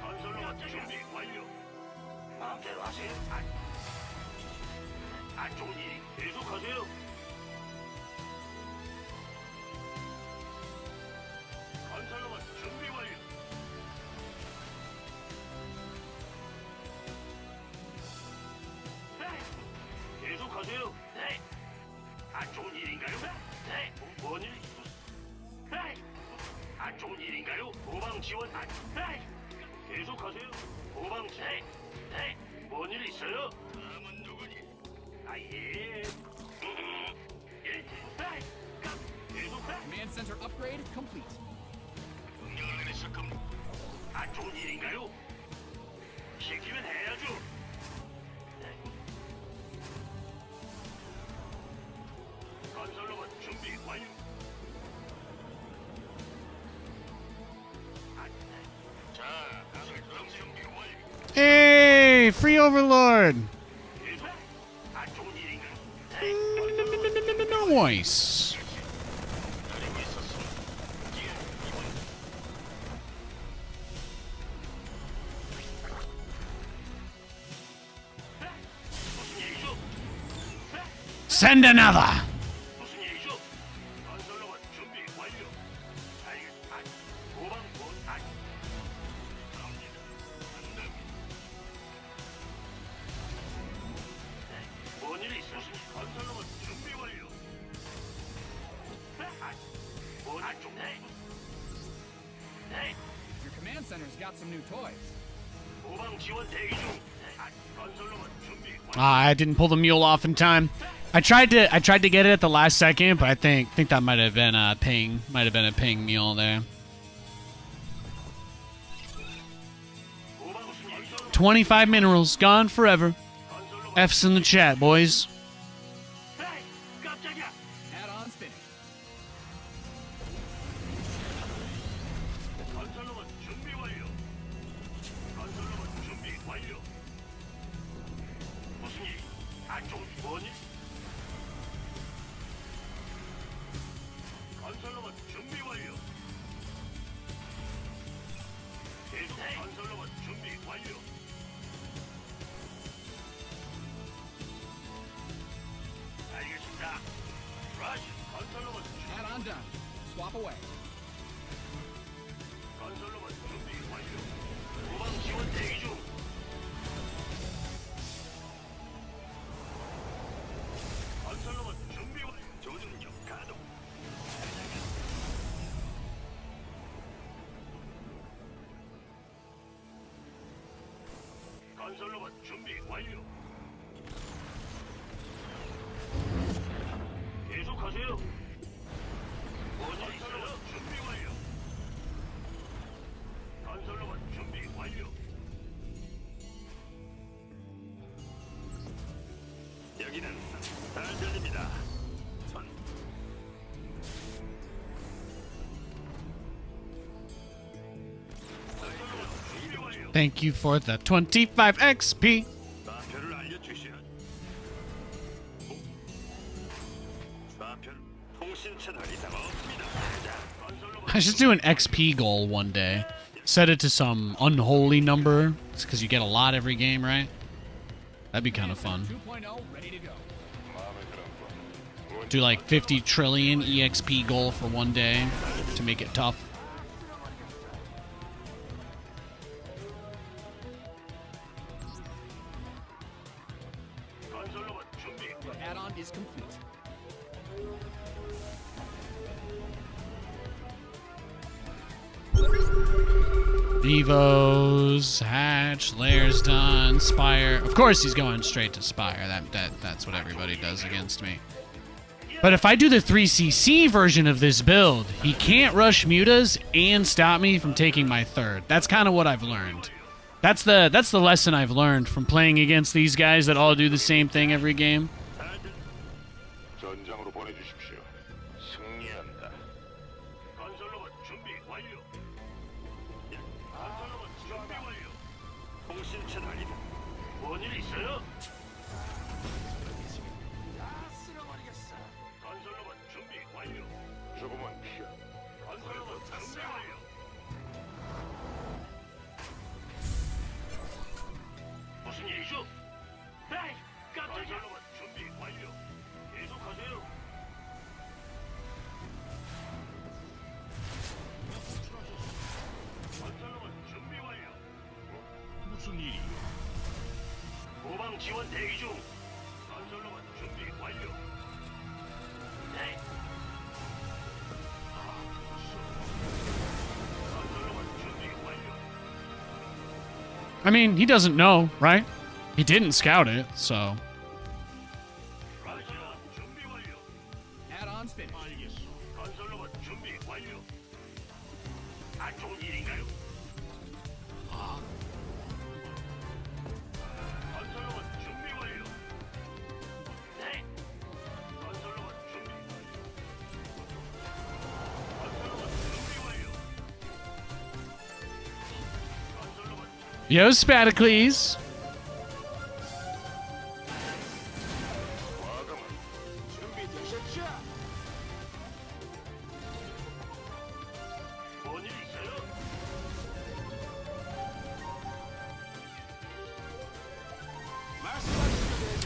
Speaker 5: 건설로봇 준비 완료. 마음대로 하세요. 안 좋은 일이 계속하세요. 건설로봇 준비 완료. 네. 계속하세요. 네. 안 좋은 일인가요? 네. 뭔 일? 네. 안 좋은 일인가요? 도방 지원 안. 네. 계속하세요. 도방 네. 네. 뭔 일 있어요? 다음은 누구니? 아 예. 예. 네. 계속해.
Speaker 2: Command center upgrade complete.
Speaker 5: 명령을 내리실 겁니다. 안 좋은 일인가요? 시키면 해야죠. 네. 건설로봇 준비 완료. 자, 가서 준비 완료.
Speaker 1: Hey, free overlord.
Speaker 5: 계속. 안 좋은 일인가요? 네.
Speaker 1: Nice.
Speaker 5: 기다리고 있었습니다. 예, 이번. 네? 무슨 일이죠? 네?
Speaker 1: Send another.
Speaker 5: 무슨 일이죠? 건설로봇 준비 완료. 알겠습니다. 도방 안. 갑니다. 안됩니다. 네. 뭔일 있으신 건설로봇 준비 완료. 네. 뭔안 좋네. 네.
Speaker 2: Your command center's got some new toys.
Speaker 5: 도방 지원 대기 중. 네. 건설로봇 준비 완료.
Speaker 1: I didn't pull the mule off in time. I tried to get it at the last second, but I think that might have been a ping mule there.
Speaker 5: 도방 무슨 일이죠?
Speaker 1: 25 minerals gone forever.
Speaker 5: 건설로봇.
Speaker 1: F's in the chat, boys.
Speaker 5: 네. 깜짝이야.
Speaker 2: Add-ons finished.
Speaker 5: 건설로봇 준비 완료. 건설로봇 준비 완료. 무슨 일? 안 좋은 뭐니? 건설로봇 준비 완료. 계속 건설로봇 준비 완료. 알겠습니다. 라시 건설로봇
Speaker 2: Add-on done. Swap away.
Speaker 5: 건설로봇 준비 완료. 도방 지원 대기 중. 건설로봇 준비 완료. 조준력 가동. 건설로봇 준비 완료. 계속하세요. 뭔일 있어요? 준비 완료. 건설로봇 준비 완료. 여기는 잘 들립니다. 전 건설로봇 준비 완료.
Speaker 1: Thank you for the 25 XP.
Speaker 7: 좌표를 알려주시오. 좌표 통신 채널 이상 없습니다. 자, 건설로봇
Speaker 1: I should do an XP goal one day. Set it to some unholy number. It's because you get a lot every game, right? That'd be kind of fun.
Speaker 2: 2.0 ready to go.
Speaker 1: Do like 50 trillion EXP goal for one day to make it tough.
Speaker 5: 건설로봇 준비
Speaker 2: Your add-on is complete.
Speaker 1: Vivos, hatch, layers done, spire. Of course he's going straight to spire. That's what everybody does against me. But if I do the 3cc version of this build, he can't rush mutas and stop me from taking my third. That's kind of what I've learned. That's the lesson I've learned from playing against these guys that all do the same thing every game.
Speaker 7: 전장으로 보내주십시오. 승리한다.
Speaker 5: 건설로봇 준비 완료. 건설로봇 준비 완료. 통신 채널 이동. 뭔일 있어요? 건설로봇 준비 완료.
Speaker 7: 조금만 피하.
Speaker 5: 건설로봇 준비 완료. 무슨 일이죠? 에이, 깜짝이야. 건설로봇 준비 무슨 일이요? 후방 지원 대기 중. 건설로봇 준비 완료. 네. 건설로봇 준비 완료.
Speaker 1: I mean, he doesn't know, right? He didn't scout it, so.
Speaker 5: 라자 준비 완료.
Speaker 2: Add-ons finished.
Speaker 5: 알겠어. 건설로봇 준비 완료. 안 좋은 일인가요? 건설로봇 준비 완료. 네. 건설로봇 준비 완료. 건설로봇 준비 완료. 건설로봇
Speaker 1: Yo, Spadicles.
Speaker 5: 준비되셨죠? 뭔일 있어요?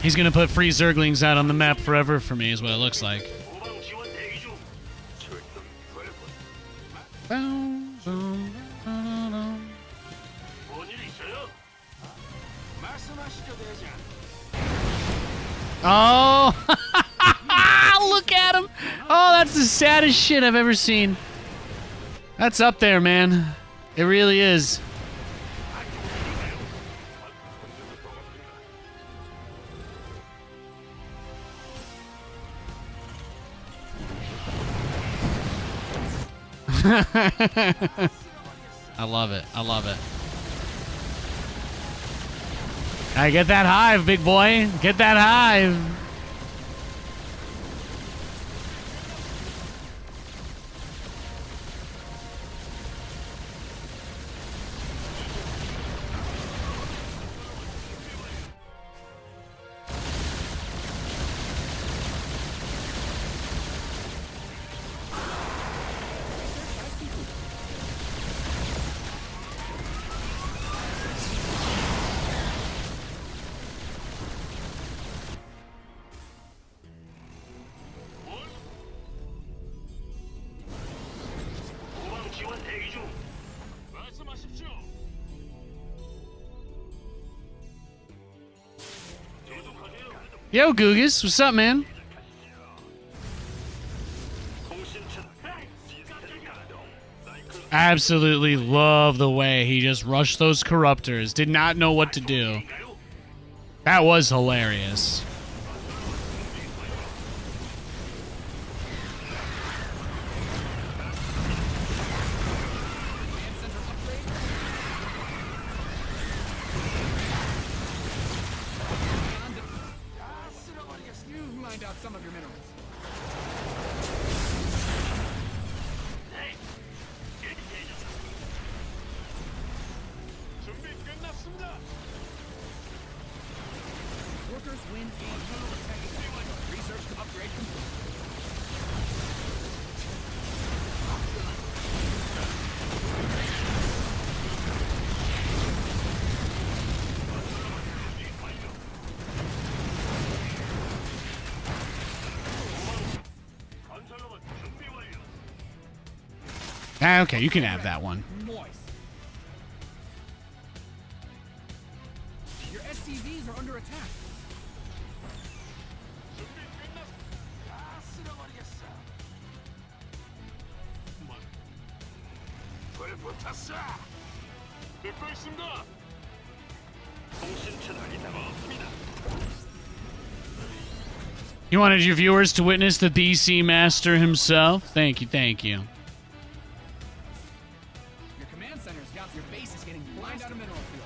Speaker 1: He's gonna put free Zerglings out on the map forever for me, is what it looks like.
Speaker 5: 후방 지원 대기 중. 출동 뭔일 있어요? 말씀하시죠, 대장.
Speaker 1: Oh, look at him. Oh, that's the saddest shit I've ever seen. That's up there, man. It really is. I love it. I love it. I get that hive, big boy. Get that hive.
Speaker 5: 후방 지원 대기 중. 말씀하십시오. 계속하세요.
Speaker 1: Yo, Gugus. What's up, man?
Speaker 5: 통신 채널. 시스템 가동. 사이클
Speaker 1: Absolutely love the way he just rushed those corruptors. Did not know what to do. That was hilarious.
Speaker 2: You've mined out some of your minerals.
Speaker 5: 준비 끝났습니다.
Speaker 2: Workers win a research to upgrade complete.
Speaker 5: 건설로봇 준비 완료.
Speaker 1: Ah, okay, you can have that one.
Speaker 2: Moist. Your SCVs are under attack.
Speaker 5: 준비 끝났. 다 쓸어버리겠어. 불 붙었어. 듣고 있습니다. 통신 채널 이상 없습니다.
Speaker 1: You wanted your viewers to witness the BC Master himself? Thank you, thank you.
Speaker 2: Your command center's got your base is getting blind out of mineral field.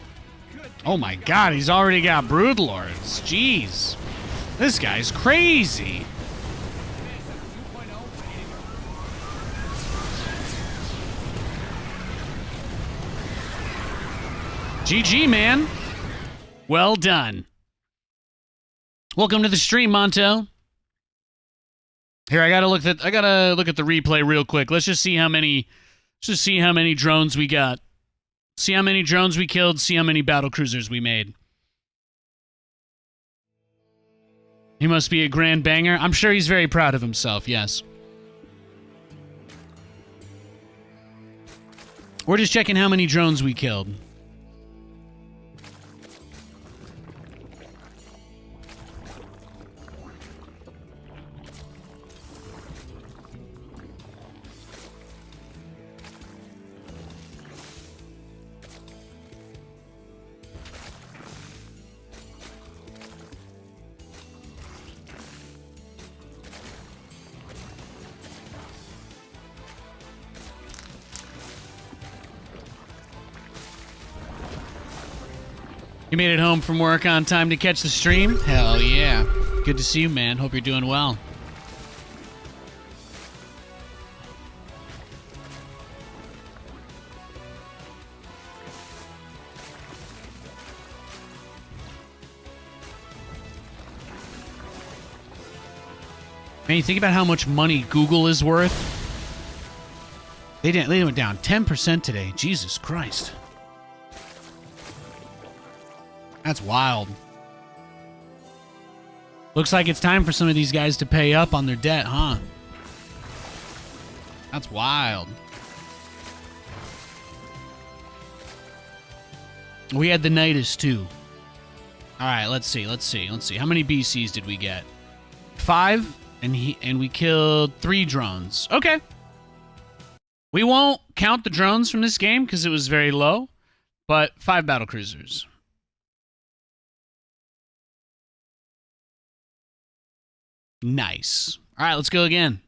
Speaker 2: Good.
Speaker 1: Oh my god, he's already got Broodlords. Jeez. This guy's crazy.
Speaker 2: Command center 2.0 ready to go.
Speaker 1: GG, man. Well done. Welcome to the stream, Monto. Here, I gotta look at the replay real quick. Let's just see how many drones we got. See how many drones we killed, see how many battle cruisers we made. He must be a grand banger. I'm sure he's very proud of himself, yes. We're just checking how many drones we killed. You made it home from work on time to catch the stream? Hell yeah. Good to see you, man. Hope you're doing well. Man, you think about how much money Google is worth? They went down 10% today. Jesus Christ. That's wild. Looks like it's time for some of these guys to pay up on their debt, huh? That's wild. We had the Nidus too. All right, let's see. How many BCs did we get? 5, and we killed 3 drones. Okay. We won't count the drones from this game because it was very low, but 5 battle cruisers. Nice. All right, let's go again.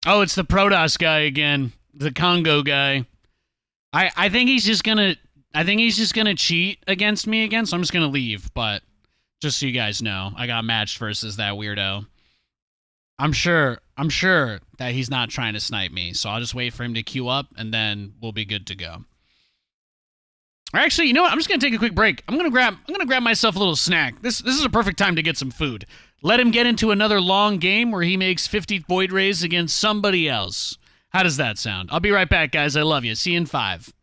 Speaker 1: Oh, it's the Protoss guy again. The Congo guy. I think he's just gonna cheat against me again, so I'm just gonna leave, but just so you guys know, I got matched versus that weirdo. I'm sure that he's not trying to snipe me, so I'll just wait for him to queue up, and then we'll be good to go. Or actually, you know what? I'm just gonna take a quick break. I'm gonna grab myself a little snack. This is a perfect time to get some food. Let him get into another long game where he makes 50 void rays against somebody else. How does that sound? I'll be right back, guys. I love you. See you in 5.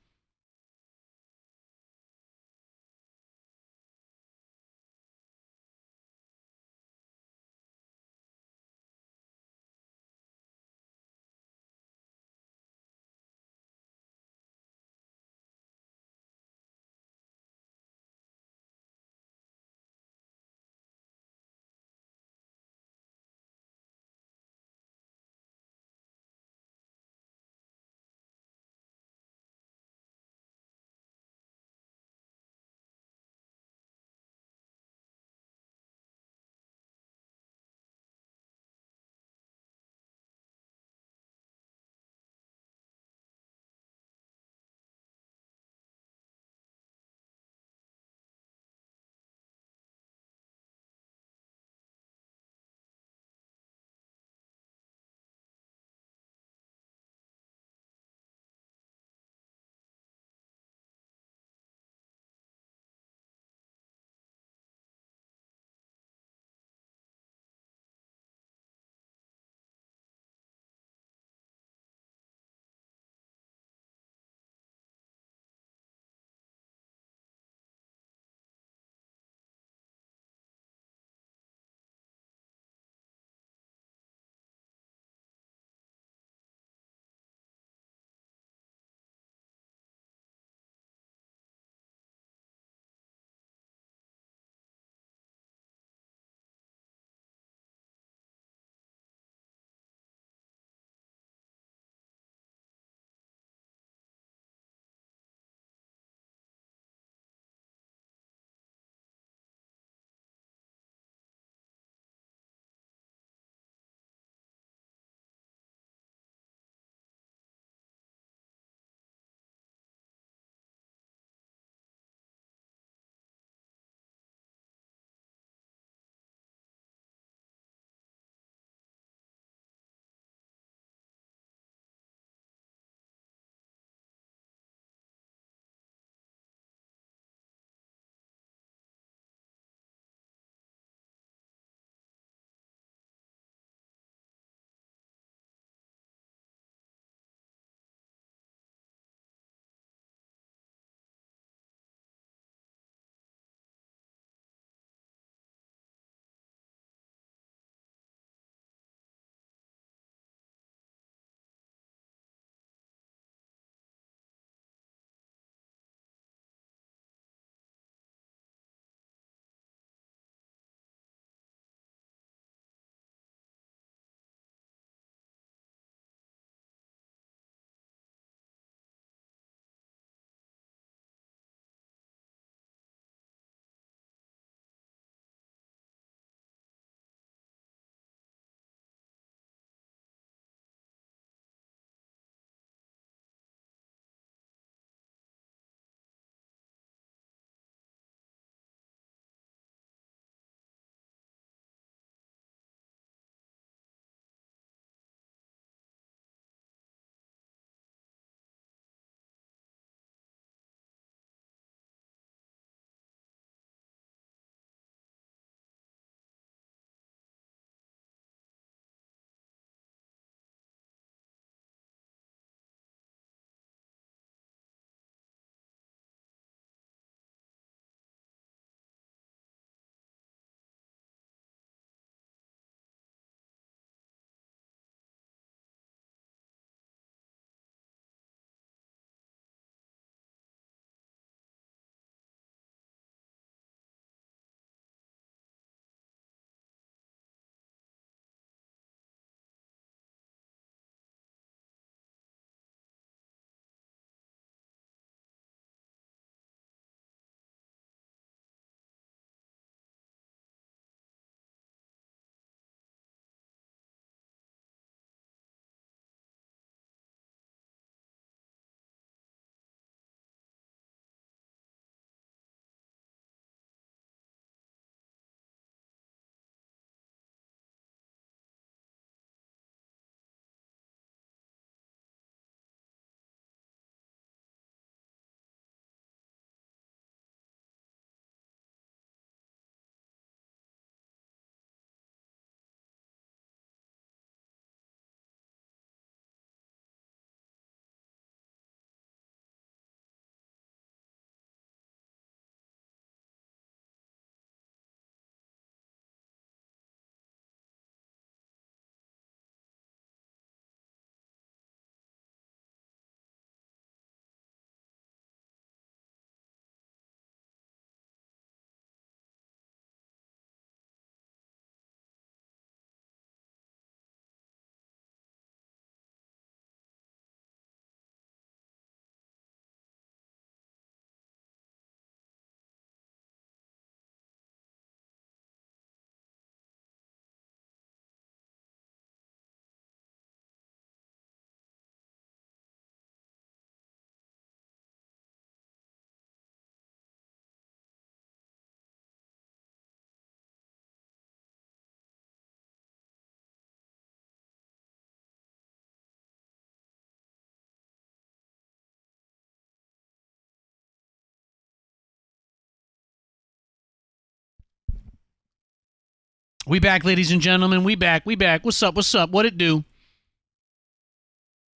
Speaker 1: We back, ladies and gentlemen. We back. What's up? What it do?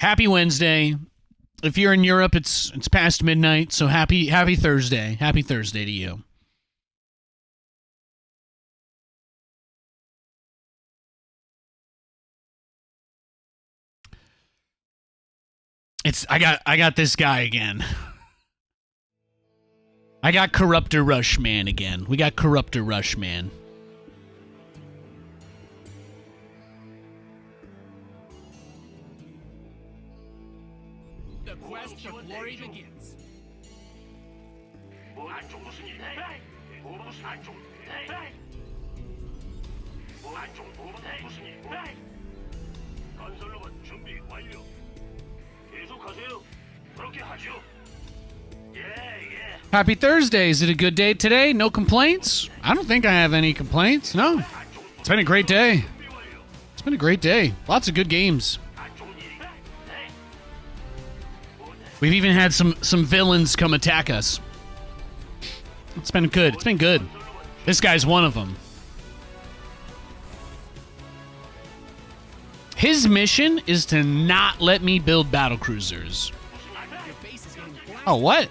Speaker 1: Happy Wednesday. If you're in Europe, it's past midnight, so happy Thursday. Happy Thursday to you. I got this guy again. I got Corruptor Rushman again. We got Corruptor Rushman.
Speaker 2: The quest for glory begins.
Speaker 5: 건설로봇 준비 완료. 계속하세요. 그렇게 하죠. 예.
Speaker 1: Happy Thursday. Is it a good day today? No complaints? I don't think I have any complaints. No. It's been a great day. It's been a great day. Lots of good games. We've even had some villains come attack us. It's been good. It's been good. This guy's one of them. His mission is to not let me build battlecruisers.
Speaker 2: Your base is getting blasted.
Speaker 1: Oh, what?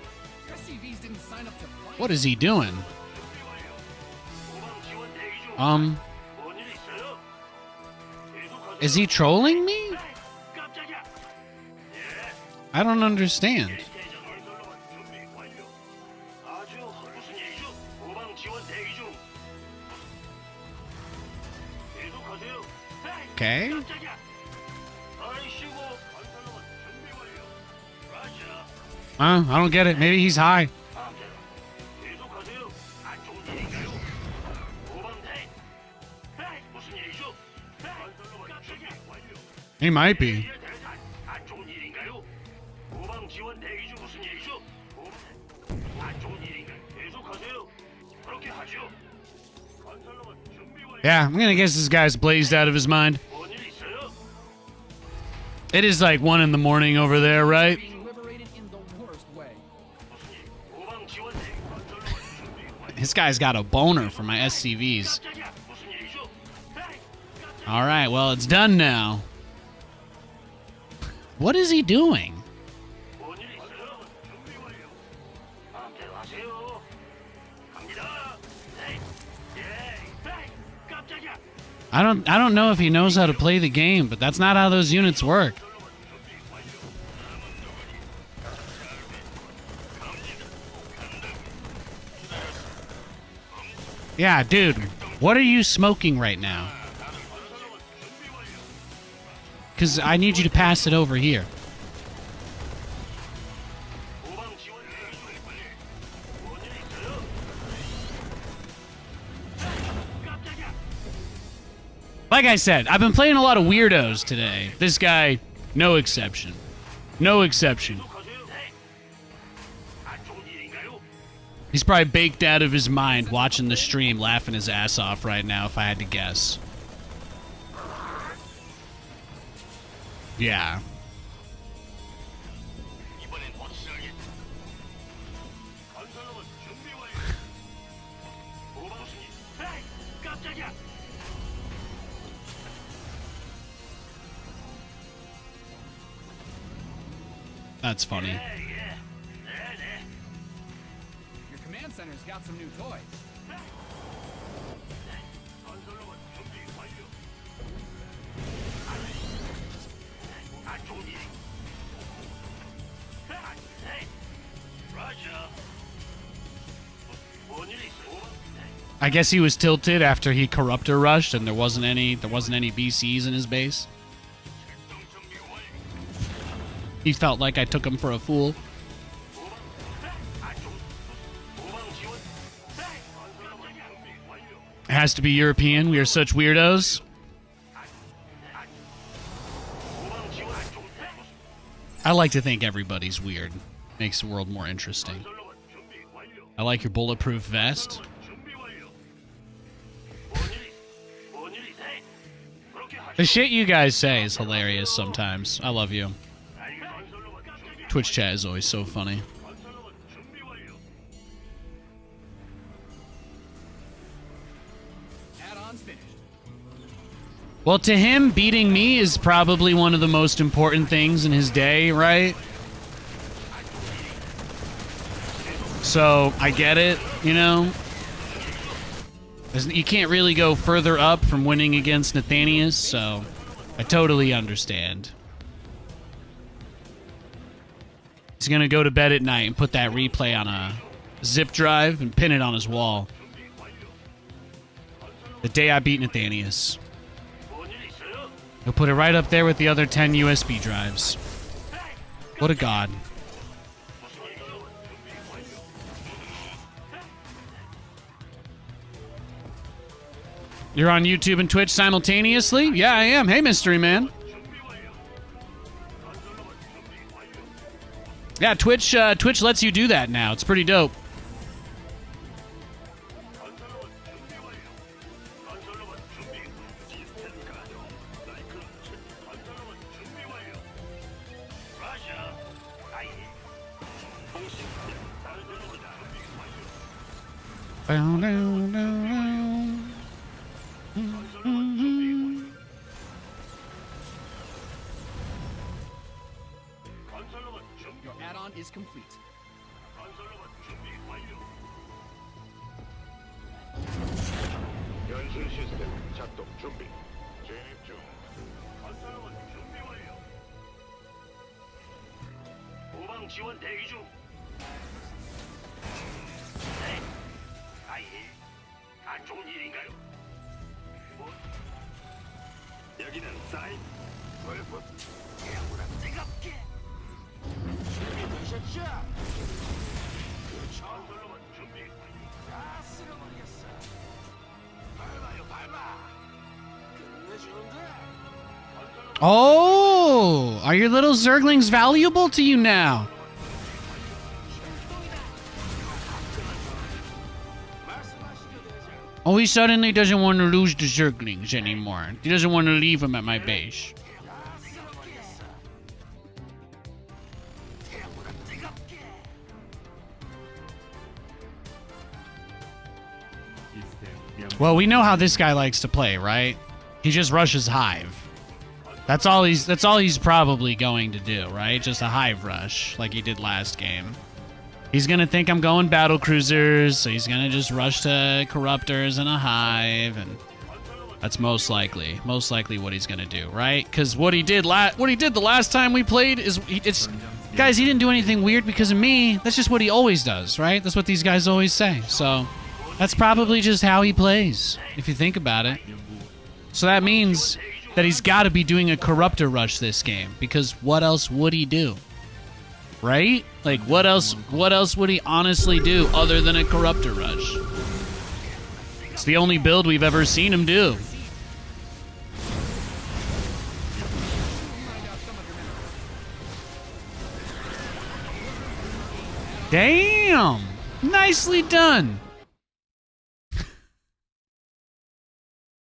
Speaker 2: SCVs didn't sign up to fight.
Speaker 1: What is he doing? Is he trolling me? I don't understand. Okay. I don't get it. Maybe he's high. He might be. Yeah, I'm gonna guess this guy's blazed out of his mind. It is like 1 in the morning over there, right?
Speaker 2: Being liberated in the worst way.
Speaker 1: This guy's got a boner for my SCVs. All right, well, it's done now. What is he doing? I don't know if he knows how to play the game, but that's not how those units work. Yeah, dude, what are you smoking right now? Because I need you to pass it over here. Like I said, I've been playing a lot of weirdos today. This guy, no exception. No exception. He's probably baked out of his mind watching the stream, laughing his ass off right now, if I had to guess. Yeah. That's funny.
Speaker 2: Your command center's got some new toys.
Speaker 1: I guess he was tilted after he corruptor rushed and there wasn't any BCs in his base. He felt like I took him for a fool. It has to be European. We are such weirdos. I like to think everybody's weird. Makes the world more interesting. I like your bulletproof vest. The shit you guys say is hilarious sometimes. I love you. Twitch chat is always so funny.
Speaker 2: Add-ons finished.
Speaker 1: Well, to him, beating me is probably one of the most important things in his day, right? So, I get it, you know? You can't really go further up from winning against Nathanias, so I totally understand. He's gonna go to bed at night and put that replay on a zip drive and pin it on his wall. The day I beat Nathanias. He'll put it right up there with the other 10 USB drives. What a god. You're on YouTube and Twitch simultaneously? Yeah, I am. Hey, Mystery Man. Yeah, Twitch lets you do that now. It's pretty dope.
Speaker 2: Your add-on is complete.
Speaker 7: 연술 시스템 작동 준비. 진입 중. 후방 지원 대기 중. 네. 아예. 안 좋은 일인가요? 뭐? 여기는 사인. 뭐? 대구라 뜨겁게. 준비되셨죠? 건설로만 준비 완료. 다 쓸어버리겠어. 밟아요, 밟아. 끝내주는데.
Speaker 1: Oh, are your little Zerglings valuable to you now? Oh, he suddenly doesn't want to lose the Zerglings anymore. He doesn't want to leave them at my base. Well, we know how this guy likes to play, right? He just rushes Hive. That's all he's probably going to do, right? Just a Hive rush, like he did last game. He's gonna think I'm going battle cruisers, so he's gonna just rush to Corruptors and a Hive, and that's most likely what he's gonna do, right? Because what he did the last time we played is guys, he didn't do anything weird because of me. That's just what he always does, right? That's what these guys always say. So that's probably just how he plays, if you think about it. So that means that he's got to be doing a Corruptor rush this game, because what else would he do? Right? Like, what else would he honestly do other than a Corruptor rush? It's the only build we've ever seen him do. Damn! Nicely done!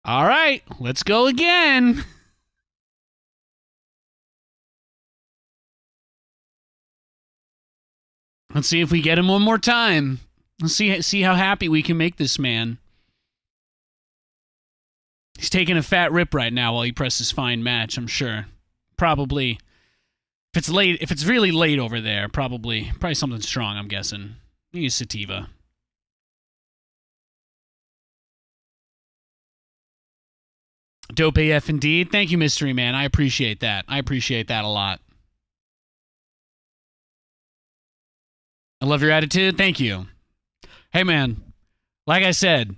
Speaker 1: All right, let's go again. Let's see if we get him one more time. Let's see how happy we can make this man. He's taking a fat rip right now while he presses find match, I'm sure. Probably. If it's really late over there, probably something strong, I'm guessing. Maybe a sativa. Dope AF indeed. Thank you, Mystery Man. I appreciate that. I appreciate that a lot. I love your attitude. Thank you. Hey, man. Like I said,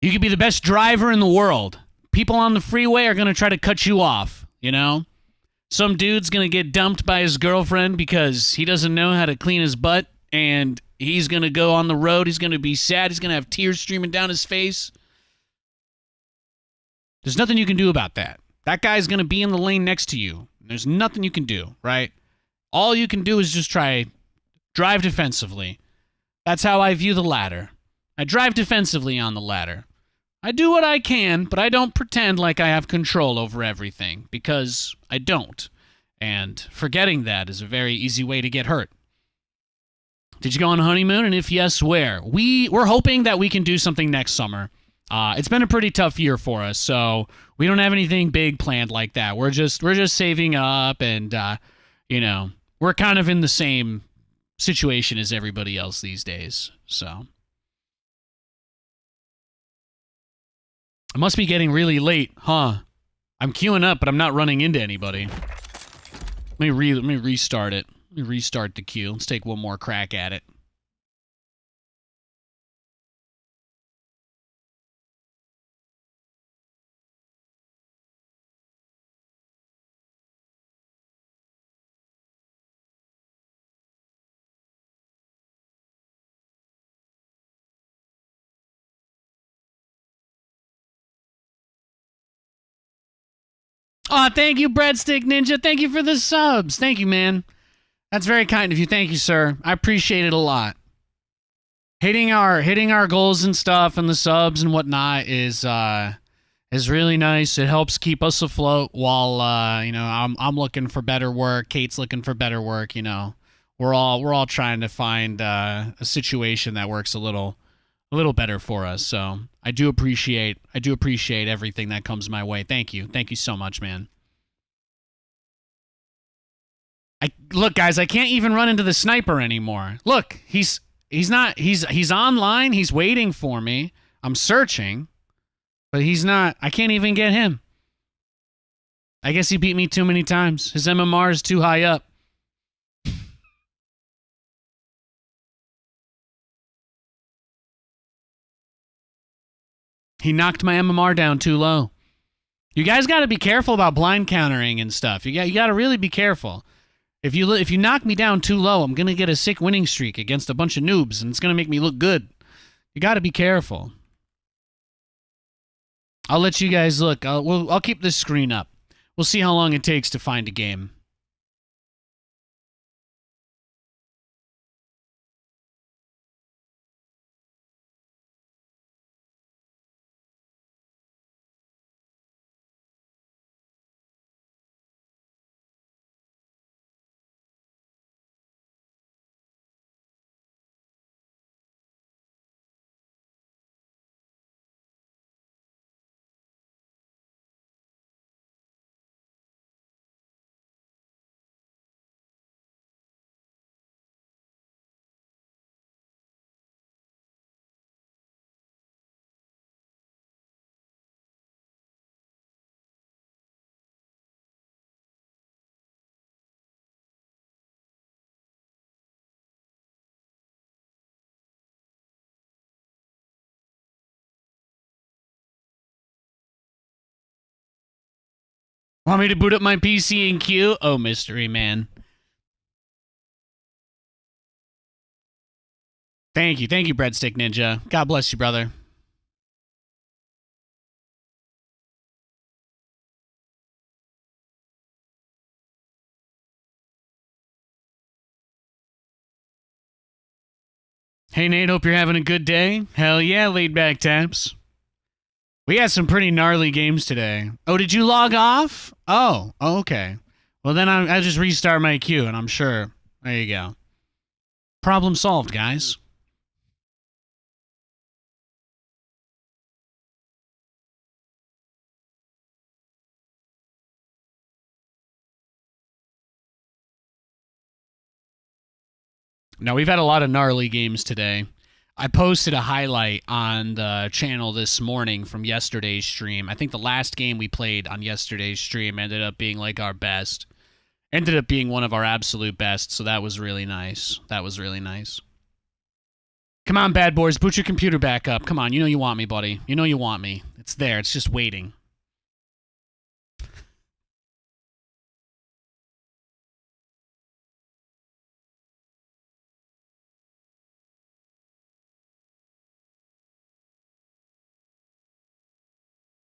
Speaker 1: you could be the best driver in the world. People on the freeway are going to try to cut you off, you know? Some dude's going to get dumped by his girlfriend because he doesn't know how to clean his butt, and he's going to go on the road. He's going to be sad. He's going to have tears streaming down his face. There's nothing you can do about that. That guy's going to be in the lane next to you. There's nothing you can do, right? All you can do is just drive defensively. That's how I view the ladder. I drive defensively on the ladder. I do what I can, but I don't pretend like I have control over everything, because I don't. And forgetting that is a very easy way to get hurt. Did you go on a honeymoon? And if yes, where? We're hoping that we can do something next summer. It's been a pretty tough year for us, so we don't have anything big planned like that. We're just saving up, and you know, we're kind of in the same situation as everybody else these days. So it must be getting really late, huh? I'm queuing up, but I'm not running into anybody. Let me restart it. Let me restart the queue. Let's take one more crack at it. Oh, thank you, Breadstick Ninja. Thank you for the subs. Thank you, man. That's very kind of you. Thank you, sir. I appreciate it a lot. Hitting our goals and stuff and the subs and whatnot is really nice. It helps keep us afloat while you know, I'm looking for better work. Kate's looking for better work. You know, we're all trying to find a situation that works a little better for us. So I do appreciate everything that comes my way. Thank you so much, man. Look, guys, I can't even run into the sniper anymore. Look, he's online. He's waiting for me. I'm searching, but he's not. I can't even get him. I guess he beat me too many times. His MMR is too high up. He knocked my MMR down too low. You guys got to be careful about blind countering and stuff. You got to really be careful. If you knock me down too low, I'm gonna get a sick winning streak against a bunch of noobs, and it's gonna make me look good. You got to be careful. I'll let you guys look. I'll keep this screen up. We'll see how long it takes to find a game. Want me to boot up my PC in queue? Oh, mystery man. Thank you, Breadstick Ninja. God bless you, brother. Hey, Nate, hope you're having a good day. Hell yeah, laid back taps. We had some pretty gnarly games today. Oh, did you log off? Oh, okay. Well, then I'll just restart my queue, and I'm sure. There you go. Problem solved, guys. No, we've had a lot of gnarly games today. I posted a highlight on the channel this morning from yesterday's stream. I think the last game we played on yesterday's stream ended up being like our best. Ended up being one of our absolute best, so that was really nice. That was really nice. Come on, bad boys, boot your computer back up. Come on, you know you want me, buddy. You know you want me. It's there, it's just waiting.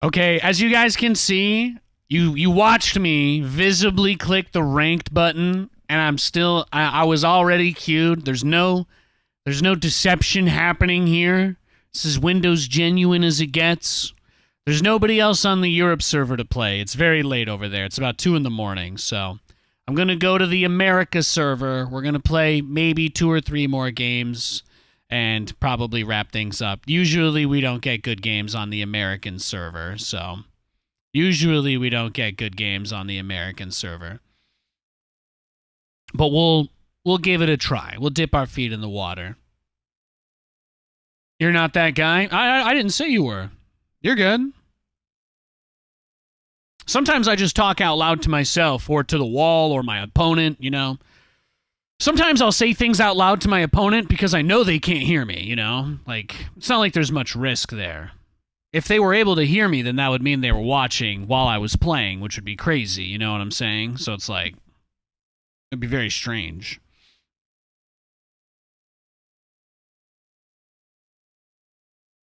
Speaker 1: Okay, as you guys can see, you watched me visibly click the ranked button, and I was already queued. There's no deception happening here. This is Windows genuine as it gets. There's nobody else on the Europe server to play. It's very late over there. It's about 2 in the morning, so I'm going to go to the America server. We're going to play maybe 2 or 3 more games, and probably wrap things up. Usually we don't get good games on the American server, so usually we don't get good games on the American server. But we'll give it a try. We'll dip our feet in the water. You're not that guy? I didn't say you were. You're good. Sometimes I just talk out loud to myself or to the wall or my opponent, you know. Sometimes I'll say things out loud to my opponent because I know they can't hear me, you know? Like, it's not like there's much risk there. If they were able to hear me, then that would mean they were watching while I was playing, which would be crazy, you know what I'm saying? So it's like, it'd be very strange.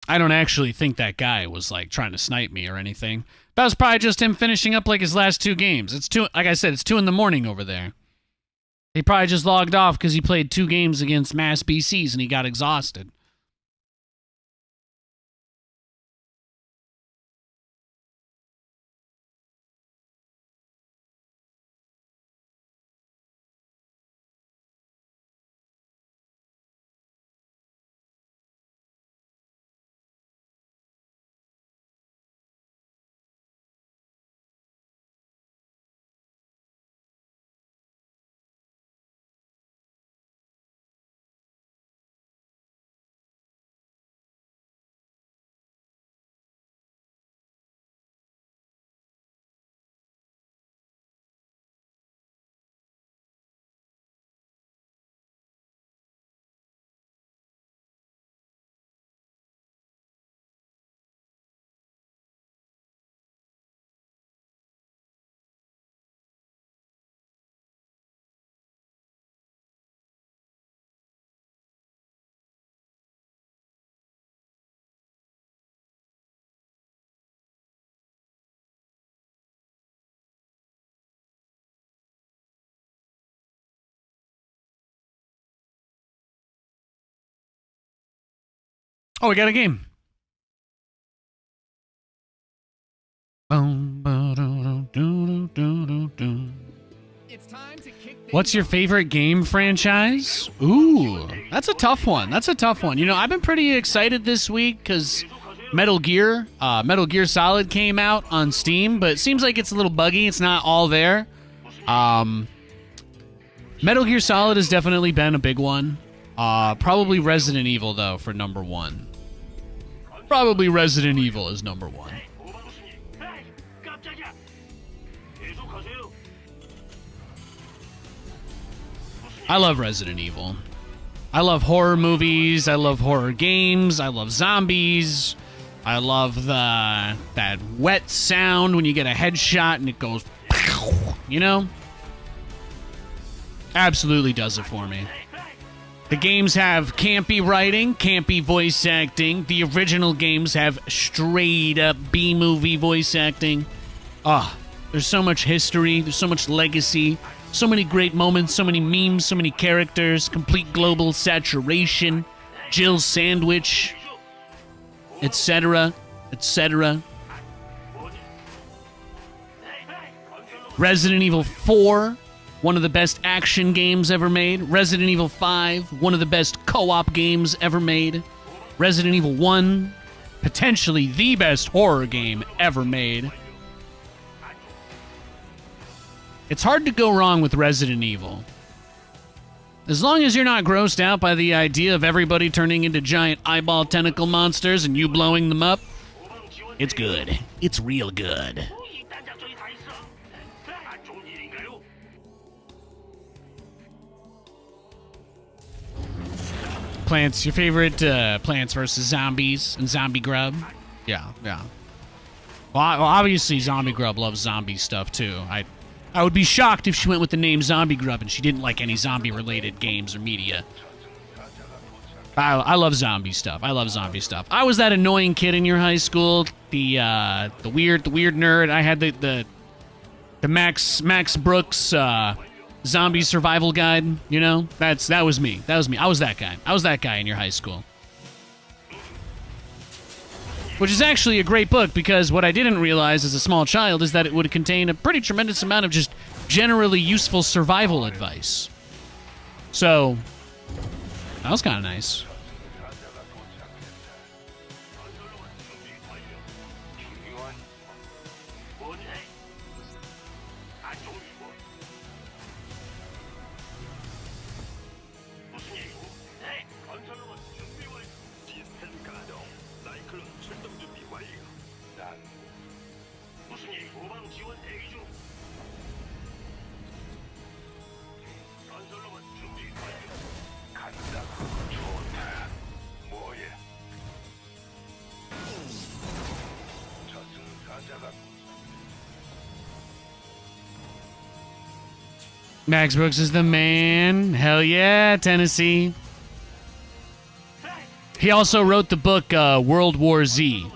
Speaker 1: I don't actually think that guy was, like, trying to snipe me or anything. That was probably just him finishing up, like, his last 2 games. It's 2, like I said, it's 2 in the morning over there. He probably just logged off because he played 2 games against mass BCs and he got exhausted. Oh, we got a game.
Speaker 2: It's time to kick
Speaker 1: What's your favorite game franchise? Ooh, that's a tough one. That's a tough one. You know, I've been pretty excited this week because Metal Gear Solid came out on Steam, but it seems like it's a little buggy. It's not all there. Metal Gear Solid has definitely been a big one. Probably Resident Evil, though, for number 1. Probably Resident Evil is number 1. I love Resident Evil. I love horror movies. I love horror games. I love zombies. I love that wet sound when you get a headshot and it goes, you know? Absolutely does it for me. The games have campy writing, campy voice acting. The original games have straight up B-movie voice acting. There's so much history. There's so much legacy. So many great moments, so many memes, so many characters, complete global saturation, Jill's sandwich, etc., etc. Resident Evil 4, one of the best action games ever made. Resident Evil 5, one of the best co-op games ever made. Resident Evil 1, potentially the best horror game ever made. It's hard to go wrong with Resident Evil. As long as you're not grossed out by the idea of everybody turning into giant eyeball tentacle monsters and you blowing them up, it's good. It's real good. Plants, your favorite Plants vs. Zombies and Zombie Grub? Yeah. Well, obviously Zombie Grub loves zombie stuff too. I would be shocked if she went with the name Zombie Grub and she didn't like any zombie-related games or media. I love zombie stuff. I love zombie stuff. I was that annoying kid in your high school, the weird nerd. I had the Max Brooks zombie survival guide. You know, that was me. That was me. I was that guy. I was that guy in your high school. Which is actually a great book, because what I didn't realize as a small child is that it would contain a pretty tremendous amount of just generally useful survival advice. So, that was kind of nice.
Speaker 5: 지원 대기 중. 건설로봇 준비 완료. 간다. 좋다. 뭐야? 저승사자가
Speaker 1: Max Brooks is the man. Hell yeah, Tennessee. He also wrote the book World War Z,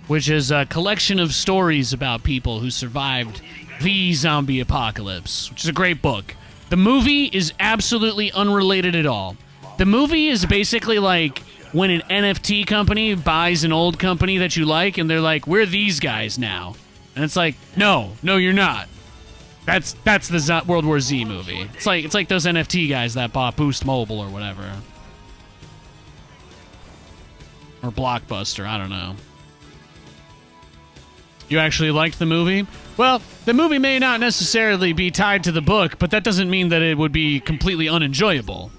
Speaker 1: which is a collection of stories about people who survived the zombie apocalypse, which is a great book. The movie is absolutely unrelated at all. The movie is basically like when an NFT company buys an old company that you like, and they're like, we're these guys now. And it's like, no, you're not. That's the World War Z movie. It's like those NFT guys that bought Boost Mobile or whatever. Or Blockbuster, I don't know. You actually liked the movie? Well, the movie may not necessarily be tied to the book, but that doesn't mean that it would be completely unenjoyable.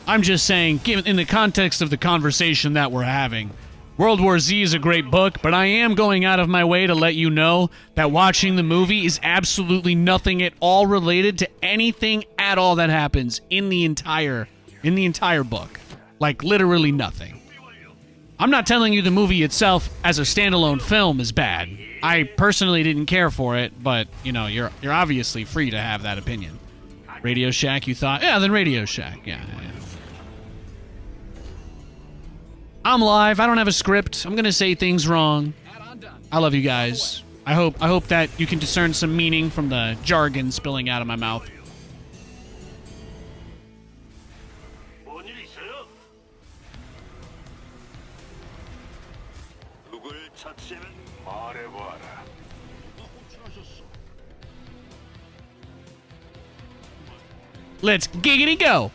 Speaker 1: I'm just saying, given in the context of the conversation that we're having, World War Z is a great book, but I am going out of my way to let you know that watching the movie is absolutely nothing at all related to anything at all that happens in the entire book. Like, literally nothing. I'm not telling you the movie itself as a standalone film is bad. I personally didn't care for it, but, you know, you're obviously free to have that opinion. Radio Shack, you thought? Yeah, then Radio Shack. Yeah. I'm live. I don't have a script. I'm going to say things wrong. I love you guys. I hope that you can discern some meaning from the jargon spilling out of my mouth.
Speaker 5: 뭔 일 있어요?
Speaker 7: 누굴 처치하면
Speaker 5: 말해봐라. 호출하셨어.
Speaker 1: Let's giggity go.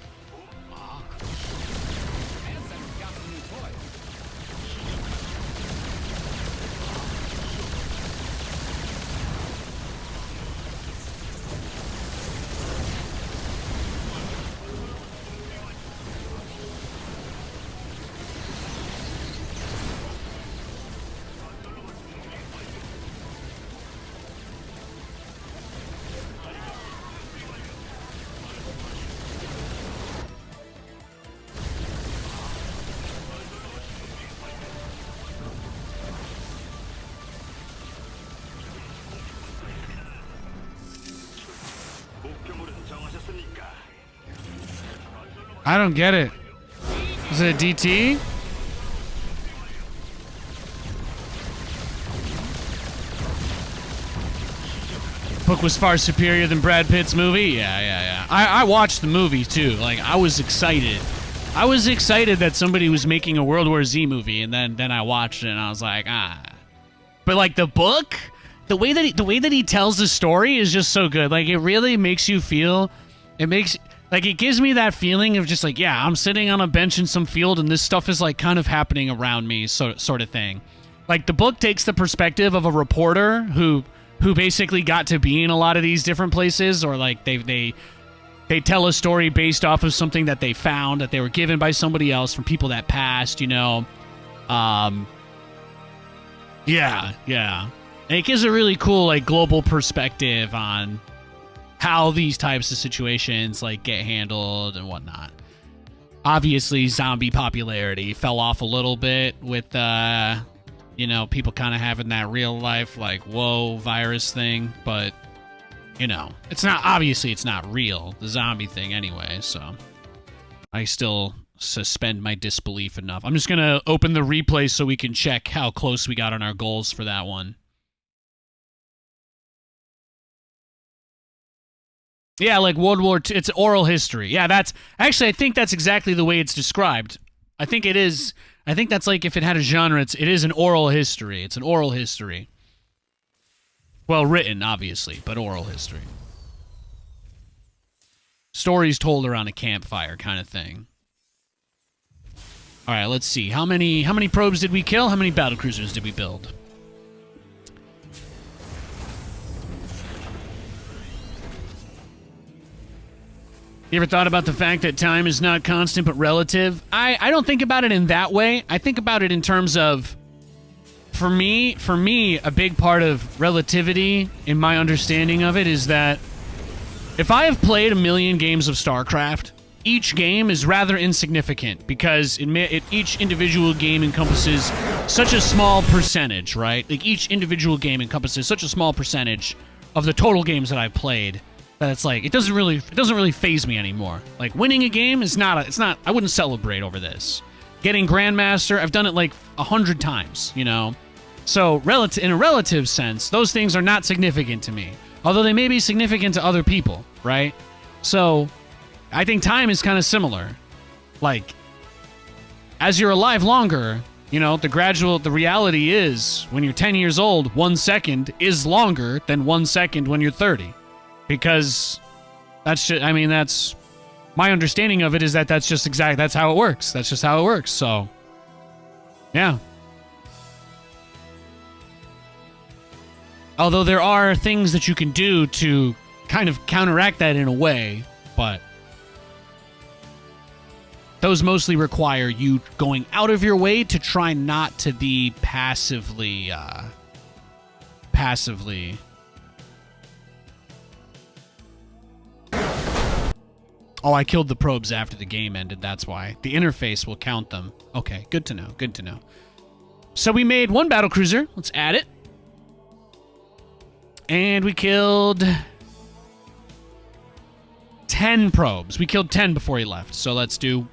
Speaker 7: 목표물은 정하셨습니까?
Speaker 1: I don't get it. Is it a DT? Book was far superior than Brad Pitt's movie? Yeah. I watched the movie, too. Like, I was excited. I was excited that somebody was making a World War Z movie, and then I watched it, and I was like, ah. But, like, the book, the way that he tells the story is just so good. Like, it really makes you feel... It gives me that feeling of just like, yeah, I'm sitting on a bench in some field and this stuff is like kind of happening around me, sort of thing. Like, the book takes the perspective of a reporter who basically got to be in a lot of these different places, or like they tell a story based off of something that they found, that they were given by somebody else from people that passed, you know. Yeah. And it gives a really cool, like, global perspective on how these types of situations, like, get handled and whatnot. Obviously, zombie popularity fell off a little bit with, you know, people kind of having that real life, like, whoa, virus thing. But, you know, it's not real, the zombie thing anyway, so I still suspend my disbelief enough. I'm just going to open the replay so we can check how close we got on our goals for that one. Yeah, like World War II, it's oral history. Yeah, I think that's exactly the way it's described. I think it is. I think that's like, if it had a genre, it is an oral history. It's an oral history. Well, written, obviously, but oral history. Stories told around a campfire kind of thing. All right, let's see. How many probes did we kill? How many battlecruisers did we build? You ever thought about the fact that time is not constant but relative? I don't think about it in that way. I think about it in terms of for me, a big part of relativity in my understanding of it is that if I have played a million games of StarCraft, each game is rather insignificant because each individual game encompasses such a small percentage, right? Like each individual game encompasses such a small percentage of the total games that I've played that it's like it doesn't really faze me anymore. Like winning a game is not I wouldn't celebrate over this. Getting Grandmaster, I've done it like 100 times, you know? So in a relative sense, those things are not significant to me. Although they may be significant to other people, right? So I think time is kind of similar. Like, as you're alive longer, you know, the reality is when you're 10 years old, 1 second is longer than 1 second when you're 30. Because that's my understanding of it is that's how it works. That's just how it works. So, yeah. Although there are things that you can do to kind of counteract that in a way, but those mostly require you going out of your way to try not to be passively. Oh, I killed the probes after the game ended, that's why. The interface will count them. Okay, good to know, good to know. So we made 1 battlecruiser. Let's add it. And we killed 10 probes. We killed 10 before he left, so let's do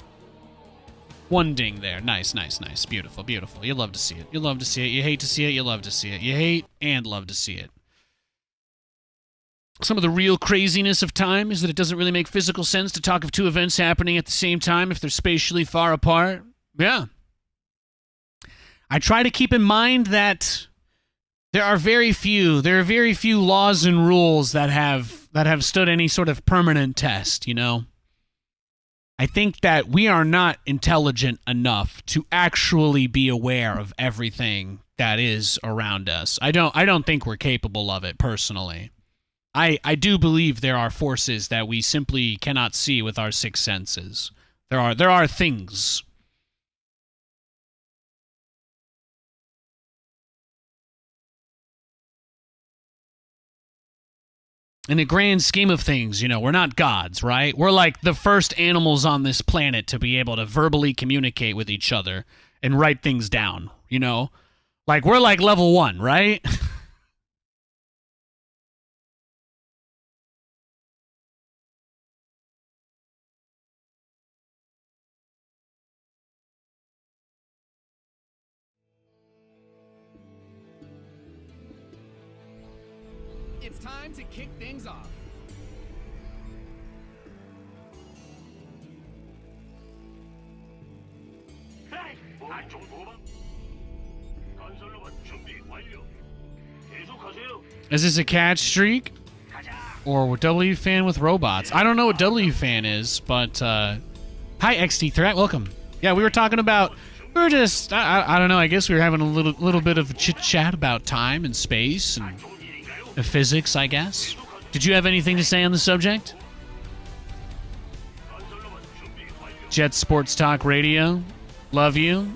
Speaker 1: 1 ding there. Nice, nice, nice. Beautiful, beautiful. You love to see it. You love to see it. You hate to see it. You love to see it. You hate and love to see it. Some of the real craziness of time is that it doesn't really make physical sense to talk of 2 events happening at the same time if they're spatially far apart. Yeah. I try to keep in mind that there are very few laws and rules that have stood any sort of permanent test, you know? I think that we are not intelligent enough to actually be aware of everything that is around us. I don't think we're capable of it personally. I do believe there are forces that we simply cannot see with our 6 senses. There are things. In the grand scheme of things, you know, we're not gods, right? We're like the first animals on this planet to be able to verbally communicate with each other and write things down, you know? Like, we're like level 1, right?
Speaker 2: It's time to kick things off.
Speaker 5: 에이, 안쪽 도방. 건설로봇 준비 완료. 계속하세요.
Speaker 1: Is this a catch streak? Or W fan with robots? I don't know what W fan is, but hi XT Threat, welcome. Yeah, we were talking about I don't know, I guess we were having a little bit of chit chat about time and space and physics, I guess. Did you have anything to say on the subject? Jet Sports Talk Radio. Love you.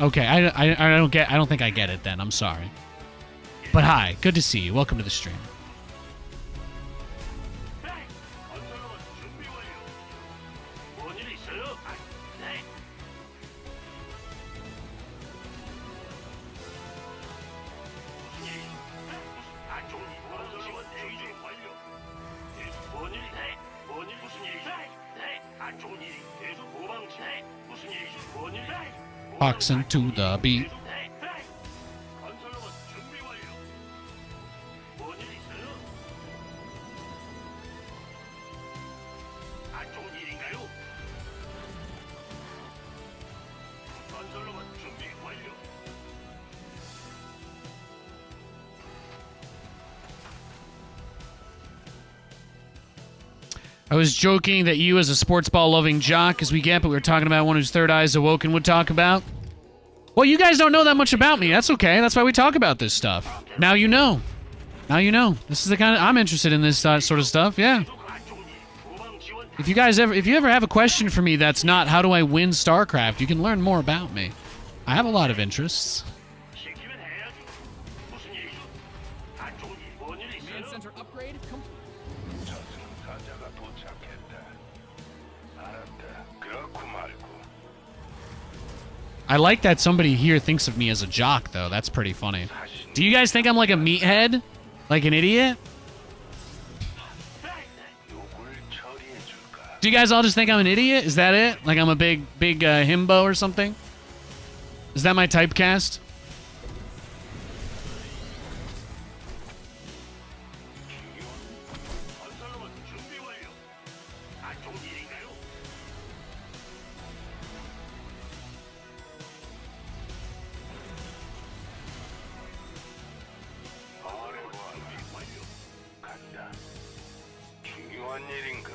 Speaker 1: Okay, I don't think I get it then. I'm sorry. But hi, good to see you. Welcome to the stream.
Speaker 5: 건설로봇 준비 완료. 뭔일 있어요? 네. 무슨 일? 안쪽 건설로봇 준비 완료. 뭔일? 네. 뭔일? 무슨 일이죠? 네. 안 좋은 일이 계속 도망치. 네. 무슨 일이죠? 뭔일? 네.
Speaker 1: Boxing to the beat.
Speaker 5: 네. 네. 건설로봇 준비 완료. 뭔일 있어요? 안 좋은 일인가요? 건설로봇 준비 완료.
Speaker 1: I was joking that you, as a sports ball loving jock as we get, but we were talking about one whose third eye is awoken would talk about. Well, you guys don't know that much about me. That's okay. That's why we talk about this stuff. Now you know. Now you know. This is the kind of I'm interested in this sort of stuff. Yeah. If you ever have a question for me that's not how do I win StarCraft, you can learn more about me. I have a lot of interests.
Speaker 5: 시키면 해야지. 무슨 일이죠? 안 좋은 일, 뭔일
Speaker 2: Command
Speaker 5: 있어요?
Speaker 2: center upgrade complete.
Speaker 7: 저승사자가 도착했다. 알았다. 그렇고 말고.
Speaker 1: I like that somebody here thinks of me as a jock, though. That's pretty funny. Do you guys think I'm like a meathead? Like an idiot?
Speaker 7: 누굴 처리해 줄까?
Speaker 1: Do you guys all just think I'm an idiot? Is that it? Like I'm a big himbo or something? Is that my typecast?
Speaker 5: 건설로봇 준비 완료. 안 좋은 일인가요?
Speaker 7: 준비 완료. 간다. 중요한 일인가?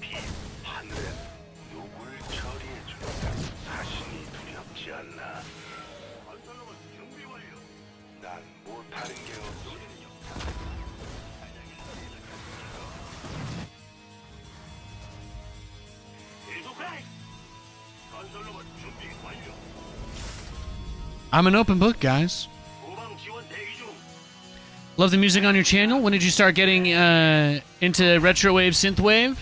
Speaker 7: 비 하늘에 누굴 처리해 줄까? 사신이 두렵지 않나?
Speaker 5: 건설로봇 준비 완료.
Speaker 7: 난 못하는 게 없어.
Speaker 5: 계속해. 건설로봇 준비 완료.
Speaker 1: I'm an open book, guys.
Speaker 5: 후방 지원 대기 중.
Speaker 1: Love the music on your channel. When did you start getting into retrowave synthwave?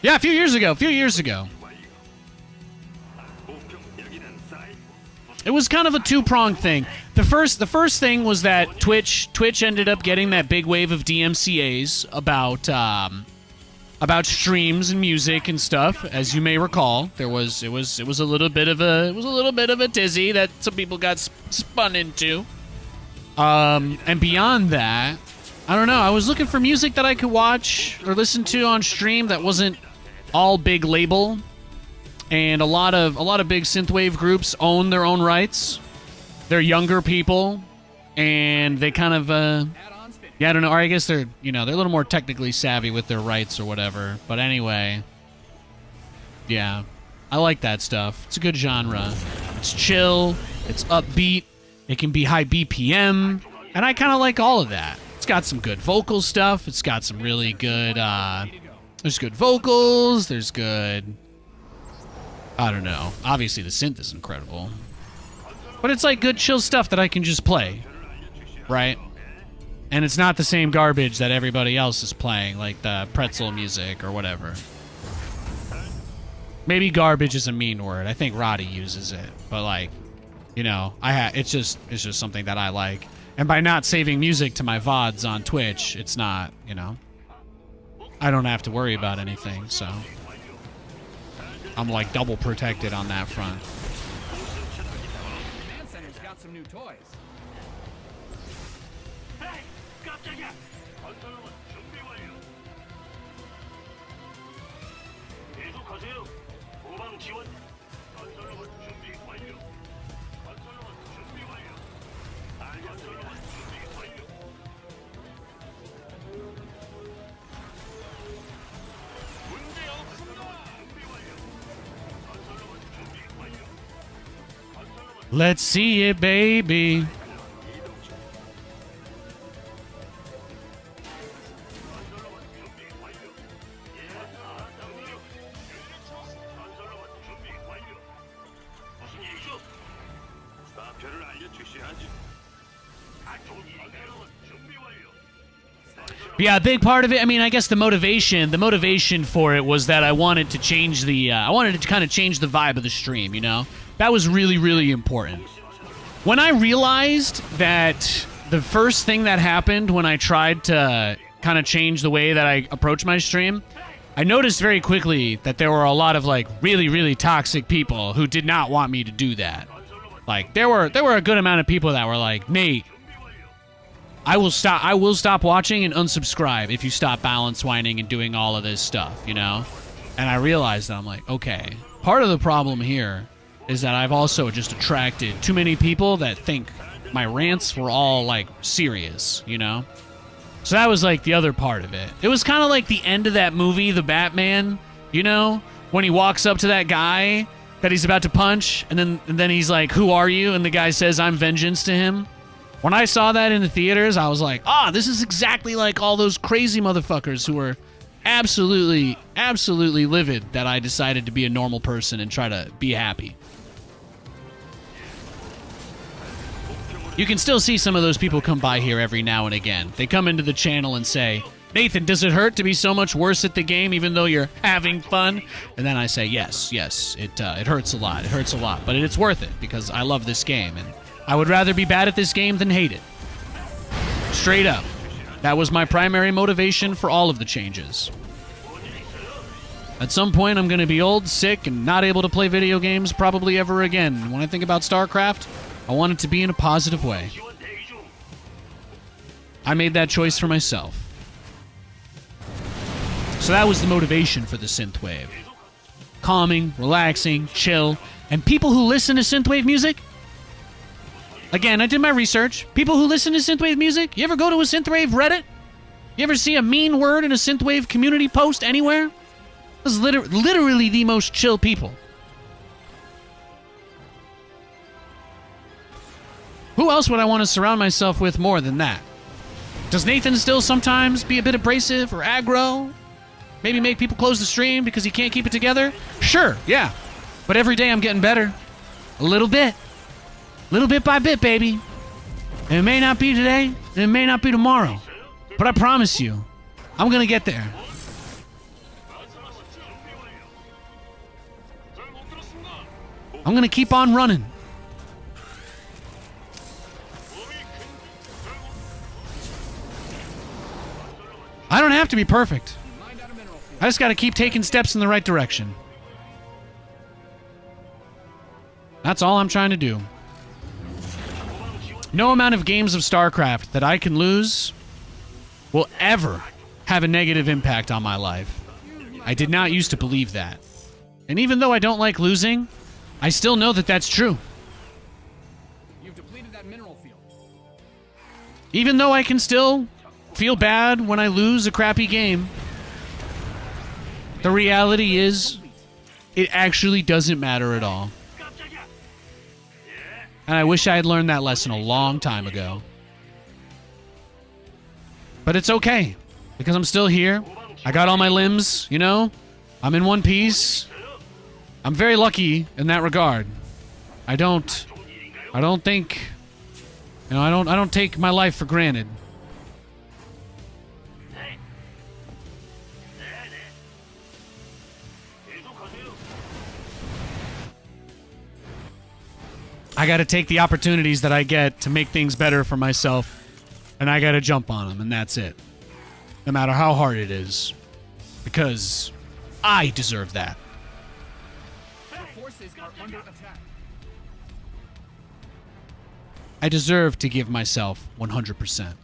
Speaker 1: Yeah, a few years ago. It was kind of a two-pronged thing. The first thing was that Twitch ended up getting that big wave of DMCA's about streams and music and stuff. As you may recall, it was a little bit of a tizzy that some people got spun into. And beyond that, I don't know. I was looking for music that I could watch or listen to on stream that wasn't all big label. And a lot of big synthwave groups own their own rights. They're younger people, and they kind of
Speaker 2: Add-ons fit.
Speaker 1: yeah, I don't know. Or I guess they're a little more technically savvy with their rights or whatever. But anyway, yeah, I like that stuff. It's a good genre. It's chill. It's upbeat. It can be high BPM, and I kind of like all of that. It's got some good vocal stuff. It's got some really good. There's good vocals. There's good. I don't know. Obviously, the synth is incredible. But it's like good chill stuff that I can just play. Right? And it's not the same garbage that everybody else is playing, like the pretzel music or whatever. Maybe garbage is a mean word. I think Roddy uses it. But like, it's just something that I like. And by not saving music to my VODs on Twitch, it's not, I don't have to worry about anything, so I'm like double protected on that front.
Speaker 2: Command center's got some new toys.
Speaker 5: 에이, 깜짝이야. 건설로봇 준비 완료. 계속하세요. 후방 지원. 건설로봇 준비 완료. 건설로봇 준비 완료. 건설로봇 준비 완료. 문제 없습니다. 준비 완료. 건설로봇 준비 완료. 건설로봇
Speaker 1: Let's see it, baby.
Speaker 5: 건설로봇 준비 완료. 예, 대통령. 건설로봇 준비 완료. 무슨 일이죠?
Speaker 7: 좌표를 알려주셔야지.
Speaker 5: 안 좋은 일인가요? 준비 완료.
Speaker 1: Yeah, a big part of it. I mean, I guess the motivation for it was that I wanted to change I wanted to kind of change the vibe of the stream. That was really, really important. When I realized that the first thing that happened when I tried to kind of change the way that I approach my stream, I noticed very quickly that there were a lot of like really, really toxic people who did not want me to do that. Like there were a good amount of people that were like, Nate, I will stop watching and unsubscribe if you stop balance whining and doing all of this stuff, And I realized that I'm like, okay, part of the problem here is that I've also just attracted too many people that think my rants were all like serious, So that was like the other part of it. It was kind of like the end of that movie, The Batman, when he walks up to that guy that he's about to punch, and then he's like, "Who are you?" And the guy says, "I'm vengeance" to him. When I saw that in the theaters, I was like, this is exactly like all those crazy motherfuckers who were absolutely, absolutely livid that I decided to be a normal person and try to be happy. You can still see some of those people come by here every now and again. They come into the channel and say, Nathan, does it hurt to be so much worse at the game even though you're having fun? And then I say, yes, it hurts a lot. It hurts a lot, but it's worth it because I love this game, and I would rather be bad at this game than hate it. Straight up. That was my primary motivation for all of the changes. At some point, I'm going to be old, sick, and not able to play video games probably ever again. When I think about StarCraft, I want it to be in a positive way. I made that choice for myself. So that was the motivation for the synthwave. Calming, relaxing, chill, and people who listen to synthwave music. Again, I did my research. People who listen to synthwave music, you ever go to a synthwave Reddit? You ever see a mean word in a synthwave community post anywhere? This is literally the most chill people. Who else would I want to surround myself with more than that? Does Nathan still sometimes be a bit abrasive or aggro? Maybe make people close the stream because he can't keep it together? Sure, yeah. But every day I'm getting better. A little bit. Little bit by bit, baby. And it may not be today, and it may not be tomorrow. But I promise you, I'm gonna get there. I'm gonna keep on running. I don't have to be perfect. I just gotta keep taking steps in the right direction. That's all I'm trying to do. No amount of games of StarCraft that I can lose will ever have a negative impact on my life. I did not used to believe that. And even though I don't like losing, I still know that that's true.
Speaker 2: You've depleted that mineral field.
Speaker 1: Even though I can still feel bad when I lose a crappy game, the reality is, it actually doesn't matter at all. And I wish I had learned that lesson a long time ago. But it's okay, because I'm still here. I got all my limbs, you know? I'm in one piece. I'm very lucky in that regard. I don't think, you know, I don't take my life for granted. I got to take the opportunities that I get to make things better for myself, and I got to jump on them, and that's it. No matter how hard it is. Because I deserve that.
Speaker 2: The forces are under attack.
Speaker 1: I deserve to give myself 100%.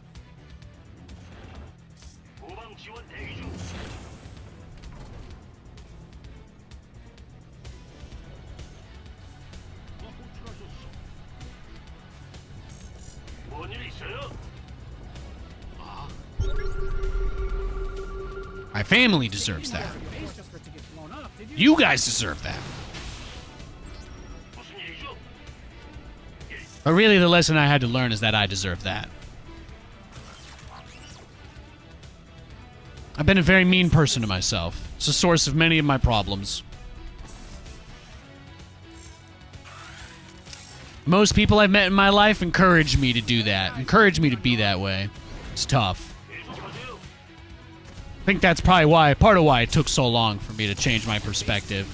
Speaker 1: My family deserves that. You guys deserve that. But really, the lesson I had to learn is that I deserve that. I've been a very mean person to myself. It's a source of many of my problems. Most people I've met in my life encourage me to do that. Encourage me to be that way. It's tough. I think that's probably part of why it took so long for me to change my perspective.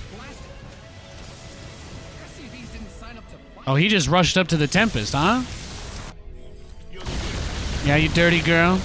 Speaker 1: Oh, he just rushed up to the Tempest, huh? Yeah, you dirty girl.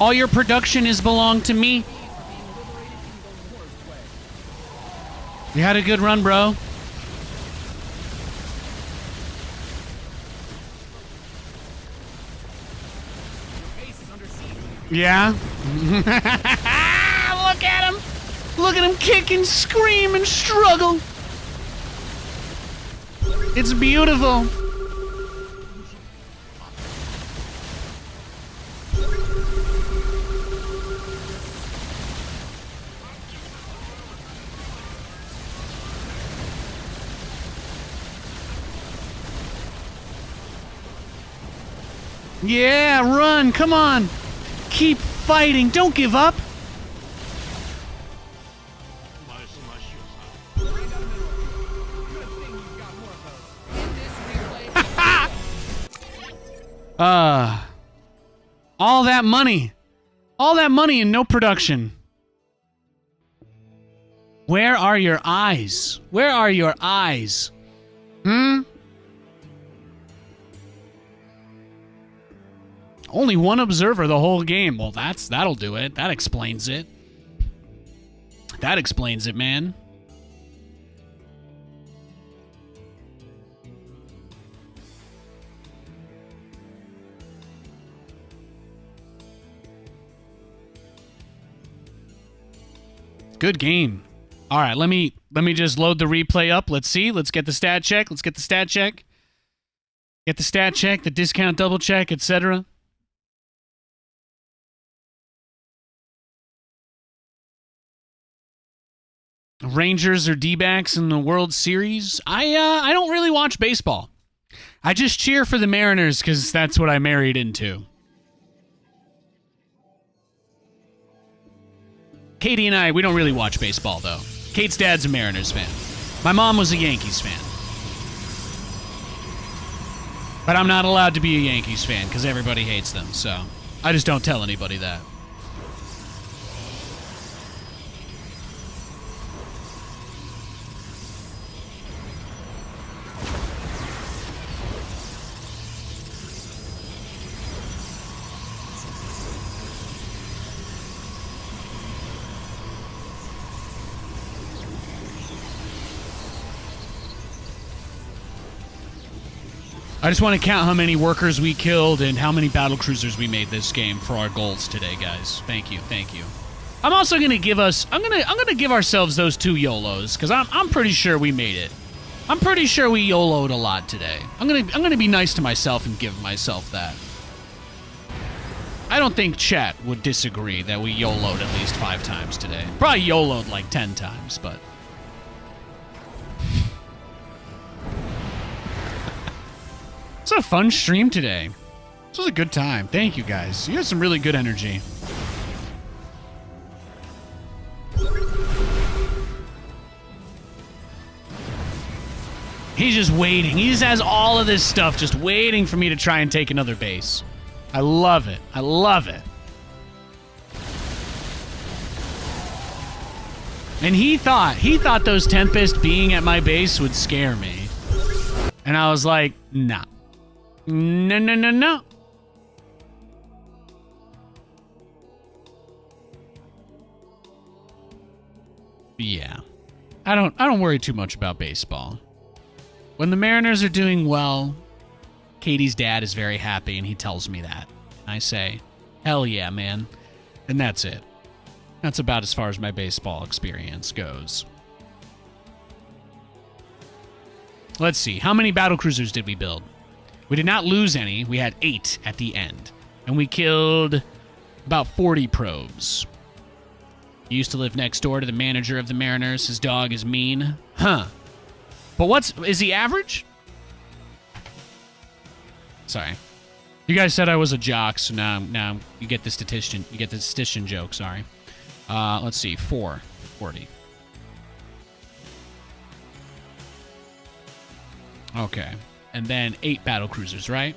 Speaker 1: All your production is belong to me. You had a good run, bro. Yeah. Look at him. Look at him kick and scream and struggle. It's beautiful. Yeah, run. Come on. Keep fighting. Don't give up. All that money. All that money and no production. Where are your eyes? Where are your eyes? Only one observer the whole game. Well, that'll do it. That explains it. That explains it, man. Good game. All right, let me just load the replay up. Let's see. Let's get the stat check. Let's get the stat check. Get the stat check, the discount double check, etc. Rangers or D-backs in the World Series. I don't really watch baseball. I just cheer for the Mariners because that's what I married into. Katie and I, we don't really watch baseball, though. Kate's dad's a Mariners fan. My mom was a Yankees fan. But I'm not allowed to be a Yankees fan because everybody hates them, so I just don't tell anybody that. I just want to count how many workers we killed and how many battle cruisers we made this game for our goals today, guys. Thank you, thank you. I'm also gonna give us, I'm gonna give ourselves those 2 YOLOs because I'm pretty sure we made it. I'm pretty sure we YOLO'd a lot today. I'm gonna be nice to myself and give myself that. I don't think chat would disagree that we YOLO'd at least 5 times today. Probably YOLO'd like 10 times, but. It's a fun stream today. This was a good time. Thank you, guys. You had some really good energy. He's just waiting. He just has all of this stuff just waiting for me to try and take another base. I love it. I love it. And he thought those Tempest being at my base would scare me. And I was like, nah. No, no, no, no. Yeah. I don't worry too much about baseball. When the Mariners are doing well, Katie's dad is very happy and he tells me that. I say, hell yeah, man. And that's it. That's about as far as my baseball experience goes. Let's see. How many battlecruisers did we build? We did not lose any. We had 8 at the end. And we killed about 40 probes. He used to live next door to the manager of the Mariners. His dog is mean. Huh. But is he average? Sorry. You guys said I was a jock, so now you get the statistician. You get the statistician joke, sorry. Let's see. 40. Okay. And then 8 battlecruisers, right?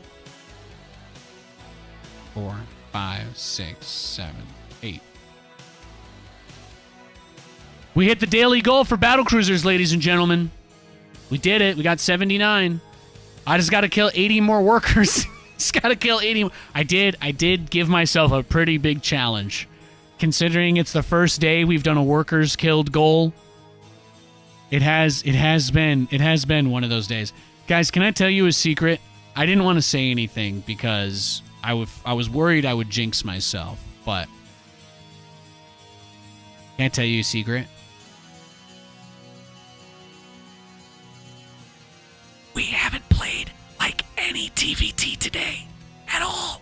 Speaker 1: 4, 5, 6, 7, 8. We hit the daily goal for battlecruisers, ladies and gentlemen. We did it. We got 79. I just got to kill 80 more workers. just gotta kill 80. I did give myself a pretty big challenge. Considering it's the first day we've done a workers killed goal. It has been one of those days. Guys, can I tell you a secret? I didn't want to say anything because I was worried I would jinx myself, but can I tell you a secret? We haven't played like any TVT today at all.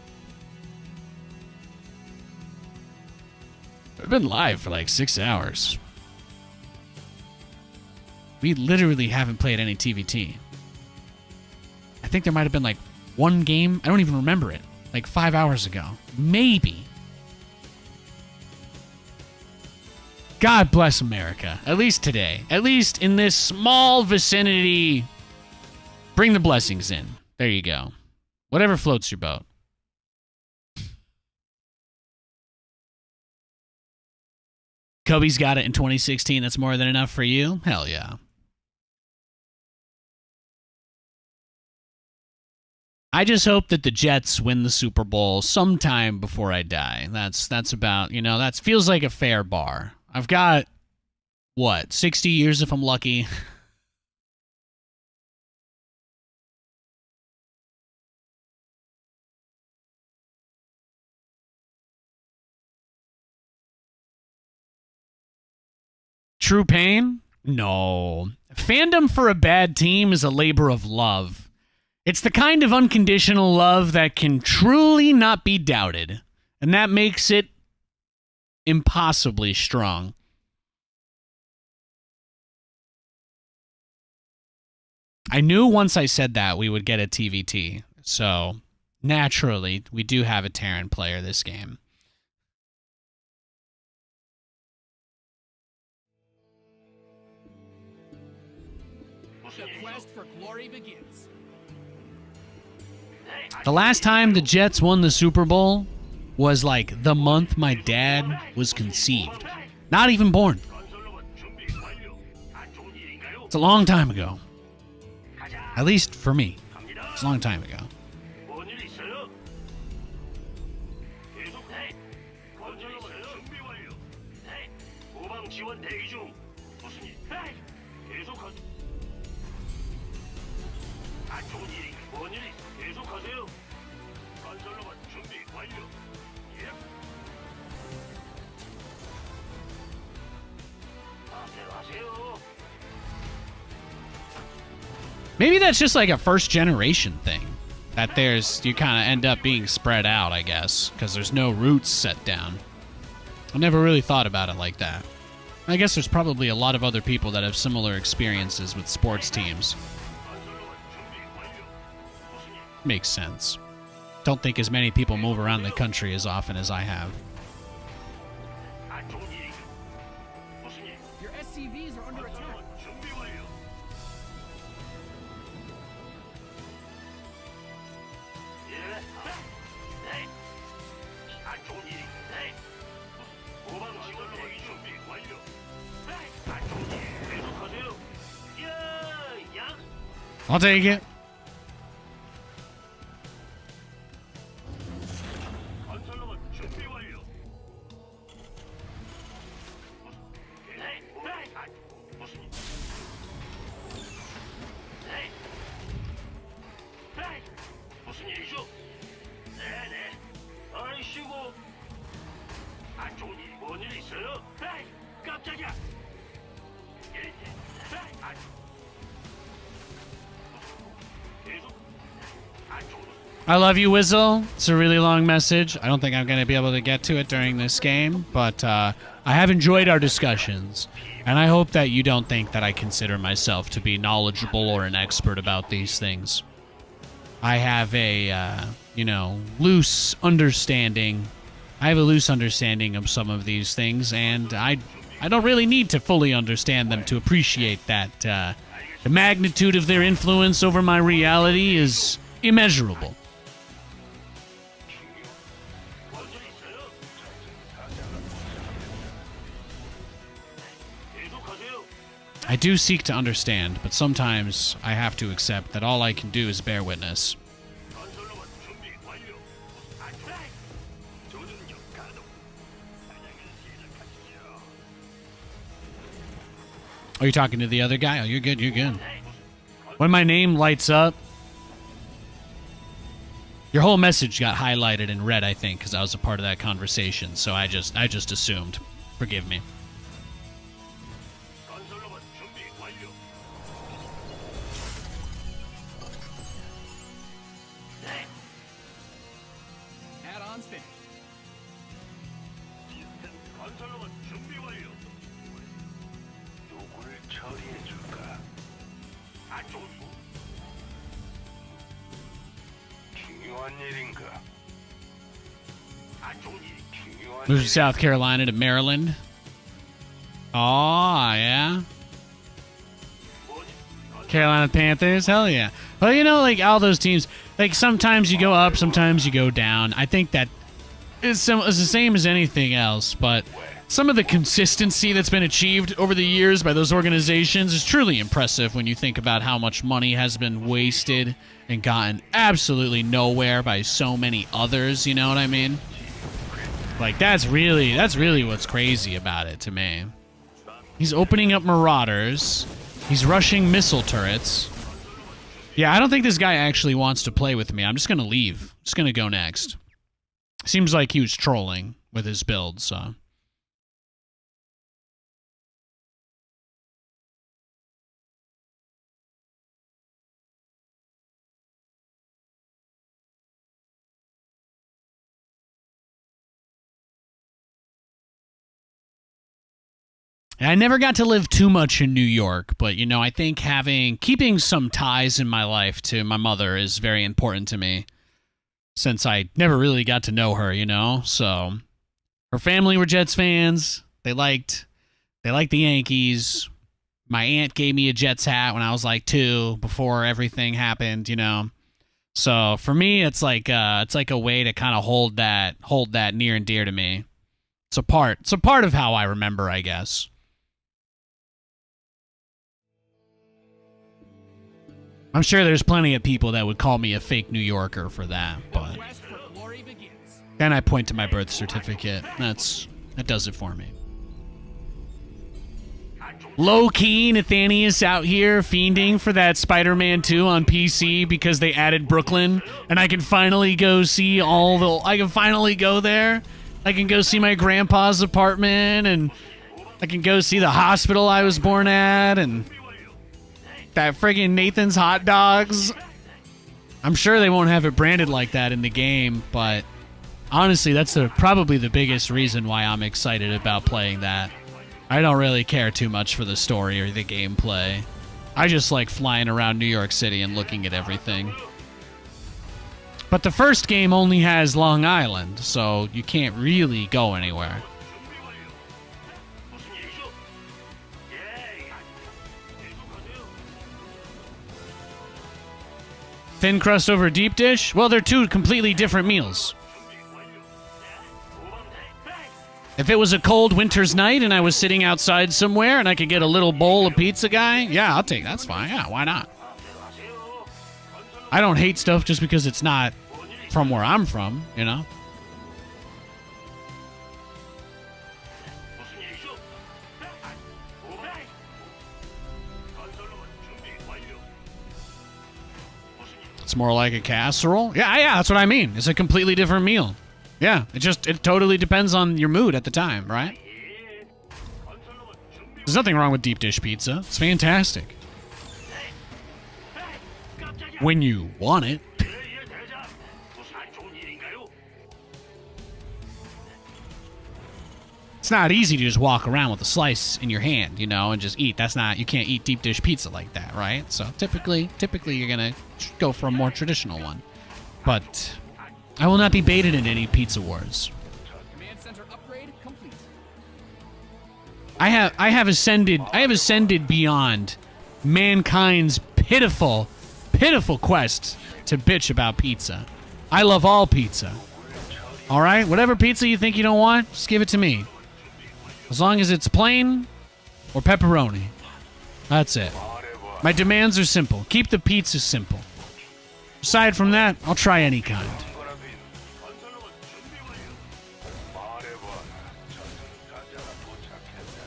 Speaker 1: We've been live for like 6 hours. We literally haven't played any TVT. I think there might have been like one game. I don't even remember it. Like 5 hours ago. Maybe. God bless America. At least today. At least in this small vicinity. Bring the blessings in. There you go. Whatever floats your boat. Kobe's got it in 2016. That's more than enough for you? Hell yeah. I just hope that the Jets win the Super Bowl sometime before I die. That's about, that feels like a fair bar. I've got, 60 years if I'm lucky. True pain? No. Fandom for a bad team is a labor of love. It's the kind of unconditional love that can truly not be doubted, and that makes it impossibly strong. I knew once I said that we would get a TVT, so naturally we do have a Terran player this game.
Speaker 2: The quest for glory begins.
Speaker 1: The last time the Jets won the Super Bowl was like the month my dad was conceived. Not even born. It's a long time ago. At least for me. It's a long time ago. Maybe that's just like a first generation thing. That you kind of end up being spread out, I guess, because there's no roots set down. I never really thought about it like that. I guess there's probably a lot of other people that have similar experiences with sports teams. Makes sense. Don't think as many people move around the country as often as I have.
Speaker 2: Your SCVs are under attack.
Speaker 1: I'll take it. I love you, Wizzle. It's a really long message. I don't think I'm going to be able to get to it during this game, but I have enjoyed our discussions, and I hope that you don't think that I consider myself to be knowledgeable or an expert about these things. I have a, loose understanding. I have a loose understanding of some of these things, and I don't really need to fully understand them to appreciate that the magnitude of their influence over my reality is immeasurable. I do seek to understand, but sometimes I have to accept that all I can do is bear witness. Are you talking to the other guy? Oh, you're good. You're good. When my name lights up, your whole message got highlighted in red, I think, because I was a part of that conversation. So I just assumed. Forgive me.
Speaker 5: 건설로봇 준비 완료. 네,
Speaker 2: Add-ons finished.
Speaker 5: 시스템 건설로봇 준비 완료.
Speaker 7: 누구를 처리해 줄까?
Speaker 5: 안 좋은 소.
Speaker 7: 중요한 일인가?
Speaker 5: 안 좋은 일.
Speaker 7: 중요한
Speaker 1: Moved from South Carolina to Maryland. Oh, yeah.
Speaker 5: 뭐지?
Speaker 1: Carolina Panthers, hell yeah. Well, you know, like all those teams, like sometimes you go up, sometimes you go down. I think that it's the same as anything else, but some of the consistency that's been achieved over the years by those organizations is truly impressive when you think about how much money has been wasted and gotten absolutely nowhere by so many others, you know what I mean? Like that's really what's crazy about it to me. He's opening up Marauders. He's rushing missile turrets. Yeah, I don't think this guy actually wants to play with me. I'm just going to leave. Just going to go next. Seems like he was trolling with his build, so. And I never got to live too much in New York, but, you know, I think keeping some ties in my life to my mother is very important to me, since I never really got to know her, you know? So, her family were Jets fans. They liked the Yankees. My aunt gave me a Jets hat when I was like 2, before everything happened, you know? So, for me, it's like a way to kind of hold that near and dear to me. It's a part of how I remember, I guess. I'm sure there's plenty of people that would call me a fake New Yorker for that, but
Speaker 2: Quest for glory begins.
Speaker 1: then I point to my birth certificate. That does it for me. Low-key, Nathanias out here fiending for that Spider-Man 2 on PC because they added Brooklyn, and I can finally go see I can finally go there. I can go see my grandpa's apartment, and I can go see the hospital I was born at, and that friggin' Nathan's hot dogs. I'm sure they won't have it branded like that in the game, but honestly, that's probably the biggest reason why I'm excited about playing that. I don't really care too much for the story or the gameplay. I just like flying around New York City and looking at everything. But the first game only has Long Island, so you can't really go anywhere.
Speaker 5: 무슨 일이죠? 예, 계속하세요.
Speaker 1: Thin crust over deep dish? Well, they're two completely different meals.
Speaker 5: 준비 완료. 네, 도망대. 네.
Speaker 1: If it was a cold winter's night and I was sitting outside somewhere and I could get a little bowl of pizza guy, yeah, I'll take that's fine. Yeah, why not?
Speaker 5: 하세요. 건설로봇
Speaker 1: I don't hate stuff just because it's not from where I'm from, you know?
Speaker 5: 무슨 일이죠? 네. 네. 건설로봇 준비 완료. 무슨 일?
Speaker 1: It's more like a casserole. Yeah, that's what I mean. It's a completely different meal. Yeah, it totally depends on your mood at the time, right?
Speaker 5: 예. 건설로봇 준비.
Speaker 1: There's nothing wrong with deep dish pizza. It's fantastic.
Speaker 5: 네. 깜짝이야.
Speaker 1: When you want it.
Speaker 5: 예, 대장. 무슨 안 좋은 일인가요?
Speaker 1: It's not easy to just walk around with a slice in your hand, you know, and just eat. You can't eat deep dish pizza like that, right? So typically you're gonna go for a more traditional one. But I will not be baited into any pizza wars.
Speaker 2: Command center upgrade complete.
Speaker 1: I have ascended beyond mankind's pitiful quest to bitch about pizza. I love all pizza. All right, whatever pizza you think you don't want, just give it to me. As long as it's plain or pepperoni. That's it. My demands are simple. Keep the pizza simple. Aside from that, I'll try any kind.
Speaker 5: 건설로봇 준비 완료.
Speaker 7: 말해봐. 저승사자가 도착했다.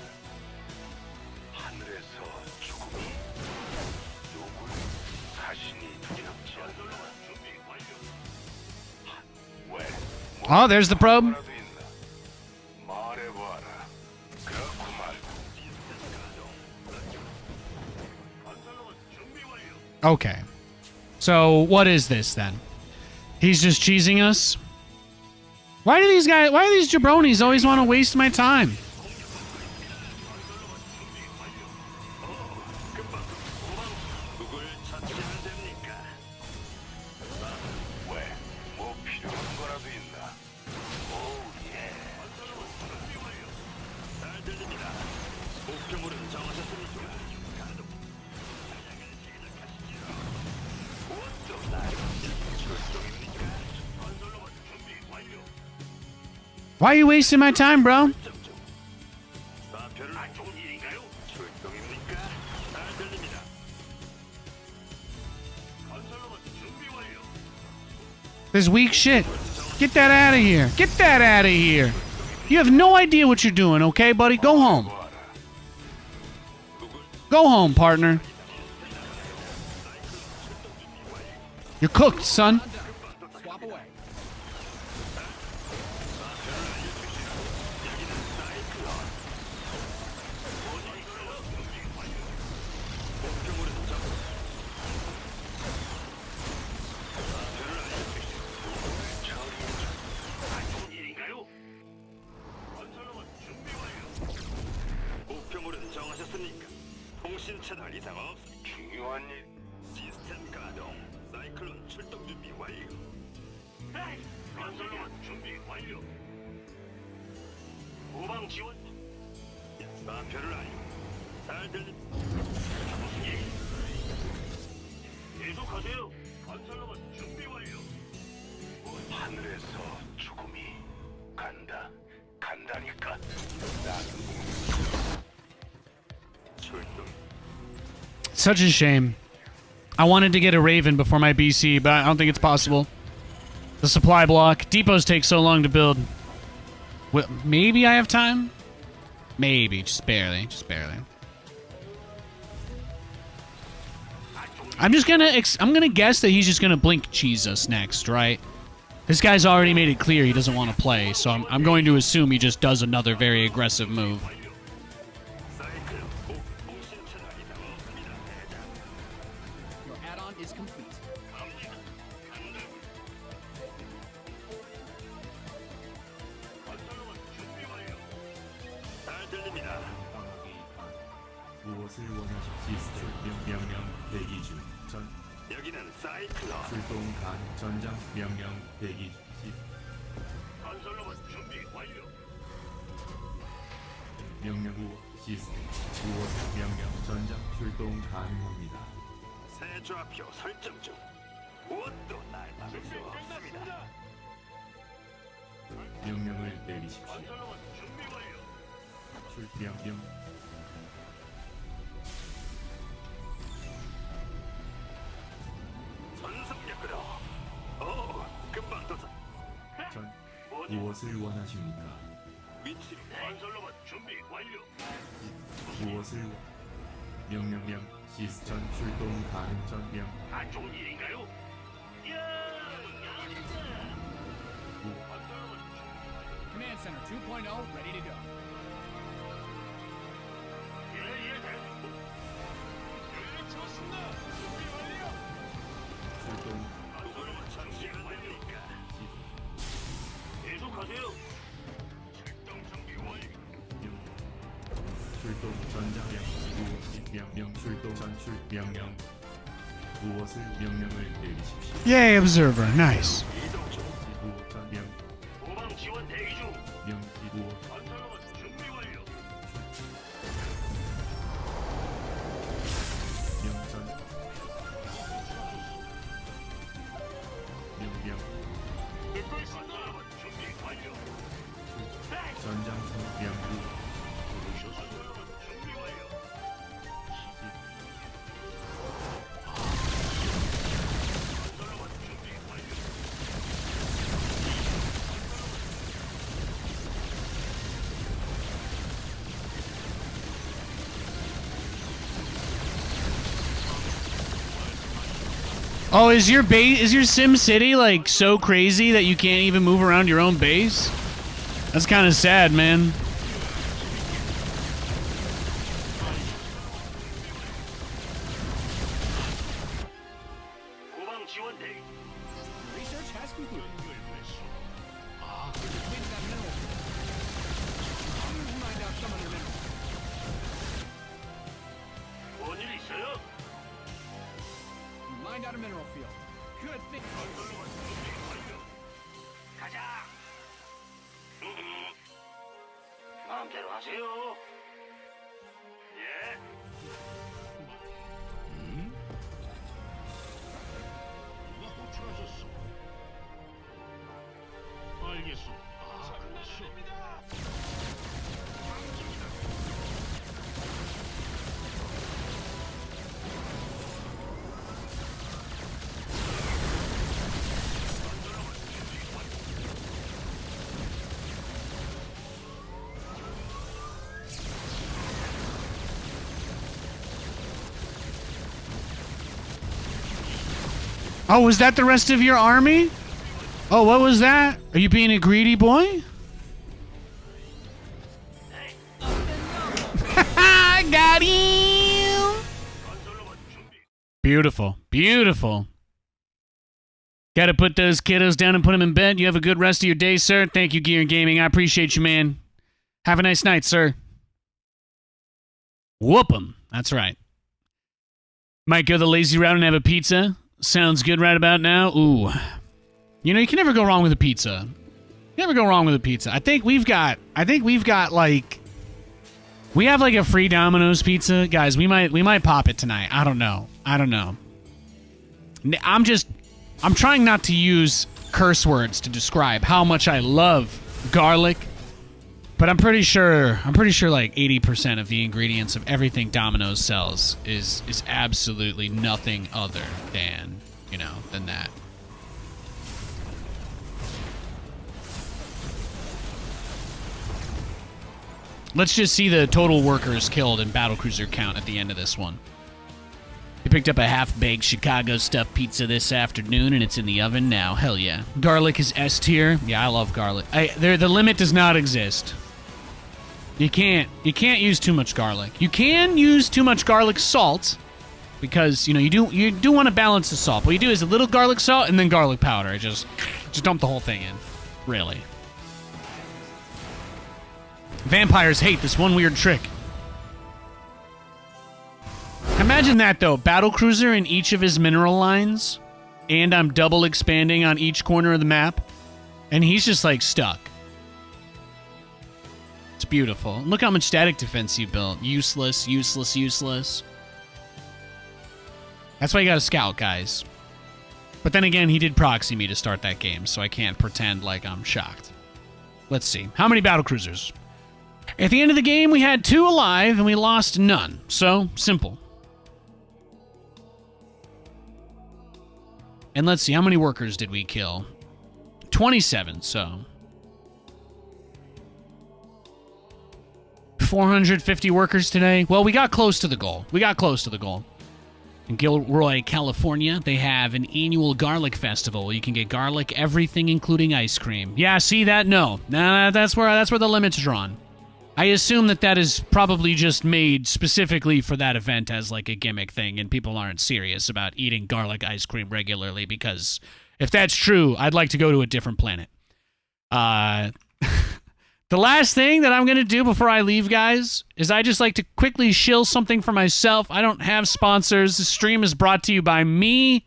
Speaker 7: 하늘에서
Speaker 1: Oh, there's the probe.
Speaker 7: 뭐라도 있나? 말해봐라. 그렇고 말고.
Speaker 5: 건설로봇 준비 완료.
Speaker 1: Okay. So what is this then? He's just cheesing us? Why do these jabronis always want to waste my time?
Speaker 7: 누굴 찾으면 됩니까? 왜? 뭐 필요한 거라도 있나? 오, 예. 잘 들립니다. 목표물은 정하셨습니까? 가동. 사냥을 시작하시죠. 온통 날 출동입니까? 건설로봇 준비 완료.
Speaker 1: Why are you wasting my time, bro?
Speaker 7: 좌표를 안 좋은 일인가요? 출동입니까? 잘 들립니다.
Speaker 5: 건설로봇 준비 완료.
Speaker 1: This weak shit. Get that out of here. Get that out of here. You have no idea what you're doing, okay, buddy? Go home. Go home, partner. You're cooked, son.
Speaker 2: Swap away.
Speaker 5: 안 좋은 일인가요? 건설로봇 준비 완료.
Speaker 7: 목표물은 정하셨습니까? 통신 채널 이상 없. 중요한 일. 시스템 가동. 사이클론 출동 준비 완료.
Speaker 5: 에이, 건설로봇 준비 완료. 후방 지원.
Speaker 7: 좌표를 알려. 잘 들립.
Speaker 5: 무슨 일? 계속하세요. 건설로봇 준비 완료.
Speaker 7: 하늘에서 죽음이 간다니까. 출동.
Speaker 1: Such a shame. I wanted to get a Raven before my BC, but I don't think it's possible. The supply block. Depots take so long to build. Well, maybe I have time? Maybe. Just barely. Just barely. I'm gonna guess that he's just gonna blink cheese us next, right? This guy's already made it clear he doesn't want to play, so I'm going to assume he just does another very aggressive move.
Speaker 2: Your add-on is complete.
Speaker 7: 잘 들립니다.
Speaker 6: 무엇을 원하시 시스템 명령 대기 중. 전
Speaker 7: 여기는 사이클론.
Speaker 6: 출동 가능. 전장 명령 대기 중.
Speaker 5: 건설로봇 준비 완료.
Speaker 6: 명령 후 시스템 무엇을 명령 전장 출동 가능합니다.
Speaker 7: 새 좌표 설정 중. 무엇도 날 막을 수 없습니다.
Speaker 6: 명령을 내리십시오.
Speaker 5: 건설로봇 준비 완료.
Speaker 6: 출명령
Speaker 7: 전속력으로. 오, 금방 도착.
Speaker 6: 전 무엇을 원하십니까?
Speaker 7: 위치.
Speaker 5: 건설로봇 준비 완료.
Speaker 6: 무엇을 명령령 시스템 출동 가능 전명
Speaker 5: 안 좋은 일인가요? 야, 야근이다. 건설로봇 준비
Speaker 2: Command Center 2.0 ready to go.
Speaker 5: 예, 대장님. 예, 좋습니다. 준비 완료.
Speaker 6: 출동
Speaker 5: 건설로봇 준비 완료니까. 계속하세요. 출동 준비 완료.
Speaker 6: 출동 전장령 무엇이 명령 출동 전출 명령 무엇을 명령을 내리십시오.
Speaker 1: Yay, Observer. Nice.
Speaker 7: 이동 중.
Speaker 6: 지구 전명
Speaker 5: 후방 지원 대기 중.
Speaker 6: 명지구
Speaker 5: 건설로봇 준비 완료.
Speaker 6: 명전 명령
Speaker 5: 듣고 있습니다. 건설로봇 준비 완료.
Speaker 6: 전장 명부
Speaker 5: 건설로봇 준비 완료. 건설로봇 준비 완료.
Speaker 1: Oh, is your Sim City like so crazy that you can't even move around your own base? That's kind of sad, man.
Speaker 5: 후방 지원 대기.
Speaker 2: Research has concluded. Completed that mineral field. Mined out some other mineral.
Speaker 5: 뭔일 있어요?
Speaker 2: You mined out a mineral field. Good thing.
Speaker 5: 건설로봇 준비 완료. 가자. 마음대로 하세요. 예. 누가 호출하셨어? 알겠어.
Speaker 1: Oh, was that the rest of your army? Oh, what was that? Are you being a greedy boy? I got him! Beautiful. Beautiful. Gotta put those kiddos down and put them in bed. You have a good rest of your day, sir. Thank you, Gear and Gaming. I appreciate you, man. Have a nice night, sir. Whoop 'em. That's right. Might go the lazy route and have a pizza. Sounds good right about now. Ooh. You know, you can never go wrong with a pizza. Never go wrong with a pizza. I think we've got like we have like a free Domino's pizza. Guys, we might pop it tonight. I don't know. I'm trying not to use curse words to describe how much I love garlic. But I'm pretty sure like 80% of the ingredients of everything Domino's sells is absolutely nothing other than, than that. Let's just see the total workers killed and battlecruiser count at the end of this one. You picked up a half-baked Chicago stuffed pizza this afternoon, and it's in the oven now. Hell yeah. Garlic is S tier. Yeah, I love garlic. The limit does not exist. You can't use too much garlic. You can use too much garlic salt because, you do want to balance the salt. What you do is a little garlic salt and then garlic powder. Just dump the whole thing in. Really. Vampires hate this one weird trick. Imagine that, though. Battlecruiser in each of his mineral lines, and I'm double expanding on each corner of the map, and he's just, like, stuck. It's beautiful. Look how much static defense you built. Useless, useless, useless. That's why you got a scout, guys. But then again, he did proxy me to start that game, so I can't pretend like I'm shocked. Let's see. How many battlecruisers? At the end of the game, we had 2 alive, and we lost none. So, simple. And let's see, how many workers did we kill? 27, so... 450 workers today. Well, we got close to the goal. In Gilroy, California, they have an annual garlic festival. You can get garlic, everything, including ice cream. Yeah, see that? No. Nah, that's where the limit's drawn. I assume that is probably just made specifically for that event as like a gimmick thing, and people aren't serious about eating garlic ice cream regularly, because if that's true, I'd like to go to a different planet. The last thing that I'm going to do before I leave, guys, is I just like to quickly shill something for myself. I don't have sponsors. This stream is brought to you by me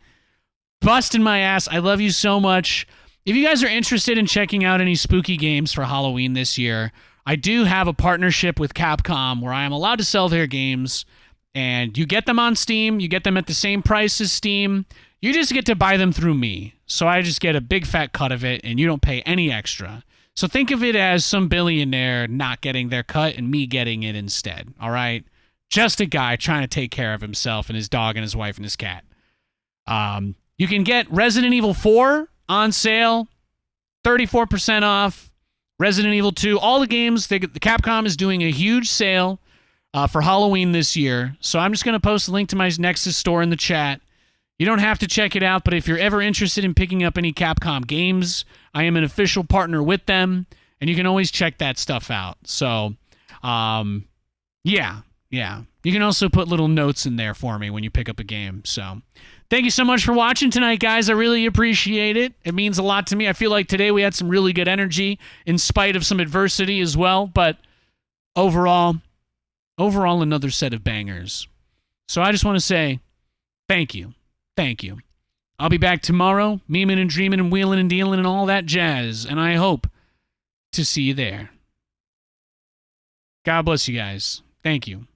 Speaker 1: busting my ass. I love you so much. If you guys are interested in checking out any spooky games for Halloween this year, I do have a partnership with Capcom where I am allowed to sell their games, and you get them on Steam. You get them at the same price as Steam. You just get to buy them through me. So I just get a big fat cut of it, and you don't pay any extra. So think of it as some billionaire not getting their cut and me getting it instead, all right? Just a guy trying to take care of himself and his dog and his wife and his cat. You can get Resident Evil 4 on sale, 34% off. Resident Evil 2, all the games. The Capcom is doing a huge sale for Halloween this year. So I'm just going to post a link to my Nexus store in the chat. You don't have to check it out, but if you're ever interested in picking up any Capcom games, I am an official partner with them, and you can always check that stuff out. So, yeah. You can also put little notes in there for me when you pick up a game. So, thank you so much for watching tonight, guys. I really appreciate it. It means a lot to me. I feel like today we had some really good energy in spite of some adversity as well, but overall another set of bangers. So I just want to say thank you. Thank you. I'll be back tomorrow, memeing and dreaming and wheeling and dealing and all that jazz, and I hope to see you there. God bless you guys. Thank you.